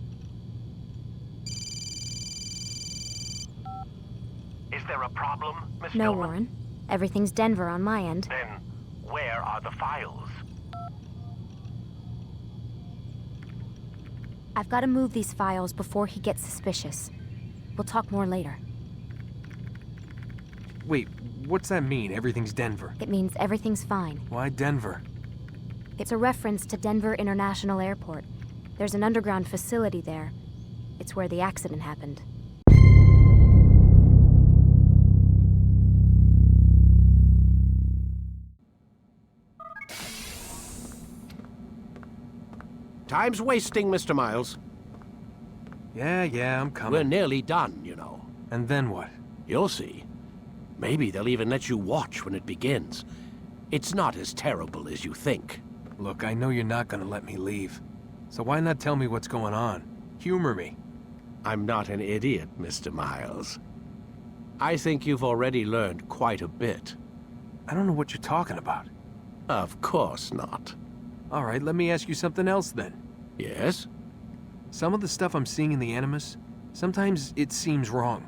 Is there a problem, Miss No, Stillman? Warren. Everything's Denver on my end. Then, where are the files? I've got to move these files before he gets suspicious. We'll talk more later. Wait, what's that mean, everything's Denver? It means everything's fine. Why Denver? It's a reference to Denver International Airport. There's an underground facility there. It's where the accident happened. Time's wasting, Mr. Miles. Yeah, I'm coming. We're nearly done, you know. And then what? You'll see. Maybe they'll even let you watch when it begins. It's not as terrible as you think. Look, I know you're not gonna let me leave. So why not tell me what's going on? Humor me. I'm not an idiot, Mr. Miles. I think you've already learned quite a bit. I don't know what you're talking about. Of course not. All right, let me ask you something else then. Yes? Some of the stuff I'm seeing in the Animus, sometimes it seems wrong.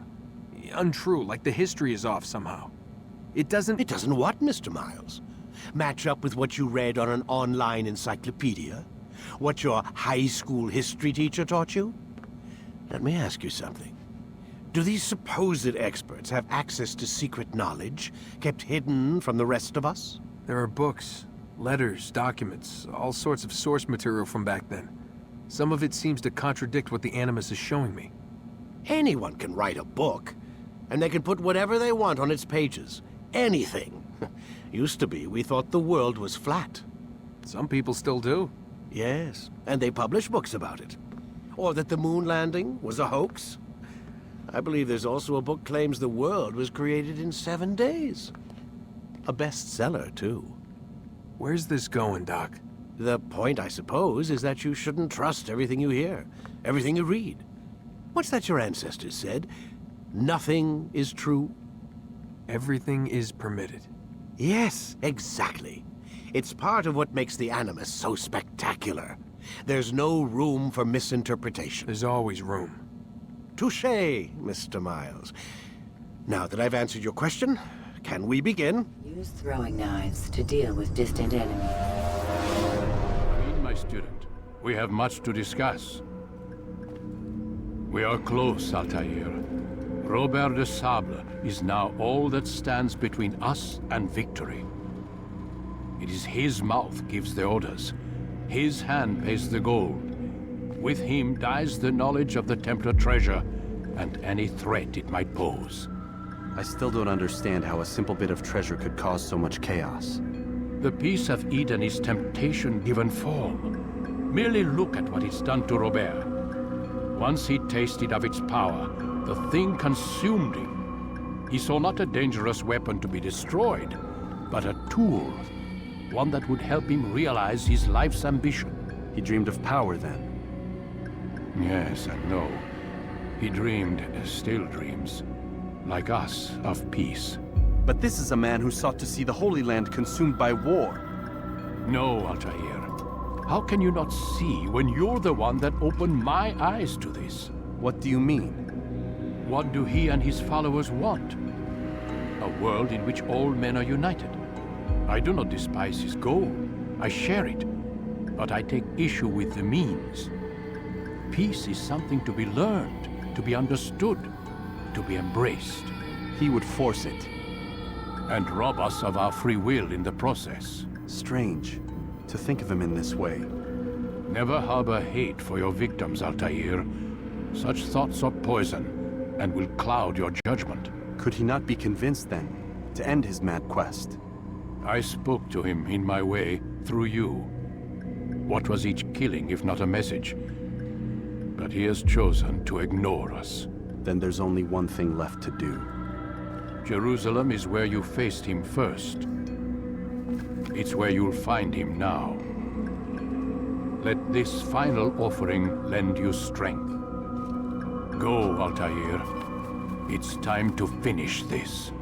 Untrue, like the history is off somehow. It doesn't... It doesn't what, Mr. Miles? Match up with what you read on an online encyclopedia? What your high school history teacher taught you? Let me ask you something. Do these supposed experts have access to secret knowledge kept hidden from the rest of us? There are books, letters, documents, all sorts of source material from back then. Some of it seems to contradict what the Animus is showing me. Anyone can write a book, and they can put whatever they want on its pages. Anything. Used to be, we thought the world was flat. Some people still do. Yes, and they publish books about it. Or that the moon landing was a hoax. I believe there's also a book claims the world was created in 7 days. A bestseller, too. Where's this going, Doc? The point, I suppose, is that you shouldn't trust everything you hear, everything you read. What's that your ancestors said? Nothing is true? Everything is permitted. Yes, exactly. It's part of what makes the Animus so spectacular. There's no room for misinterpretation. There's always room. Touché, Mr. Miles. Now that I've answered your question, can we begin? Use throwing knives to deal with distant enemies. Read, my student. We have much to discuss. We are close, Altaïr. Robert de Sable is now all that stands between us and victory. It is his mouth gives the orders. His hand pays the gold. With him dies the knowledge of the Templar treasure and any threat it might pose. I still don't understand how a simple bit of treasure could cause so much chaos. The piece of Eden is temptation given form. Merely look at what it's done to Robert. Once he tasted of its power, the thing consumed him. He saw not a dangerous weapon to be destroyed, but a tool. One that would help him realize his life's ambition. He dreamed of power then? Yes and no. He dreamed, still dreams, like us, of peace. But this is a man who sought to see the Holy Land consumed by war. No, Altaïr. How can you not see when you're the one that opened my eyes to this? What do you mean? What do he and his followers want? A world in which all men are united. I do not despise his goal. I share it. But I take issue with the means. Peace is something to be learned, to be understood, to be embraced. He would force it. And rob us of our free will in the process. Strange, to think of him in this way. Never harbor hate for your victims, Altaïr. Such thoughts are poison, and will cloud your judgment. Could he not be convinced, then, to end his mad quest? I spoke to him in my way, through you. What was each killing if not a message? But he has chosen to ignore us. Then there's only one thing left to do. Jerusalem is where you faced him first. It's where you'll find him now. Let this final offering lend you strength. Go, Altaïr. It's time to finish this.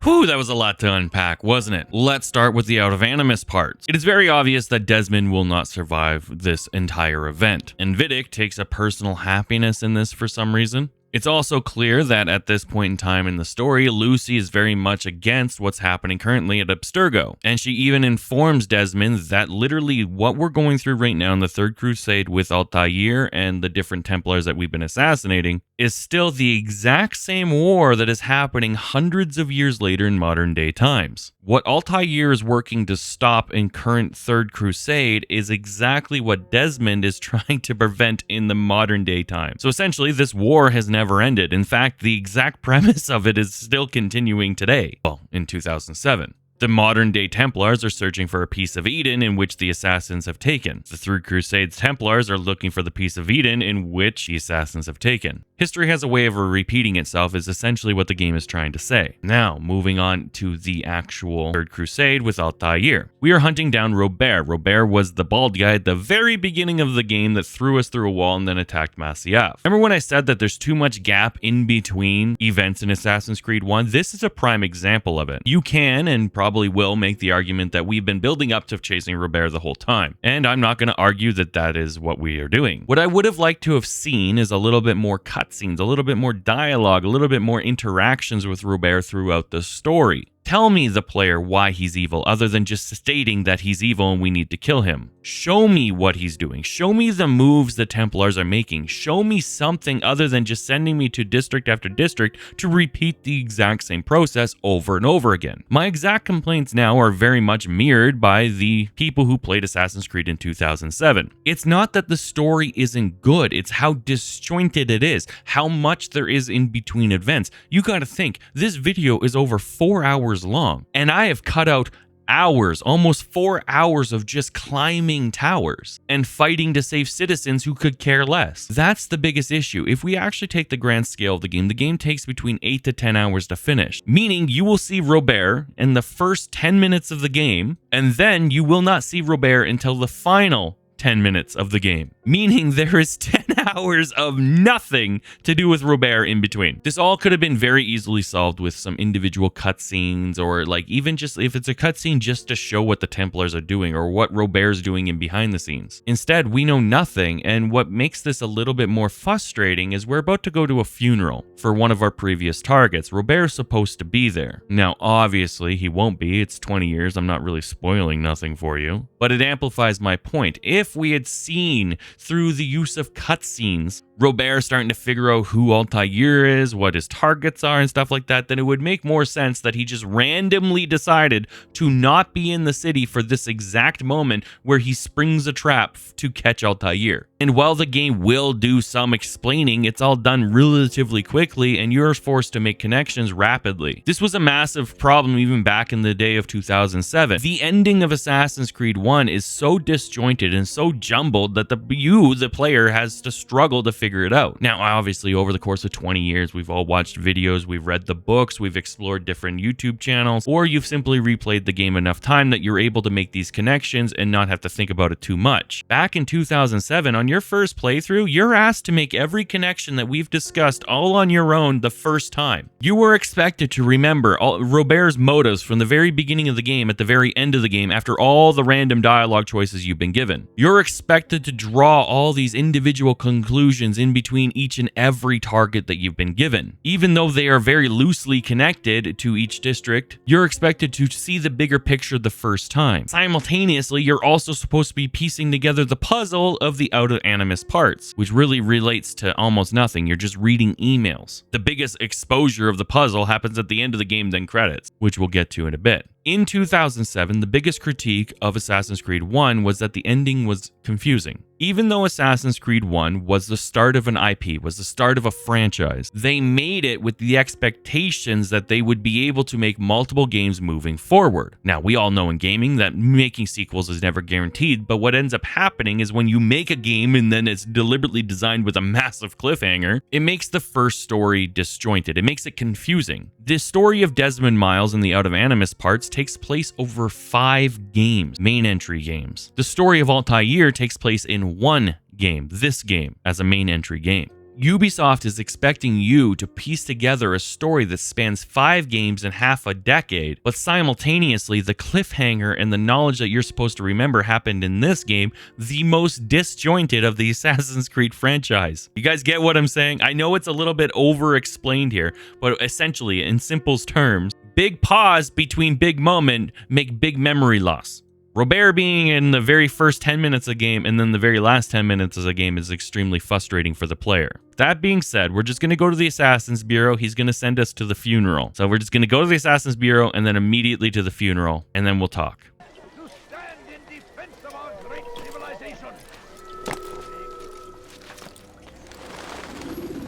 Whew, that was a lot to unpack, wasn't it? Let's start with the Out of Animus parts. It is very obvious that Desmond will not survive this entire event, and Vidic takes a personal happiness in this for some reason. It's also clear that at this point in time in the story, Lucy is very much against what's happening currently at Abstergo, and she even informs Desmond that literally what we're going through right now in the Third Crusade with Altaïr and the different Templars that we've been assassinating is still the exact same war that is happening hundreds of years later in modern day times. What Altaïr is working to stop in current Third Crusade is exactly what Desmond is trying to prevent in the modern day time. So essentially, this war has never ended. In fact, the exact premise of it is still continuing today. Well, in 2007. The modern-day Templars are searching for a piece of Eden in which the Assassins have taken. The Third Crusade's Templars are looking for the piece of Eden in which the Assassins have taken. History has a way of repeating itself is essentially what the game is trying to say. Now, moving on to the actual Third Crusade with Altaïr. We are hunting down Robert. Robert was the bald guy at the very beginning of the game that threw us through a wall and then attacked Masyaf. Remember when I said that there's too much gap in between events in Assassin's Creed 1? This is a prime example of it. You can and probably will make the argument that we've been building up to chasing Robert the whole time, and I'm not going to argue that that is what we are doing. What I would have liked to have seen is a little bit more cutscenes, a little bit more dialogue, a little bit more interactions with Robert throughout the story. Tell me, the player, why he's evil, other than just stating that he's evil and we need to kill him. Show me what he's doing. Show me the moves the Templars are making. Show me something other than just sending me to district after district to repeat the exact same process over and over again. My exact complaints now are very much mirrored by the people who played Assassin's Creed in 2007. It's not that the story isn't good, it's how disjointed it is, how much there is in between events. You gotta think, this video is over 4 hours long, and I have cut out hours, almost 4 hours of just climbing towers and fighting to save citizens who could care less. That's the biggest issue. If we actually take the grand scale of the game takes between 8 to 10 hours to finish, meaning you will see Robert in the first 10 minutes of the game, and then you will not see Robert until the final 10 minutes of the game, meaning there is 10 hours of nothing to do with Robert in between. This all could have been very easily solved with some individual cutscenes, or like even just if it's a cutscene just to show what the Templars are doing or what Robert's doing in behind the scenes. Instead, we know nothing, and what makes this a little bit more frustrating is we're about to go to a funeral for one of our previous targets. Robert's supposed to be there. Now, obviously, he won't be. It's 20 years. I'm not really spoiling nothing for you, but it amplifies my point. If we had seen through the use of cutscenes Robert starting to figure out who Altaïr is, what his targets are and stuff like that, then it would make more sense that he just randomly decided to not be in the city for this exact moment where he springs a trap to catch Altaïr. And while the game will do some explaining, it's all done relatively quickly and you're forced to make connections rapidly. This was a massive problem even back in the day of 2007. The ending of Assassin's Creed 1 is so disjointed and so jumbled that the player has to struggle to figure it out. Now, obviously, over the course of 20 years, we've all watched videos, we've read the books, we've explored different YouTube channels, or you've simply replayed the game enough time that you're able to make these connections and not have to think about it too much. Back in 2007, on your first playthrough, you're asked to make every connection that we've discussed all on your own the first time. You were expected to remember Robert's motives from the very beginning of the game at the very end of the game after all the random dialogue choices you've been given. You're expected to draw all these individual conclusions in between each and every target that you've been given. Even though they are very loosely connected to each district, you're expected to see the bigger picture the first time. Simultaneously, you're also supposed to be piecing together the puzzle of the Out of Animus parts, which really relates to almost nothing. You're just reading emails. The biggest exposure of the puzzle happens at the end of the game, then credits, which we'll get to in a bit. In 2007, the biggest critique of Assassin's Creed 1 was that the ending was confusing. Even though Assassin's Creed 1 was the start of an IP, was the start of a franchise, they made it with the expectations that they would be able to make multiple games moving forward. Now, we all know in gaming that making sequels is never guaranteed, but what ends up happening is when you make a game and then it's deliberately designed with a massive cliffhanger, it makes the first story disjointed. It makes it confusing. The story of Desmond Miles and the Out of Animus parts takes place over 5 games, main entry games. The story of Altaïr takes place in 1 game, this game, as a main entry game. Ubisoft is expecting you to piece together a story that spans 5 games and half a decade, but simultaneously the cliffhanger and the knowledge that you're supposed to remember happened in this game, the most disjointed of the Assassin's Creed franchise. You guys get what I'm saying? I know it's a little bit over-explained here, but essentially, in simple terms, big pause between big moment make big memory loss. Robert being in the very first 10 minutes of the game and then the very last 10 minutes of the game is extremely frustrating for the player. That being said, we're just going to go to the Assassin's Bureau. He's going to send us to the funeral. So we're just going to go to the Assassin's Bureau and then immediately to the funeral, and then we'll talk.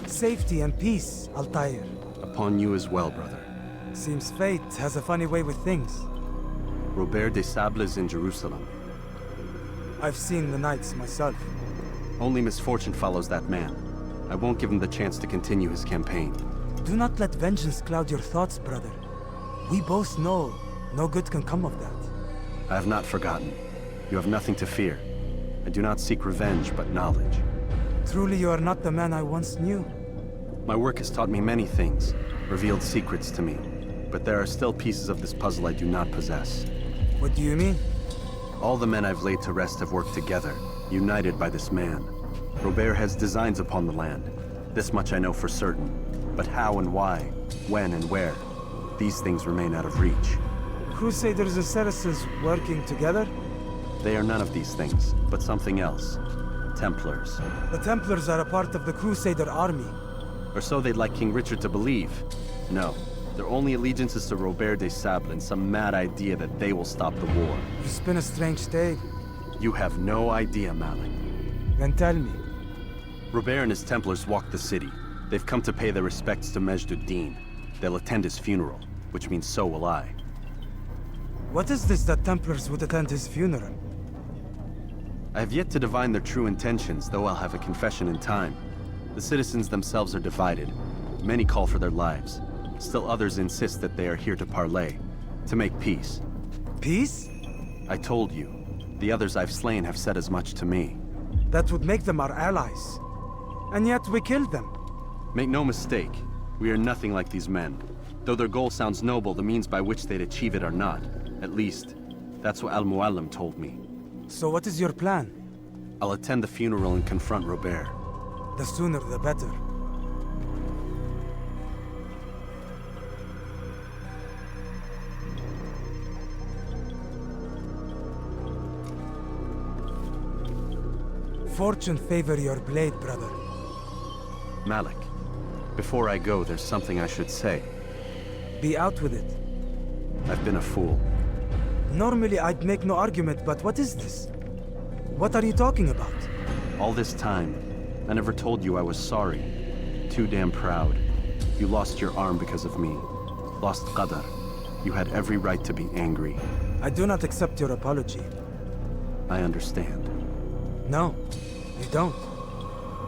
Safety and peace, Altaïr. Upon you as well, brother. Seems fate has a funny way with things. Robert de Sable is in Jerusalem. I've seen the knights myself. Only misfortune follows that man. I won't give him the chance to continue his campaign. Do not let vengeance cloud your thoughts, brother. We both know no good can come of that. I have not forgotten. You have nothing to fear. I do not seek revenge, but knowledge. Truly you are not the man I once knew. My work has taught me many things, revealed secrets to me. But there are still pieces of this puzzle I do not possess. What do you mean? All the men I've laid to rest have worked together, united by this man. Robert has designs upon the land. This much I know for certain. But how and why, when and where, these things remain out of reach. Crusaders and Saracens working together? They are none of these things, but something else. Templars. The Templars are a part of the Crusader army. Or so they'd like King Richard to believe. No. Their only allegiance is to Robert de Sable and some mad idea that they will stop the war. You spin a strange tale. You have no idea, Malik. Then tell me. Robert and his Templars walk the city. They've come to pay their respects to Majd-ud-Din. They'll attend his funeral, which means so will I. What is this that Templars would attend his funeral? I have yet to divine their true intentions, though I'll have a confession in time. The citizens themselves are divided. Many call for their lives. Still others insist that they are here to parley, to make peace. Peace? I told you. The others I've slain have said as much to me. That would make them our allies. And yet we killed them. Make no mistake, we are nothing like these men. Though their goal sounds noble, the means by which they'd achieve it are not. At least, that's what Al-Muallim told me. So what is your plan? I'll attend the funeral and confront Robert. The sooner the better. Fortune favor your blade, brother. Malik, before I go, there's something I should say. Be out with it. I've been a fool. Normally I'd make no argument, but what is this? What are you talking about? All this time, I never told you I was sorry. Too damn proud. You lost your arm because of me. Lost Qadar. You had every right to be angry. I do not accept your apology. I understand. No, you don't.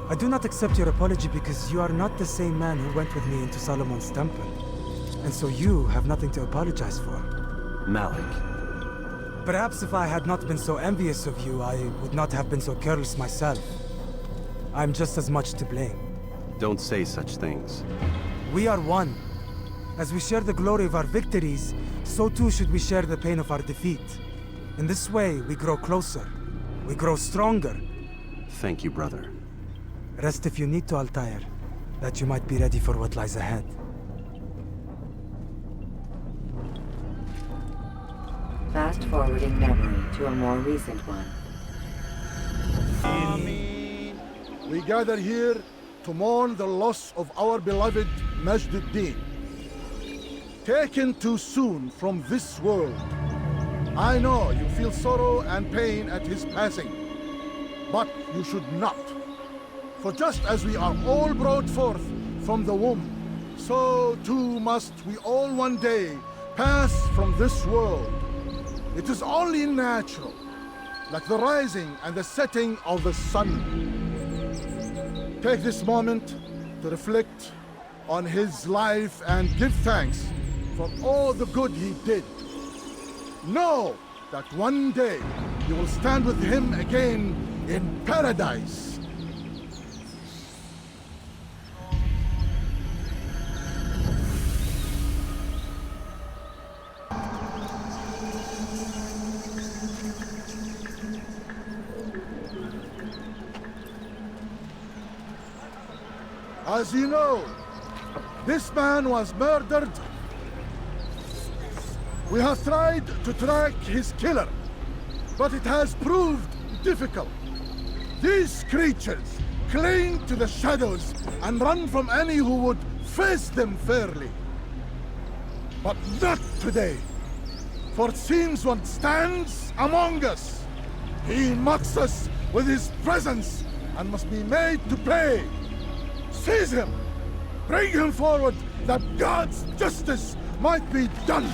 I do not accept your apology because you are not the same man who went with me into Solomon's temple. And so you have nothing to apologize for. Malik. Perhaps if I had not been so envious of you, I would not have been so careless myself. I'm just as much to blame. Don't say such things. We are one. As we share the glory of our victories, so too should we share the pain of our defeat. In this way, we grow closer. We grow stronger. Thank you, brother. Rest if you need to, Altaïr, that you might be ready for what lies ahead. Fast-forwarding memory to a more recent one. We gather here to mourn the loss of our beloved Majd-ud-Din. Taken too soon from this world. I know you feel sorrow and pain at his passing, but you should not. For just as we are all brought forth from the womb, so too must we all one day pass from this world. It is only natural, like the rising and the setting of the sun. Take this moment to reflect on his life and give thanks for all the good he did. Know that one day you will stand with him again in paradise. As you know, this man was murdered. We have tried to track his killer, but it has proved difficult. These creatures cling to the shadows and run from any who would face them fairly. But not today, for it seems one stands among us. He mocks us with his presence and must be made to pay. Seize him! Bring him forward that God's justice might be done.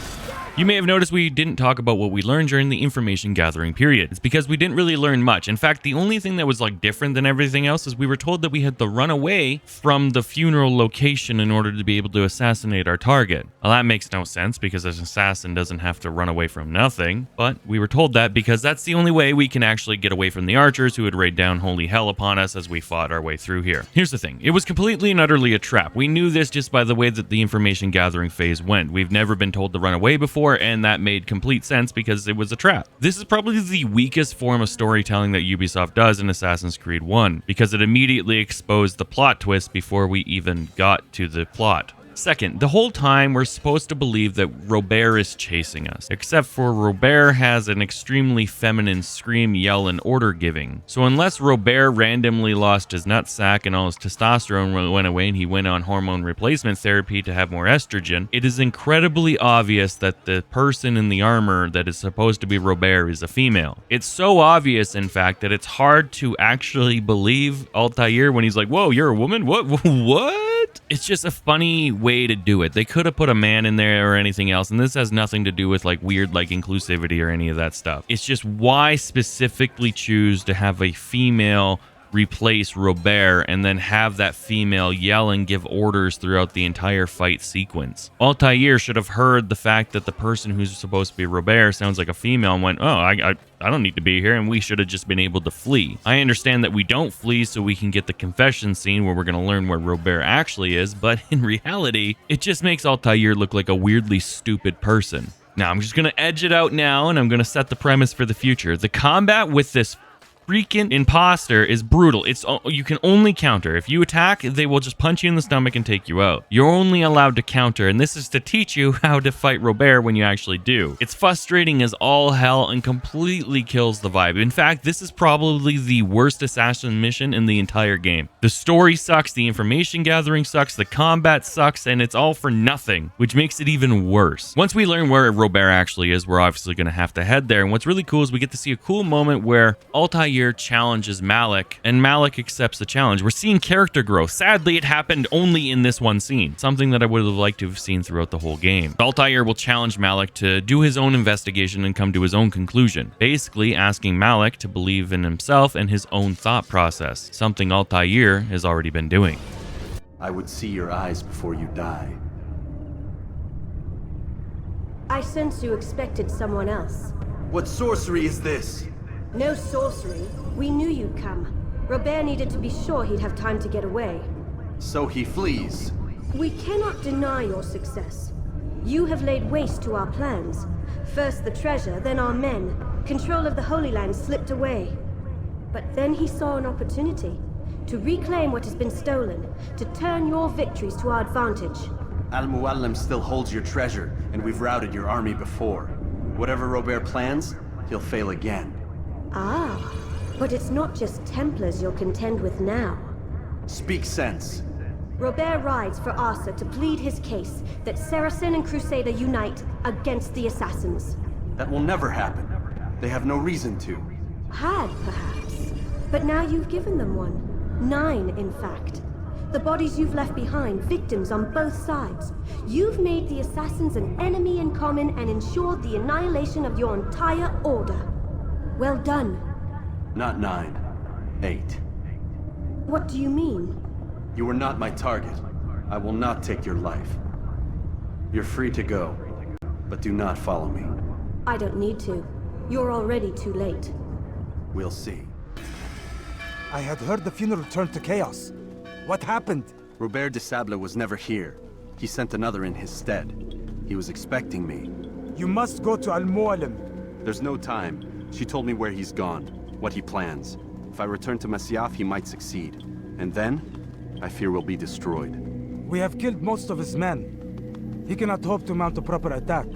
You may have noticed we didn't talk about what we learned during the information gathering period. It's because we didn't really learn much. In fact, the only thing that was like different than everything else is we were told that we had to run away from the funeral location in order to be able to assassinate our target. Well, that makes no sense because an assassin doesn't have to run away from nothing, but we were told that because that's the only way we can actually get away from the archers who would raid down holy hell upon us as we fought our way through here. Here's the thing, it was completely and utterly a trap. We knew this just by the way that the information gathering phase went. We've never been told to run away before, and that made complete sense because it was a trap. This is probably the weakest form of storytelling that Ubisoft does in Assassin's Creed 1, because it immediately exposed the plot twist before we even got to the plot. Second, the whole time we're supposed to believe that Robert is chasing us, except for Robert has an extremely feminine scream, yell, and order giving. So unless Robert randomly lost his nutsack and all his testosterone went away and he went on hormone replacement therapy to have more estrogen, it is incredibly obvious that the person in the armor that is supposed to be Robert is a female. It's so obvious, in fact, that it's hard to actually believe Altaïr when he's like, whoa, you're a woman? What? What? It's just a funny way to do it. They could have put a man in there or anything else, and this has nothing to do with like weird like inclusivity or any of that stuff. It's just why specifically choose to have a female replace Robert and then have that female yell and give orders throughout the entire fight sequence. Altaïr should have heard the fact that the person who's supposed to be Robert sounds like a female and went, oh, I don't need to be here, and we should have just been able to flee. I understand that we don't flee so we can get the confession scene where we're going to learn where Robert actually is, but in reality, it just makes Altaïr look like a weirdly stupid person. Now, I'm just going to edge it out now, and I'm going to set the premise for the future. The combat with this freaking imposter is brutal. You can only counter. If you attack, they will just punch you in the stomach and take you out. You're only allowed to counter, and this is to teach you how to fight Robert when you actually do. It's frustrating as all hell and completely kills the vibe. In fact, this is probably the worst assassin mission in the entire game. The story sucks, the information gathering sucks, the combat sucks, and it's all for nothing, which makes it even worse. Once we learn where Robert actually is, we're obviously going to have to head there, and what's really cool is we get to see a cool moment where Altaïr challenges Malik, and Malik accepts the challenge. We're seeing character growth. Sadly, it happened only in this one scene, something that I would have liked to have seen throughout the whole game. Altaïr will challenge Malik to do his own investigation and come to his own conclusion, basically asking Malik to believe in himself and his own thought process, something Altaïr has already been doing. I would see your eyes before you die. I sense you expected someone else. What sorcery is this? No sorcery. We knew you'd come. Robert needed to be sure he'd have time to get away. So he flees. We cannot deny your success. You have laid waste to our plans. First the treasure, then our men. Control of the Holy Land slipped away. But then he saw an opportunity to reclaim what has been stolen, to turn your victories to our advantage. Al-Muallim still holds your treasure, and we've routed your army before. Whatever Robert plans, he'll fail again. Ah, but it's not just Templars you'll contend with now. Speak sense. Robert rides for Arsa to plead his case that Saracen and Crusader unite against the Assassins. That will never happen. They have no reason to. Had, perhaps. But now you've given them one. 9, in fact. The bodies you've left behind, victims on both sides. You've made the Assassins an enemy in common and ensured the annihilation of your entire order. Well done. Not 9. 8. What do you mean? You were not my target. I will not take your life. You're free to go, but do not follow me. I don't need to. You're already too late. We'll see. I had heard the funeral turned to chaos. What happened? Robert de Sable was never here. He sent another in his stead. He was expecting me. You must go to Al-Muallim. There's no time. She told me where he's gone, what he plans. If I return to Masyaf, he might succeed. And then, I fear we'll be destroyed. We have killed most of his men. He cannot hope to mount a proper attack.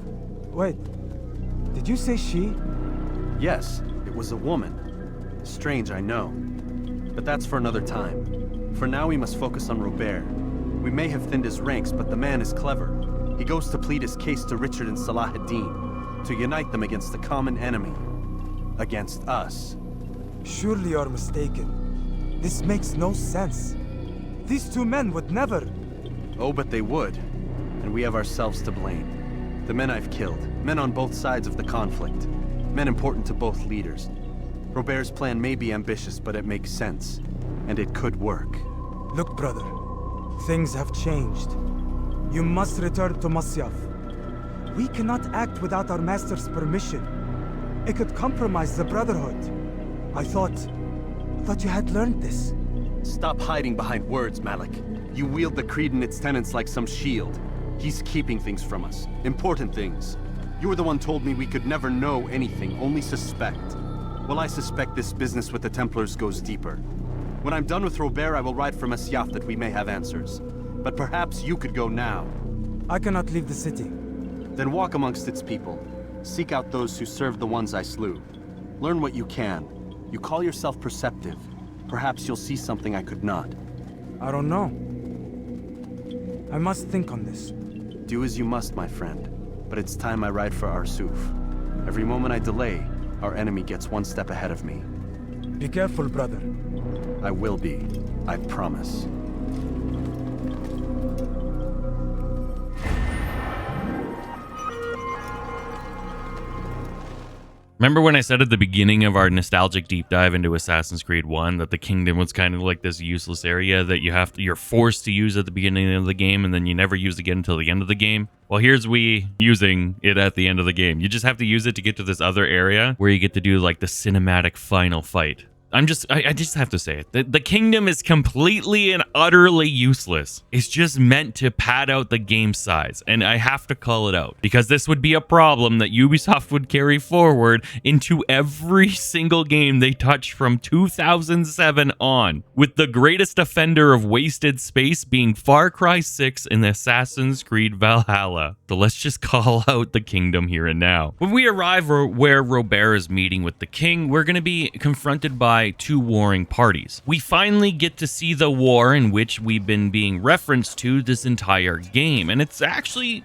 Wait, did you say she? Yes, it was a woman. Strange, I know. But that's for another time. For now, we must focus on Robert. We may have thinned his ranks, but the man is clever. He goes to plead his case to Richard and Salah ad-Din, to unite them against the common enemy. Against us. Surely you're mistaken. This makes no sense. These two men would never... Oh, but they would. And we have ourselves to blame. The men I've killed, men on both sides of the conflict, men important to both leaders. Robert's plan may be ambitious, but it makes sense. And it could work. Look, brother. Things have changed. You must return to Masyaf. We cannot act without our master's permission. It could compromise the Brotherhood. I thought you had learned this. Stop hiding behind words, Malik. You wield the creed and its tenets like some shield. He's keeping things from us. Important things. You were the one told me we could never know anything, only suspect. Well, I suspect this business with the Templars goes deeper. When I'm done with Robert, I will ride for Masyaf that we may have answers. But perhaps you could go now. I cannot leave the city. Then walk amongst its people. Seek out those who served the ones I slew. Learn what you can. You call yourself perceptive. Perhaps you'll see something I could not. I don't know. I must think on this. Do as you must, my friend. But it's time I ride for Arsuf. Every moment I delay, our enemy gets one step ahead of me. Be careful, brother. I will be. I promise. Remember when I said at the beginning of our nostalgic deep dive into Assassin's Creed 1 that the kingdom was kind of like this useless area that you're forced to use at the beginning of the game and then you never use again until the end of the game? Well, here's we using it at the end of the game. You just have to use it to get to this other area where you get to do like the cinematic final fight. I just have to say it. The kingdom is completely and utterly useless. It's just meant to pad out the game size, and I have to call it out because this would be a problem that Ubisoft would carry forward into every single game they touch from 2007 on, with the greatest offender of wasted space being Far Cry 6 and Assassin's Creed Valhalla. So let's just call out the kingdom here and now. When we arrive where Robert is meeting with the king, we're going to be confronted by two warring parties. We finally get to see the war in which we've been being referenced to this entire game, and it's actually,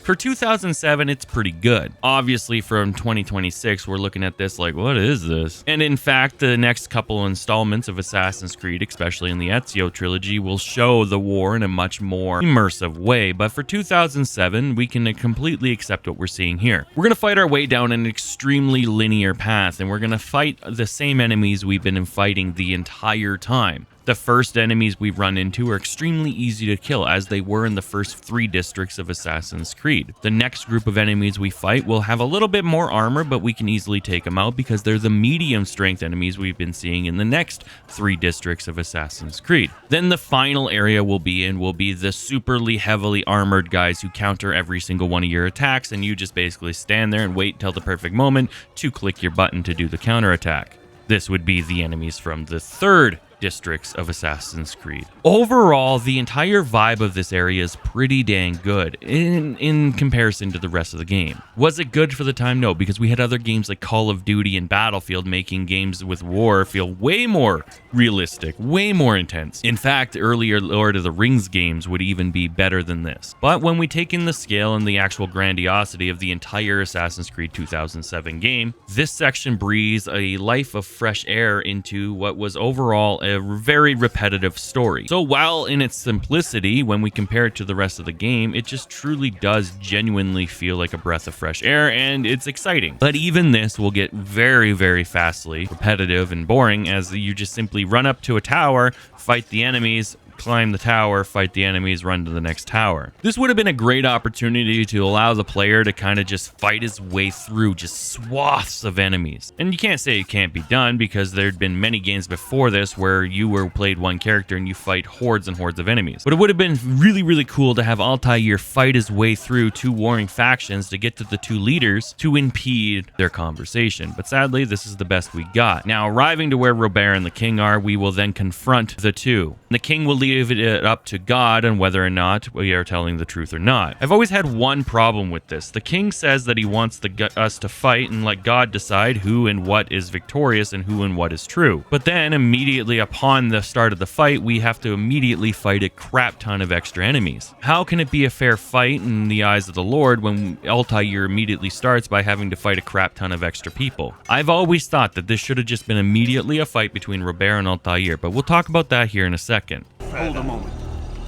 for 2007, it's pretty good. Obviously, from 2026, we're looking at this like, what is this? And in fact, the next couple installments of Assassin's Creed, especially in the Ezio trilogy, will show the war in a much more immersive way, but for 2007, we can completely accept what we're seeing here. We're going to fight our way down an extremely linear path, and we're going to fight the same enemies we've been fighting the entire time. The first enemies we run into are extremely easy to kill, as they were in the first 3 districts of Assassin's Creed. The next group of enemies we fight will have a little bit more armor, but we can easily take them out because they're the medium strength enemies we've been seeing in the next 3 districts of Assassin's Creed. Then the final area we'll be in will be the superly heavily armored guys who counter every single one of your attacks, and you just basically stand there and wait till the perfect moment to click your button to do the counterattack. This would be the enemies from the 3rd districts of Assassin's Creed. Overall, the entire vibe of this area is pretty dang good in comparison to the rest of the game. Was it good for the time? No, because we had other games like Call of Duty and Battlefield making games with war feel way more realistic, way more intense. In fact, earlier Lord of the Rings games would even be better than this. But when we take in the scale and the actual grandiosity of the entire Assassin's Creed 2007 game, this section breathes a life of fresh air into what was overall a very repetitive story. So while in its simplicity, when we compare it to the rest of the game, it just truly does genuinely feel like a breath of fresh air, and it's exciting. But even this will get very, very fastly repetitive and boring as you just simply run up to a tower, fight the enemies, climb the tower, fight the enemies, run to the next tower. This would have been a great opportunity to allow the player to kind of just fight his way through just swaths of enemies. And you can't say it can't be done because there'd been many games before this where you played one character and you fight hordes and hordes of enemies. But it would have been really, really cool to have Altaïr fight his way through 2 warring factions to get to the 2 leaders to impede their conversation. But sadly, this is the best we got. Now, arriving to where Robert and the king are, we will then confront the 2. The king will leave it up to God on whether or not we are telling the truth or not. I've always had one problem with this. The king says that he wants us to fight and let God decide who and what is victorious and who and what is true. But then immediately upon the start of the fight, we have to immediately fight a crap ton of extra enemies. How can it be a fair fight in the eyes of the Lord when Altaïr immediately starts by having to fight a crap ton of extra people? I've always thought that this should have just been immediately a fight between Robert and Altaïr, but we'll talk about that here in a second. Hold a moment.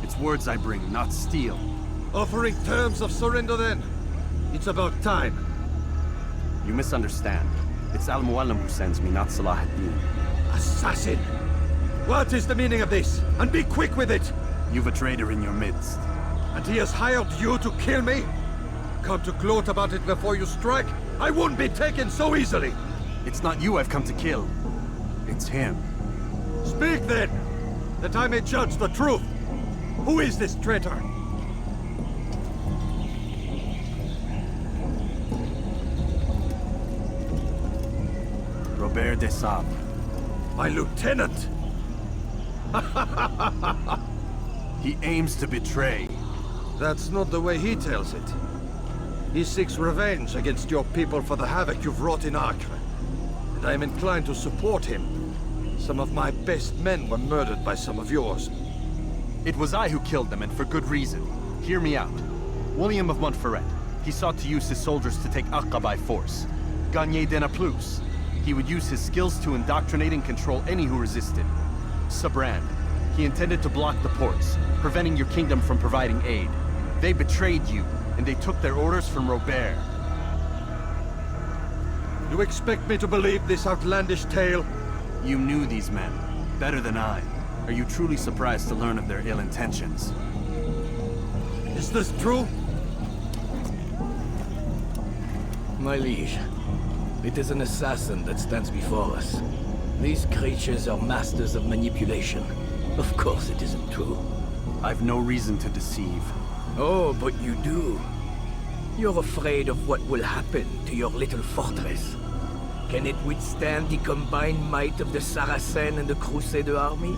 It's words I bring, not steel. Offering terms of surrender then? It's about time. You misunderstand. It's Al-Mualim who sends me, not Salah ad-Din. Assassin! What is the meaning of this? And be quick with it! You've a traitor in your midst. And he has hired you to kill me? Come to gloat about it before you strike? I won't be taken so easily! It's not you I've come to kill. It's him. Speak then, that I may judge the truth. Who is this traitor? Robert de Sabre. My lieutenant! He aims to betray. That's not the way he tells it. He seeks revenge against your people for the havoc you've wrought in Acre. And I am inclined to support him. Some of my best men were murdered by some of yours. It was I who killed them, and for good reason. Hear me out. William of Montferrat. He sought to use his soldiers to take Acre by force. Gagné de Naplouse. He would use his skills to indoctrinate and control any who resisted. Sabrand. He intended to block the ports, preventing your kingdom from providing aid. They betrayed you, and they took their orders from Robert. You expect me to believe this outlandish tale? You knew these men, better than I. Are you truly surprised to learn of their ill intentions? Is this true? My liege, it is an assassin that stands before us. These creatures are masters of manipulation. Of course it isn't true. I've no reason to deceive. Oh, but you do. You're afraid of what will happen to your little fortress. Can it withstand the combined might of the Saracen and the Crusader army?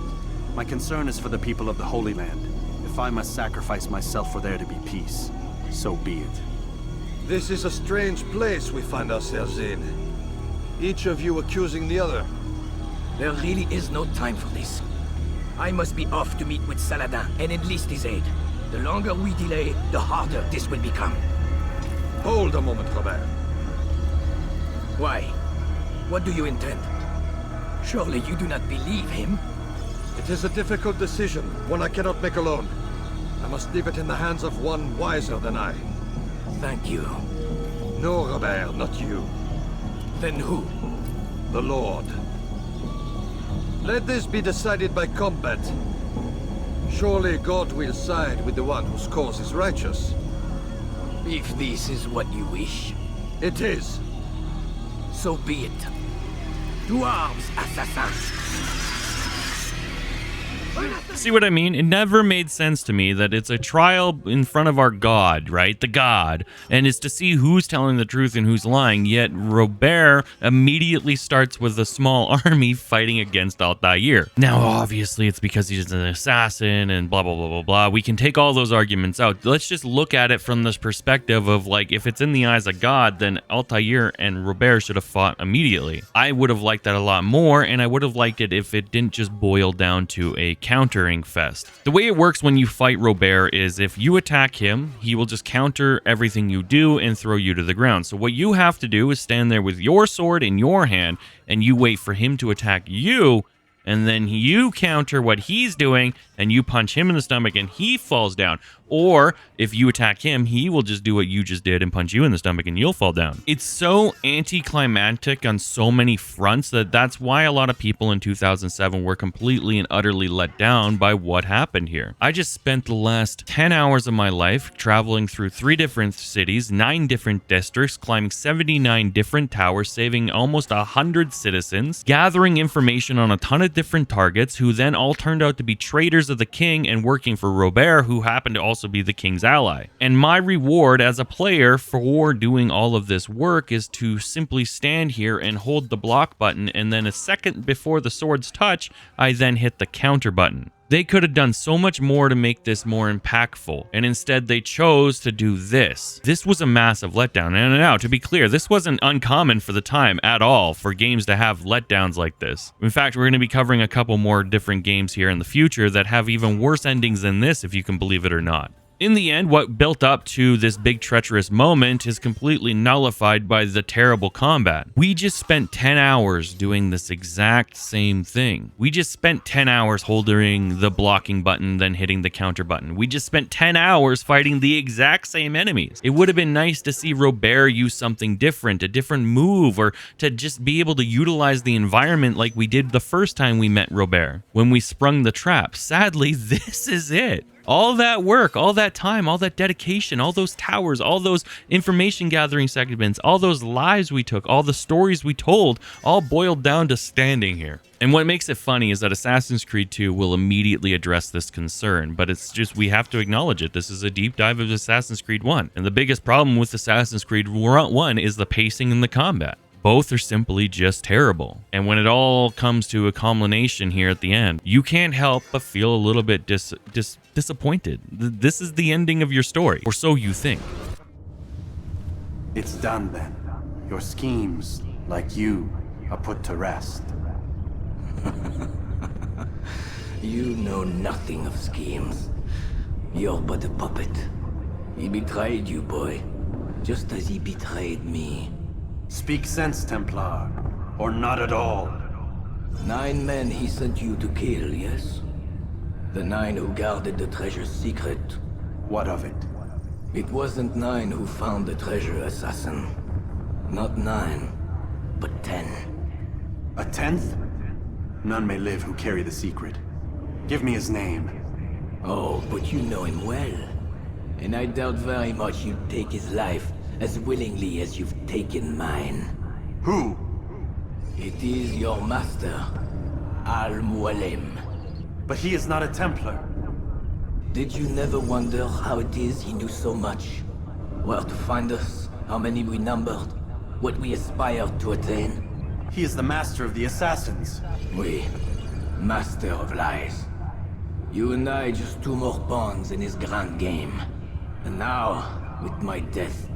My concern is for the people of the Holy Land. If I must sacrifice myself for there to be peace, so be it. This is a strange place we find ourselves in. Each of you accusing the other. There really is no time for this. I must be off to meet with Saladin and enlist his aid. The longer we delay, the harder this will become. Hold a moment, Robert. Why? What do you intend? Surely you do not believe him? It is a difficult decision, one I cannot make alone. I must leave it in the hands of one wiser than I. Thank you. No, Robert, not you. Then who? The Lord. Let this be decided by combat. Surely God will side with the one whose cause is righteous. If this is what you wish. It is. So be it. To arms, assassins! See what I mean? It never made sense to me that it's a trial in front of our God, right? The God. And it's to see who's telling the truth and who's lying. Yet Robert immediately starts with a small army fighting against Altaïr. Now, obviously, it's because he's an assassin and blah, blah, blah, blah, blah. We can take all those arguments out. Let's just look at it from this perspective of, like, if it's in the eyes of God, then Altaïr and Robert should have fought immediately. I would have liked that a lot more, and I would have liked it if it didn't just boil down to a countering fest. The way it works when you fight Robert is if you attack him, he will just counter everything you do and throw you to the ground. So what you have to do is stand there with your sword in your hand and you wait for him to attack you, and then you counter what he's doing and you punch him in the stomach and he falls down. Or if you attack him, he will just do what you just did and punch you in the stomach and you'll fall down. It's so anticlimactic on so many fronts that's why a lot of people in 2007 were completely and utterly let down by what happened here. I just spent the last 10 hours of my life traveling through 3 different cities, 9 different districts, climbing 79 different towers, saving almost 100 citizens, gathering information on a ton of different targets who then all turned out to be traitors of the king and working for Robert, who happened to also be the king's ally. And my reward as a player for doing all of this work is to simply stand here and hold the block button, and then a second before the swords touch, I then hit the counter button. They could have done so much more to make this more impactful, and instead they chose to do this. This was a massive letdown, and now, to be clear, this wasn't uncommon for the time at all for games to have letdowns like this. In fact, we're going to be covering a couple more different games here in the future that have even worse endings than this, if you can believe it or not. In the end, what built up to this big treacherous moment is completely nullified by the terrible combat. We just spent 10 hours doing this exact same thing. We just spent 10 hours holding the blocking button, then hitting the counter button. We just spent 10 hours fighting the exact same enemies. It would have been nice to see Robert use something different, a different move, or to just be able to utilize the environment like we did the first time we met Robert, when we sprung the trap. Sadly, this is it. All that work, all that time, all that dedication, all those towers, all those information gathering segments, all those lives we took, all the stories we told, all boiled down to standing here. And what makes it funny is that Assassin's Creed 2 will immediately address this concern, but it's just, we have to acknowledge it. This is a deep dive of Assassin's Creed 1. And the biggest problem with Assassin's Creed 1 is the pacing and the combat. Both are simply just terrible. And when it all comes to a culmination here at the end, you can't help but feel a little bit disappointed. This is the ending of your story, or so you think. It's done then. Your schemes, like you, are put to rest. You know nothing of schemes. You're but a puppet. He betrayed you, boy, just as he betrayed me. Speak sense, Templar, or not at all. 9 men he sent you to kill, yes? The 9 who guarded the treasure's secret. What of it? It wasn't 9 who found the treasure, assassin. Not 9, but 10. A 10th? None may live who carry the secret. Give me his name. Oh, but you know him well. And I doubt very much you'd take his life as willingly as you've taken mine. Who? It is your master, Al-Mualim. But he is not a Templar. Did you never wonder how it is he knew so much? Where to find us, how many we numbered, what we aspired to attain? He is the master of the assassins. Oui, master of lies. You and I just 2 more pawns in his grand game. And now, with my death,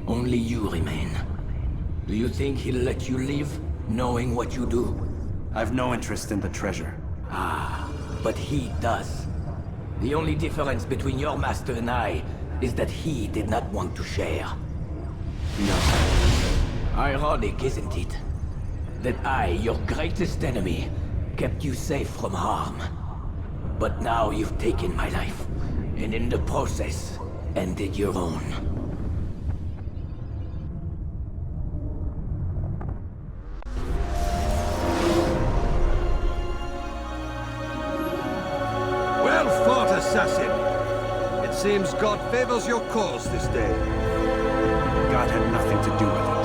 only you remain. Do you think he'll let you live, knowing what you do? I've no interest in the treasure. Ah, but he does. The only difference between your master and I is that he did not want to share. No. Ironic, isn't it? That I, your greatest enemy, kept you safe from harm. But now you've taken my life, and in the process, ended your own. Well fought, assassin. It seems God favors your cause this day. God had nothing to do with it.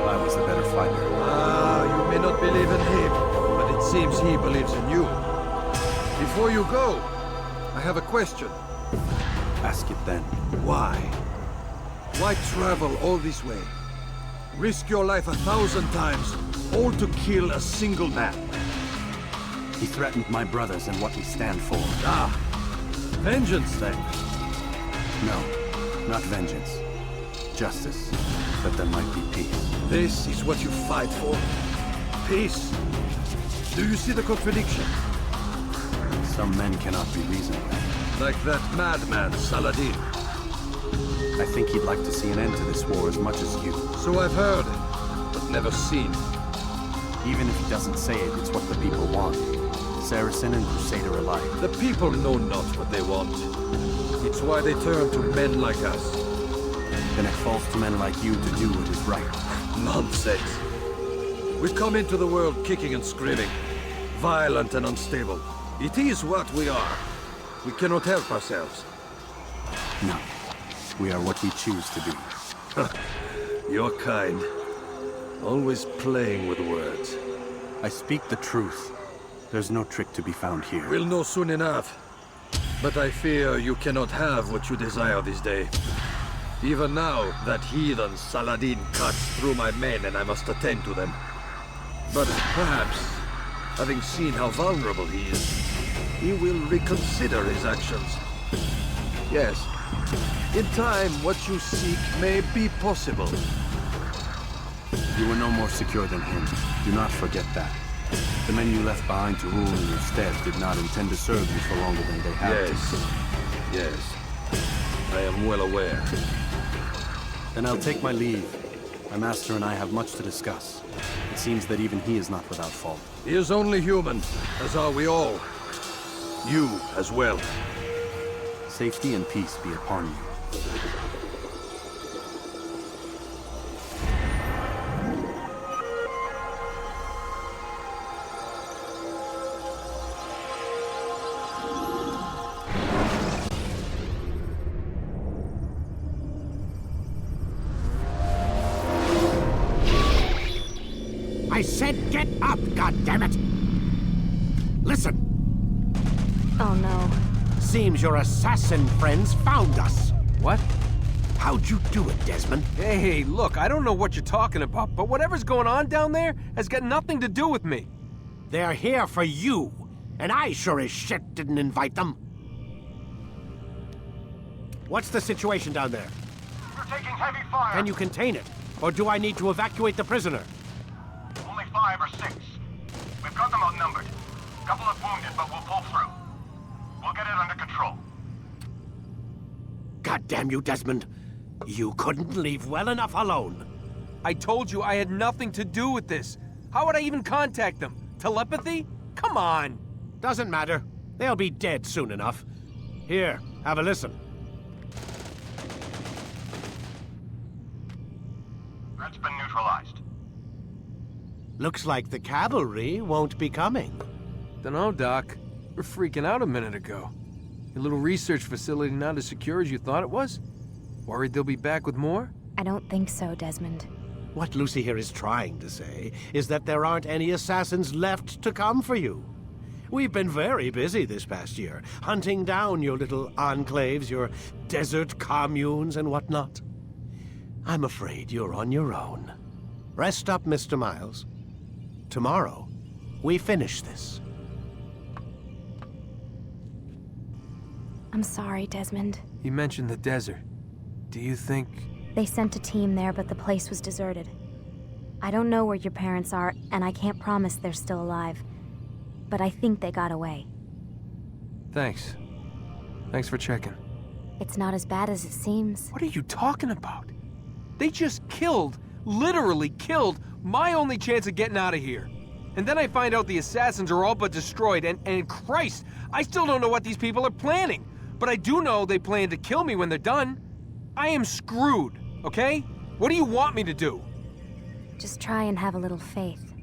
I was the better fighter. Ah, you may not believe in him, but it seems he believes in you. Before you go, I have a question. Ask it then. Why? Why travel all this way? Risk your life 1,000 times, all to kill a single man. He threatened my brothers and what we stand for. Ah, vengeance then? No, not vengeance. Justice, but there might be peace. This is what you fight for? Peace? Do you see the contradiction? Some men cannot be reasoned with. Like that madman, Saladin. I think he'd like to see an end to this war as much as you. So I've heard, but never seen. Even if he doesn't say it, it's what the people want. Saracen and Crusader alike. The people know not what they want. It's why they turn to men like us. Then it falls to men like you to do what is right. Nonsense. We come into the world kicking and screaming, violent and unstable. It is what we are. We cannot help ourselves. No. We are what we choose to be. Your kind. Always playing with words. I speak the truth. There's no trick to be found here. We'll know soon enough. But I fear you cannot have what you desire this day. Even now, that heathen Saladin cuts through my men and I must attend to them. But perhaps Having seen how vulnerable he is, he will reconsider his actions. Yes, in time, what you seek may be possible. You were no more secure than him. Do not forget that. The men you left behind to rule in your stead did not intend to serve you for longer than they had to. Yes. I am well aware. Then I'll take my leave. My master and I have much to discuss. It seems that even he is not without fault. He is only human, as are we all. You as well. Safety and peace be upon you. I said get up, goddammit! Listen! Oh no. Seems your assassin friends found us. What? How'd you do it, Desmond? Hey, look, I don't know what you're talking about, but whatever's going on down there has got nothing to do with me. They're here for you, and I sure as shit didn't invite them. What's the situation down there? We're taking heavy fire. Can you contain it? Or do I need to evacuate the prisoner? Only 5 or 6. We've got them outnumbered. Couple of wounded, but we'll pull through. We'll get it under control. God damn you, Desmond. You couldn't leave well enough alone. I told you I had nothing to do with this. How would I even contact them? Telepathy? Come on. Doesn't matter. They'll be dead soon enough. Here, have a listen. Threat's been neutralized. Looks like the cavalry won't be coming. Dunno, Doc. We're freaking out a minute ago. Your little research facility not as secure as you thought it was? Worried they'll be back with more? I don't think so, Desmond. What Lucy here is trying to say is that there aren't any assassins left to come for you. We've been very busy this past year, hunting down your little enclaves, your desert communes and whatnot. I'm afraid you're on your own. Rest up, Mr. Miles. Tomorrow, we finish this. I'm sorry, Desmond. You mentioned the desert. Do you think... They sent a team there, but the place was deserted. I don't know where your parents are, and I can't promise they're still alive. But I think they got away. Thanks. Thanks for checking. It's not as bad as it seems. What are you talking about? They just killed, literally killed, my only chance of getting out of here. And then I find out the assassins are all but destroyed, and Christ, I still don't know what these people are planning. But I do know they plan to kill me when they're done. I am screwed, okay? What do you want me to do? Just try and have a little faith.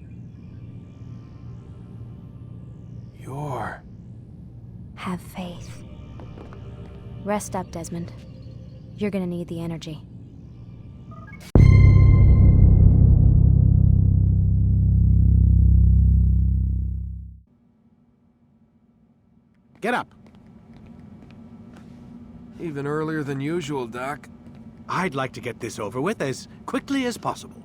Have faith. Rest up, Desmond. You're gonna need the energy. Get up. Even earlier than usual, Doc. I'd like to get this over with as quickly as possible.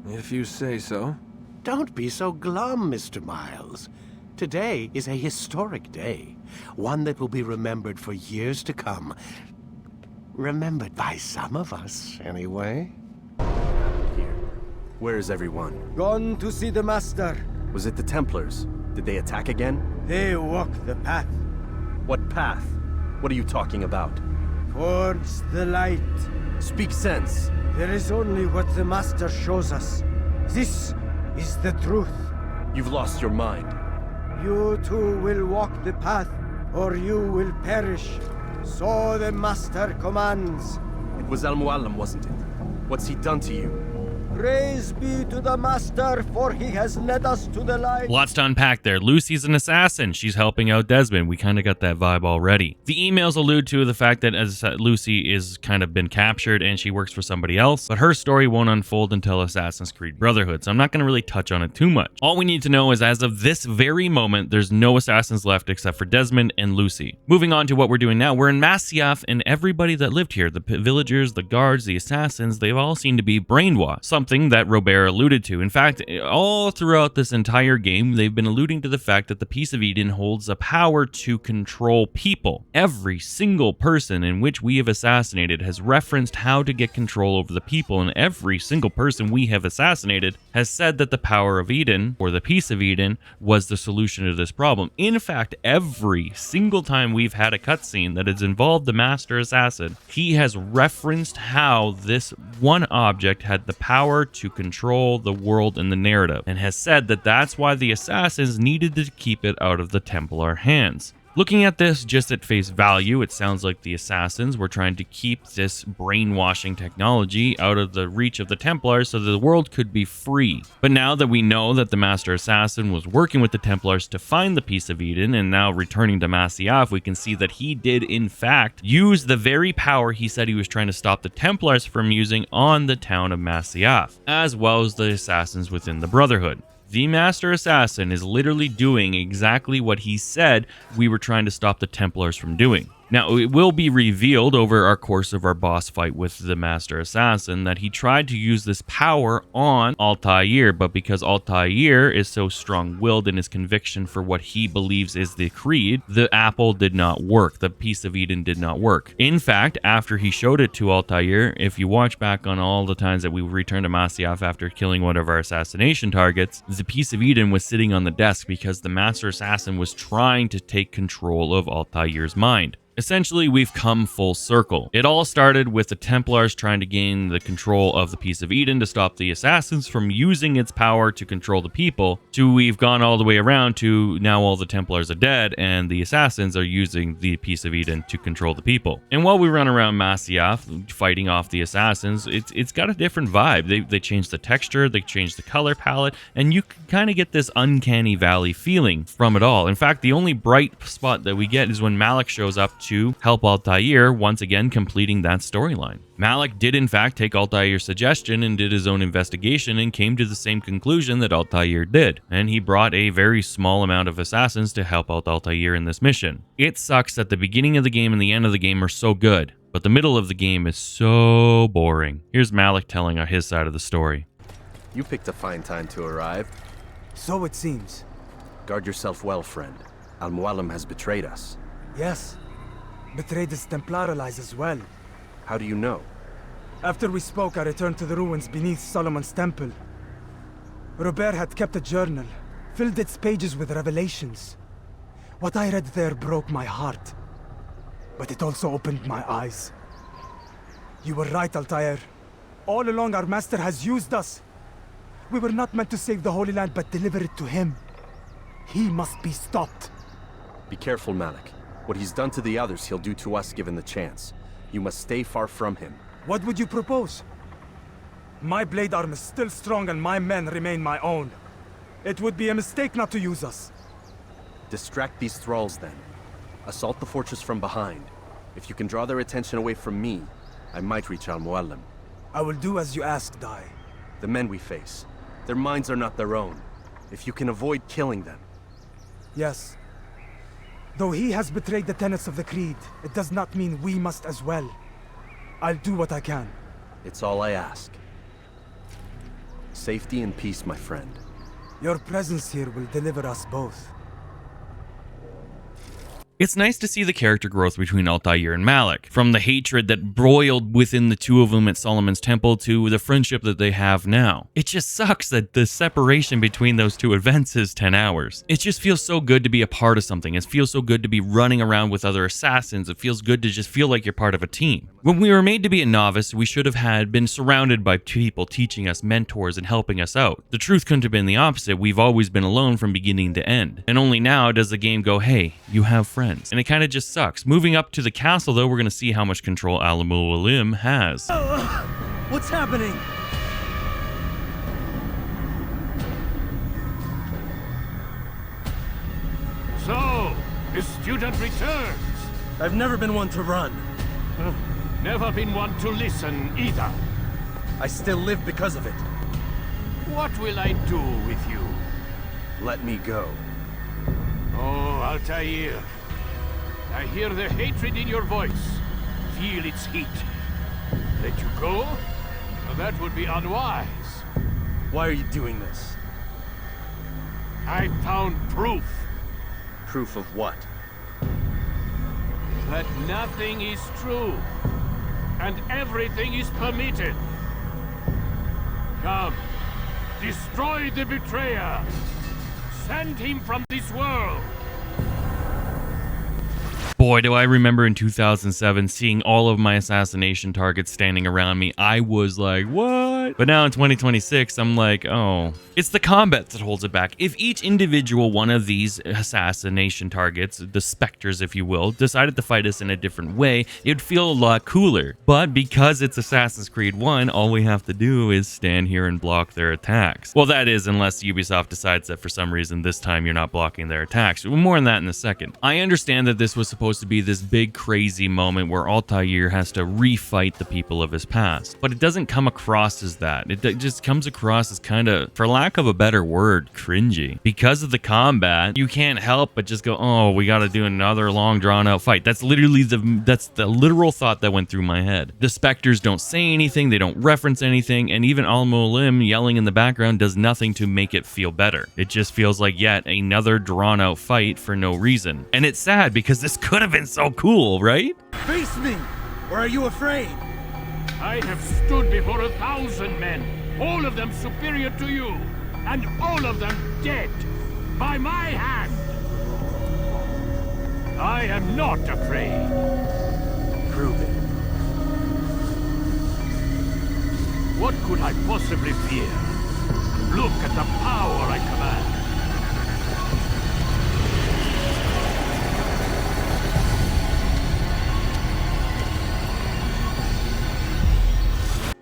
If you say so. Don't be so glum, Mr. Miles. Today is a historic day. One that will be remembered for years to come. Remembered by some of us, anyway. Here. Where is everyone? Gone to see the Master. Was it the Templars? Did they attack again? They walk the path. What path? What are you talking about? Towards the light. Speak sense. There is only what the Master shows us. This is the truth. You've lost your mind. You too will walk the path, or you will perish. So the Master commands. It was Al-Mualim, wasn't it? What's he done to you? Praise be to the Master, for he has led us to the light. Lots to unpack there. Lucy's an assassin. She's helping out Desmond. We kind of got that vibe already. The emails allude to the fact that as Lucy is kind of been captured and she works for somebody else, but her story won't unfold until Assassin's Creed Brotherhood, so I'm not going to really touch on it too much. All we need to know is as of this very moment, there's no assassins left except for Desmond and Lucy. Moving on to what we're doing now, we're in Masyaf, and everybody that lived here, the villagers, the guards, the assassins, they've all seemed to be brainwashed. Something something that Robert alluded to. In fact, all throughout this entire game, they've been alluding to the fact that the Piece of Eden holds a power to control people. Every single person in which we have assassinated has referenced how to get control over the people, and every single person we have assassinated has said that the power of Eden, or the Piece of Eden, was the solution to this problem. In fact, every single time we've had a cutscene that has involved the Master Assassin, he has referenced how this one object had the power to control the world and the narrative, and has said that that's why the assassins needed to keep it out of the Templar hands. Looking at this just at face value, it sounds like the assassins were trying to keep this brainwashing technology out of the reach of the Templars so that the world could be free. But now that we know that the Master Assassin was working with the Templars to find the Piece of Eden and now returning to Masyaf, we can see that he did in fact use the very power he said he was trying to stop the Templars from using on the town of Masyaf, as well as the assassins within the Brotherhood. The Master Assassin is literally doing exactly what he said we were trying to stop the Templars from doing. Now, it will be revealed over our course of our boss fight with the Master Assassin that he tried to use this power on Altaïr, but because Altaïr is so strong-willed in his conviction for what he believes is the creed, the apple did not work. The Piece of Eden did not work. In fact, after he showed it to Altaïr, if you watch back on all the times that we returned to Masyaf after killing one of our assassination targets, the Piece of Eden was sitting on the desk because the Master Assassin was trying to take control of Altaïr's mind. Essentially, we've come full circle. It all started with the Templars trying to gain the control of the Piece of Eden to stop the assassins from using its power to control the people, to we've gone all the way around to now all the Templars are dead and the assassins are using the Piece of Eden to control the people. And while we run around Masyaf fighting off the assassins, it's got a different vibe. They changed the texture, they changed the color palette, and you can kind of get this uncanny valley feeling from it all. In fact, the only bright spot that we get is when Malik shows up to help Altaïr, once again completing that storyline. Malik did in fact take Altaïr's suggestion and did his own investigation and came to the same conclusion that Altaïr did, and he brought a very small amount of assassins to help out Altaïr in this mission. It sucks that the beginning of the game and the end of the game are so good, but the middle of the game is so boring. Here's Malik telling his side of the story. You picked a fine time to arrive. So it seems. Guard yourself well, friend. Al-Mualim has betrayed us. Yes. Betrayed his Templar allies as well. How do you know? After we spoke, I returned to the ruins beneath Solomon's temple. Robert had kept a journal, filled its pages with revelations. What I read there broke my heart. But it also opened my eyes. You were right, Altaïr. All along our master has used us. We were not meant to save the Holy Land, but deliver it to him. He must be stopped. Be careful, Malik. What he's done to the others, he'll do to us given the chance. You must stay far from him. What would you propose? My blade arm is still strong and my men remain my own. It would be a mistake not to use us. Distract these thralls then. Assault the fortress from behind. If you can draw their attention away from me, I might reach Al-Mualim. I will do as you ask, Dai. The men we face, their minds are not their own. If you can avoid killing them. Yes. Though he has betrayed the tenets of the Creed, it does not mean we must as well. I'll do what I can. It's all I ask. Safety and peace, my friend. Your presence here will deliver us both. It's nice to see the character growth between Altaïr and Malik, from the hatred that broiled within the two of them at Solomon's Temple to the friendship that they have now. It just sucks that the separation between those two events is 10 hours. It just feels so good to be a part of something. It feels so good to be running around with other assassins. It feels good to just feel like you're part of a team. When we were made to be a novice, we should have been surrounded by people teaching us, mentors, and helping us out. The truth couldn't have been the opposite. We've always been alone from beginning to end. And only now does the game go, hey, you have friends. And it kind of just sucks. Moving up to the castle, though, we're going to see how much control Al-Mualim has. What's happening? So, the student returns. I've never been one to run. Never been one to listen either. I still live because of it. What will I do with you? Let me go. Oh, Altaïr. I hear the hatred in your voice. Feel its heat. Let you go? Well, that would be unwise. Why are you doing this? I found proof. Proof of what? That nothing is true, and everything is permitted. Come, destroy the betrayer. Send him from this world. Boy, do I remember in 2007 seeing all of my assassination targets standing around me. I was like, what? But now in 2026, I'm like, oh, it's the combat that holds it back. If each individual one of these assassination targets, the specters, if you will, decided to fight us in a different way, it'd feel a lot cooler. But because it's Assassin's Creed 1, all we have to do is stand here and block their attacks. Well, that is, unless Ubisoft decides that for some reason this time you're not blocking their attacks. More on that in a second. I understand that this was supposed to be this big crazy moment where Altaïr has to refight the people of his past, but it doesn't come across as that. It just comes across as kind of, for lack of a better word, cringy. Because of the combat, you can't help but just go, oh, we got to do another long drawn out fight. That's literally that's the literal thought that went through my head. The specters don't say anything, they don't reference anything, and even Al-Mualim yelling in the background does nothing to make it feel better. It just feels like yet another drawn out fight for no reason. And it's sad because this could have been so cool, right? Face me, or are you afraid? I have stood before 1,000 men, all of them superior to you, and all of them dead by my hand. I am not afraid. Prove it. What could I possibly fear? Look at the power I command.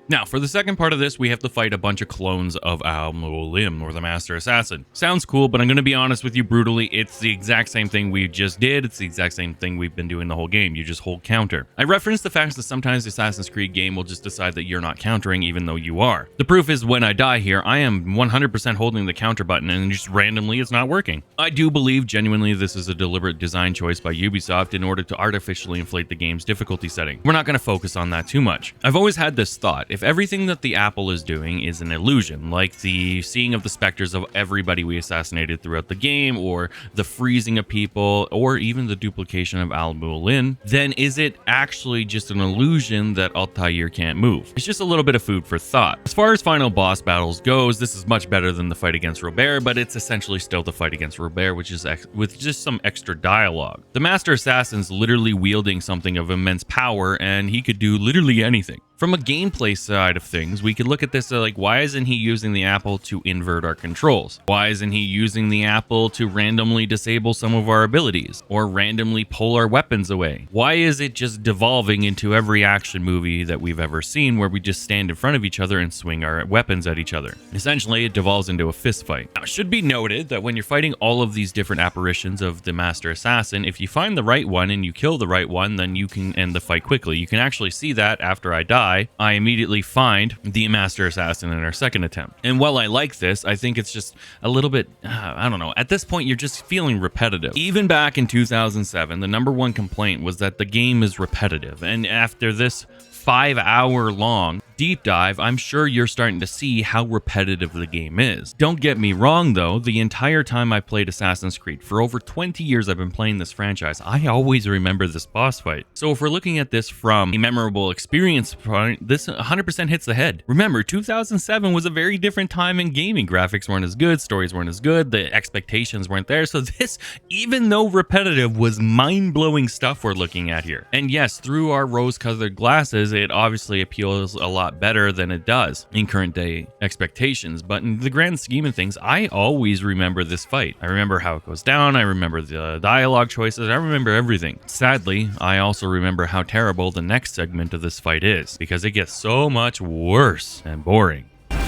Now, for the second part of this, we have to fight a bunch of clones of Al-Mualim, or the Master Assassin. Sounds cool, but I'm going to be honest with you brutally, it's the exact same thing we just did. It's the exact same thing we've been doing the whole game. You just hold counter. I referenced the fact that sometimes the Assassin's Creed game will just decide that you're not countering even though you are. The proof is when I die here, I am 100% holding the counter button and just randomly it's not working. I do believe genuinely this is a deliberate design choice by Ubisoft in order to artificially inflate the game's difficulty setting. We're not going to focus on that too much. I've always had this thought. If everything that the Apple is doing is an illusion, like the seeing of the specters of everybody we assassinated throughout the game, or the freezing of people, or even the duplication of Al-Mualim, then is it actually just an illusion that Altaïr can't move? It's just a little bit of food for thought. As far as final boss battles goes, this is much better than the fight against Robert, but it's essentially still the fight against Robert, which is with just some extra dialogue. The Master Assassin's literally wielding something of immense power, and he could do literally anything. From a gameplay side of things, we could look at this like, why isn't he using the apple to invert our controls? Why isn't he using the apple to randomly disable some of our abilities or randomly pull our weapons away? Why is it just devolving into every action movie that we've ever seen where we just stand in front of each other and swing our weapons at each other? Essentially, it devolves into a fist fight. Now, it should be noted that when you're fighting all of these different apparitions of the Master Assassin, if you find the right one and you kill the right one, then you can end the fight quickly. You can actually see that after I die, I immediately find the Master Assassin in our second attempt. And while I like this, I think it's just a little bit, I don't know, at this point you're just feeling repetitive. Even back in 2007, the #1 complaint was that the game is repetitive. And after this 5-hour long deep dive, I'm sure you're starting to see how repetitive the game is. Don't get me wrong though, the entire time I played Assassin's Creed, for over 20 years I've been playing this franchise, I always remember this boss fight. So if we're looking at this from a memorable experience point, this 100% hits the head. Remember, 2007 was a very different time in gaming. Graphics weren't as good, stories weren't as good, the expectations weren't there, so this, even though repetitive, was mind-blowing stuff we're looking at here. And yes, through our rose-colored glasses, it obviously appeals a lot better than it does in current day expectations, but in the grand scheme of things, I always remember this fight. I remember how it goes down, I remember the dialogue choices, I remember everything. Sadly, I also remember how terrible the next segment of this fight is, because it gets so much worse and boring. Have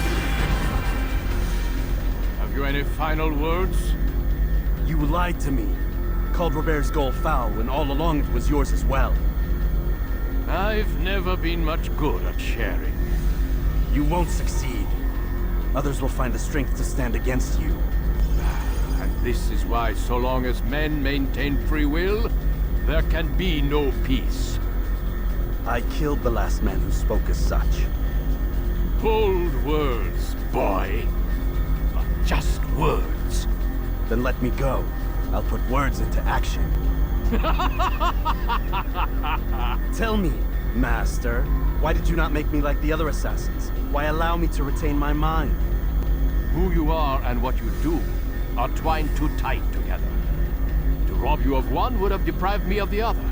you any final words? You lied to me. Called Robert's goal foul when all along it was yours as well. I've never been much good at sharing. You won't succeed. Others will find the strength to stand against you. And this is why, so long as men maintain free will, there can be no peace. I killed the last man who spoke as such. Bold words, boy. But just words. Then let me go. I'll put words into action. Tell me, Master, why did you not make me like the other assassins? Why allow me to retain my mind? Who you are and what you do are twined too tight together. To rob you of one would have deprived me of the other.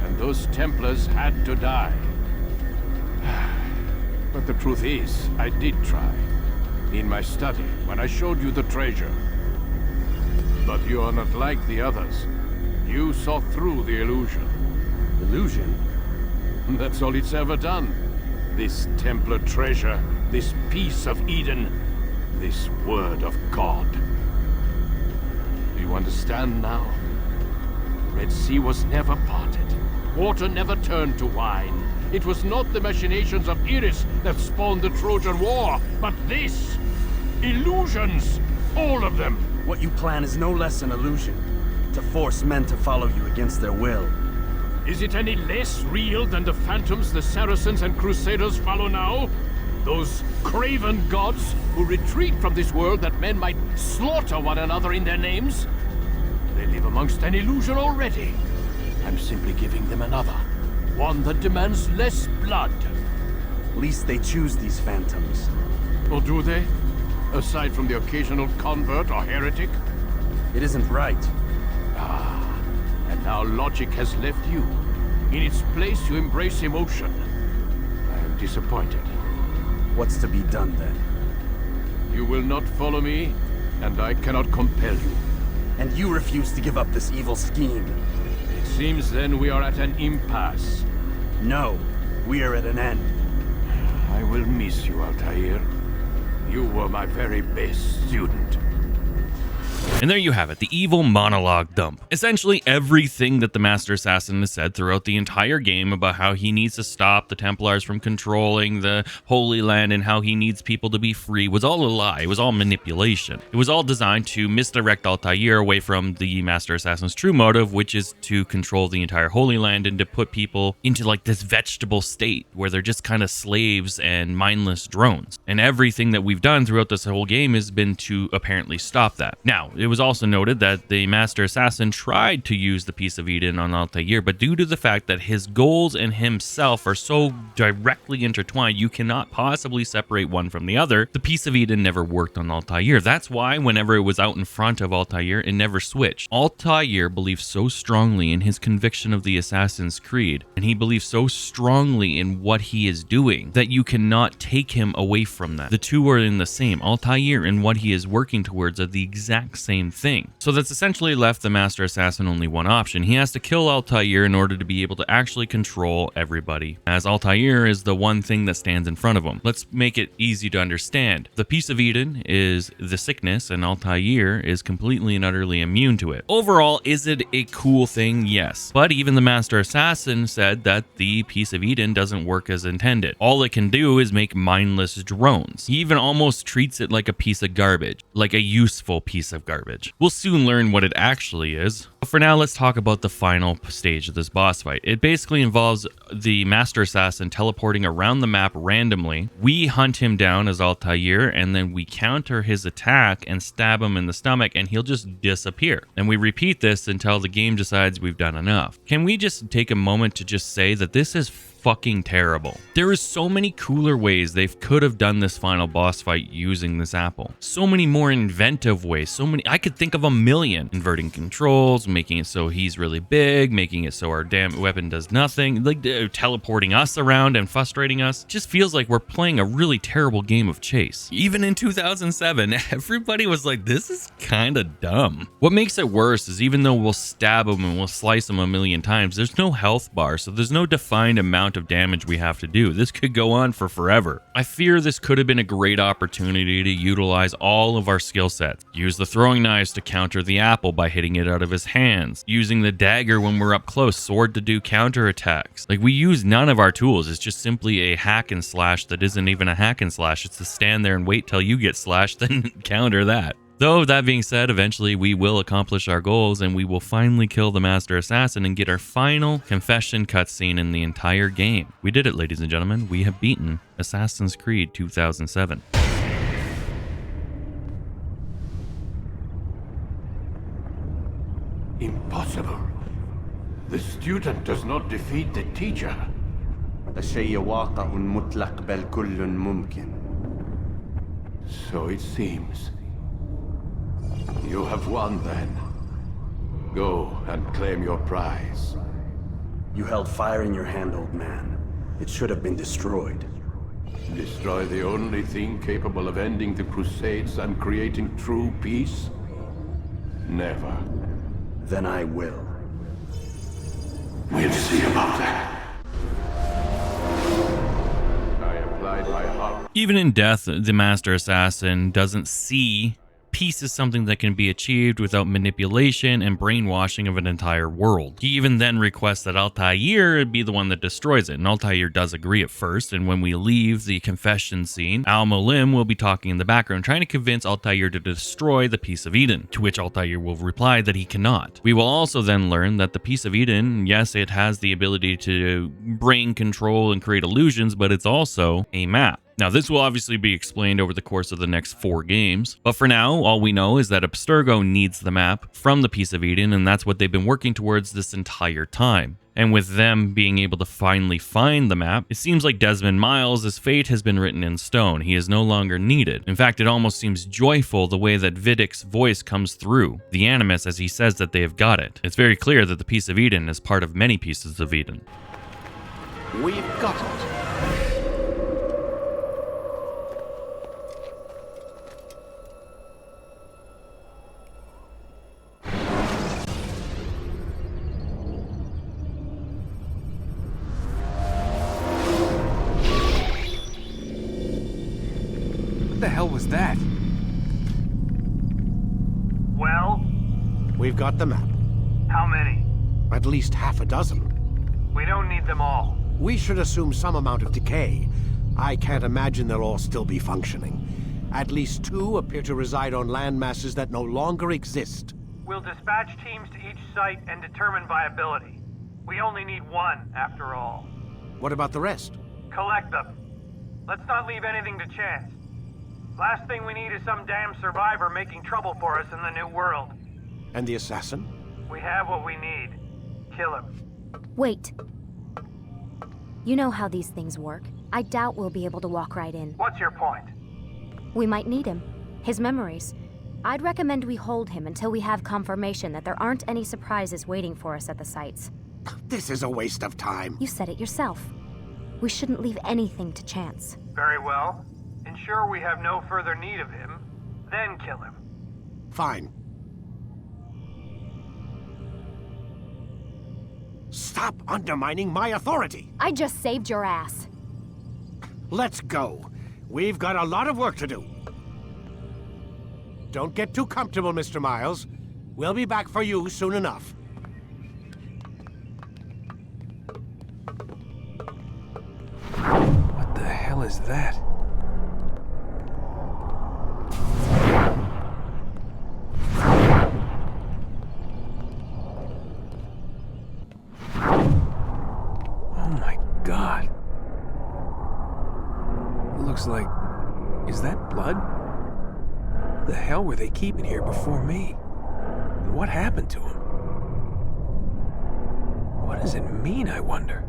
And those Templars had to die. But the truth is, I did try. In my study, when I showed you the treasure. But you are not like the others. You saw through the illusion. Illusion? That's all it's ever done. This Templar treasure, this piece of Eden, this word of God. Do you understand now? The Red Sea was never parted. Water never turned to wine. It was not the machinations of Iris that spawned the Trojan War, but this! Illusions! All of them! What you plan is no less an illusion. To force men to follow you against their will. Is it any less real than the phantoms the Saracens and Crusaders follow now? Those craven gods who retreat from this world that men might slaughter one another in their names? They live amongst an illusion already. I'm simply giving them another. One that demands less blood. At least they choose these phantoms. Or do they? Aside from the occasional convert or heretic? It isn't right. Ah, and now logic has left you. In its place, you embrace emotion. I am disappointed. What's to be done then? You will not follow me, and I cannot compel you. And you refuse to give up this evil scheme. It seems then we are at an impasse. No, we are at an end. I will miss you, Altaïr. You were my very best student. And there you have it, the evil monologue dump. Essentially everything that the Master Assassin has said throughout the entire game about how he needs to stop the Templars from controlling the Holy Land and how he needs people to be free was all a lie. It was all manipulation. It was all designed to misdirect Altaïr away from the Master Assassin's true motive, which is to control the entire Holy Land and to put people into like this vegetable state where they're just kind of slaves and mindless drones. And everything that we've done throughout this whole game has been to apparently stop that. Now, it was also noted that the Master Assassin tried to use the Piece of Eden on Altaïr, but due to the fact that his goals and himself are so directly intertwined, you cannot possibly separate one from the other. The Piece of Eden never worked on Altaïr. That's why whenever it was out in front of Altaïr, it never switched. Altaïr believes so strongly in his conviction of the Assassin's Creed, and he believes so strongly in what he is doing, that you cannot take him away from that. The two are in the same. Altaïr and what he is working towards are the exact same thing. So that's essentially left the Master Assassin only one option. He has to kill Altaïr in order to be able to actually control everybody, as Altaïr is the one thing that stands in front of him. Let's make it easy to understand. The Piece of Eden is the sickness, and Altaïr is completely and utterly immune to it. Overall, is it a cool thing? Yes. But even the Master Assassin said that the Piece of Eden doesn't work as intended. All it can do is make mindless drones. He even almost treats it like a piece of garbage, like a useful piece of garbage. We'll soon learn what it actually is. But for now, let's talk about the final stage of this boss fight. It basically involves the Master Assassin teleporting around the map randomly. We hunt him down as Altaïr, and then we counter his attack and stab him in the stomach, and he'll just disappear. And we repeat this until the game decides we've done enough. Can we just take a moment to just say that this is fucking terrible? There is so many cooler ways they could have done this final boss fight using this apple. So many more inventive ways. So many, I could think of a million. Inverting controls, making it so he's really big, making it so our damn weapon does nothing, like teleporting us around and frustrating us. It just feels like we're playing a really terrible game of chase. Even in 2007, everybody was like, this is kind of dumb. What makes it worse is even though we'll stab him and we'll slice him a million times, there's no health bar, so there's no defined amount of damage we have to do. This could go on for forever. I fear this could have been a great opportunity to utilize all of our skill sets. Use the throwing knives to counter the apple by hitting it out of his hands. Using the dagger when we're up close, sword to do counter attacks. Like, we use none of our tools. It's just simply a hack and slash that isn't even a hack and slash. It's to stand there and wait till you get slashed, then counter that. Though, that being said, eventually we will accomplish our goals and we will finally kill the Master Assassin and get our final confession cutscene in the entire game. We did it, ladies and gentlemen. We have beaten Assassin's Creed 2007. Impossible. The student does not defeat the teacher. الشيء واقع مطلق بل كل ممكن. So it seems. You have won then. Go and claim your prize. You held fire in your hand, old man. It should have been destroyed. Destroy the only thing capable of ending the Crusades and creating true peace? Never. Then I will. We'll see about that. I applied my heart. Even in death, the Master Assassin doesn't see peace as something that can be achieved without manipulation and brainwashing of an entire world. He even then requests that Altaïr be the one that destroys it, and Altaïr does agree at first, and when we leave the confession scene, Al-Mualim will be talking in the background trying to convince Altaïr to destroy the Piece of Eden, to which Altaïr will reply that he cannot. We will also then learn that the Piece of Eden, yes, it has the ability to brain control and create illusions, but it's also a map. Now, this will obviously be explained over the course of the next 4 games, but for now, all we know is that Abstergo needs the map from the Piece of Eden, and that's what they've been working towards this entire time. And with them being able to finally find the map, it seems like Desmond Miles' fate has been written in stone. He is no longer needed. In fact, it almost seems joyful the way that Vidic's voice comes through, the Animus, as he says that they have got it. It's very clear that the Piece of Eden is part of many pieces of Eden. We've got it. What the hell was that? Well? We've got the map. How many? At least half a dozen. We don't need them all. We should assume some amount of decay. I can't imagine they'll all still be functioning. At least 2 appear to reside on land masses that no longer exist. We'll dispatch teams to each site and determine viability. We only need 1, after all. What about the rest? Collect them. Let's not leave anything to chance. Last thing we need is some damn survivor making trouble for us in the new world. And the assassin? We have what we need. Kill him. Wait. You know how these things work. I doubt we'll be able to walk right in. What's your point? We might need him. His memories. I'd recommend we hold him until we have confirmation that there aren't any surprises waiting for us at the sites. This is a waste of time. You said it yourself. We shouldn't leave anything to chance. Very well. Ensure we have no further need of him, then kill him. Fine. Stop undermining my authority! I just saved your ass. Let's go. We've got a lot of work to do. Don't get too comfortable, Mr. Miles. We'll be back for you soon enough. What the hell is that? Oh my God. It looks like... Is that blood? What the hell were they keeping here before me? And what happened to him? What does it mean, I wonder?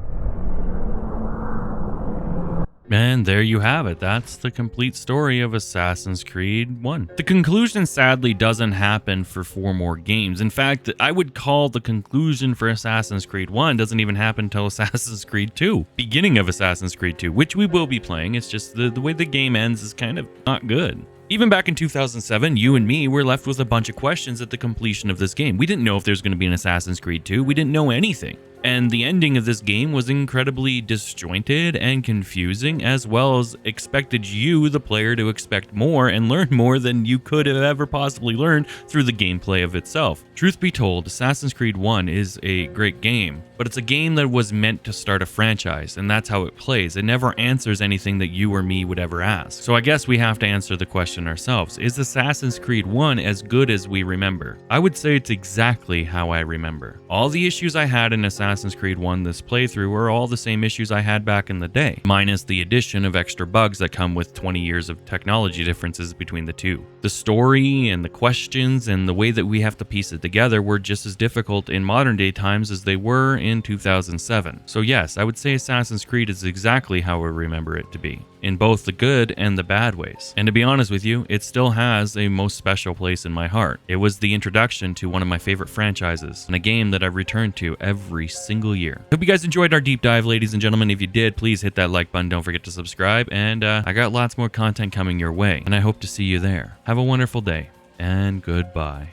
And there you have it. That's the complete story of Assassin's Creed 1. The conclusion sadly doesn't happen for 4 more games. In fact, I would call the conclusion for Assassin's Creed 1 doesn't even happen until Assassin's Creed 2. Beginning of Assassin's Creed 2, which we will be playing. It's just the way the game ends is kind of not good. Even back in 2007, you and me were left with a bunch of questions at the completion of this game. We didn't know if there's going to be an Assassin's Creed 2. We didn't know anything. And the ending of this game was incredibly disjointed and confusing, as well as expected you, the player, to expect more and learn more than you could have ever possibly learned through the gameplay of itself. Truth be told, Assassin's Creed 1 is a great game, but it's a game that was meant to start a franchise, and that's how it plays. It never answers anything that you or me would ever ask. So I guess we have to answer the question ourselves. Is Assassin's Creed 1 as good as we remember? I would say it's exactly how I remember. All the issues I had in Assassin's Creed 1 this playthrough were all the same issues I had back in the day, minus the addition of extra bugs that come with 20 years of technology differences between the two. The story and the questions and the way that we have to piece it together were just as difficult in modern day times as they were in 2007. So yes, I would say Assassin's Creed is exactly how I remember it to be, in both the good and the bad ways. And to be honest with you, it still has a most special place in my heart. It was the introduction to one of my favorite franchises, and a game that I've returned to every single year. Hope you guys enjoyed our deep dive, ladies and gentlemen. If you did, please hit that like button. Don't forget to subscribe, and I got lots more content coming your way, and I hope to see you there. Have a wonderful day, and goodbye.